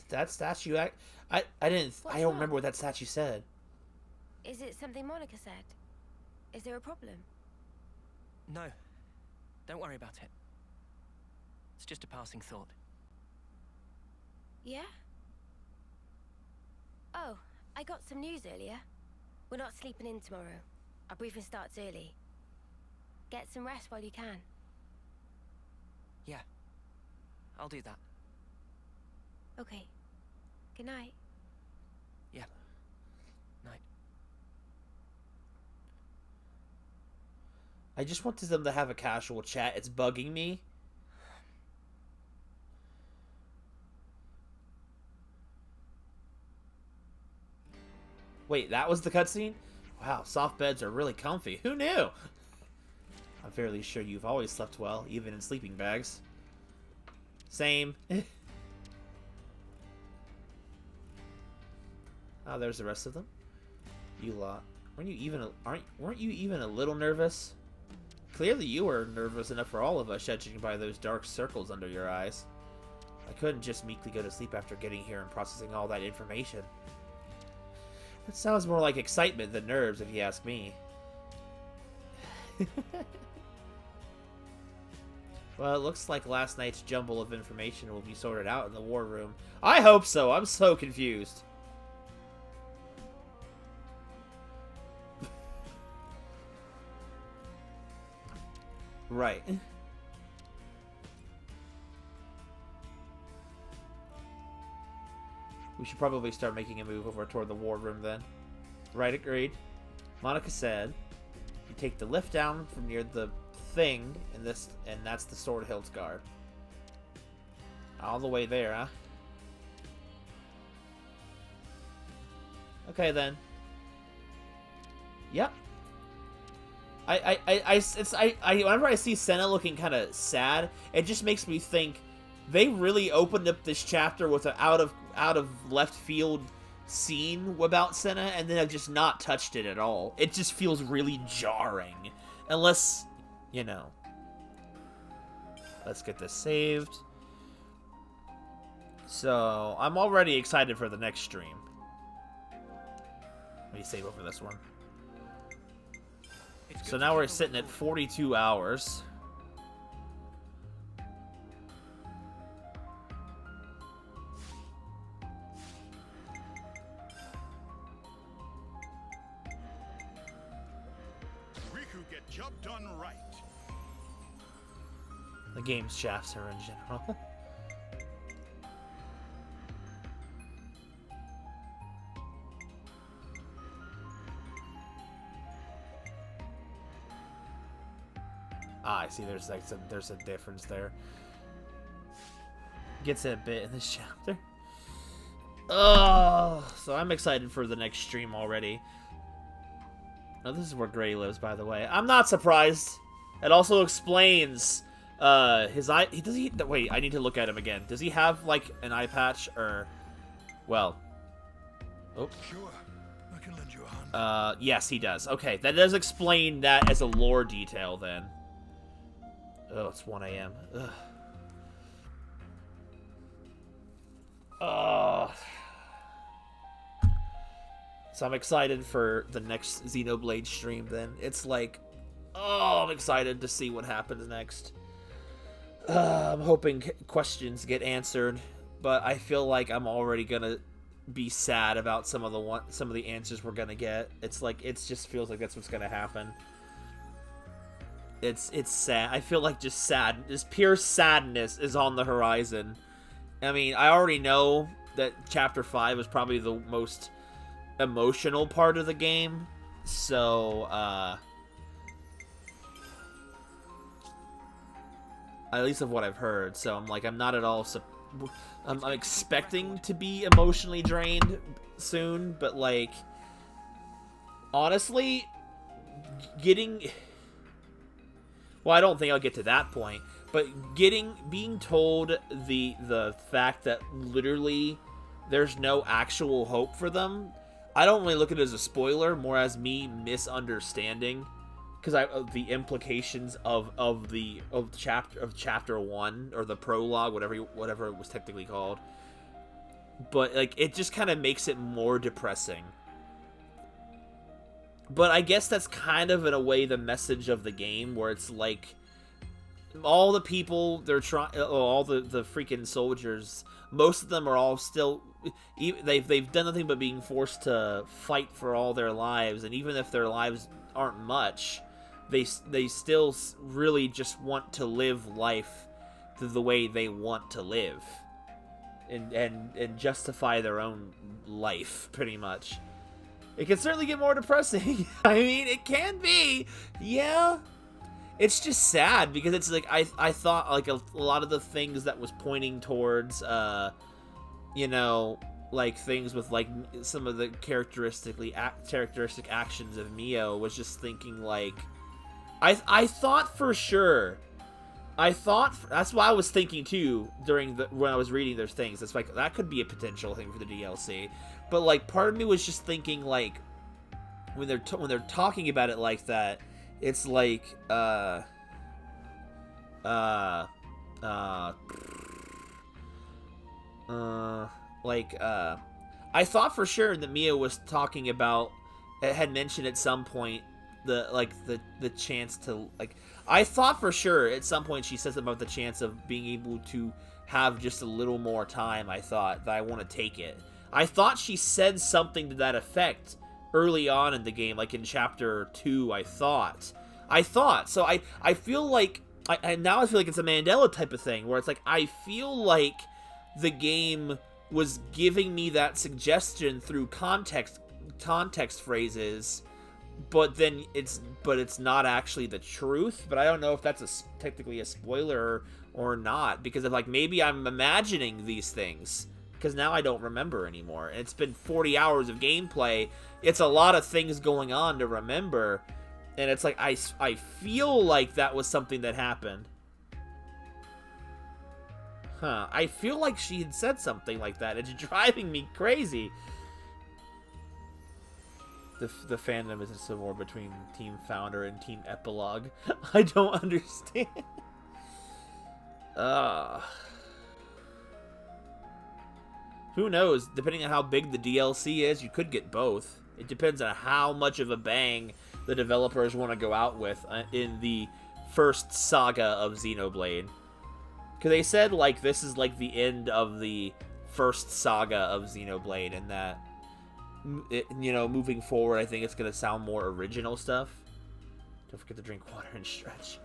That statue I don't remember what that statue said. Is it something Monica said? Is there a problem? No. Don't worry about it. It's just a passing thought. Yeah? Oh, I got some news earlier. We're not sleeping in tomorrow. Our briefing starts early. Get some rest while you can. Yeah. I'll do that. Okay. Good night. Yeah. Night. I just wanted them to have a casual chat. It's bugging me. Wait, that was the cutscene? Wow, soft beds are really comfy. Who knew? I'm fairly sure you've always slept well, even in sleeping bags. Same. Oh, there's the rest of them. You lot. Weren't you even a little nervous? Clearly you were nervous enough for all of us, judging by those dark circles under your eyes. I couldn't just meekly go to sleep after getting here and processing all that information. That sounds more like excitement than nerves, if you ask me. Well, it looks like last night's jumble of information will be sorted out in the war room. I hope so! I'm so confused. Right. We should probably start making a move over toward the war room then. Right, agreed. Monica said, you take the lift down from near the thing, and that's the Sword Hills Guard. All the way there, huh? Okay then. Yep. Whenever I see Senna looking kind of sad, it just makes me think they really opened up this chapter with an out of left field scene about Senna, and then have just not touched it at all. It just feels really jarring, unless, you know. Let's get this saved. So I'm already excited for the next stream. Let me save over this one. So now we're sitting at 42 hours. Riku get job done right. The game's shafts are in general. Ah, I see. There's like there's a difference there. Gets it a bit in this chapter. Oh, so I'm excited for the next stream already. Oh, this is where Gray lives, by the way. I'm not surprised. It also explains his eye. Wait, I need to look at him again. Does he have like an eye patch or? Well. Oh. Sure, I can lend you a hand. Yes, he does. Okay, that does explain that as a lore detail then. Oh, it's 1 a.m. Ugh. So I'm excited for the next Xenoblade stream then. It's like, oh, I'm excited to see what happens next. I'm hoping questions get answered, but I feel like I'm already gonna be sad about some of the answers we're gonna get. It's like, it just feels like that's what's gonna happen. It's sad. I feel like just pure sadness is on the horizon. I mean, I already know that Chapter 5 is probably the most emotional part of the game, so, at least of what I've heard, so I'm like, I'm not at all, I'm expecting to be emotionally drained soon, but like, honestly, well, I don't think I'll get to that point, but being told the fact that literally there's no actual hope for them, I don't really look at it as a spoiler, more as me misunderstanding, because the implications of chapter 1 or the prologue, whatever it was technically called, but like it just kind of makes it more depressing. But I guess that's kind of, in a way, the message of the game, where it's like, all the people they're trying, all the freaking soldiers, most of them are all still, they've done nothing but being forced to fight for all their lives, and even if their lives aren't much, they still really just want to live life the way they want to live, and justify their own life, pretty much. It can certainly get more depressing. I mean, it can be. Yeah. It's just sad, because it's like, I thought, like, a lot of the things that was pointing towards, you know, like, things with, like, some of the characteristic actions of Mio, was just thinking, like, I thought for sure, that's why I was thinking, too, when I was reading those things. It's like, that could be a potential thing for the DLC. But, like, part of me was just thinking, like, when they're talking about it like that, it's like, I thought for sure that Mia was talking about, had mentioned at some point, the chance to, like, I thought for sure at some point she says about the chance of being able to have just a little more time. I thought that I want to take it. I thought she said something to that effect early on in the game, like in Chapter 2, I thought. So I feel like, now I feel like it's a Mandela type of thing, where it's like, I feel like the game was giving me that suggestion through context phrases, but then it's not actually the truth. But I don't know if that's technically a spoiler or not, because of, like, maybe I'm imagining these things, because now I don't remember anymore. And it's been 40 hours of gameplay. It's a lot of things going on to remember. And it's like, I feel like that was something that happened. Huh. I feel like she had said something like that. It's driving me crazy. The fandom is a civil war between Team Founder and Team Epilogue. I don't understand. Who knows? Depending on how big the DLC is, you could get both. It depends on how much of a bang the developers want to go out with in the first saga of Xenoblade. Because they said, like, this is, like, the end of the first saga of Xenoblade, and that, you know, moving forward, I think it's going to sound more original stuff. Don't forget to drink water and stretch.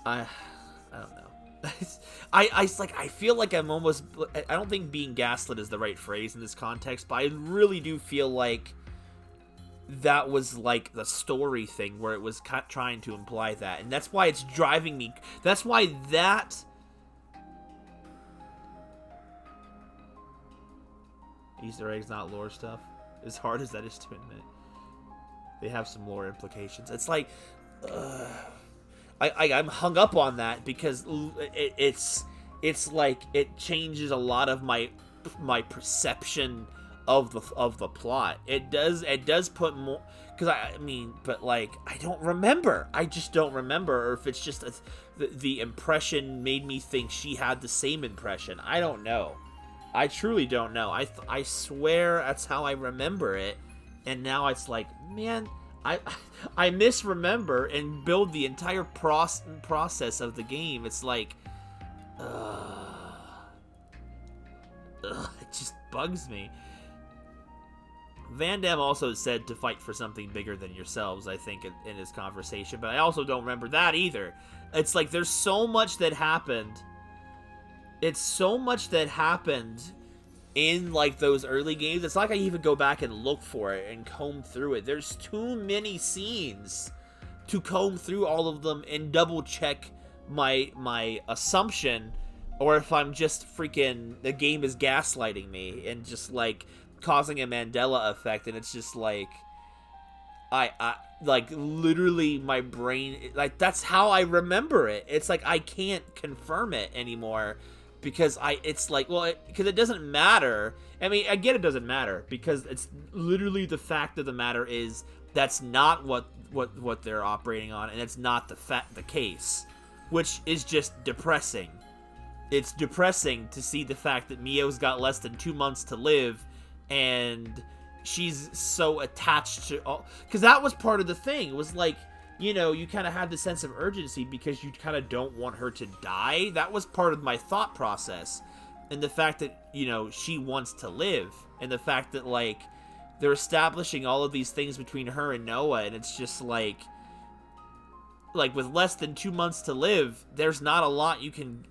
I don't know. I feel like I'm almost, I don't think being gaslit is the right phrase in this context, but I really do feel like that was like the story thing where it was trying to imply that, and that's why it's driving me. That's why that. Easter eggs, not lore stuff. As hard as that is to admit, they have some lore implications. It's like, I'm hung up on that because it's like it changes a lot of my perception of the plot. It does put more, because I mean, but like I don't remember. I just don't remember, or if it's just the impression made me think she had the same impression. I don't know. I truly don't know. I swear that's how I remember it, and now it's like, man, I misremember and build the entire process of the game. It's like, it just bugs me. Van Damme also said to fight for something bigger than yourselves, I think, in his conversation, but I also don't remember that either. It's like there's so much that happened. It's so much that happened in like those early games. It's like I even go back and look for it and comb through it. There's too many scenes to comb through all of them and double check my assumption, or if I'm just freaking, the game is gaslighting me and just like causing a Mandela effect, and it's just like I like literally my brain, like that's how I remember it. It's like I can't confirm it anymore because it's like, well, because it doesn't matter. I mean, I get it doesn't matter because it's literally the fact of the matter is that's not what they're operating on, and it's not the case, which is just depressing. It's depressing to see the fact that Mio's got less than 2 months to live, and she's so attached to all, because that was part of the thing. It was like, you know, you kind of had the sense of urgency because you kind of don't want her to die. That was part of my thought process, and the fact that, you know, she wants to live, and the fact that like they're establishing all of these things between her and Noah, and it's just like with less than 2 months to live, there's not a lot you can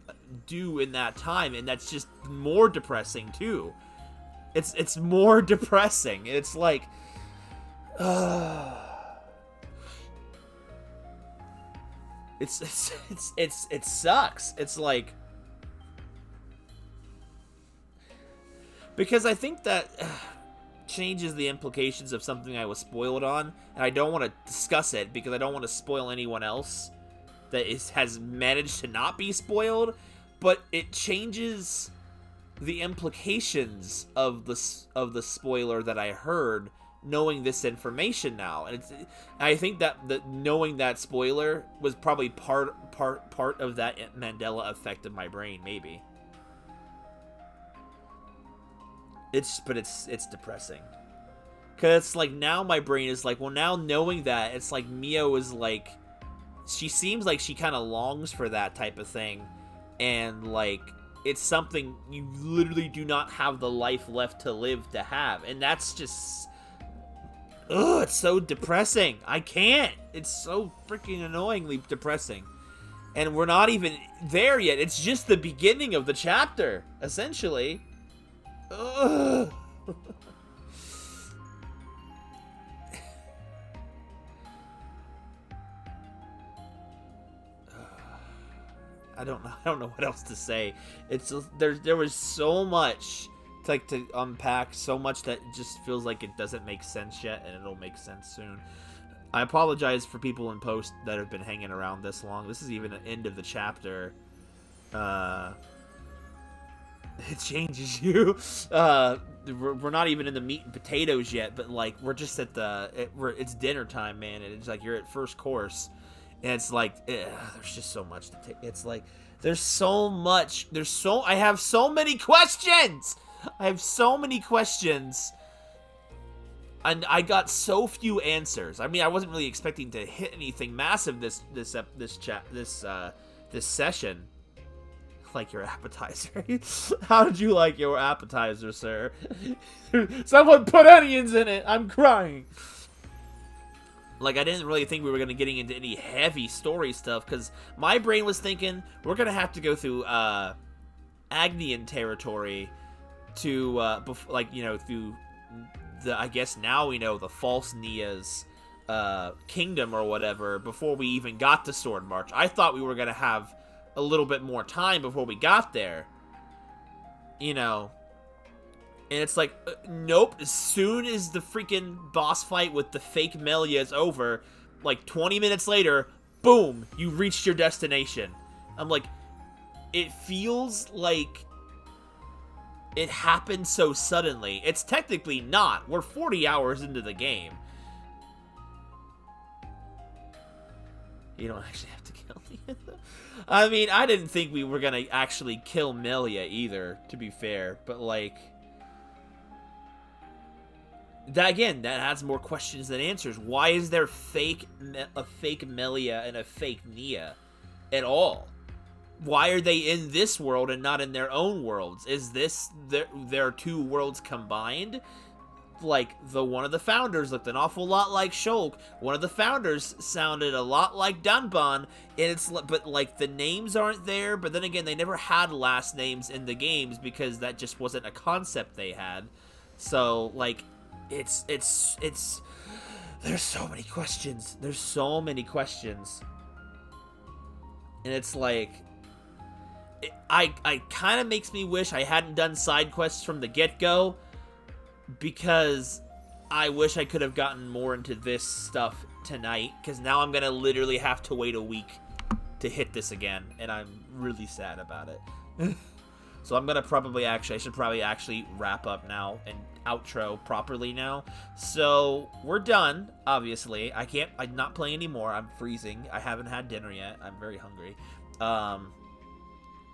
do in that time, and that's just more depressing too. It's more depressing. It's like, it sucks. It's like, because I think that changes the implications of something I was spoiled on, and I don't want to discuss it because I don't want to spoil anyone else that has managed to not be spoiled, but it changes the implications of the spoiler that I heard, knowing this information now. And I think that knowing that spoiler was probably part of that Mandela effect of my brain, maybe. It's depressing, because it's like now my brain is like, well, now knowing that, it's like Mio is like, she seems like she kind of longs for that type of thing, and like it's something you literally do not have the life left to live to have, and that's just, it's so depressing. I can't. It's so freaking annoyingly depressing, and we're not even there yet. It's just the beginning of the chapter, essentially. Ugh. I don't know what else to say. It's there was so much to unpack, so much that just feels like it doesn't make sense yet, and it'll make sense soon. I apologize for people in post that have been hanging around this long. This is even the end of the chapter. It changes you. We're not even in the meat and potatoes yet, but like we're just at it's dinner time, man, and it's like you're at first course. And it's like, there's just so much to take. It's like, there's so much. I have so many questions. And I got so few answers. I mean, I wasn't really expecting to hit anything massive this session. Like your appetizer. How did you like your appetizer, sir? Someone put onions in it. I'm crying. Like, I didn't really think we were going to get into any heavy story stuff, because my brain was thinking we're going to have to go through Agnian territory to, through I guess now we know the false Nia's kingdom or whatever before we even got to Sword March. I thought we were gonna have a little bit more time before we got there, you know. And it's like, nope, as soon as the freaking boss fight with the fake Melia is over, like 20 minutes later, boom, you reached your destination. I'm like, it feels like it happened so suddenly. It's technically not. We're 40 hours into the game. You don't actually have to kill me. I mean, I didn't think we were gonna actually kill Melia either, to be fair. But, like, that adds more questions than answers. Why is there a fake Melia and a fake Nia at all? Why are they in this world and not in their own worlds? Is this their two worlds combined? Like, one of the founders looked an awful lot like Shulk. One of the founders sounded a lot like Danban. But like, the names aren't there. But then again, they never had last names in the games because that just wasn't a concept they had. So, like, it's there's so many questions. There's so many questions. And it's like, I kind of makes me wish I hadn't done side quests from the get-go, because I wish I could have gotten more into this stuff tonight, because now I'm gonna literally have to wait a week to hit this again, and I'm really sad about it. So I'm gonna I should probably actually wrap up now and outro properly now. So we're done, obviously. I'm not playing anymore. I'm freezing. I haven't had dinner yet. I'm very hungry.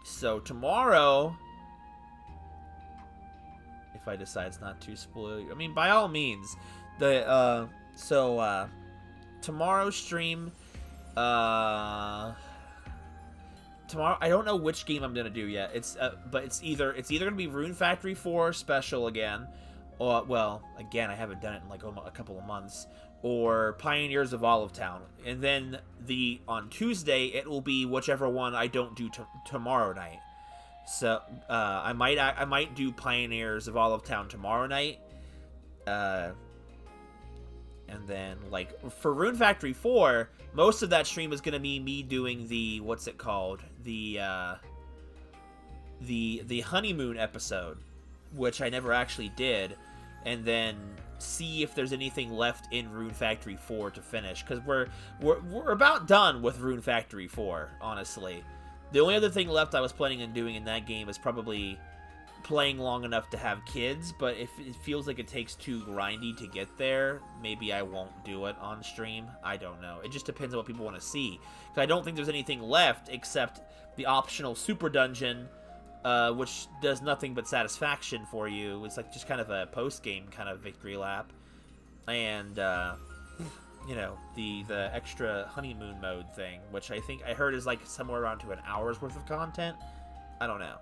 So tomorrow, if I decide it's not too spoiler, I mean, by all means, tomorrow's stream, tomorrow, I don't know which game I'm gonna do yet. But it's either gonna be Rune Factory 4 special again, or, well, again, I haven't done it in like a couple of months, or Pioneers of Olive Town. And then on Tuesday, it will be whichever one I don't do tomorrow night. So I might do Pioneers of Olive Town tomorrow night. And then, like, for Rune Factory 4, most of that stream is going to be me doing the, what's it called? The honeymoon episode, which I never actually did, and then see if there's anything left in Rune Factory 4 to finish, because we're about done with Rune Factory 4, honestly. The only other thing left I was planning on doing in that game is probably playing long enough to have kids, but if it feels like it takes too grindy to get there, maybe I won't do it on stream. I don't know. It just depends on what people want to see. Because I don't think there's anything left except the optional super dungeon, which does nothing but satisfaction for you. It's like just kind of a post-game kind of victory lap. And, you know, the extra honeymoon mode thing, which I think I heard is like somewhere around to an hour's worth of content. I don't know.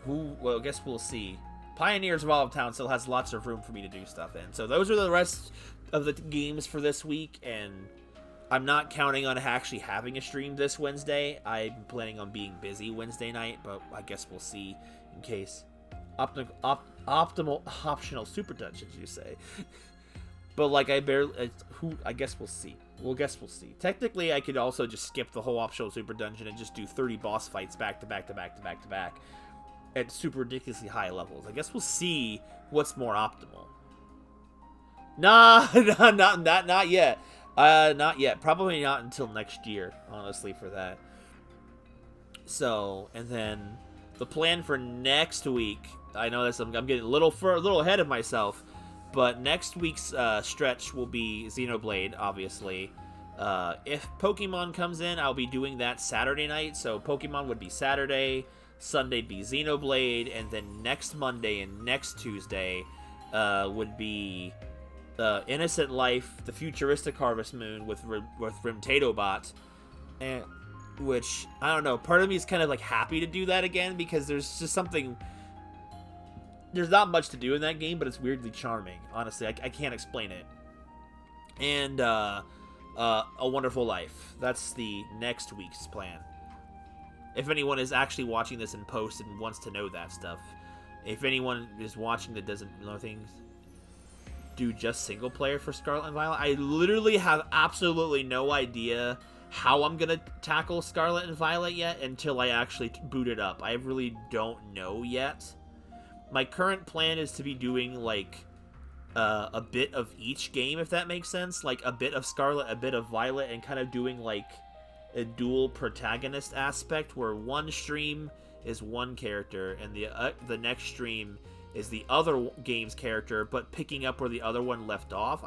Well, I guess we'll see. Pioneers of Olive Town still has lots of room for me to do stuff in. So those are the rest of the games for this week, and I'm not counting on actually having a stream this Wednesday. I'm planning on being busy Wednesday night, but I guess we'll see in case. Optimal optional super dungeons, you say. But, like, I guess we'll see. We'll see. Technically, I could also just skip the whole optional super dungeon and just do 30 boss fights back to back to back to back to back at super ridiculously high levels. I guess we'll see what's more optimal. Not yet. Not yet. Probably not until next year, honestly, for that. So, and then the plan for next week, I know this, I'm getting a little ahead of myself, but next week's stretch will be Xenoblade, obviously. If Pokemon comes in, I'll be doing that Saturday night, so Pokemon would be Saturday, Sunday be Xenoblade, and then next Monday and next Tuesday would be Innocent Life, the futuristic Harvest Moon with Rimtatobot, and which, I don't know, part of me is kind of like happy to do that again, because there's just something, there's not much to do in that game, but it's weirdly charming, honestly. I can't explain it. And A Wonderful Life, that's the next week's plan. If anyone is actually watching this in post and wants to know that stuff. If anyone is watching that doesn't know things, do just single player for Scarlet and Violet. I literally have absolutely no idea how I'm gonna tackle Scarlet and Violet yet until I actually boot it up. I really don't know yet. My current plan is to be doing, like, a bit of each game, if that makes sense. Like, a bit of Scarlet, a bit of Violet, and kind of doing, like, a dual protagonist aspect where one stream is one character and the next stream is the other game's character, but picking up where the other one left off.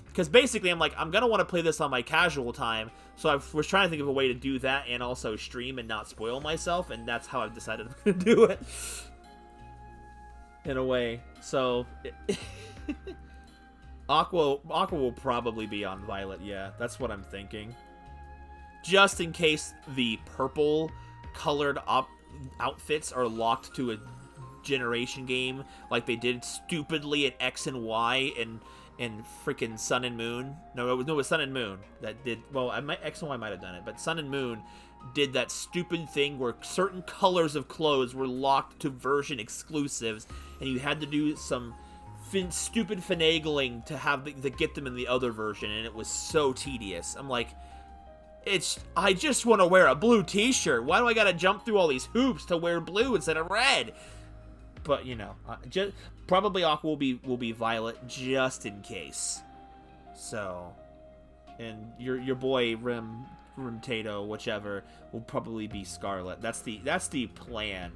Because basically I'm gonna want to play this on my casual time, so I was trying to think of a way to do that and also stream and not spoil myself, and that's how I've decided I'm gonna do it. In a way. So Aqua will probably be on Violet, yeah. That's what I'm thinking. Just in case the purple colored outfits are locked to a generation game like they did stupidly at X and Y and freaking Sun and Moon. No, it was Sun and Moon that did, well, X and Y might have done it, but Sun and Moon did that stupid thing where certain colors of clothes were locked to version exclusives, and you had to do some stupid finagling to get them in the other version, and it was so tedious. I'm like, I just want to wear a blue t-shirt. Why do I gotta jump through all these hoops to wear blue instead of red? But, you know, probably Aqua will be Violet just in case. So, and your boy Rim Tato, whichever, will probably be Scarlet. That's the plan.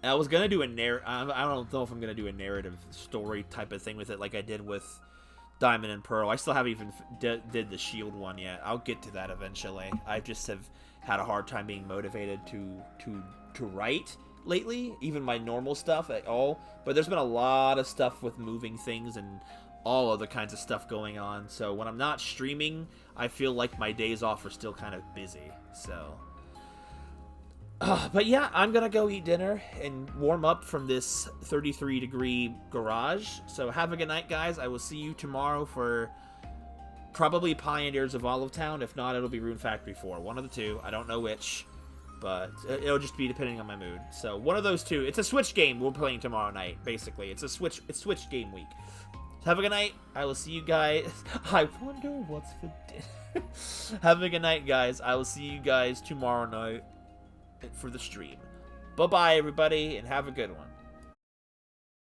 I was gonna do I don't know if I'm gonna do a narrative story type of thing with it like I did with Diamond and Pearl. I still haven't even did the Shield one yet. I'll get to that eventually. I just have had a hard time being motivated to write lately, even my normal stuff at all. But there's been a lot of stuff with moving things and all other kinds of stuff going on. So when I'm not streaming, I feel like my days off are still kind of busy. So, but yeah, I'm gonna go eat dinner and warm up from this 33-degree garage. So have a good night, guys. I will see you tomorrow for probably Pioneers of Olive Town. If not, it'll be Rune Factory 4. One of the two. I don't know which, but it'll just be depending on my mood. So one of those two. It's a Switch game we're playing tomorrow night, basically. It's Switch game week. Have a good night. I will see you guys. I wonder what's for dinner. Have a good night, guys. I will see you guys tomorrow night for the stream. Bye-bye, everybody, and have a good one.